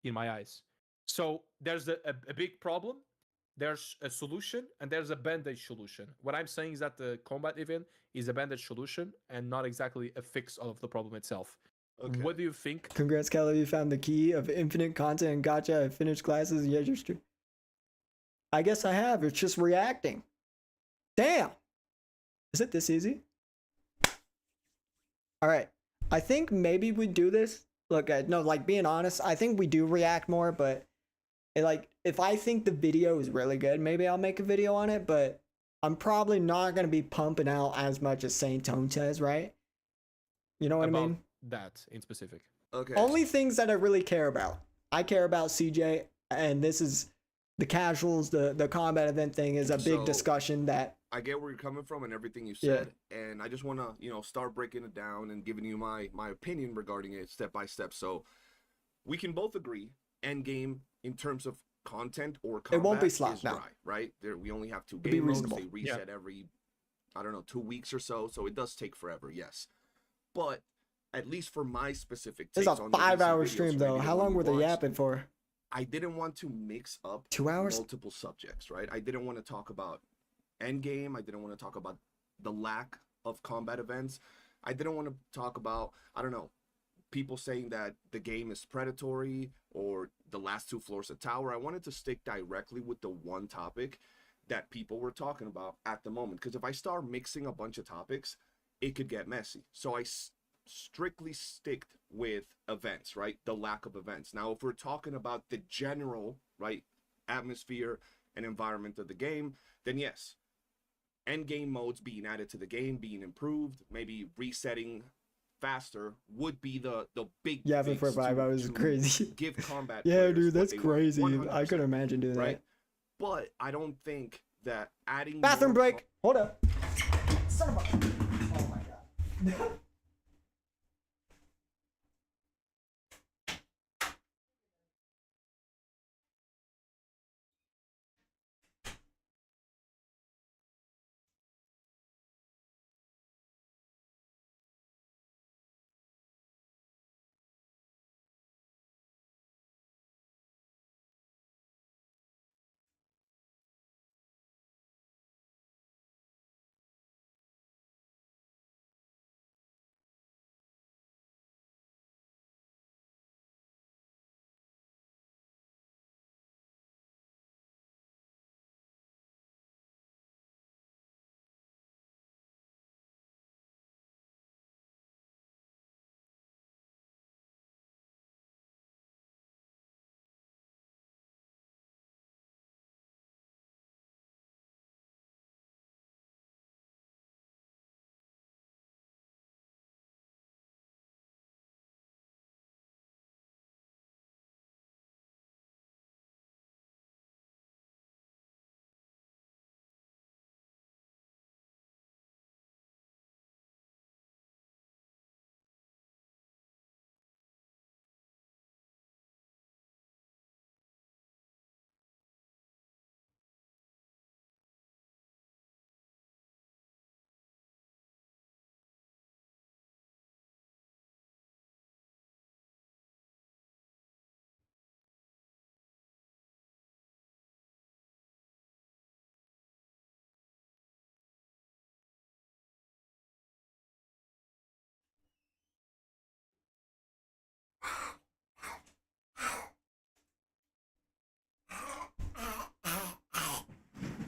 in my eyes. So there's a big problem, there's a solution, and there's a bandage solution. What I'm saying is that the combat event is a bandage solution and not exactly a fix of the problem itself. Okay. What do you think? Congrats, Kelly. You found the key of infinite content and gotcha. I finished classes. Yeah, you're true. I guess I have. It's just reacting. Damn. Is it this easy? All right. I think maybe we do this. Look, no, like being honest, I think we do react more, but like if I think the video is really good, maybe I'll make a video on it, but I'm probably not going to be pumping out as much as Saint Tone says, right? You know what I mean? That in specific. Okay. Only things that I really care about. I care about CJ, and this is the casuals, the combat event thing is a big discussion that I get where you're coming from and everything you said, and I just want to, start breaking it down and giving you my opinion regarding it step by step. So we can both agree, Endgame in terms of content or combat it won't be slot, is no. dry, right? We only have 2 be game modes. reasonable. They reset every, 2 weeks or so, so it does take forever, yes. But at least for my specific this takes is a on the 5-hour videos, stream though. maybe How the one long you were they watched, yapping for? I didn't want to mix up 2 hours? multiple subjects, right? I didn't want to talk about Endgame. I didn't want to talk about the lack of combat events. I didn't want to talk about, people saying that the game is predatory or the last 2 floors of tower. I wanted to stick directly with the one topic that people were talking about at the moment. Because if I start mixing a bunch of topics, it could get messy. So I strictly sticked with events, right? The lack of events. Now, if we're talking about the general, right, atmosphere and environment of the game, then yes, end game modes being added to the game, being improved, maybe resetting faster would be the big Yapping for 5 hours is crazy. Give combat yeah, players dude, what that's they crazy. want, I couldn't imagine doing right? that. But I don't think that adding Bathroom more break. Hold up. Son of a. Oh my god.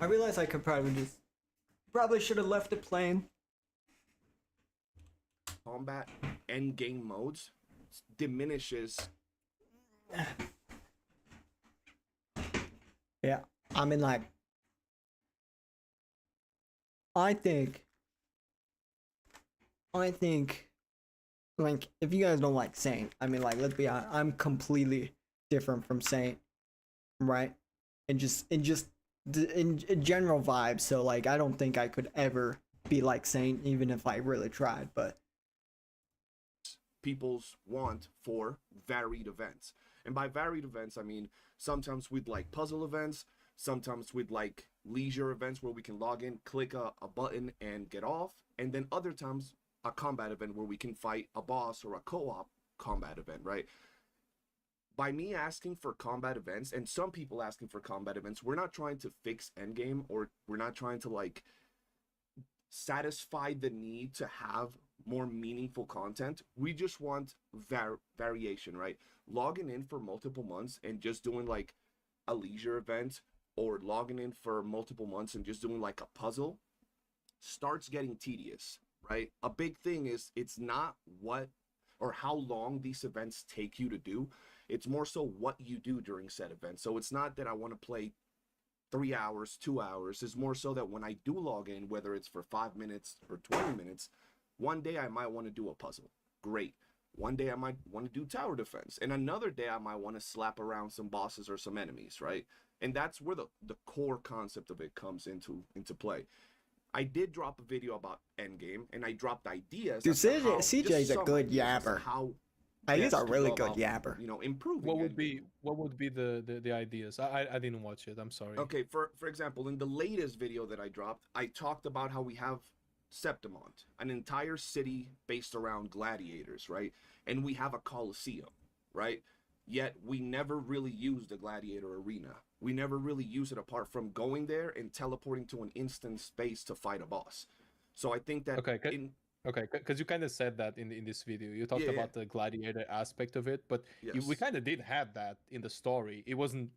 I realize I could probably should have left it playing. Combat end game modes diminishes. Yeah, I mean, like, I think, like, if you guys don't like Saint, I mean, like, let's be honest, I'm completely different from Saint, right? And just in general vibes. So, like, I don't think I could ever be like Saint, even if I really tried. But people's want for varied events, and by varied events, I mean sometimes we'd like puzzle events, sometimes we'd like leisure events where we can log in, click a button and get off, and then other times a combat event where we can fight a boss or a co-op combat event, right? By me asking for combat events, and some people asking for combat events, we're not trying to fix endgame, or we're not trying to like satisfy the need to have more meaningful content. We just want variation, right? Logging in for multiple months and just doing like a leisure event, or logging in for multiple months and just doing like a puzzle starts getting tedious, right? A big thing is it's not what or how long these events take you to do. It's more so what you do during said event. So it's not that I want to play 3 hours, 2 hours. It's more so that when I do log in, whether it's for 5 minutes or 20 minutes, one day I might want to do a puzzle. Great. One day I might want to do tower defense. And another day I might want to slap around some bosses or some enemies, right? And that's where the core concept of it comes into play. I did drop a video about Endgame, and I dropped ideas. Dude, CJ's a good yapper. He's a really good yapper. You know, improving. What would be the ideas? I didn't watch it. I'm sorry. Okay, for example, in the latest video that I dropped, I talked about how we have Septimont, an entire city based around gladiators, right? And we have a Colosseum, right? Yet we never really used the gladiator arena. We never really use it apart from going there and teleporting to an instant space to fight a boss. So I think that because you kind of said that in this video. You talked about the gladiator aspect of it, but we kind of did have that in the story. It wasn't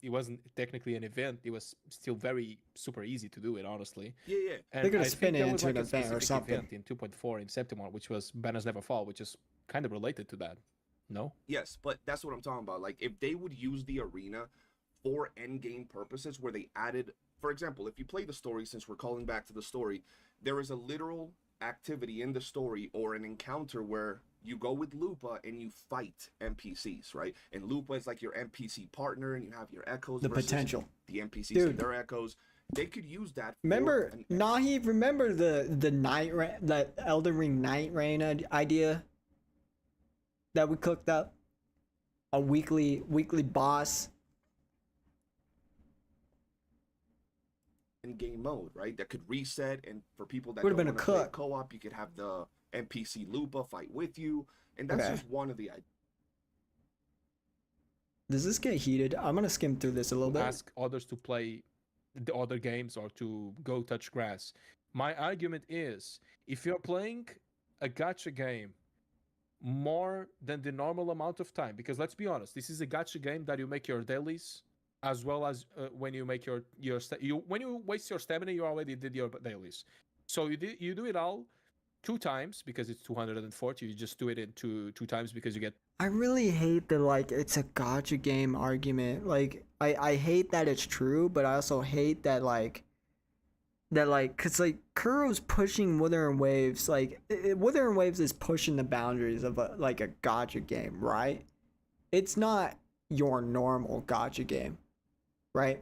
technically an event. It was still very super easy to do it, honestly. Yeah. And they're gonna spin it into an event or something. Event in 2.4 in Septimont, which was Banners Never Fall, which is kind of related to that. No? Yes, but that's what I'm talking about. Like, if they would use the arena for endgame purposes, where they added, for example, if you play the story, since we're calling back to the story, there is a literal activity in the story or an encounter where you go with Lupa and you fight NPCs, right? And Lupa is like your NPC partner, and you have your echoes. The potential. The NPCs and their echoes. They could use that. Remember, Nahi, remember the Elden Ring Night Rain idea that we cooked up? A weekly boss. In game mode, right? That could reset, and for people that would have don't been a want to play cook. Co-op, you could have the NPC Lupa fight with you, and that's just one of the ideas. Does this get heated? I'm gonna skim through this a little bit. Ask others to play the other games or to go touch grass. My argument is, if you're playing a gacha game more than the normal amount of time, because let's be honest, this is a gacha game that you make your dailies, as well as when you make when you waste your stamina, you already did your dailies. So you do it all 2 times because it's 240. You just do it in two times because you get. I really hate the it's a gacha game argument. Like I hate that it's true, but I also hate that cause Kuro's pushing Wuthering Waves. Wuthering Waves is pushing the boundaries of a gacha game, right? It's not your normal gacha game, right?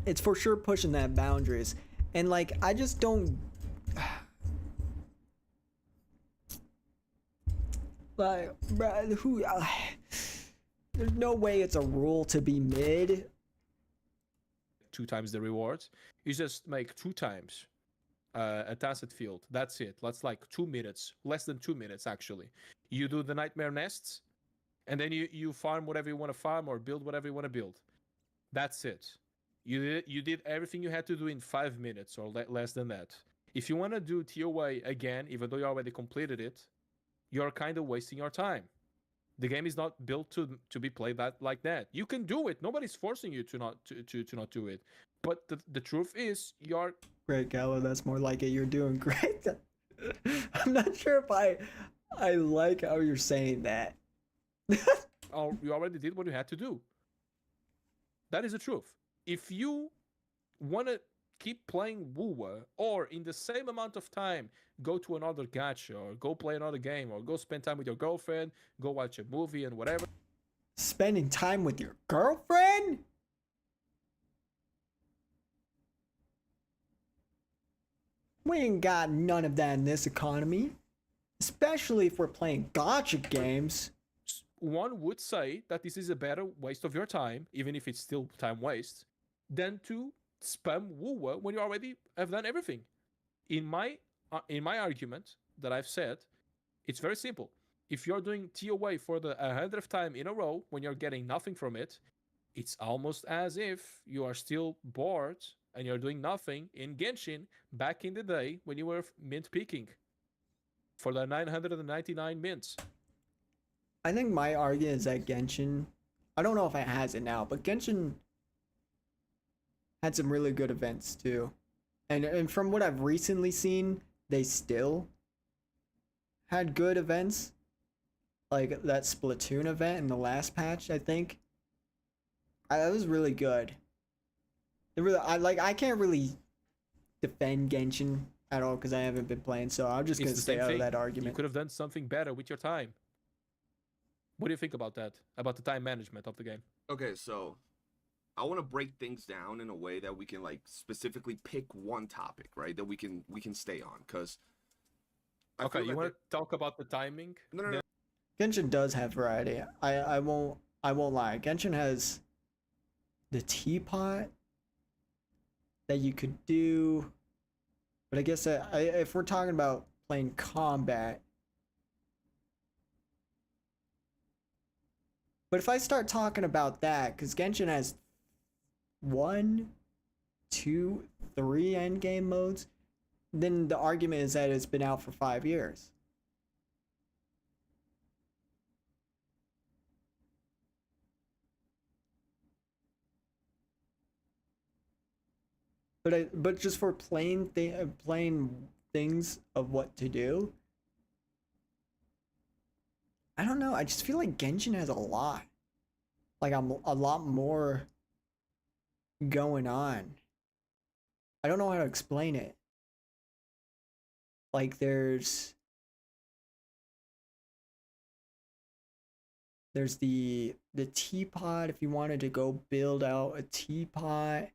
It's for sure pushing that boundaries, and I just don't there's no way it's a rule to be mid. 2 times the rewards. You just make 2 times a tacit field. That's it. That's 2 minutes, less than 2 minutes actually. You do the nightmare nests, and then you farm whatever you want to farm or build whatever you want to build. That's it. You did everything you had to do in 5 minutes or less than that. If you want to do TOA again, even though you already completed it, you're kind of wasting your time. The game is not built to be played like that. You can do it. Nobody's forcing you to not do it. But the truth is, you're great, Gallo. That's more like it. You're doing great. I'm not sure if I like how you're saying that. Oh, you already did what you had to do. That is the truth. If you want to keep playing WUWA, or in the same amount of time go to another gacha, or go play another game, or go spend time with your girlfriend, go watch a movie and whatever. Spending time with your girlfriend? We ain't got none of that in this economy. Especially if we're playing gacha games. One would say that this is a better waste of your time, even if it's still time waste, than to spam WUWA when you already have done everything. In my argument that I've said, it's very simple. If you're doing TOA for the 100th time in a row when you're getting nothing from it, it's almost as if you are still bored and you're doing nothing in Genshin back in the day when you were mint peaking. for the 999 mints. I think my argument is that Genshin, I don't know if it has it now, but Genshin had some really good events too. And from what I've recently seen, they still had good events. Like that Splatoon event in the last patch, I think. That was really good. I can't really defend Genshin at all because I haven't been playing, so I'm just gonna stay out of that argument. You could have done something better with your time. What do you think about that? About the time management of the game? Okay, so I want to break things down in a way that we can like specifically pick one topic, right? That we can stay on, because. Okay, you want to talk about the timing? No. Genshin does have variety. I won't lie. Genshin has the teapot that you could do, but I guess if we're talking about playing combat. But if I start talking about that, because Genshin has 1, 2, 3 endgame modes, then the argument is that it's been out for 5 years. But just for plain things of what to do, I don't know. I just feel like Genshin has a lot. Like a lot more going on. I don't know how to explain it. Like there's the teapot if you wanted to go build out a teapot.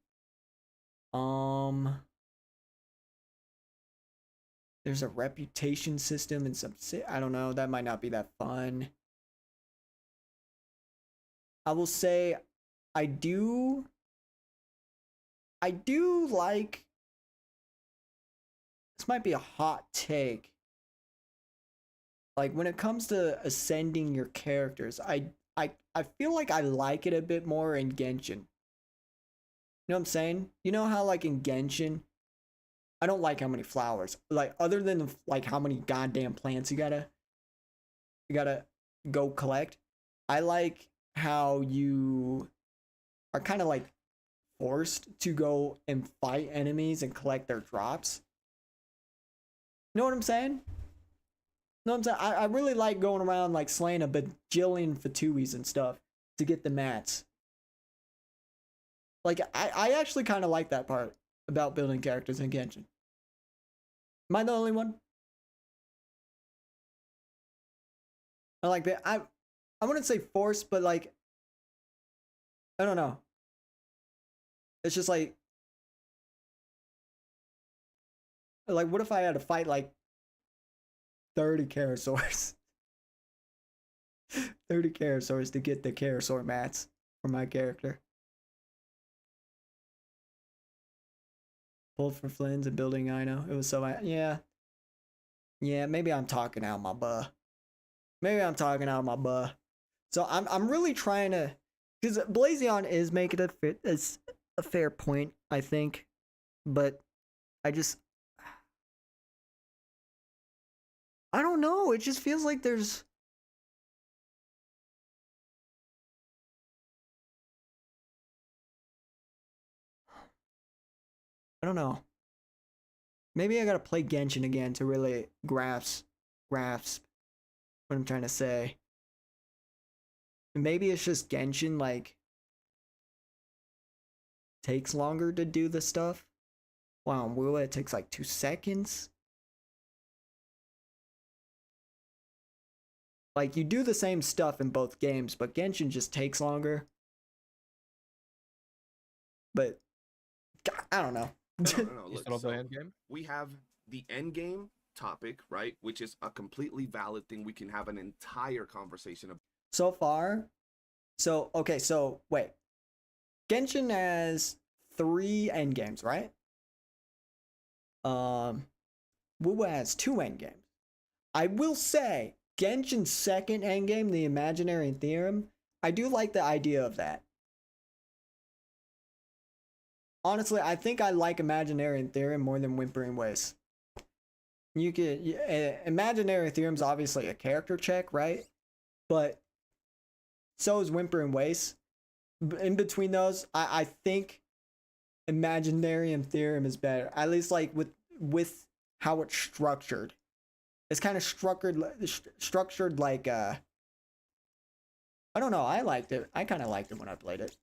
There's a reputation system and some, I don't know, that might not be that fun. I will say I do like, this might be a hot take. Like when it comes to ascending your characters, I feel like I like it a bit more in Genshin. You know what I'm saying? You know how like in Genshin, I don't like how many flowers. Like other than like how many goddamn plants you gotta go collect. I like how you are kind of like forced to go and fight enemies and collect their drops. You know what I'm saying? You know what I'm saying? I really like going around like slaying a bajillion Fatuis and stuff to get the mats. Like I actually kind of like that part about building characters in Genshin. Am I the only one? I like that. I wouldn't say forced, but like I don't know. It's just like what if I had to fight like 30 Karasaurs? 30 Karasaurs to get the Karasaur mats for my character. Pulled for Flynn's and building, I know. It was so, yeah. Yeah, maybe I'm talking out my butt. Maybe I'm talking out my butt. So I'm really trying to, because Blazion is making a fair point, I think. But I don't know. It just feels like there's I don't know. Maybe I gotta play Genshin again to really grasp what I'm trying to say. Maybe it's just Genshin like takes longer to do the stuff. Wow, in WUWA it takes like 2 seconds. Like you do the same stuff in both games, but Genshin just takes longer. But I don't know. No. Look, so we have the end game topic, right? Which is a completely valid thing. We can have an entire conversation about. So far, okay, so wait. Genshin has 3 end games, right? WUWA has 2 end games. I will say Genshin's second end game, the Imaginary Theorem, I do like the idea of that. Honestly, I think I like Imaginary Theorem more than Whimpering Waste. You could imaginary theorem's obviously a character check, right? But so is Whimper and Waste. In between those, I think imaginary theorem is better. At least like with how it's structured. It's kind of structured like I don't know. I liked it. I kind of liked it when I played it.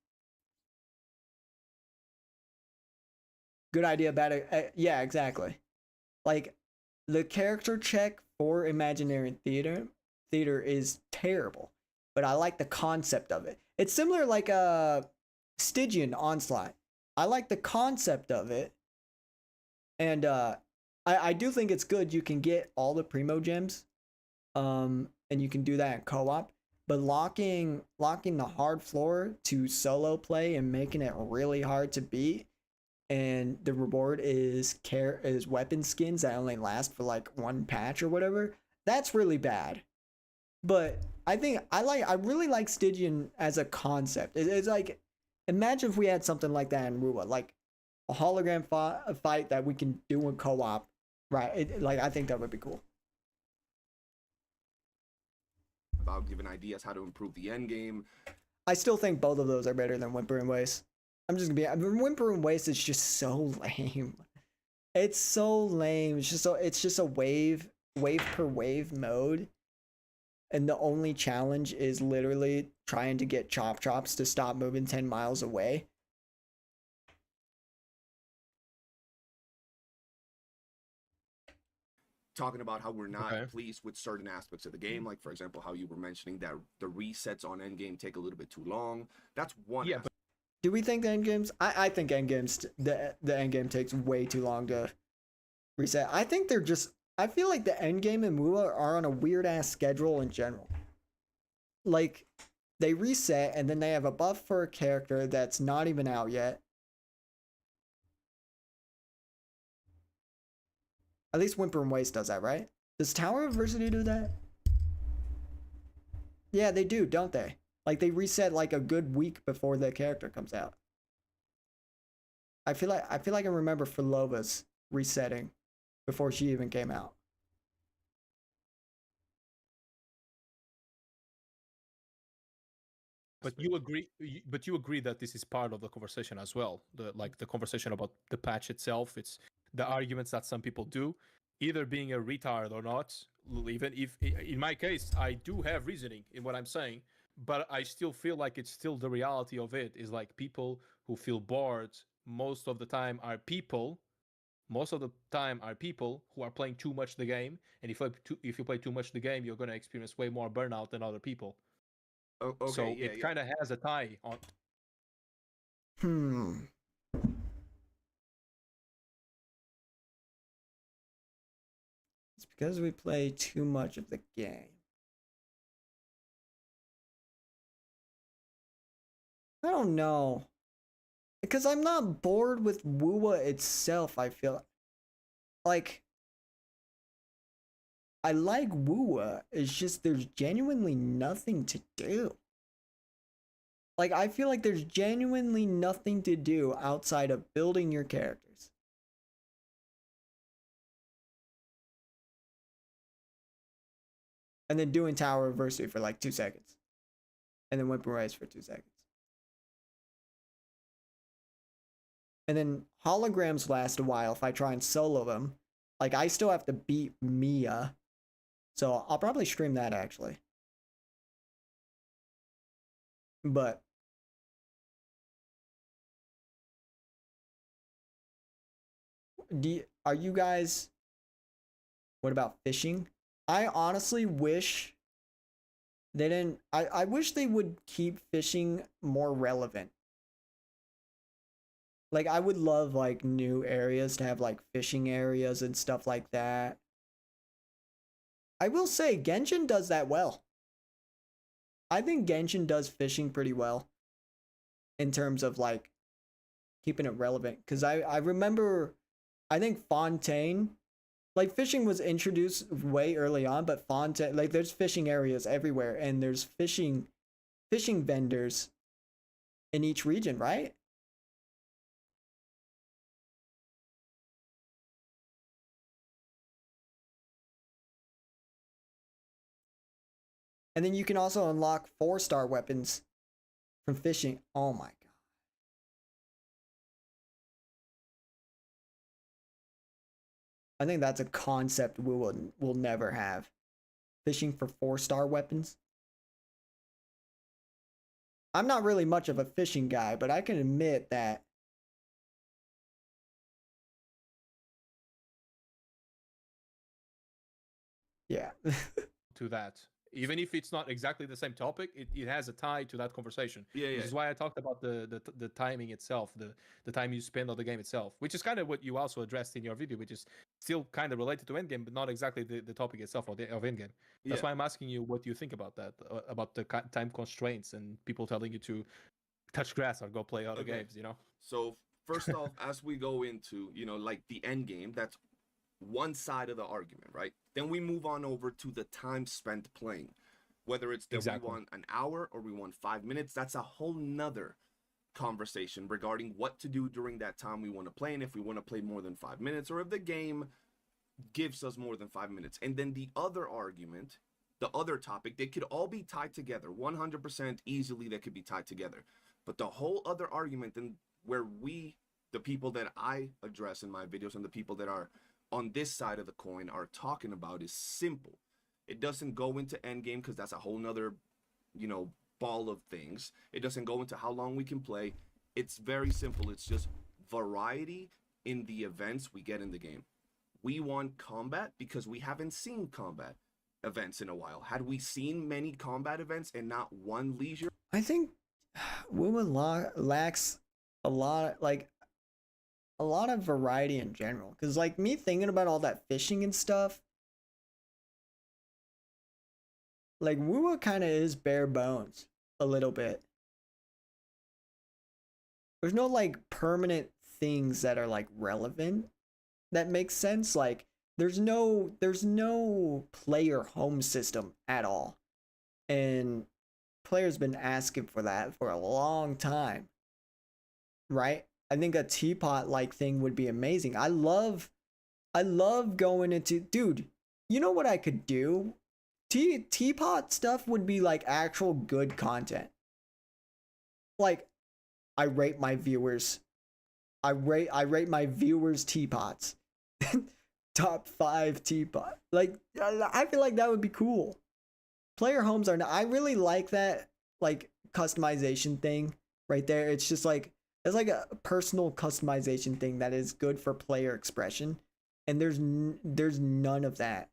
Good idea, bad. Yeah, exactly. Like the character check for imaginary theater is terrible, but I like the concept of it. It's similar like Stygian Onslaught. I like the concept of it, and I do think it's good. You can get all the primo gems, and you can do that in co-op. But locking the hard floor to solo play and making it really hard to beat, and the reward is weapon skins that only last for like one patch or whatever. That's really bad. But I think I really like Stygian as a concept. It's like, imagine if we had something like that in WUWA, like a hologram fight that we can do in co-op, right? Like I think that would be cool. About giving ideas how to improve the end game. I still think both of those are better than Whimper and Waste. I'm just gonna be. Whimper and Waste is just so lame. It's so lame. It's just a wave per wave mode, and the only challenge is literally trying to get Chop Chops to stop moving 10 miles away. Talking about how we're not pleased with certain aspects of the game, like for example, how you were mentioning that the resets on endgame take a little bit too long. That's one. Yeah, but do we think the endgames? I think endgames the endgame takes way too long to reset. I think they're just. I feel like the endgame and WUWA are on a weird ass schedule in general. Like they reset and then they have a buff for a character that's not even out yet. At least Whimper and Waste does that, right? Does Tower of Adversity do that? Yeah, they do, don't they? Like they reset like a good week before the character comes out. I feel like I remember Furlova's resetting before she even came out. But you agree that this is part of the conversation as well. The conversation about the patch itself. It's the arguments that some people do, either being a retard or not. Even if, in my case, I do have reasoning in what I'm saying, but I still feel like it's still the reality of it is like people who feel bored most of the time are people who are playing too much the game, and if you play too much the game, you're going to experience way more burnout than other people. Okay, so it kind of has a tie on. It's because we play too much of the game. I don't know. Because I'm not bored with WUWA itself, I feel like I like WUWA. It's just there's genuinely nothing to do. Like I feel like there's genuinely nothing to do outside of building your characters. And then doing Tower Adversity for like 2 seconds. And then Whimper Race for 2 seconds. And then holograms last a while if I try and solo them. Like I still have to beat Mia. So I'll probably stream that actually. But are you guys, what about fishing? I honestly wish they didn't. I wish they would keep fishing more relevant. Like I would love like new areas to have like fishing areas and stuff like that. I will say Genshin does that well. I think Genshin does fishing pretty well in terms of like keeping it relevant. Because I remember, I think Fontaine, like fishing was introduced way early on, but Fontaine, like there's fishing areas everywhere and there's fishing vendors in each region, right? And then you can also unlock 4-star weapons from fishing. Oh my god. I think that's a concept we will never have. Fishing for 4-star weapons. I'm not really much of a fishing guy, but I can admit that yeah. To that. Even if it's not exactly the same topic, it has a tie to that conversation. Yeah, yeah. Which is why I talked about the timing itself, the time you spend on the game itself, which is kind of what you also addressed in your video, which is still kind of related to endgame, but not exactly the topic itself of endgame. That's why I'm asking you what you think about that, about the time constraints and people telling you to touch grass or go play other games, you know? So first off, as we go into, you know, like the end game, that's one side of the argument, right? Then we move on over to the time spent playing. Whether it's that we want an hour or we want 5 minutes, that's a whole nother conversation regarding what to do during that time we want to play, and if we want to play more than 5 minutes, or if the game gives us more than 5 minutes. And then the other argument, the other topic, they could all be tied together 100% easily. They could be tied together. But the whole other argument, and where we, the people that I address in my videos and the people that are on this side of the coin are talking about, is simple. It doesn't go into endgame because that's a whole nother, you know, ball of things. It doesn't go into how long we can play. It's very simple. It's just variety in the events we get in the game. We want combat because we haven't seen combat events in a while. Had we seen many combat events and not one leisure? I think WUWA lacks a lot, like a lot of variety in general. Cause like me thinking about all that fishing and stuff, like WUWA kind of is bare bones a little bit. There's no like permanent things that are like relevant that makes sense. Like there's no player home system at all, and players been asking for that for a long time, right? I think a teapot like thing would be amazing. I love going into, dude, you know what I could do? Teapot stuff would be like actual good content. Like I rate my viewers. I rate my viewers teapots. Top 5 teapot. Like I feel like that would be cool. Player homes are not, I really like that like customization thing right there. It's just like it's like a personal customization thing that is good for player expression, and there's none of that.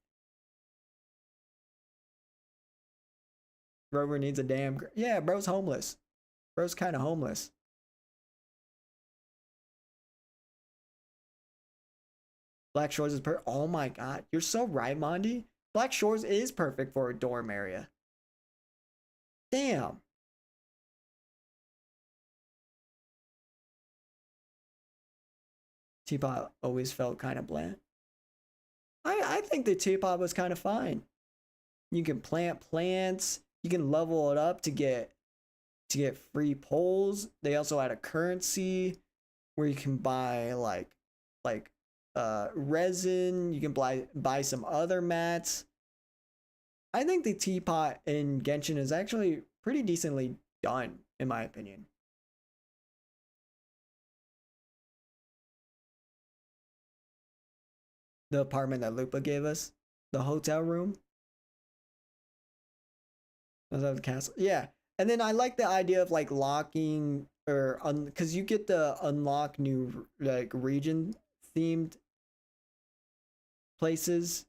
Rover needs a damn yeah, bro's homeless. Bro's kind of homeless. Black Shores is oh my god, you're so right, Mondi. Black Shores is perfect for a dorm area. Damn. Teapot always felt kind of bland. I think the teapot was kind of fine. You can plant plants. You can level it up to get free poles. They also had a currency where you can buy like resin. You can buy some other mats. I think the teapot in Genshin is actually pretty decently done, in my opinion. The apartment that Lupa gave us, the hotel room. Was that the castle? Yeah. And then I like the idea of like locking or because you get to unlock new like region themed places.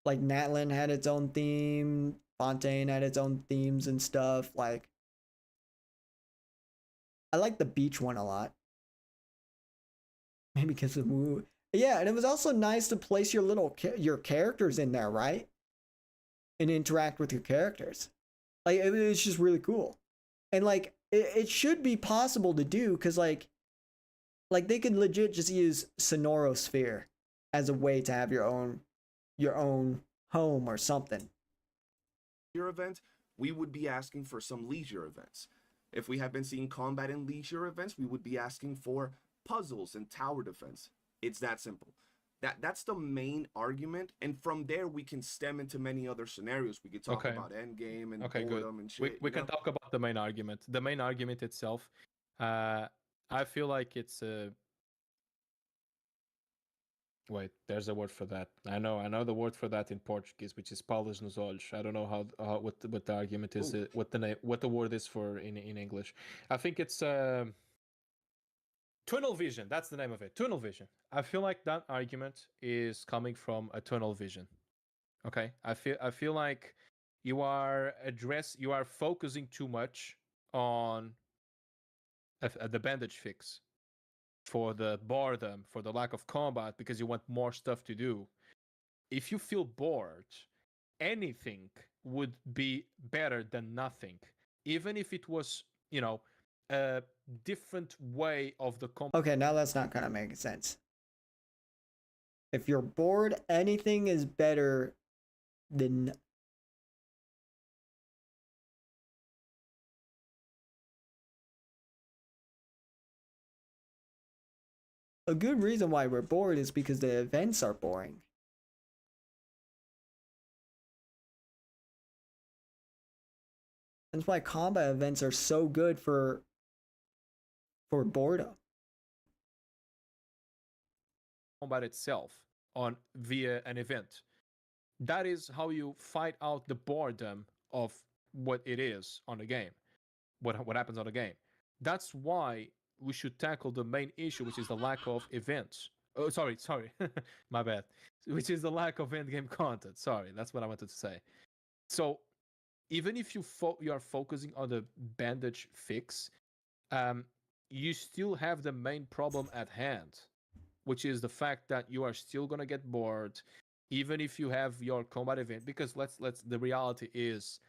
Like Natlan had its own theme, Fontaine had its own themes and stuff. Like I like the beach one a lot. Maybe because of Woo. Yeah, and it was also nice to place your your characters in there, right? And interact with your characters. Like it was just really cool. And like it should be possible to do because like they could legit just use Sonorosphere as a way to have your own home or something. Leisure event, we would be asking for some leisure events. If we have been seeing combat and leisure events, we would be asking for puzzles and tower defense. It's that simple. That's the main argument, and from there we can stem into many other scenarios. We could talk about endgame and boredom and shit. We can talk about the main argument. The main argument itself, I feel like it's a. Wait, there's a word for that. I know the word for that in Portuguese, which is palas nos olhos. I don't know how what the argument is, what the word is for in English. I think it's tunnel vision. That's the name of it. Tunnel vision. I feel like that argument is coming from a tunnel vision. Okay, I feel like you are focusing too much on the bandage fix, for the boredom, for the lack of combat, because you want more stuff to do. If you feel bored, anything would be better than nothing, even if it was, a different way of the combat. Okay, now that's not gonna make sense. If you're bored, anything is better than. A good reason why we're bored is because the events are boring. That's why combat events are so good for boredom. Combat itself via an event. That is how you fight out the boredom of what it is on the game, what happens on the game. That's why we should tackle the main issue, which is the lack of events. Oh, sorry, my bad. Which is the lack of endgame content. Sorry, that's what I wanted to say. So, even if you are focusing on the bandage fix, you still have the main problem at hand, which is the fact that you are still gonna get bored, even if you have your combat event. Because the reality is,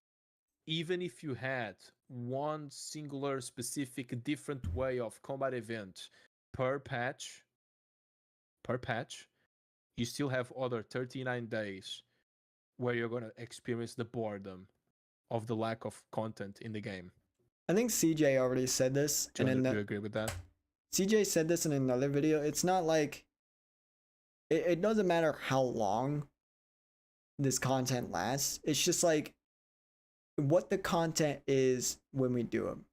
even if you had one singular, specific, different way of combat event per patch, you still have other 39 days where you're gonna experience the boredom of the lack of content in the game. I think CJ already said this. Do you agree with that? CJ said this in another video. It's not like it doesn't matter how long this content lasts. It's just like what the content is when we do them,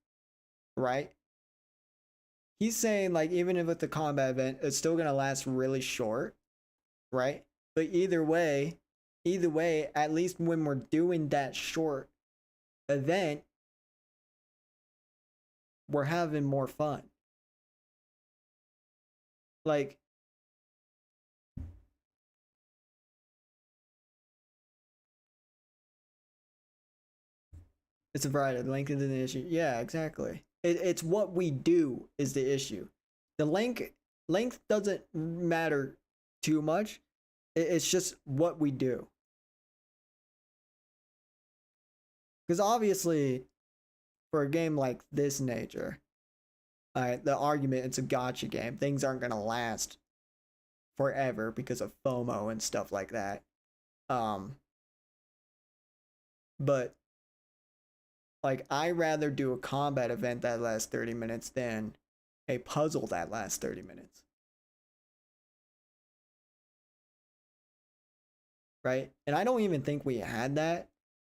right? He's saying like even if with the combat event, it's still gonna last really short, right? But either way, at least when we're doing that short event, we're having more fun. Like, it's a variety. The length isn't the issue. Yeah, exactly. It's what we do is the issue. The length doesn't matter too much. It's just what we do. Because obviously, for a game like this nature, the argument, it's a gacha game. Things aren't going to last forever because of FOMO and stuff like that. But like, I rather do a combat event that lasts 30 minutes than a puzzle that lasts 30 minutes. Right? And I don't even think we had that.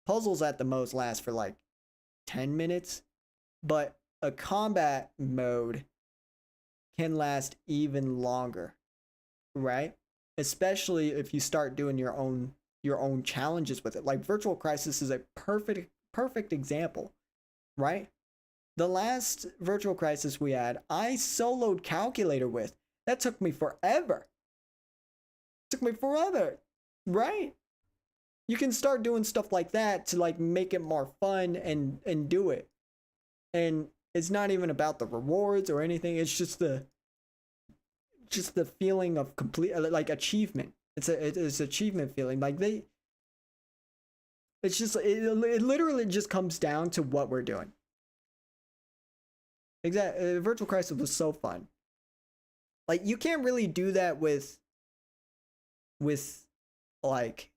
Puzzles at the most last for like 10 minutes, but a combat mode can last even longer, right? Especially if you start doing your own challenges with it. Like Virtual Crisis is a perfect example, right? The last Virtual Crisis we had, I soloed Calculator with. That took me forever. Right? You can start doing stuff like that to like make it more fun and do it. And it's not even about the rewards or anything. It's just the feeling of complete, like, achievement. It's achievement feeling. Like it literally just comes down to what we're doing. Exactly. Virtual Crisis was so fun. Like, you can't really do that with like,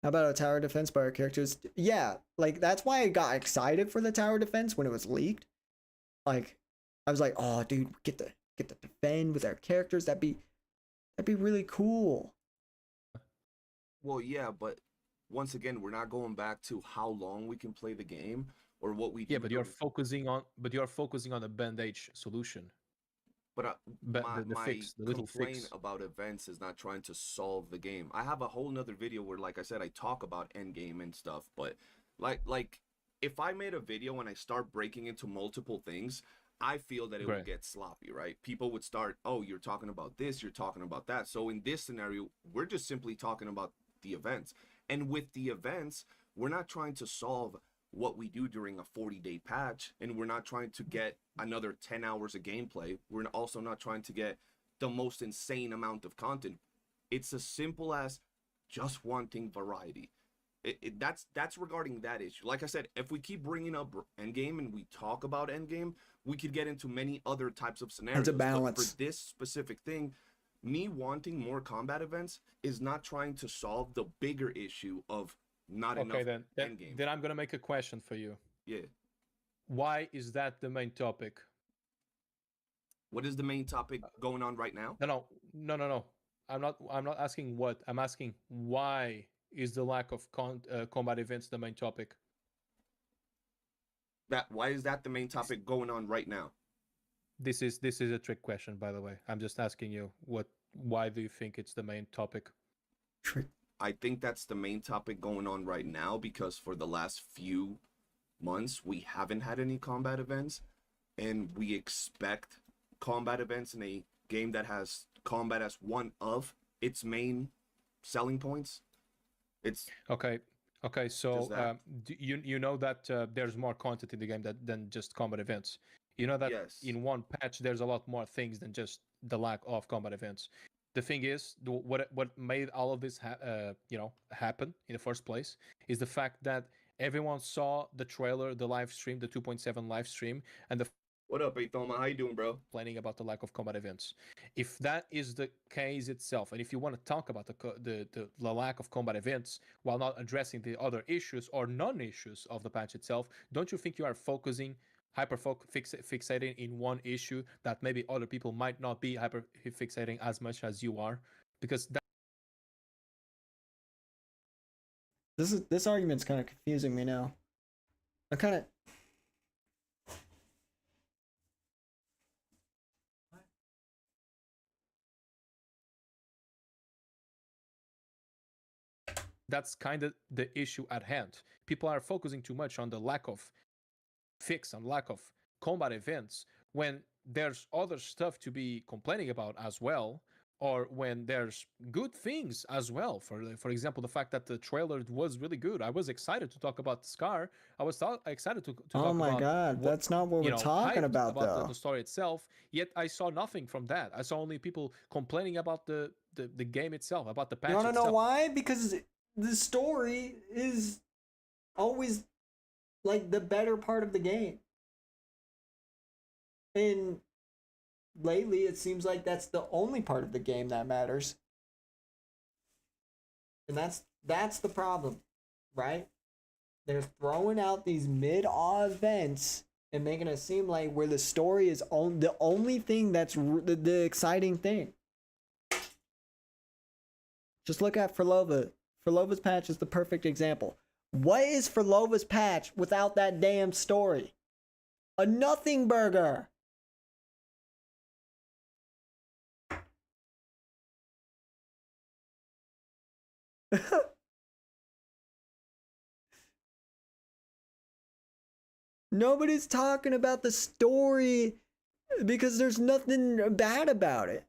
how about a tower defense by our characters? Yeah, like, that's why I got excited for the tower defense when it was leaked. Like, I was like, oh, dude, get get to defend with our characters. That'd be really cool. Well, yeah, but once again, we're not going back to how long we can play the game or what we do. Yeah, but you're focusing on the bandage solution. But the fix, the little complaint fix about events is not trying to solve the game. I have a whole nother video where, like I said, I talk about endgame and stuff. But like if I made a video and I start breaking into multiple things, I feel that it would get sloppy, right? People would start, oh, you're talking about this, you're talking about that. So in this scenario, we're just simply talking about the events. And with the events, we're not trying to solve what we do during a 40-day patch, and we're not trying to get another 10 hours of gameplay. We're also not trying to get the most insane amount of content. It's as simple as just wanting variety. That's regarding that issue. Like I said, if we keep bringing up endgame and we talk about endgame, we could get into many other types of scenarios. It's a balance. But for this specific thing, me wanting more combat events is not trying to solve the bigger issue of not enough endgame. Then I'm gonna make a question for you. Yeah. Why is that the main topic? What is the main topic going on right now? No. I'm not asking what. I'm asking why is the lack of combat events the main topic? Why is that the main topic going on right now? This is a trick question, by the way. I'm just asking you why do you think it's the main topic? I think that's the main topic going on right now because for the last few months we haven't had any combat events, and we expect combat events in a game that has combat as one of its main selling points. It's okay. So you know that there's more content in the game than just combat events. You know that in one patch there's a lot more things than just the lack of combat events. The thing is, what made all of this happen in the first place is the fact that everyone saw the trailer, the live stream, the 2.7 live stream, and what up, Athoma? How you doing, bro? Complaining about the lack of combat events. If that is the case itself, and if you want to talk about the lack of combat events while not addressing the other issues or non-issues of the patch itself, don't you think you are fixating in one issue that maybe other people might not be hyper fixating as much as you are? Because this argument's kind of confusing me now. That's kind of the issue at hand. People are focusing too much on the lack of fix and lack of combat events when there's other stuff to be complaining about as well, or when there's good things as well. For example, the fact that the trailer was really good. I was excited to talk about Scar. I was excited to talk about. Oh my god, that's not what we're talking about though. The story itself. Yet I saw nothing from that. I saw only people complaining about the game itself, about the patch. You wanna know why? Because the story is always like the better part of the game. And lately it seems like that's the only part of the game that matters. And that's the problem, right? They're throwing out these mid-aw events and making it seem like where the story is the only thing that's the exciting thing. Just look at Furlova. Furlova's patch is the perfect example. What is Furlova's patch without that damn story? A nothing burger. Nobody's talking about the story because there's nothing bad about it.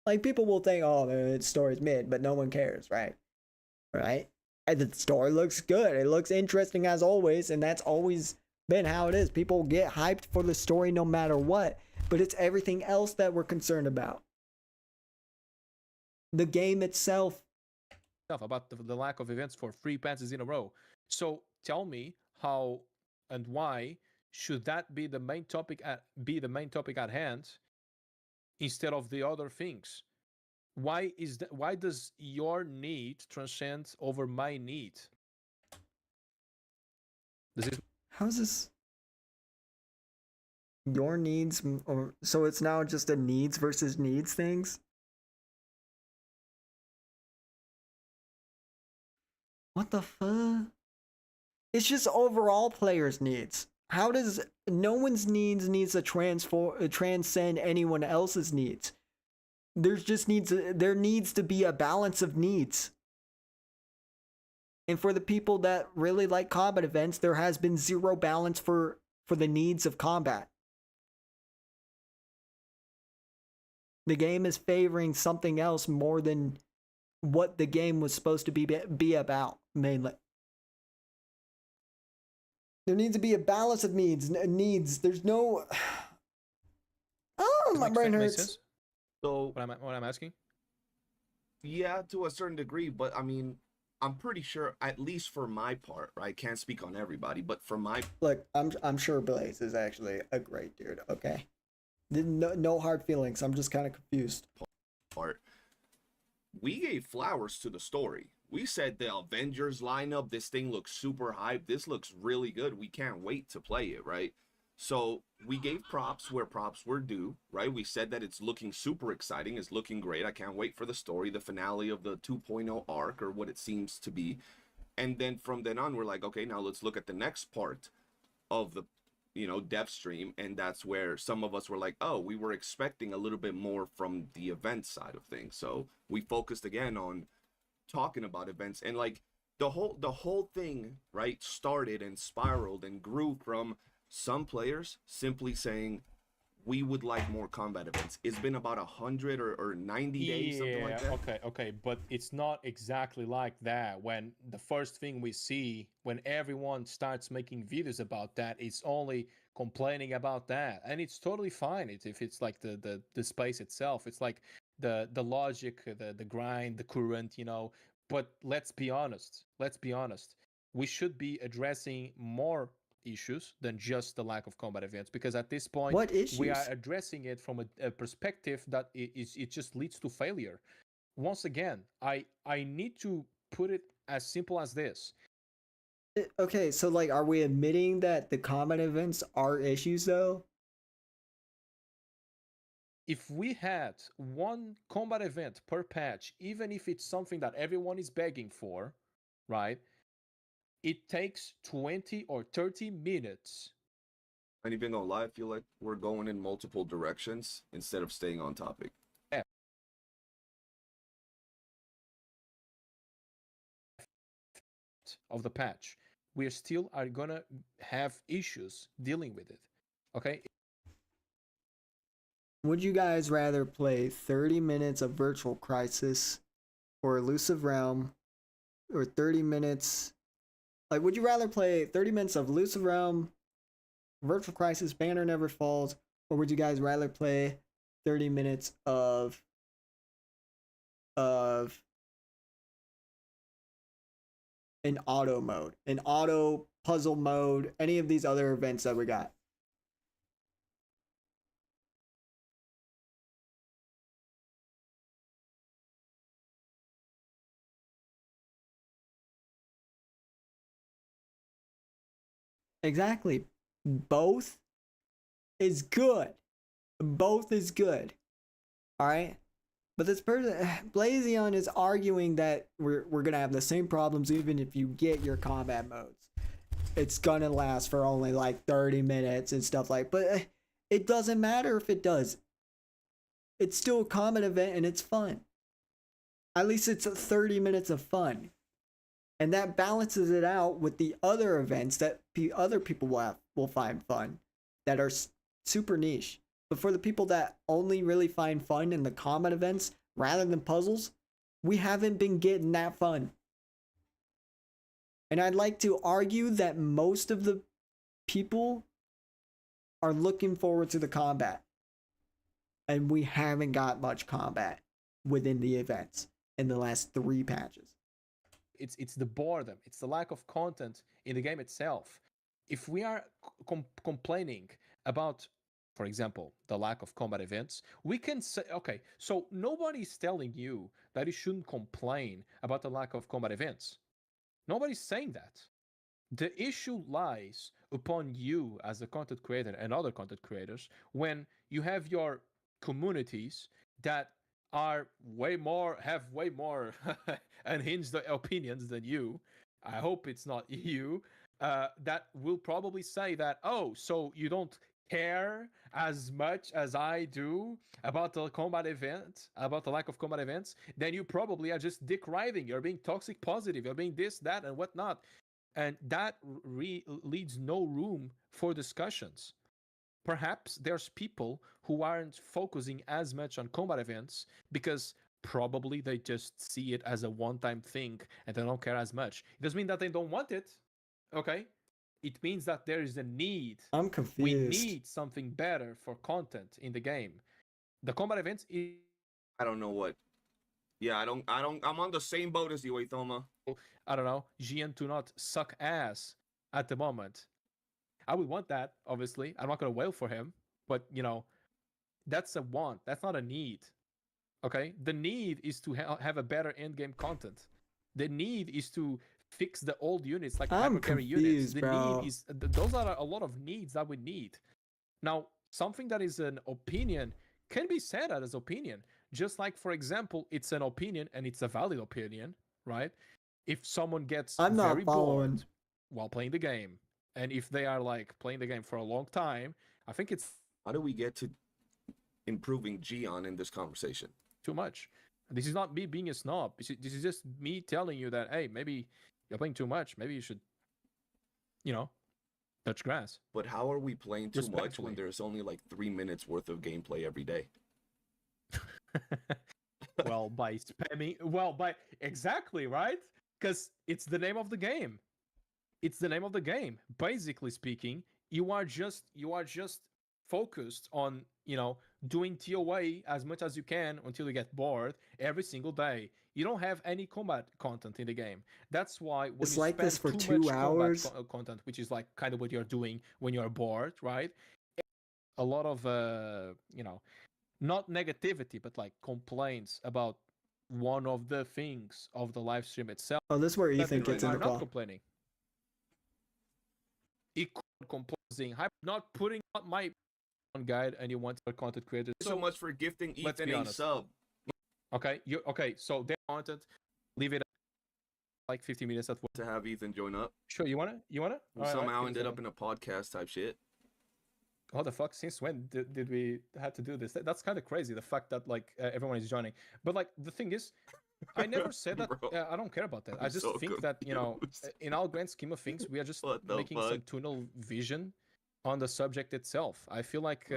Like, people will think, oh, the story's mid, but no one cares, right? Right? And the story looks good. It looks interesting as always, and that's always been how it is. People get hyped for the story no matter what, but it's everything else that we're concerned about. The game itself. About the lack of events for 3 patches in a row. So tell me how and why should that be the main topic at hand instead of the other things? Why does your need transcend over my need? How's this? your needs, or so it's now just a needs versus needs things. What the fuck? It's just overall players' needs. How does no one's needs to transcend anyone else's needs? There needs to be a balance of needs. And for the people that really like combat events, there has been zero balance for the needs of combat. The game is favoring something else more than what the game was supposed to be about, mainly. There needs to be a balance of needs. There's no. Oh, my brain hurts. So what I'm asking? Yeah, to a certain degree, but I mean, I'm pretty sure, at least for my part, right? I can't speak on everybody, but for my look, I'm sure Blaze is actually a great dude. Okay, no hard feelings. I'm just kind of confused. Part, we gave flowers to the story. We said the Avengers lineup, this thing looks super hype. This looks really good. We can't wait to play it, right? So we gave props where props were due, right? We said that it's looking super exciting. It's looking great. I can't wait for the story, the finale of the 2.0 arc, or what it seems to be. And then from then on, we're like, okay, now let's look at the next part of the, dev stream. And that's where some of us were like, oh, we were expecting a little bit more from the event side of things. So we focused again on talking about events, and like the whole thing, right, started and spiraled and grew from some players simply saying we would like more combat events. It's been about 100 or 90 days, something like that. Okay, but it's not exactly like that. When the first thing we see, when everyone starts making videos about that, it's only complaining about that, and it's totally fine. If it's like the space itself, it's like the logic, the grind, the current, But let's be honest. We should be addressing more issues than just the lack of combat events, because at this point what issues? We are addressing it from a perspective that it just leads to failure. Once again, I need to put it as simple as this. Okay, so like, are we admitting that the combat events are issues though? If we had one combat event per patch, even if it's something that everyone is begging for, right? It takes 20 or 30 minutes. And even gonna lie, I feel like we're going in multiple directions instead of staying on topic. Of the patch, we still are gonna have issues dealing with it. Okay. Would you guys rather play 30 minutes of Virtual Crisis or Elusive Realm, or 30 minutes? Like, would you rather play 30 minutes of Elusive Realm, Virtual Crisis, Banner Never Falls, or would you guys rather play 30 minutes of an auto mode, an auto puzzle mode, any of these other events that we got? Exactly. Both is good. Both is good. All right. But this person, Blazion, is arguing that we're gonna have the same problems even if you get your combat modes. It's gonna last for only like 30 minutes and stuff like. But it doesn't matter if it does. It's still a combat event and it's fun. At least it's 30 minutes of fun. And that balances it out with the other events that other people will find fun, that are super niche. But for the people that only really find fun in the combat events rather than puzzles, we haven't been getting that fun. And I'd like to argue that most of the people are looking forward to the combat. And we haven't got much combat within the events in the last 3 patches. It's the boredom. It's the lack of content in the game itself. If we are complaining about, for example, the lack of combat events, we can say, okay, so nobody's telling you that you shouldn't complain about the lack of combat events. Nobody's saying that. The issue lies upon you as a content creator and other content creators when you have your communities that are have way more unhinged opinions than you. I hope it's not you. That will probably say that, oh, so you don't care as much as I do about the combat event, about the lack of combat events, then you probably are just dick riding. You're being toxic positive. You're being this, that, and whatnot. And that leaves no room for discussions. Perhaps there's people who aren't focusing as much on combat events because probably they just see it as a one-time thing and they don't care as much. It doesn't mean that they don't want it, okay? It means that there is a need. I'm confused. We need something better for content in the game. The combat events I don't know what. Yeah, I'm on the same boat as you, Aethoma. I don't know, Gian to not suck ass at the moment. I would want that, obviously. I'm not going to wail for him, but, you know, that's a want. That's not a need. Okay? The need is to have a better end-game content. The need is to fix the old units, like hypercarry units. The need is... Those are a lot of needs that we need. Now, something that is an opinion can be said as opinion. Just like, for example, it's an opinion and it's a valid opinion, right? If someone gets very bored while playing the game, and if they are like playing the game for a long time, I think it's... How do we get to improving Gian in this conversation? Too much. This is not me being a snob. This is just me telling you that, hey, maybe you're playing too much. Maybe you should, you know, touch grass. But how are we playing too much when there's only like 3 minutes worth of gameplay every day? Well, by spamming... Well, by... Exactly, right? Because it's the name of the game. It's the name of the game. Basically speaking, you are just focused on, you know, doing TOA as much as you can until you get bored every single day. You don't have any combat content in the game. That's why when it's you like spend this for too 2 hours content, which is like kind of what you're doing when you're bored, right? A lot of you know, not negativity, but like complaints about one of the things of the live stream itself. Oh, this is where Ethan gets in the call. Not complaining. Composing, not putting out my guide, and you want a content creator. So much for gifting Ethan a sub. Okay, so their content, leave it like 50 minutes at work. To have Ethan join up. Sure, you wanna? We somehow ended up in a podcast type shit. What the fuck? Since when did we had to do this? That's kind of crazy. The fact that like everyone is joining, but like the thing is, I never said that. I don't care about that. I just think that, you know, in our grand scheme of things, we are just making some tunnel vision on the subject itself. I feel like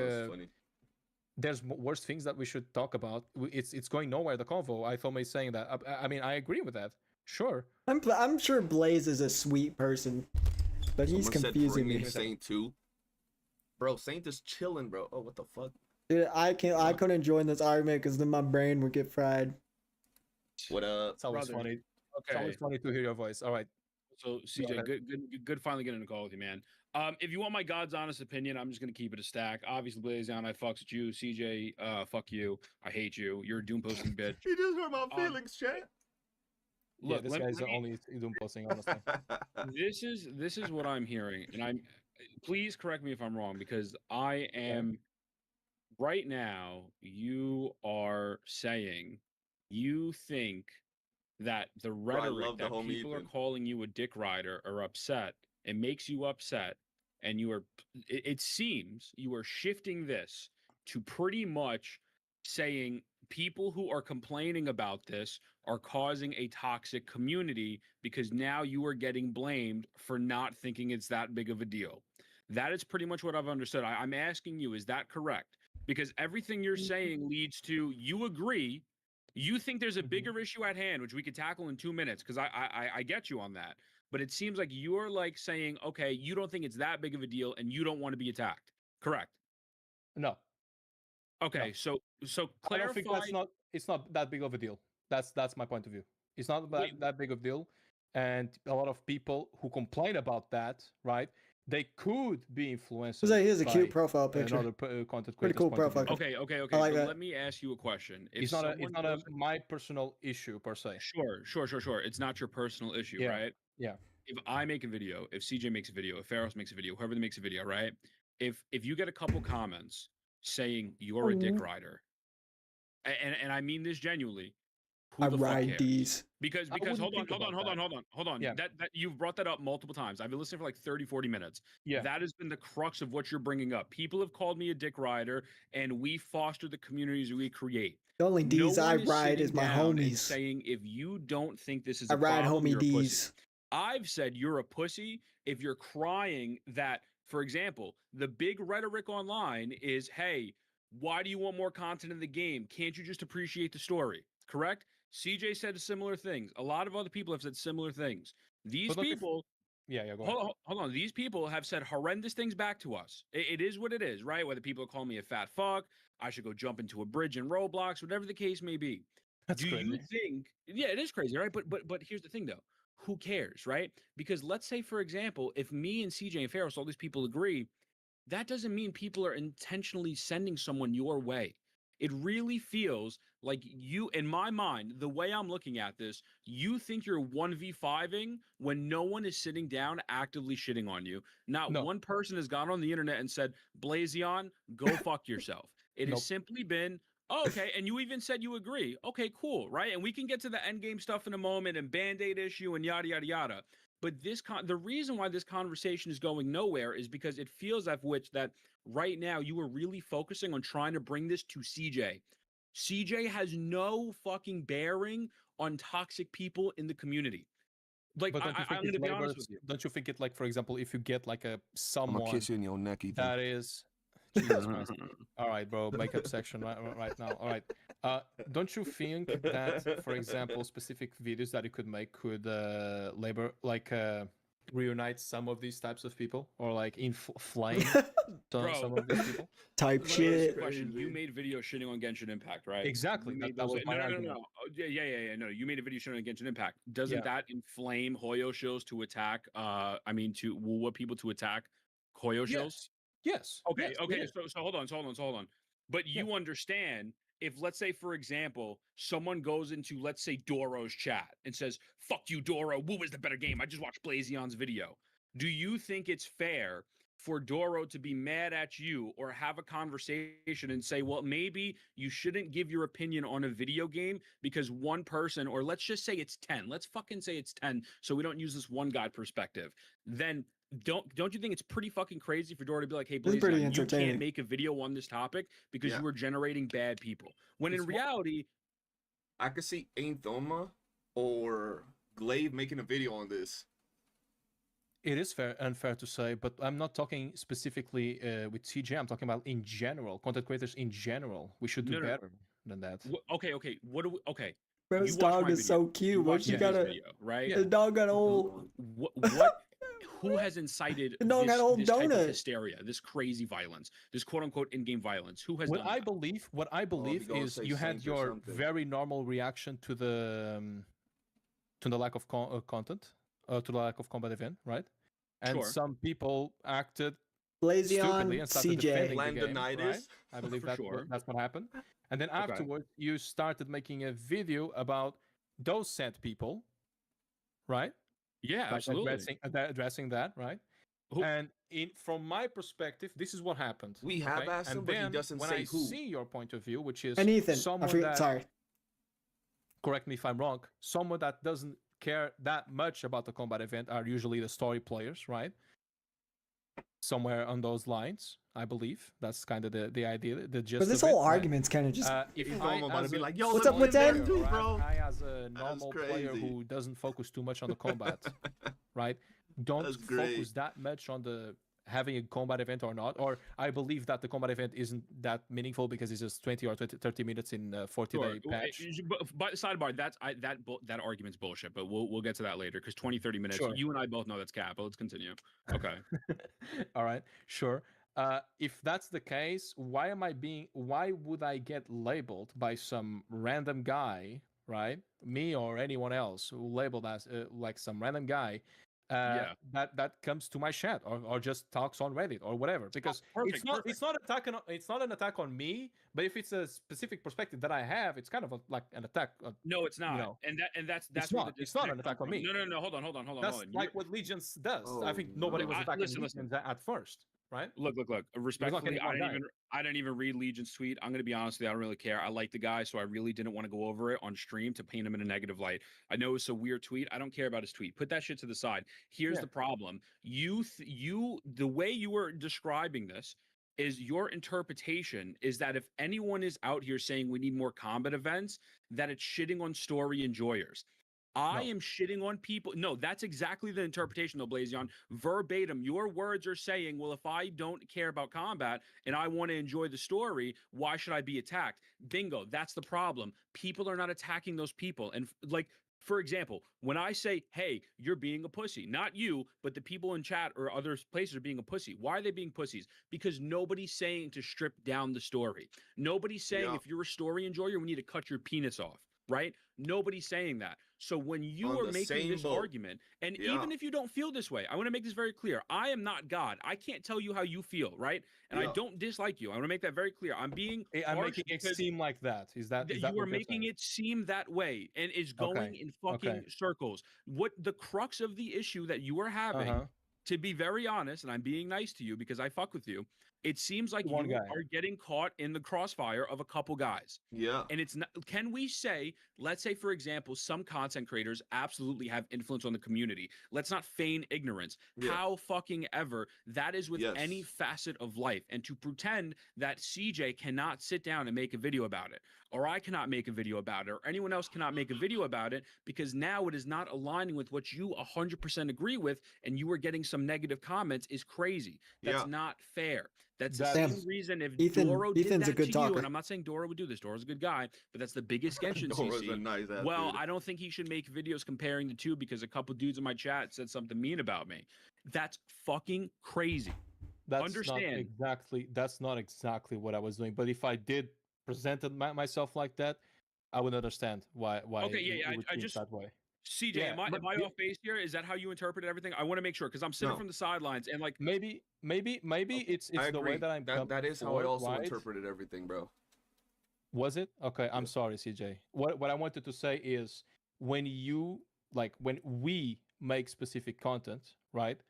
there's worse things that we should talk about. It's going nowhere. The convo. I thought me saying that. I mean, I agree with that. Sure. I'm sure Blaze is a sweet person, but he's confusing me. Saint too. Bro, Saint is chilling, bro. Oh, what the fuck? Dude, I couldn't join this argument because then my brain would get fried. What up? It's always funny. Okay. It's always funny to hear your voice. All right. So CJ, good finally getting a call with you, man. If you want my God's honest opinion, I'm just gonna keep it a stack. Obviously, Blazion, I fucks with you. CJ, fuck you. I hate you. You're a doom posting bitch. He just hurt my feelings, chat. Look, this guy's only doom posting, honestly. This is what I'm hearing, and please correct me if I'm wrong, because I am right now. You are saying you think that the rhetoric that people are calling you a dick rider are upset. It makes you upset, and it seems you are shifting this to pretty much saying people who are complaining about this are causing a toxic community because now you are getting blamed for not thinking it's that big of a deal. That is pretty much what I've understood. I'm asking you, is that correct? Because everything you're saying leads to, you agree, you think there's a bigger issue at hand, which we could tackle in 2 minutes, because I get you on that. But it seems like you're like saying, okay, you don't think it's that big of a deal and you don't want to be attacked. Correct? No. Okay, no. So clarify. I don't think it's not that big of a deal. That's my point of view. It's not that big of a deal. And a lot of people who complain about that, right? They could be influenced. Here's a cute profile picture. Another content pretty cool profile. Okay. Like so let me ask you a question. It's not my personal issue per se. Sure. It's not your personal issue, right? Yeah. if I make a video, if CJ makes a video, if Pharos makes a video, whoever makes a video, right? If you get a couple comments saying you're a dick rider, and I mean this genuinely, who I the fuck ride cares? these. Because hold on. Yeah. That you've brought that up multiple times. I've been listening for like 30, 40 minutes. Yeah. That has been the crux of what you're bringing up. People have called me a dick rider, and we foster the communities we create. The only D's I ride is my homies. Saying if you don't think this is I a ride problem, homie you're a pussy. D's. I've said you're a pussy if you're crying that, for example, the big rhetoric online is, hey, why do you want more content in the game? Can't you just appreciate the story? Correct? CJ said similar things. A lot of other people have said similar things. These people, go hold on. These people have said horrendous things back to us. It is what it is, right? Whether people call me a fat fuck, I should go jump into a bridge in Roblox, whatever the case may be. That's crazy. You think? Yeah, it is crazy, right? But here's the thing, though. Who cares, right? Because let's say, for example, if me and CJ and Pharos, all these people agree, that doesn't mean people are intentionally sending someone your way. It really feels like you, in my mind, the way I'm looking at this, you think you're 1v5ing when no one is sitting down actively shitting on you. Not one person has gone on the internet and said, Blazion, go fuck yourself. It has simply been, oh, okay, and you even said you agree. Okay, cool, right? And we can get to the end game stuff in a moment and Band-Aid issue and yada, yada, yada. But the reason why this conversation is going nowhere is because it feels that right now you are really focusing on trying to bring this to CJ. CJ has no fucking bearing on toxic people in the community. Like, I'm going to be honest with you. Don't you think it, like, for example, if you get like someone I'm gonna kiss you in your neck, Ethan. that is, Jesus Christ. All right, bro, makeup section right now. All right. Don't you think that, for example, specific videos that you could make could reunite some of these types of people, or like inflame some of these people? Type shit. Question. You made video shitting on Genshin Impact, right? Exactly. That was my argument. No. Yeah. No, you made a video shitting on Genshin Impact. Doesn't that inflame Hoyo shills to attack? To WUWA people to attack Hoyo shills? Yes. Okay. Yes. So hold on. But you understand, if, let's say, for example, someone goes into, let's say, Doro's chat and says, fuck you, Doro, WUWA is the better game. I just watched Blazion's video. Do you think it's fair for Doro to be mad at you or have a conversation and say, well, maybe you shouldn't give your opinion on a video game because one person, or let's just say it's 10. Let's fucking say it's 10 so we don't use this one guy perspective. Then don't you think it's pretty fucking crazy for Dora to be like, hey, Blazion, you can't make a video on this topic because you were generating bad people? When in reality, I could see Ainthoma or Glaive making a video on this. It is unfair to say, but I'm not talking specifically with CJ. I'm talking about in general, content creators in general. We should do better than that. Okay. What do we? Okay. Bro's dog is so cute. What you got video, right? The dog got old. What? Who has incited this type of hysteria, this crazy violence, this quote unquote in-game violence? Who has done that? What I believe is you had your very normal reaction to the lack of content, to the lack of combat event, right? And some people acted stupidly and started defending the game, right? I believe that's what happened. And then afterwards, you started making a video about those said people, right? Yeah, absolutely. Addressing that, right? And from my perspective, this is what happened. We have asked him, but he doesn't say who. When I see your point of view, which is Ethan, correct me if I'm wrong, someone that doesn't care that much about the combat event are usually the story players, right? Somewhere on those lines, I believe. That's kind of the idea, the gist. But this whole argument's kind of just. If I'm about to be like, yo, what's up with that, bro? I, as a normal player who doesn't focus too much on the combat, right? Don't focus that much on the having a combat event or not. Or I believe that the combat event isn't that meaningful because it's just 20 or 30 minutes in a 40-day patch. But sidebar, that argument's bullshit. But we'll get to that later because 20, 30 minutes. You and I both know that's cap. But let's continue. Okay. All right. Sure. If that's the case, why would I get labeled by some random guy, right? Me or anyone else who labeled as like some random guy that comes to my chat or just talks on Reddit or whatever, because it's not an attack on me, but if it's a specific perspective that I have, it's kind of like an attack. No, it's not. You know, that's it's where not. the It's not an disconnect attack on comes me. from. No, hold on. That's like what Legions does. Oh, I think nobody was attacking listen. Legions at first, right? Look. Respectfully, I didn't even read Legion's tweet. I'm gonna be honest with you, I don't really care. I like the guy, so I really didn't want to go over it on stream to paint him in a negative light. I know it's a weird tweet. I don't care about his tweet. Put that shit to the side. Here's the problem. The way you were describing this is your interpretation is that if anyone is out here saying we need more combat events, that it's shitting on story enjoyers. I am shitting on people. No, that's exactly the interpretation, though, Blazion. Verbatim, your words are saying, well, if I don't care about combat and I want to enjoy the story, why should I be attacked? Bingo, that's the problem. People are not attacking those people. And like, for example, when I say, hey, you're being a pussy, not you, but the people in chat or other places are being a pussy. Why are they being pussies? Because nobody's saying to strip down the story. Nobody's saying if you're a story enjoyer, we need to cut your penis off. Right? Nobody's saying that. So when you are making this argument, and even if you don't feel this way, I want to make this very clear. I am not God. I can't tell you how you feel, right? And I don't dislike you. I want to make that very clear. I'm making it seem like that. Is that you are making it seem that way, and it's going in fucking circles. What the crux of the issue that you are having, to be very honest, and I'm being nice to you because I fuck with you, it seems like you are getting caught in the crossfire of a couple guys. Yeah. And it's not, can we say, let's say, for example, some content creators absolutely have influence on the community. Let's not feign ignorance. How fucking ever that is with any facet of life. And to pretend that CJ cannot sit down and make a video about it, or I cannot make a video about it, or anyone else cannot make a video about it, because now it is not aligning with what you 100% agree with, and you are getting some negative comments, is crazy. That's not fair. That's the same reason if Doro did that to you, and I'm not saying Doro would do this. Doro's a good guy, but that's the biggest Genshin CC. Nice well, I don't think he should make videos comparing the two because a couple dudes in my chat said something mean about me. That's fucking crazy. That's not exactly what I was doing. But if I did presented myself like that, I would understand why. Okay, I just that way. CJ, am I off base here? Is that how you interpret everything? I want to make sure because I'm sitting from the sidelines and like maybe it's the way that I'm. That is how I also interpreted everything, bro. Was it? Okay, I'm sorry, CJ. What I wanted to say is when we make specific content, right?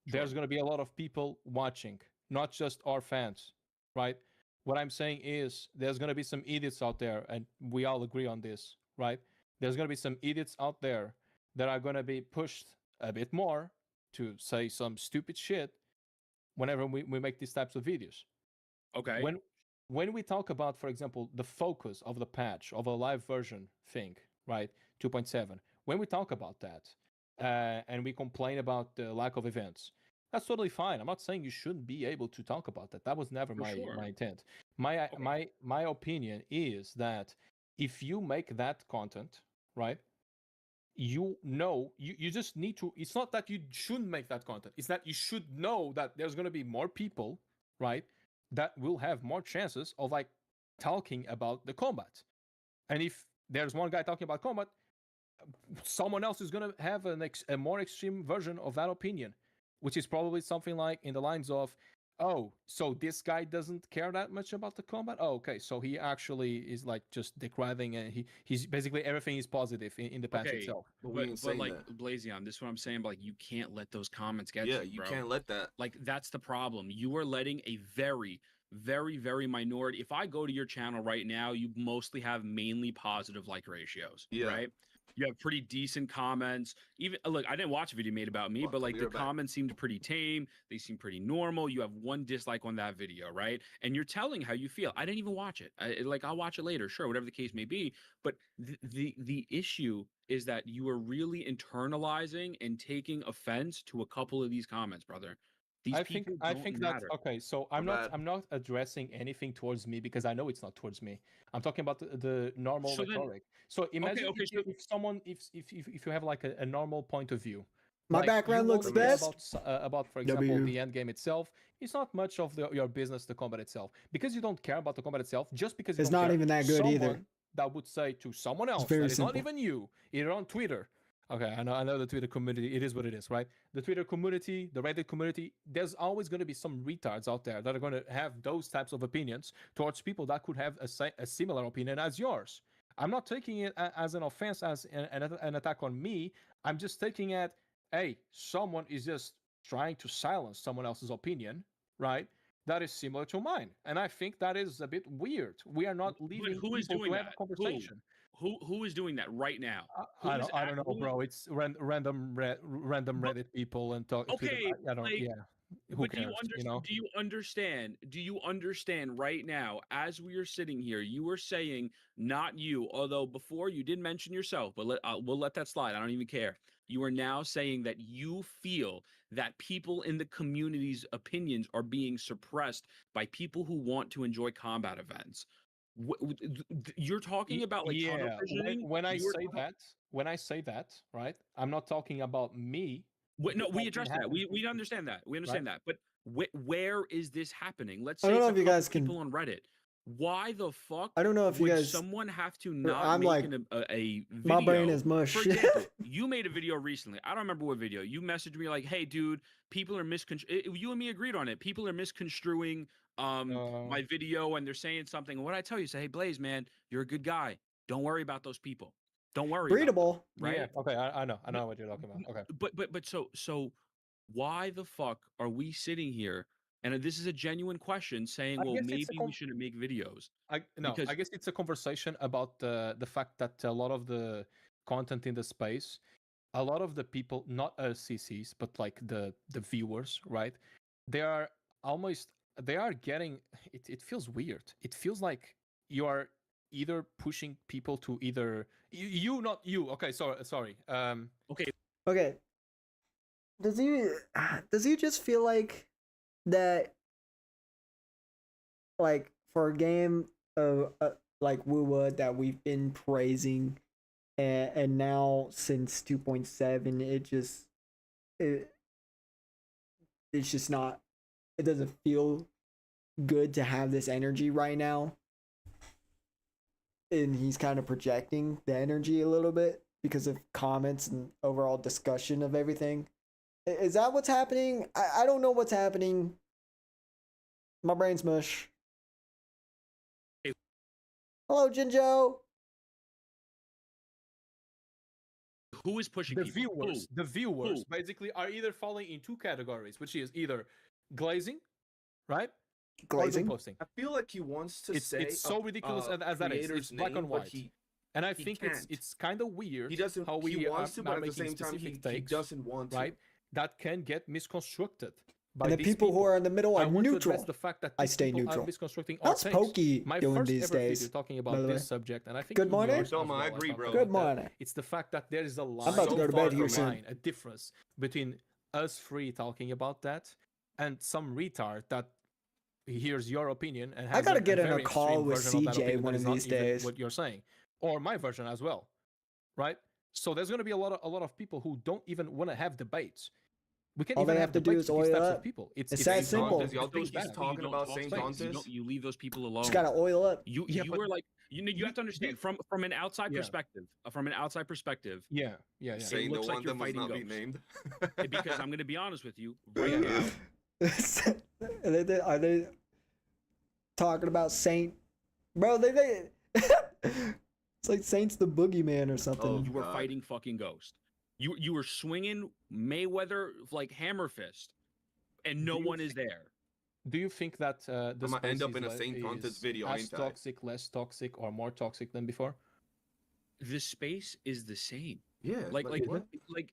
There's going to be a lot of people watching, not just our fans, right? What I'm saying is there's going to be some idiots out there, and we all agree on this, right? There's going to be some idiots out there that are going to be pushed a bit more to say some stupid shit whenever we make these types of videos. Okay. When we talk about, for example, the focus of the patch, of a live version thing, right? 2.7. When we talk about that and we complain about the lack of events, that's totally fine. I'm not saying you shouldn't be able to talk about that. That was never my intent. My opinion is that if you make that content, right, you just need to, it's not that you shouldn't make that content. It's that you should know that there's going to be more people, right, that will have more chances of like talking about the combat. And if there's one guy talking about combat, someone else is going to have a more extreme version of that opinion, which is probably something like in the lines of, oh, so this guy doesn't care that much about the combat? Oh, okay, so he actually is like just decriing and he's basically everything is positive in the patch itself. But like Blazion, this is what I'm saying, but like you can't let those comments get you, bro. Can't let that. Like that's the problem. You are letting a very, very, very minority. If I go to your channel right now, you mostly have mainly positive like ratios, right? You have pretty decent comments. Even look, I didn't watch a video made about me, but like the comments seemed pretty tame. They seem pretty normal. You have one dislike on that video, right? And you're telling how you feel. I didn't even watch it. I'll watch it later, sure, whatever the case may be. But the issue is that you are really internalizing and taking offense to a couple of these comments, brother. I think that's okay. So I'm not addressing anything towards me because I know it's not towards me. I'm talking about the normal rhetoric. So imagine if you have like a normal point of view. My background looks best. About for example the end game itself. It's not much of your business, the combat itself, because you don't care about the combat itself. Just because it's not even that good either. That would say to someone else that is not even you, either on Twitter Okay, I know the Twitter community, it is what it is, right? The Twitter community, the Reddit community, there's always going to be some retards out there that are going to have those types of opinions towards people that could have a similar opinion as yours. I'm not taking it as an offense, as an attack on me. I'm just taking it, hey, someone is just trying to silence someone else's opinion, right? That is similar to mine. And I think that is a bit weird. We are not leaving Who is people doing to have that? a conversation. Who is doing that right now? I don't know, bro. It's random Reddit people and talk. Twitter. Okay, I don't. like, Yeah. Who but cares? You know. do you understand? Do you understand right now, as we are sitting here, you were saying, not you, although before you did mention yourself, but we'll let that slide. I don't even care. You are now saying that you feel that people in the community's opinions are being suppressed by people who want to enjoy combat events. You're talking about like tunnel Yeah. visioning. When I say that, right? I'm not talking about me. No, we Something addressed that. happened. We understand that. We Right. understand that. But where is this happening? Let's I say don't know it's a if you couple guys can. people on Reddit. Why the fuck I don't know if you would guys. someone have to not I'm make like, a video? my brain is mush. For example, you made a video recently. I don't remember what video. You messaged me like, "Hey, dude, people are misconstruing." You and me agreed on it. People are misconstruing my video, and they're saying something. And what I tell you, say, "Hey, Blaze, man, you're a good guy. Don't worry about those people. Don't worry." Breedable. Right? Yeah. Okay. I know what you're talking about. Okay. But so why the fuck are we sitting here? And this is a genuine question, saying, I well, guess it's a maybe we shouldn't make videos. I guess it's a conversation about the fact that a lot of the content in the space, a lot of the people, not us CCs, but like the viewers, right? They are getting it feels weird. It feels like you are either pushing people to either you not you. Okay, sorry. Okay. Does he just feel like that, like, for a game of like WUWA that we've been praising, and now since 2.7 it's just not, it doesn't feel good to have this energy right now, and he's kind of projecting the energy a little bit because of comments and overall discussion of everything. Is that what's happening? I don't know what's happening. My brain's mush. Hello, Jinjo. Who is pushing the people? viewers? The viewers basically are either falling in two categories, which is either glazing, right? Glazing. Or posting. I feel like he wants to say it's so ridiculous as that is. It's black and white. And I think it's kind of weird. He doesn't. How he we wants to, but at the same time, specific he takes, doesn't want to. right? That can get misconstructed. By And the these people who are in the middle I are want to neutral. address the fact that I these stay people are neutral. misconstructing our How's takes. Pokey My doing first these ever days? video talking by about the way? this subject, and I think Good you morning. yours as Selma, I well, agree, talked bro. about Good that. morning. It's the fact that there is a line I'm about to go to bed here a soon. line, a difference between us three talking about that and some retard that hears your opinion and has I gotta a get in a very call extreme with version of that CJ opinion one that of is not these even days. what you're saying, or my version as well, right? So there's going to be a lot of people who don't even want to have debates. We can't All even they have have to do debates is with these oil types up. of people. It's that simple. Contest, y'all think Those he's people you talking don't about talk same to, contest? you leave those people alone. Just gotta oil up. You were like, you have to understand from an outside perspective. From an outside perspective. Yeah. Saying It looks the like one you're that must fighting not be ghosts. named. Because I'm going to be honest with you right now. Are they talking about Saint? Bro, they it's like Saint's the boogeyman or something. You were fighting fucking Ghost. You were swinging Mayweather like hammer fist, and no one is there. Do you think that the I'm gonna space end up is in a le- Saint Contest is video, as ain't I? toxic, less toxic, or more toxic than before? The space is the same. Yeah, like what?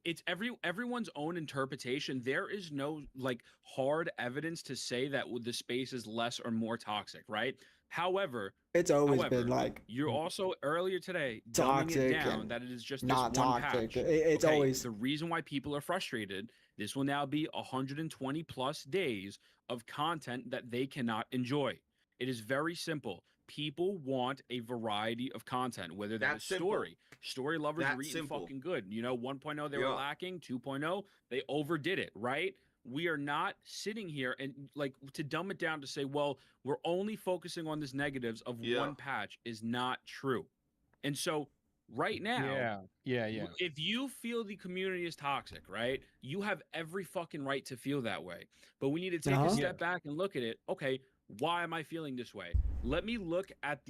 it's everyone's own interpretation. There is no like hard evidence to say that the space is less or more toxic, right? However, it's always been like you're also earlier today toxic dumbing it down and that it is just not this one toxic. patch. It's Okay, always the reason why people are frustrated. This will now be 120 plus days of content that they cannot enjoy. It is very simple. People want a variety of content, whether that is story lovers are eating fucking good. You know, 1.0 they were lacking, 2.0 they overdid it, right? We are not sitting here and like to dumb it down to say, well, we're only focusing on this negatives of one patch is not true. And so Right now, yeah. if you feel the community is toxic, right, you have every fucking right to feel that way. But we need to take a step back and look at it. Okay, why am I feeling this way? Let me look at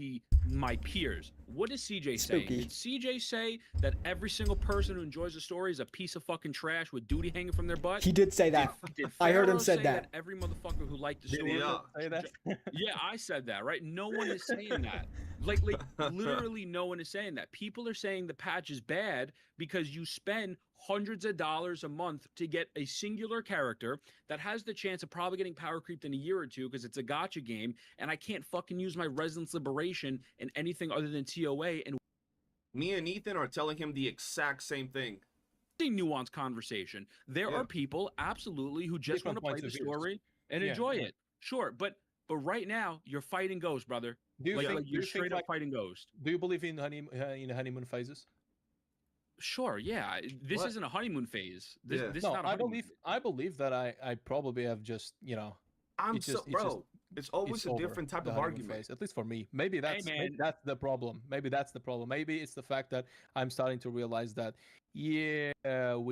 my peers. What is CJ saying? Did CJ say that every single person who enjoys the story is a piece of fucking trash with duty hanging from their butt? He did say that. Did I heard him Pharaoh said say that. Every motherfucker who liked the story. Say that? Yeah, I said that, right? No one is saying that. Like literally no one is saying that. People are saying the patch is bad because you spend hundreds of dollars a month to get a singular character that has the chance of probably getting power creeped in a year or two because it's a gacha game, and I can't fucking use my Residence Liberation in anything other than TOA. And me and Ethan are telling him the exact same thing. Nuanced conversation. There are people absolutely who just want to play the story and enjoy it. Sure, but right now you're fighting Ghost, brother. Do you think you're straight up fighting Ghost? Do you believe in honeymoon phases? Sure, yeah. This isn't a honeymoon phase. This is no, not a honeymoon I believe that I probably have just, you know, it's always a different type of argument. Phase, at least for me. Maybe that's the problem. Maybe it's the fact that I'm starting to realize that we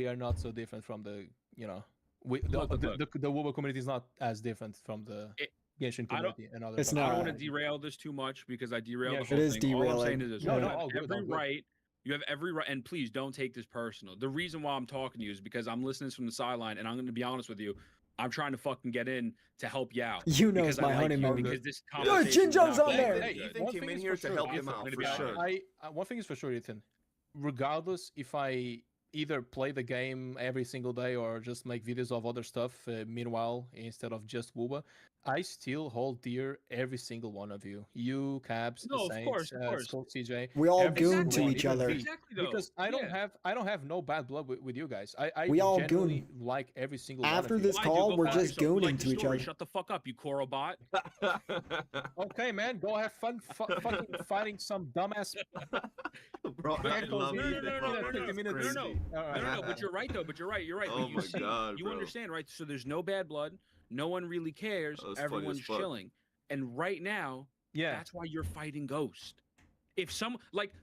are not so different from the, you know, the WUWA community is not as different from the Genshin community and other. I don't want to derail this too much because I derailed the whole thing. It is derailing. All I'm saying is this. You have every right, and please don't take this personal. The reason why I'm talking to you is because I'm listening from the sideline, and I'm going to be honest with you. I'm trying to fucking get in to help you out. You know, it's my honeymoon. Because this Chinjo's on there. Hey, Ethan came in here to help him out for sure. One thing is for sure, Ethan. Regardless if I either play the game every single day or just make videos of other stuff meanwhile instead of just WUWA, I still hold dear every single one of you. You, Cabs, Saints, CJ. We all goon to each other. Because I don't have no bad blood with you guys. I we all genuinely like every single After one of this you. call, we're just gooning to each other. Shut the fuck up, you Koro bot. Okay, man, go have fun fucking fighting some dumbass. Bro, no, but you're right though. But you're right. Oh my God, you understand, right? So there's no bad blood. No one really cares. Everyone's chilling. And right now, that's why you're fighting Ghost. If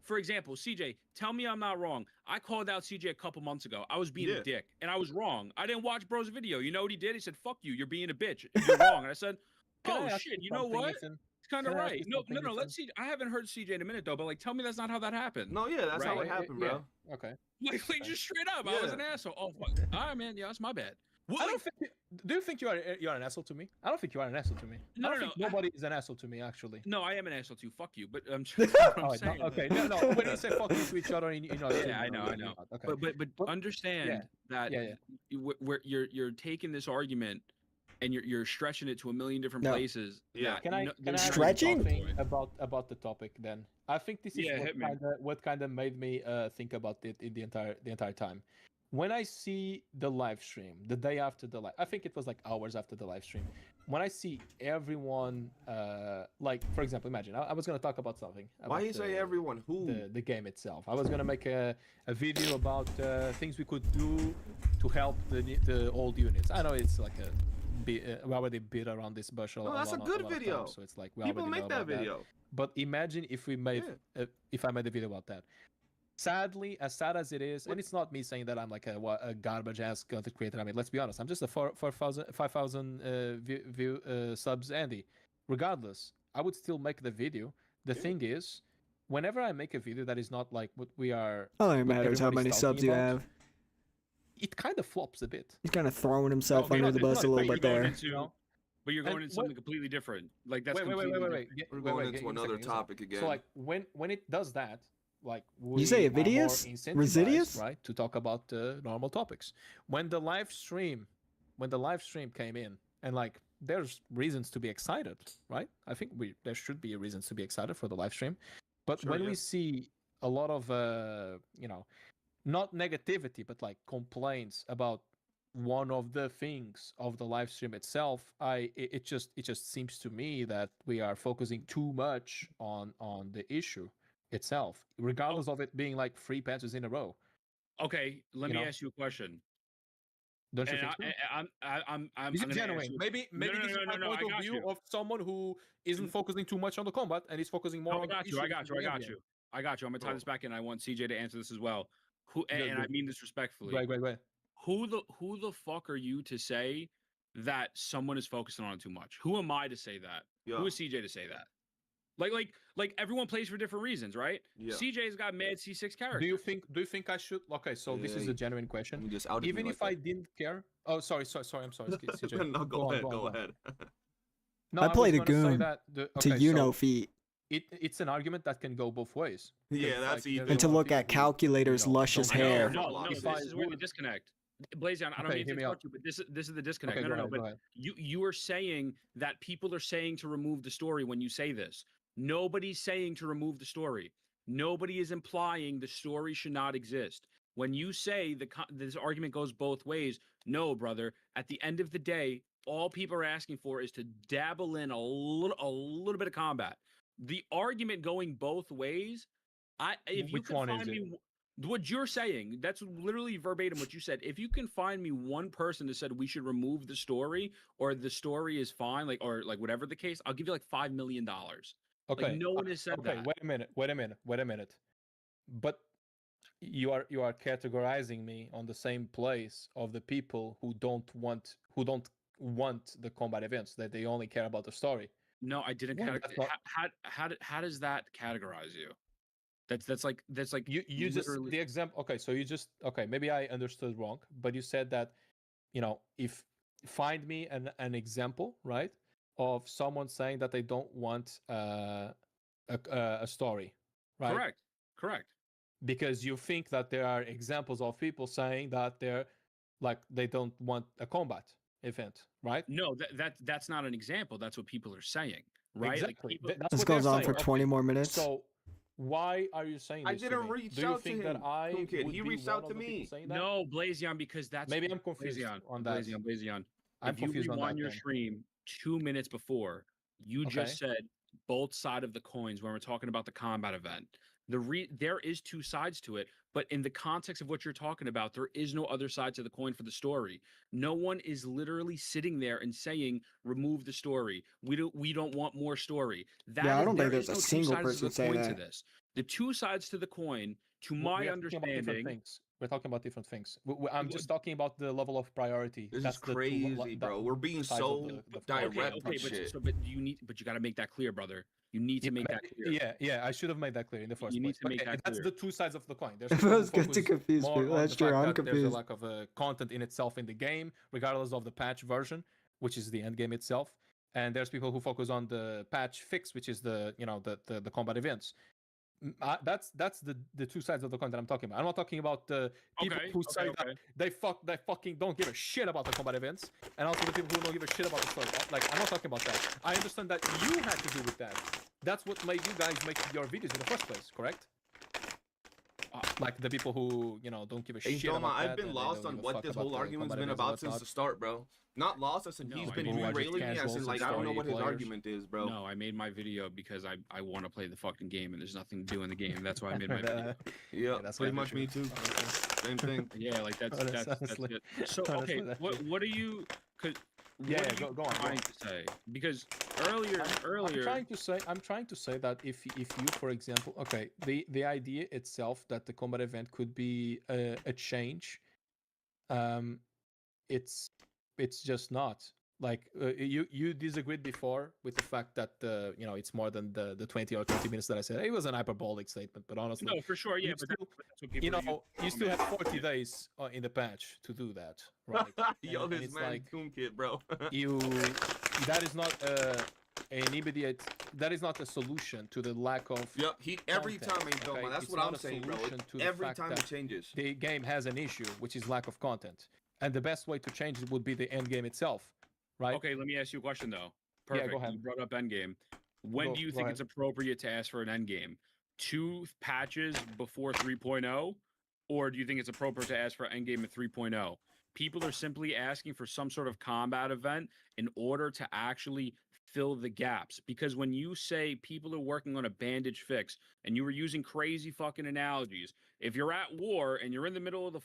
for example, CJ, tell me I'm not wrong. I called out CJ a couple months ago. I was being a dick, and I was wrong. I didn't watch bro's video. You know what he did? He said, "Fuck you. You're being a bitch. You're wrong." And I said, "Oh shit. You know what? It's kind of right." No. Let's see. I haven't heard CJ in a minute though. But tell me that's not how that happened. No, that's how it happened, bro. Okay. Like just straight up, I was an asshole. Oh fuck. All right, man. Yeah, that's my bad. Do you think you are an asshole to me? I don't think you are an asshole to me. I don't think nobody is an asshole to me, actually. No, I am an asshole too. Fuck you. But I'm saying. Okay. No. When you say fuck you to each other, you know. Yeah, I know. Okay. But understand that you're taking this argument and you're stretching it to a million different places. Yeah. Can I stretching about the topic then? I think this is what kind of made me think about it in the entire time. When I see the live stream, the day after the live, I think it was like hours after the live stream. When I see everyone, like for example, imagine I was gonna talk about something. Why you say everyone? Who? The game itself. I was gonna make a video about things we could do to help the old units. I know it's like we already beat around this bush. No, that's a good video. So it's like people make that video. But imagine if we made if I made a video about that. Sadly, as sad as it is, and it's not me saying that I'm like a garbage ass content creator. I mean, let's be honest. I'm just a 5,000 view subs Andy. Regardless, I would still make the video. The thing is, whenever I make a video that is not like what we are, oh, it matters how many subs you have. It kind of flops a bit. He's kind of throwing himself under the bus a little bit there. But you're going into something completely different. Like that's wait. We're going into another topic again. So like when it does that. Like you say Residious, right? To talk about normal topics. When the live stream came in, and like there's reasons to be excited, right? I think there should be reasons to be excited for the live stream. But when we see a lot of not negativity, but like complaints about one of the things of the live stream itself, it just seems to me that we are focusing too much on the issue itself, regardless of it being like 3 patches in a row. Okay, let me ask you a question. Don't you think I'm is it genuine? Maybe this is my point of view of someone who isn't focusing too much on the combat and is focusing more on I got you. I got you. I'm gonna tie this back in. I want CJ to answer this as well. And I mean this respectfully. Right. Who the fuck are you to say that someone is focusing on it too much? Who am I to say that? Yeah. Who is CJ to say that? Like everyone plays for different reasons, right? Yeah. CJ's got mad C6 characters. Do you think I should? Okay, so this is a genuine question. You just outed Even me if like I that. didn't care. Oh, sorry. I'm sorry, CJ. No, go ahead. No, I played a was gonna say goon that to okay, you so feet. it's an argument that can go both ways. Yeah, that's like, even. And to look at calculators, luscious hair. No, this is where the disconnect. Blazion, I don't mean to interrupt you, but this is the disconnect. Okay, No. go But ahead. you are saying that people are saying to remove the story when you say this. Nobody's saying to remove the story. Nobody is implying the story should not exist. When you say this argument goes both ways, no, brother. At the end of the day, all people are asking for is to dabble in a little bit of combat. The argument going both ways, if you Which can one find is me what you're saying, that's literally verbatim what you said. If you can find me one person that said we should remove the story or the story is fine, or whatever the case, I'll give you like $5 million. Okay. Like no one has said that. Wait a minute. But you are categorizing me on the same place of the people who don't want the combat events, that they only care about the story. No, I didn't how does that categorize you? That's like you just the example. Okay, so you just maybe I understood wrong, but you said that if find me an example, right, of someone saying that they don't want a story, right? Correct. Because you think that there are examples of people saying that they don't want a combat event, right? No, that's not an example. That's what people are saying, right? Exactly. This goes on for 20 more minutes. So why are you saying this? I didn't reach out to him. That I would he be reached one out of to the me. people saying that? No, Blazion, because that's maybe I'm confused on that. Blazion. I'm if you confused on rewind that your then. stream 2 minutes before, you just said both side of the coins when we're talking about the combat event. There is two sides to it, but in the context of what you're talking about, there is no other side to the coin for the story. No one is literally sitting there and saying remove the story. We don't want more story. I don't think there's a single person saying that. To this. The two sides to the coin, to my understanding, we're talking about different things. I'm just talking about the level of priority. This is crazy, bro. We're being so direct with shit. But you got to make that clear, brother. You need to make that clear. Yeah. I should have made that clear in the first place. You need to make that that's clear. the two sides of the coin. It was good to confuse people. That's true. I'm confused. There's a lack of content in itself in the game, regardless of the patch version, which is the end game itself. And there's people who focus on the patch fix, which is the combat events. That's the two sides of the coin that I'm talking about. I'm not talking about the people who say that they fucking don't give a shit about the combat events, and also the people who don't give a shit about the story. Like, I'm not talking about that. I understand that you had to do with that. That's what made you guys make your videos in the first place, correct? Like the people who don't give a shit about that. I've been lost on what this whole argument's been about since the start, bro. Not lost as in he's been derailing me as in like I don't know what his argument is, bro. No, I made my video because I want to play the fucking game and there's nothing to do in the game. That's why I made my video. Yeah, that's pretty much me too. Same thing. Yeah, like that's it. So okay, what are you? Go on. Trying to say? Because earlier, I'm trying to say that if you, for example, the idea itself that the combat event could be a change, it's just not. Like you disagreed before with the fact that it's more than the 20 or 30 minutes that I said. It was an hyperbolic statement, but honestly, no, for sure, yeah. But that's what people you still have 40 days in the patch to do that, right? Yo, this man Coon Kid, bro. That is not an immediate. That is not a solution to the lack of. Yep. Every time that's what I'm saying, bro. Every time it changes, the game has an issue, which is lack of content, and the best way to change it would be the end game itself. Right. Okay, let me ask you a question though. Perfect. Yeah, go ahead. You brought up endgame. When do you think it's appropriate to ask for an endgame? 2 patches before 3.0, or do you think it's appropriate to ask for endgame at 3.0? People are simply asking for some sort of combat event in order to actually fill the gaps. Because when you say people are working on a bandage fix and you were using crazy fucking analogies, if you're at war and you're in the middle of the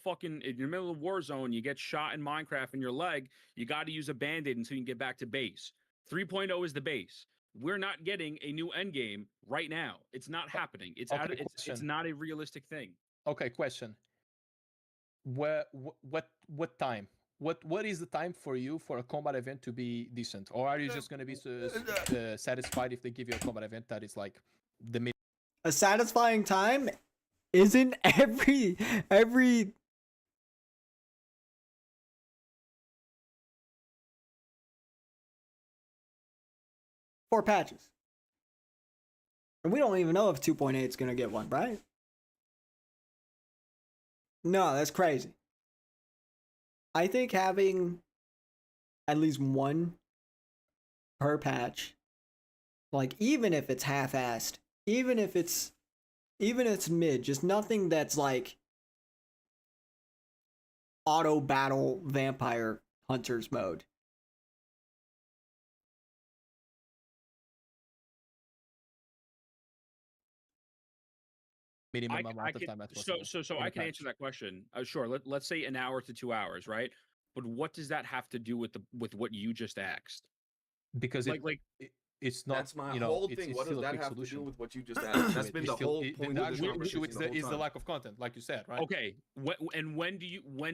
war zone, you get shot in Minecraft in your leg, you got to use a band-aid until you can get back to base. 3.0 is the base. we're not getting a new endgame right now. It's not happening. It's Okay, it's not a realistic thing. Okay, question. What time? What is the time for you for a combat event to be decent, or are you just going to be satisfied if they give you a combat event that is like the mid? A satisfying time isn't every 4 patches. And we don't even know if 2.8 is going to get one, right? No, that's crazy. I think having at least one per patch, like even if it's half-assed, even if it's mid, just nothing that's like auto battle vampire hunters mode. Minimum amount of time. So I can answer that question. Sure. Let's say an hour to 2 hours, right? But what does that have to do with what you just asked? Because it's not. That's my whole thing. What does that have to do with what you just asked? That's been the whole point of this conversation. Is the lack of content, like you said, right? Okay. When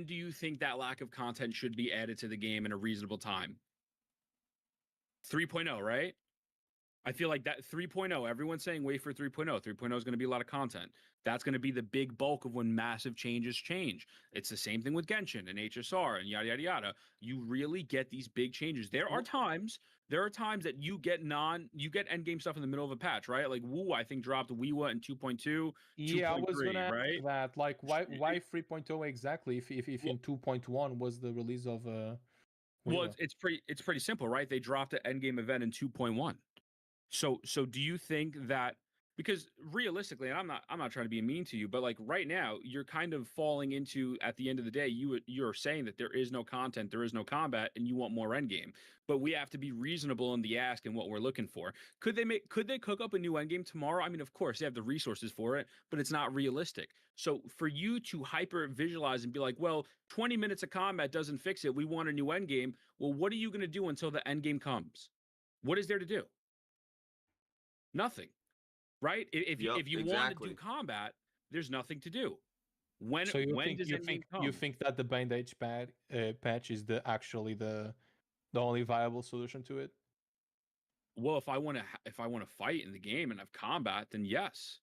do you think that lack of content should be added to the game in a reasonable time? 3.0, right? I feel like that 3.0, everyone's saying wait for 3.0. 3.0 is going to be a lot of content. That's going to be the big bulk of when massive changes change. It's the same thing with Genshin and HSR and yada, yada, yada. You really get these big changes. There are times that you get endgame stuff in the middle of a patch, right? Like WUWA, I think, dropped WUWA in 2.2. Yeah, I was going to right? ask that. Like, why 3.0 exactly if in 2.1 was the release of Well, it's pretty simple, right? They dropped an endgame event in 2.1. So do you think that, because realistically, and I'm not trying to be mean to you, but like right now you're kind of falling into, at the end of the day, you're saying that there is no content, there is no combat, and you want more endgame. But we have to be reasonable in the ask and what we're looking for. Could they cook up a new endgame tomorrow? I mean, of course they have the resources for it, but it's not realistic. So for you to hyper visualize and be like, well, 20 minutes of combat doesn't fix it, we want a new endgame. Well, what are you going to do until the endgame comes? What is there to do? Nothing, right? If you want to do combat, there's nothing to do. When you think that the bandage patch is actually the only viable solution to it? Well, if I want to fight in the game and have combat, then yes,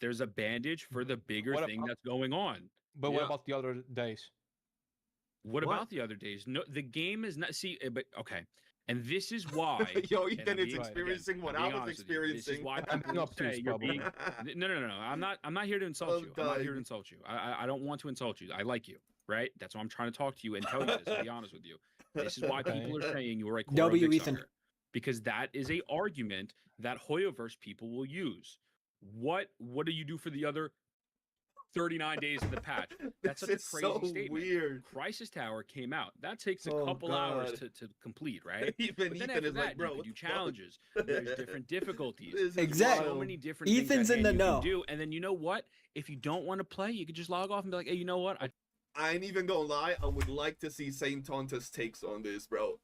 there's a bandage for the bigger thing that's going on. But what about the other days? What about the other days? No, the game is not. But okay. And this is why. Yo, Ethan is experiencing what I was experiencing. This is why people say you're being. No. I'm not here to insult you. I'm not here to insult you. I don't want to insult you. I like you, right? That's why I'm trying to talk to you and tell you this. To be honest with you, this is why people are saying you are a core Ethan, because that is a argument that Hoyoverse people will use. What do you do for the other 39 days of the patch? That's such a crazy statement. Weird. Crisis Tower came out. That takes a couple hours to complete, right? Even Ethan is like, bro, you do challenges. There's different difficulties. Exactly. So many different Ethan's things in the know. do. And then you know what? If you don't want to play, you can just log off and be like, hey, you know what? I ain't even gonna lie. I would like to see Saint Tonta's takes on this, bro.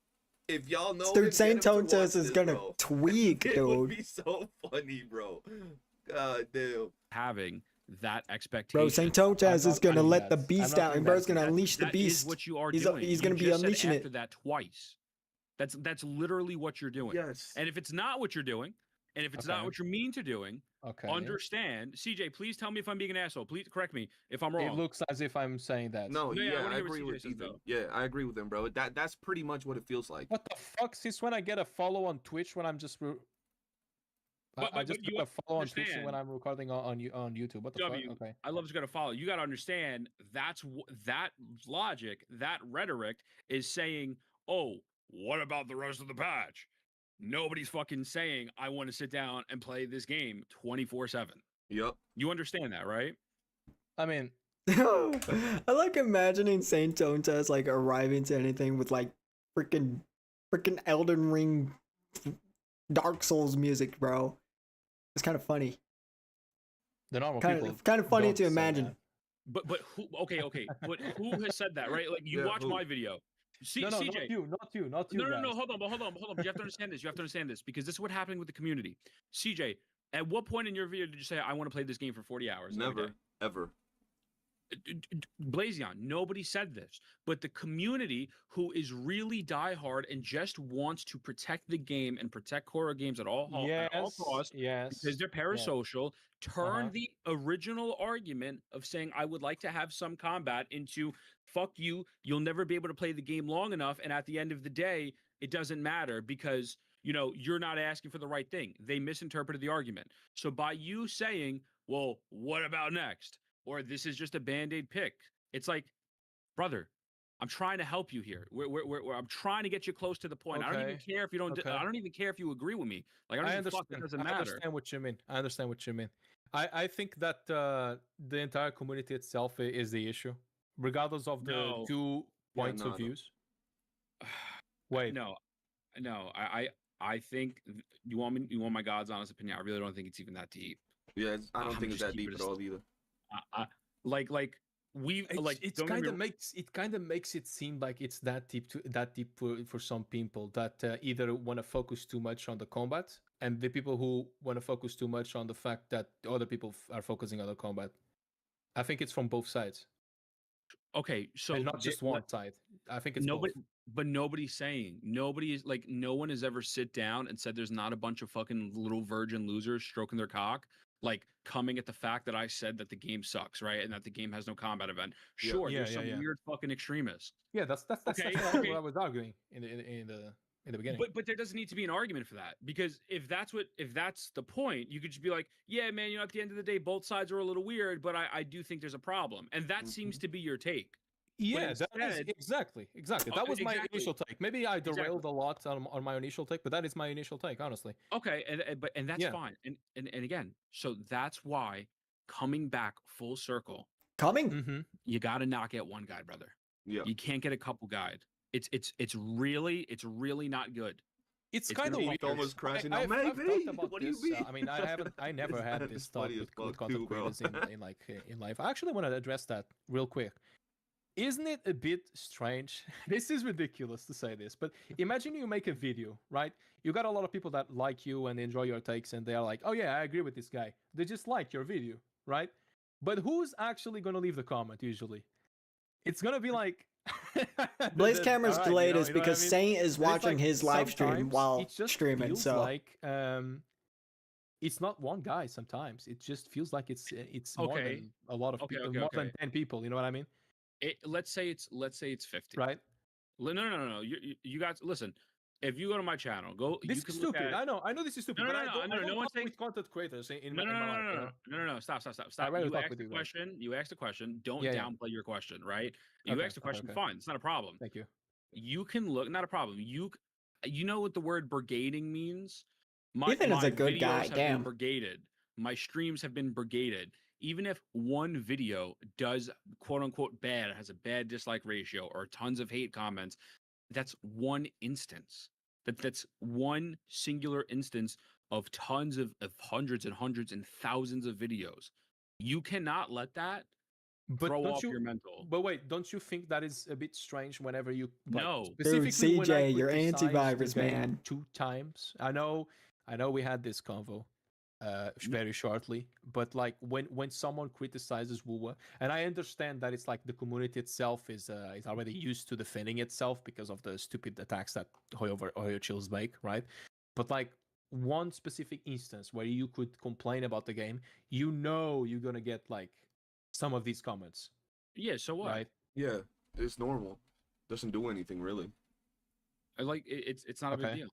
If y'all know, dude, Saint Tontas is gonna tweak, dude. It would be so funny, bro. God damn. Having that expectation. Bro, Saint Tontas is gonna let the beast out, and bro's gonna unleash the beast. That is what you are doing. He's gonna be unleashing it. That twice. That's literally what you're doing. Yes. And if it's not what you're doing, and if it's not what you mean to doing, understand. CJ, please tell me if I'm being an asshole. Please correct me if I'm wrong. It looks as if I'm saying that. No, I agree with Ethan. Yeah, I agree with him, bro. That's pretty much what it feels like. What the fuck? Since when I get a follow on Twitch when I'm just I just get a follow on Twitch when I'm recording on YouTube. What the fuck? Okay. I love to get a follow. You got to understand that logic, that rhetoric is saying, oh, what about the rest of the patch? Nobody's fucking saying I want to sit down and play this game 24/7. Yep. You understand that, right? I mean, I like imagining Saint Tontas like arriving to anything with like freaking Elden Ring, Dark Souls music, bro. It's kind of funny. The normal people kind of funny to imagine. But who? Okay. But who has said that, right? Like you watch my video. No, CJ. not you, not you, not you. No, guys. hold on. But you have to understand this. You have to understand this because this is what's happening with the community. CJ, at what point in your video did you say I want to play this game for 40 hours? Never, ever. Blazion, nobody said this, but the community who is really diehard and just wants to protect the game and protect horror games at all costs, because they're parasocial, turn the original argument of saying I would like to have some combat into fuck you, you'll never be able to play the game long enough, and at the end of the day, it doesn't matter because you're not asking for the right thing. They misinterpreted the argument. So by you saying, well, what about next? Or this is just a band-aid pick. It's like, brother, I'm trying to help you here. I'm trying to get you close to the point. I don't even care if you don't. I don't even care if you agree with me. Like I understand. It doesn't matter. I understand what you mean. I understand what you mean. I think that the entire community itself is the issue, regardless of the 2 points of views. Wait. No. I think you want my God's honest opinion. I really don't think it's even that deep. Yeah, I don't think it's that deep at all either. It kind of makes it seem like it's that deep for some people that either want to focus too much on the combat, and the people who want to focus too much on the fact that other people are focusing on the combat. I think it's from both sides. Okay, so and not just one side. I think it's nobody, both. but nobody's saying no one has ever sit down and said there's not a bunch of fucking little virgin losers stroking their cock. Like coming at the fact that I said that the game sucks, right, and that the game has no combat event. Sure, there's some weird fucking extremists. Yeah, that's okay. what I was arguing in the beginning. But there doesn't need to be an argument for that, because if that's the point, you could just be like, yeah, man, at the end of the day, both sides are a little weird, but I do think there's a problem, and that seems to be your take. Yeah, that is exactly. That was my initial take. Maybe I derailed a lot on my initial take, but that is my initial take, honestly. Okay, and that's fine. And again, so that's why coming back full circle, you got to not get one guy, brother. Yeah, you can't get a couple guide. It's really not good. It's kind of weird. Almost crashing out. Maybe. What do you mean? I mean, I never had this thought with content creators in life. I actually want to address that real quick. Isn't it a bit strange? This is ridiculous to say this, but imagine you make a video, right? You got a lot of people that like you and enjoy your takes, and they're like, oh yeah, I agree with this guy. They just like your video, right? But who's actually going to leave the comment usually? It's going to be like... Blaze Camera's delayed is because Saint is watching his live stream while streaming, so... like, it's not one guy sometimes. It just feels like it's more than a lot of people, more than 10 people, you know what I mean? Let's say it's 50. Right? No. You guys listen. If you go to my channel, This is stupid. I know this is stupid. No one's saying with content creators. No. Stop. You asked a question. Don't downplay your question. Right? You asked a question. Fine. It's not a problem. Thank you. You can look. Not a problem. You know what the word brigading means? Ethan is a good guy. Damn. Brigaded. My streams have been brigaded. Even if one video does quote unquote bad, has a bad dislike ratio or tons of hate comments, that's one instance. That's one singular instance of tons of hundreds and hundreds and thousands of videos. You cannot let that throw off your mental. But wait, don't you think that is a bit strange whenever you Dude, CJ, you're anti-virus, man. 2 times. I know we had this convo. Very shortly, but like when someone criticizes WUWA, and I understand that it's like the community itself is already used to defending itself because of the stupid attacks that Hoyo Chills make, right? But like one specific instance where you could complain about the game, you're gonna get like some of these comments. Yeah, so what? Right? Yeah, it's normal. Doesn't do anything really. It's not a big deal.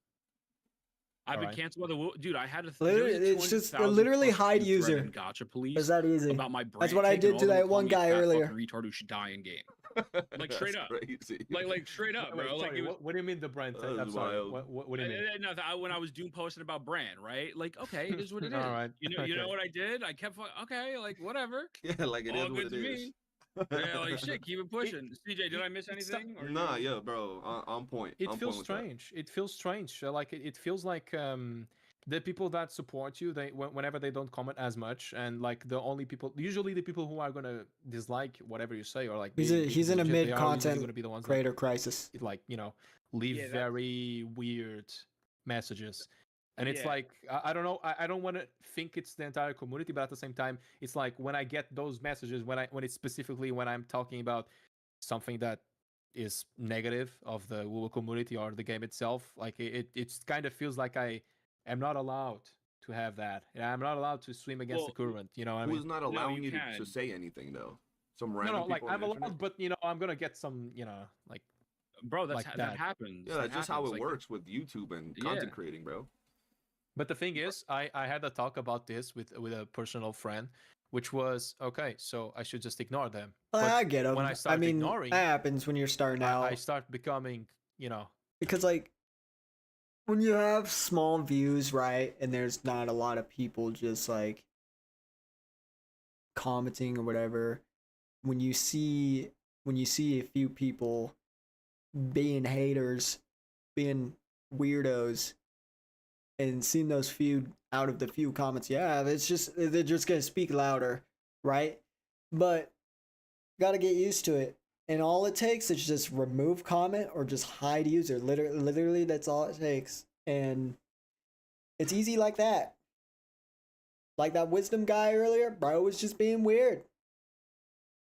I've been canceled by the dude. I had a it's just a literally hide user. Gotcha police. Is that easy? About my brand. That's what I did to that one guy earlier. Retard who should die in game. Like straight up. Crazy. Like straight up, bro. Wait, sorry, what do you mean the brand? I'm sorry. What do you mean? No, when I was doing posting about brand, right? Like, okay, it is what it is. All right. You know what I did? I kept okay, like whatever. Yeah, like it is what it is. Yeah, like shit, keep it pushing. CJ, did I miss anything? Nah, yeah, bro, on point. It feels strange. It feels strange. Like it feels like the people that support you, they whenever they don't comment as much, and like the only people, usually the people who are gonna dislike whatever you say, or like he's in a mid they are usually gonna be the ones creator that, crisis. like, you know, leave very weird messages. And it's like, I don't know, I don't want to think it's the entire community, but at the same time, it's like when I get those messages, when it's specifically when I'm talking about something that is negative of the WUWA community or the game itself, like it kind of feels like I am not allowed to have that. I'm not allowed to swim against the current. You know what I mean? Who's not allowing you to say anything though? Some random like people on I'm the allowed, internet? but you know, I'm gonna get some, you know, like, bro, that happens. Yeah, that's just how it works with YouTube and content creating, bro. But the thing is, I had a talk about this with a personal friend, which was, okay, so I should just ignore them. I get them. When I start ignoring, that happens when you're starting out. I start becoming, you know, because like when you have small views, right, and there's not a lot of people just like commenting or whatever, when you see a few people being haters, being weirdos, and seeing those few out of the few comments, they're just gonna speak louder, right? But gotta get used to it. And all it takes is just remove comment or just hide user. Literally that's all it takes. And it's easy like that. Like that wisdom guy earlier, bro was just being weird.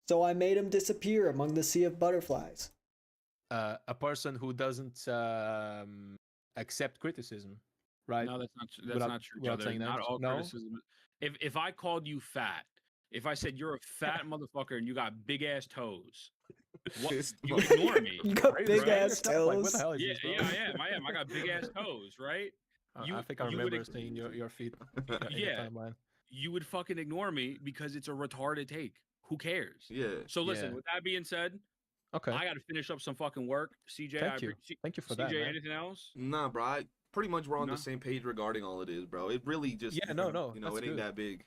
So I made him disappear among the sea of butterflies. A person who doesn't accept criticism. Right? No, that's not true, brother. Not all criticism. If I called you fat, if I said you're a fat motherfucker and you got big ass toes, what, you ignore me. You got big ass toes. Like, what the hell is this, bro? I am. I got big ass toes, right? I think I remember seeing your feet. Yeah. You would fucking ignore me because it's a retarded take. Who cares? Yeah. So listen, with that being said, okay, I got to finish up some fucking work. CJ, thank you for CJ, that. Man. Anything else? Nah, bro. Pretty much we're on the same page regarding all it is, bro. It really just no, you know, it ain't that big.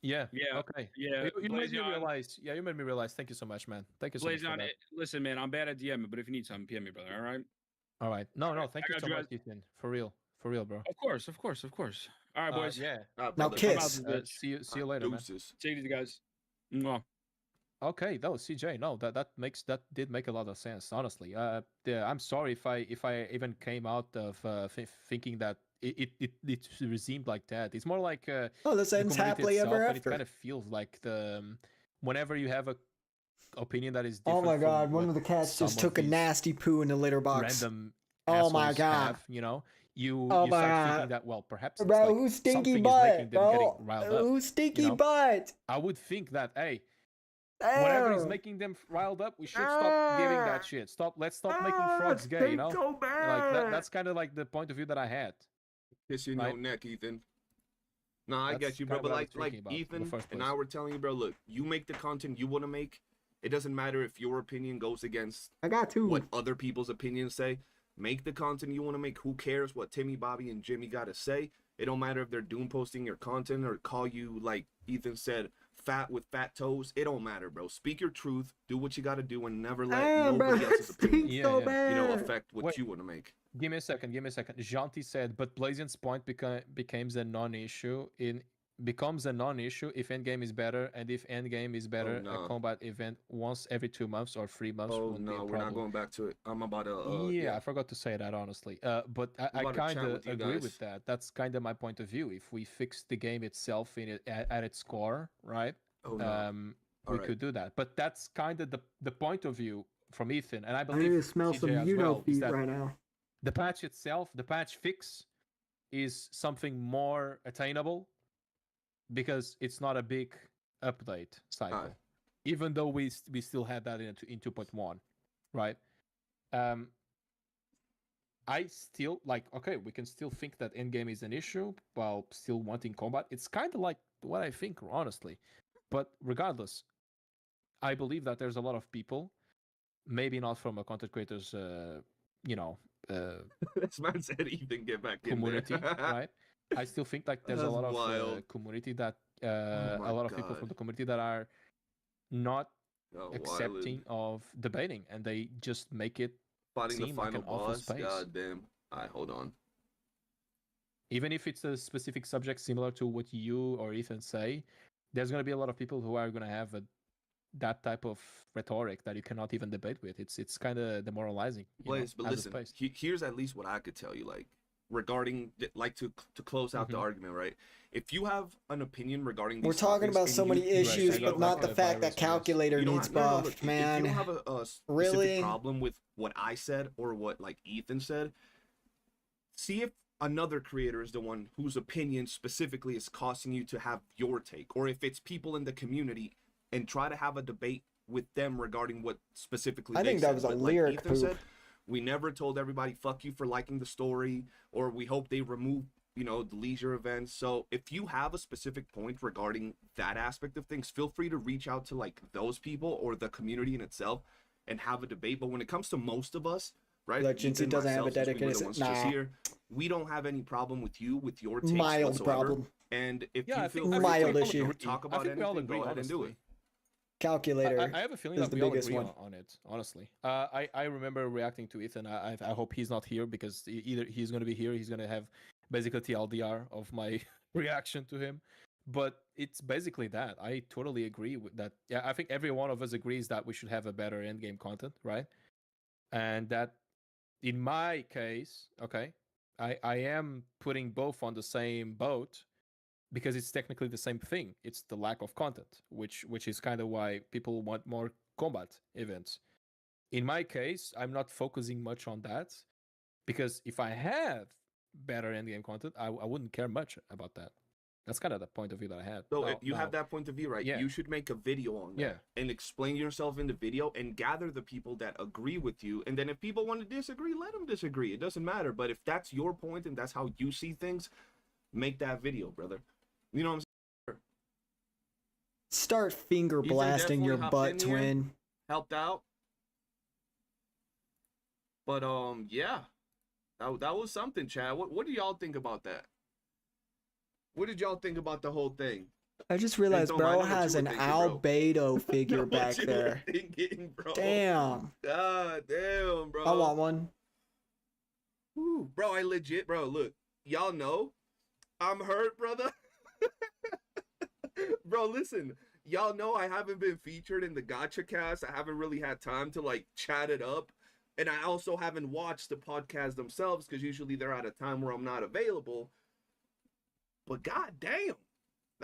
Yeah. Yeah. Okay. Yeah. You made me realize. Yeah, you made me realize. Thank you so much, man. Thank you so much. Listen, man, I'm bad at DMing, but if you need something, PM me, brother. All right. All right. No. Thank you so much, Ethan. For real, bro. Of course. All right, boys. Yeah. Now kiss. See you later, man. Take it easy, guys. Mwah. Okay, no, CJ, no, that did make a lot of sense, honestly. I'm sorry if I even came out of thinking that it seemed like that. It's more like this ends happily ever after. It kind of feels like whenever you have a opinion that is different. Oh my god, one of the cats just took a nasty poo in the litter box. Random. Oh my god. You know. You start thinking that, well, perhaps it's bro, like who's stinky something butt, is making them getting riled up. Who's stinky you know? butt? I would think that, hey, whatever is making them riled up, we should stop giving that shit. Let's stop making frogs gay, you know? So bad. Like that's kind of like the point of view that I had. Kiss your neck, Ethan. Nah, I get you, bro. But like Ethan and I were telling you, bro, look, you make the content you want to make. It doesn't matter if your opinion goes against what other people's opinions say. Make the content you want to make. Who cares what Timmy, Bobby, and Jimmy got to say? It don't matter if they're doom posting your content or call you, like Ethan said, fat with fat toes. It don't matter, bro. Speak your truth. Do what you got to do and never let nobody else's opinion, affect what you want to make. Give me a second. Janti said, but Blazion's point becomes a non-issue becomes a non-issue if endgame is better, and if endgame is better, a combat event once every 2 months or 3 months wouldn't be a problem. We're not going back to it. I'm about to I forgot to say that, honestly, but I kind of agree with that. That's kind of my point of view. If we fix the game itself at its core, right, we could do that. But that's kind of the point of view from Ethan, and I believe I need to smell some feet right now. The patch itself, the patch fix, is something more attainable because it's not a big update cycle, even though we still had that in 2.1, right? I still we can still think that endgame is an issue while still wanting combat. It's kind of like what I think, honestly. But regardless, I believe that there's a lot of people, maybe not from a content creators, this man said Ethan get back community, in there. right? I still think like there's a lot of community that a lot of people from the community that are not accepting of debating, and they just make it fighting seem the final like an awful boss. space. God damn. Alright, hold on. Even if it's a specific subject similar to what you or Ethan say, there's going to be a lot of people who are going to have that type of rhetoric that you cannot even debate with. It's kind of demoralizing. Blaze, but listen, here's at least what I could tell you, like regarding, like to close out the argument, right? If you have an opinion regarding these we're talking about so many issues, but not the fact that calculator needs buffed, man. If you don't have a specific problem with what I said or what like Ethan said, see if another creator is the one whose opinion specifically is causing you to have your take, or if it's people in the community, and try to have a debate with them regarding what specifically I they think said. that was a But lyric like Ethan said, we never told everybody fuck you for liking the story, or we hope they remove, you know, the leisure events. So if you have a specific point regarding that aspect of things, feel free to reach out to like those people or the community in itself and have a debate. But when it comes to most of us, right? Like, since he doesn't have a dedicated, we don't have any problem with you, with your takes mild whatsoever. problem. And if Yeah, you feel mild issue. to talk about anything, go ahead and do it. Calculator. I have a feeling is that the we all biggest agree one. on it. Honestly, I remember reacting to Ethan. I hope he's not here, because either he's going to be here, he's going to have basically TLDR of my reaction to him. But it's basically that. I totally agree with that. Yeah, I think every one of us agrees that we should have a better end game content, right? And that, in my case, okay, I am putting both on the same boat, because it's technically the same thing. It's the lack of content, which is kind of why people want more combat events. In my case, I'm not focusing much on that, because if I have better endgame content, I wouldn't care much about that. That's kind of the point of view that I had. So if you have that point of view, right? Yeah. You should make a video on that and explain yourself in the video and gather the people that agree with you. And then if people want to disagree, let them disagree. It doesn't matter. But if that's your point and that's how you see things, make that video, brother. You know what I'm saying? Start finger blasting your butt, twin. Helped out. But yeah. That was something, Chad. What do y'all think about that? What did y'all think about the whole thing? I just realized bro has an albedo figure back there. Bro. Damn. God damn, bro. I want one. Woo. Bro, I legit, bro, look. Y'all know I'm hurt, brother. Bro, listen. Y'all know I haven't been featured in the Gacha Cast. I haven't really had time to like chat it up. And I also haven't watched the podcast themselves, because usually they're at a time where I'm not available. But god damn,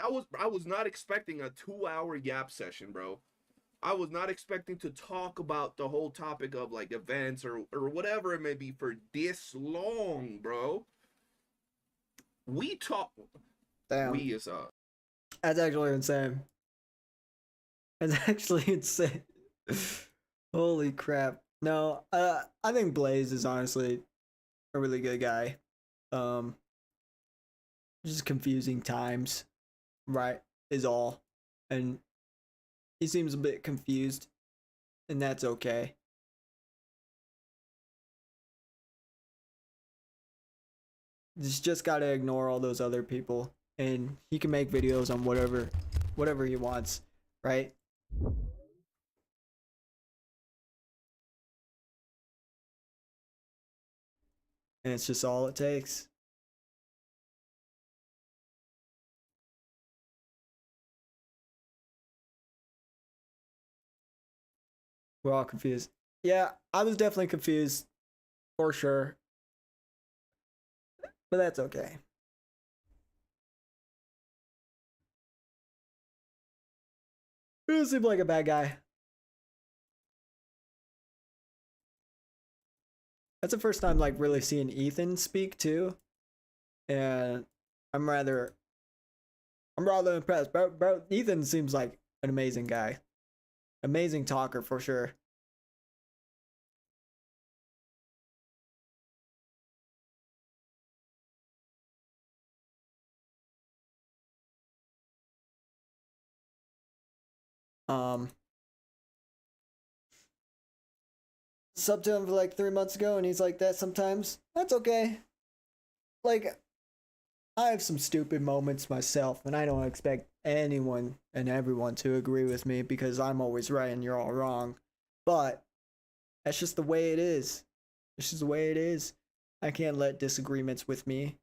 I was not expecting a 2-hour yap session, bro. I was not expecting to talk about the whole topic of like events or whatever it may be for this long, bro. We talk. Damn. We is That's actually insane. That's actually insane. Holy crap. No, I think Blaze is honestly a really good guy. Just confusing times, right, is all. And he seems a bit confused, and that's okay. Just gotta ignore all those other people, and he can make videos on whatever he wants, right? And it's just all it takes. We're all confused. Yeah, I was definitely confused, for sure. But that's okay. He doesn't seem like a bad guy. That's the first time like really seeing Ethan speak too. And I'm rather impressed. Bro, Ethan seems like an amazing guy. Amazing talker for sure. Subbed to him for like 3 months ago and he's like that sometimes. That's okay. Like, I have some stupid moments myself and I don't expect anyone and everyone to agree with me because I'm always right and you're all wrong. But that's just the way it is. It's just the way it is. I can't let disagreements with me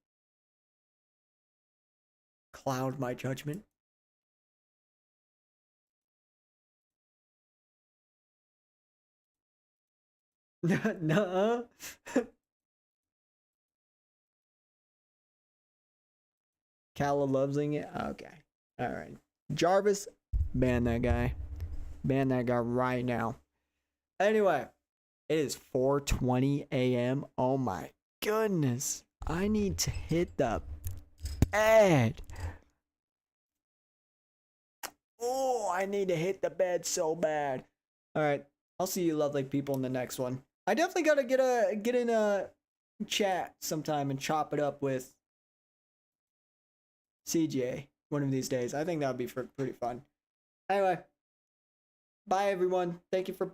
cloud my judgment. Nuh-uh. Calla loves it. Okay. Alright. Jarvis, ban that guy. Ban that guy right now. Anyway, it is 4:20 a.m. Oh my goodness. I need to hit the bed. Oh, I need to hit the bed so bad. Alright. I'll see you lovely people in the next one. I definitely gotta get in a chat sometime and chop it up with CJ one of these days. I think that would be pretty fun. Anyway, bye everyone. Thank you for